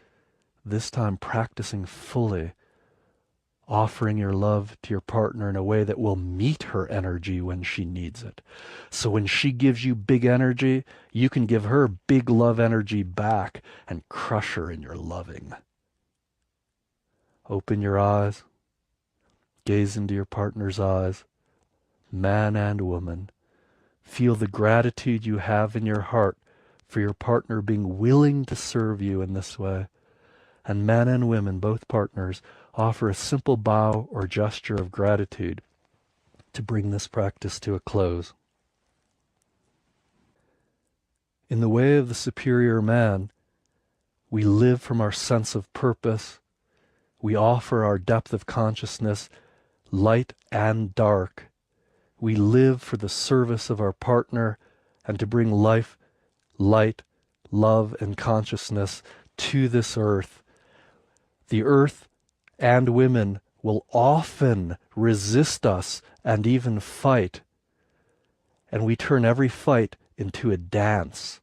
this time practicing fully, offering your love to your partner in a way that will meet her energy when she needs it. So when she gives you big energy, you can give her big love energy back and crush her in your loving. Open your eyes. Gaze into your partner's eyes, man and woman. Feel the gratitude you have in your heart for your partner being willing to serve you in this way. And men and women, both partners, offer a simple bow or gesture of gratitude to bring this practice to a close. In the way of the superior man, we live from our sense of purpose. We offer our depth of consciousness, light and dark. We live for the service of our partner and to bring life, light, love, and consciousness to this earth. The earth and women will often resist us and even fight. And we turn every fight into a dance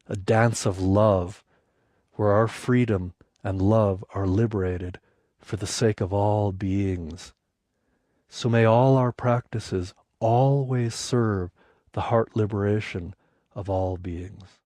of love, where our freedom and love are liberated for the sake of all beings. So may all our practices always serve the heart liberation of all beings.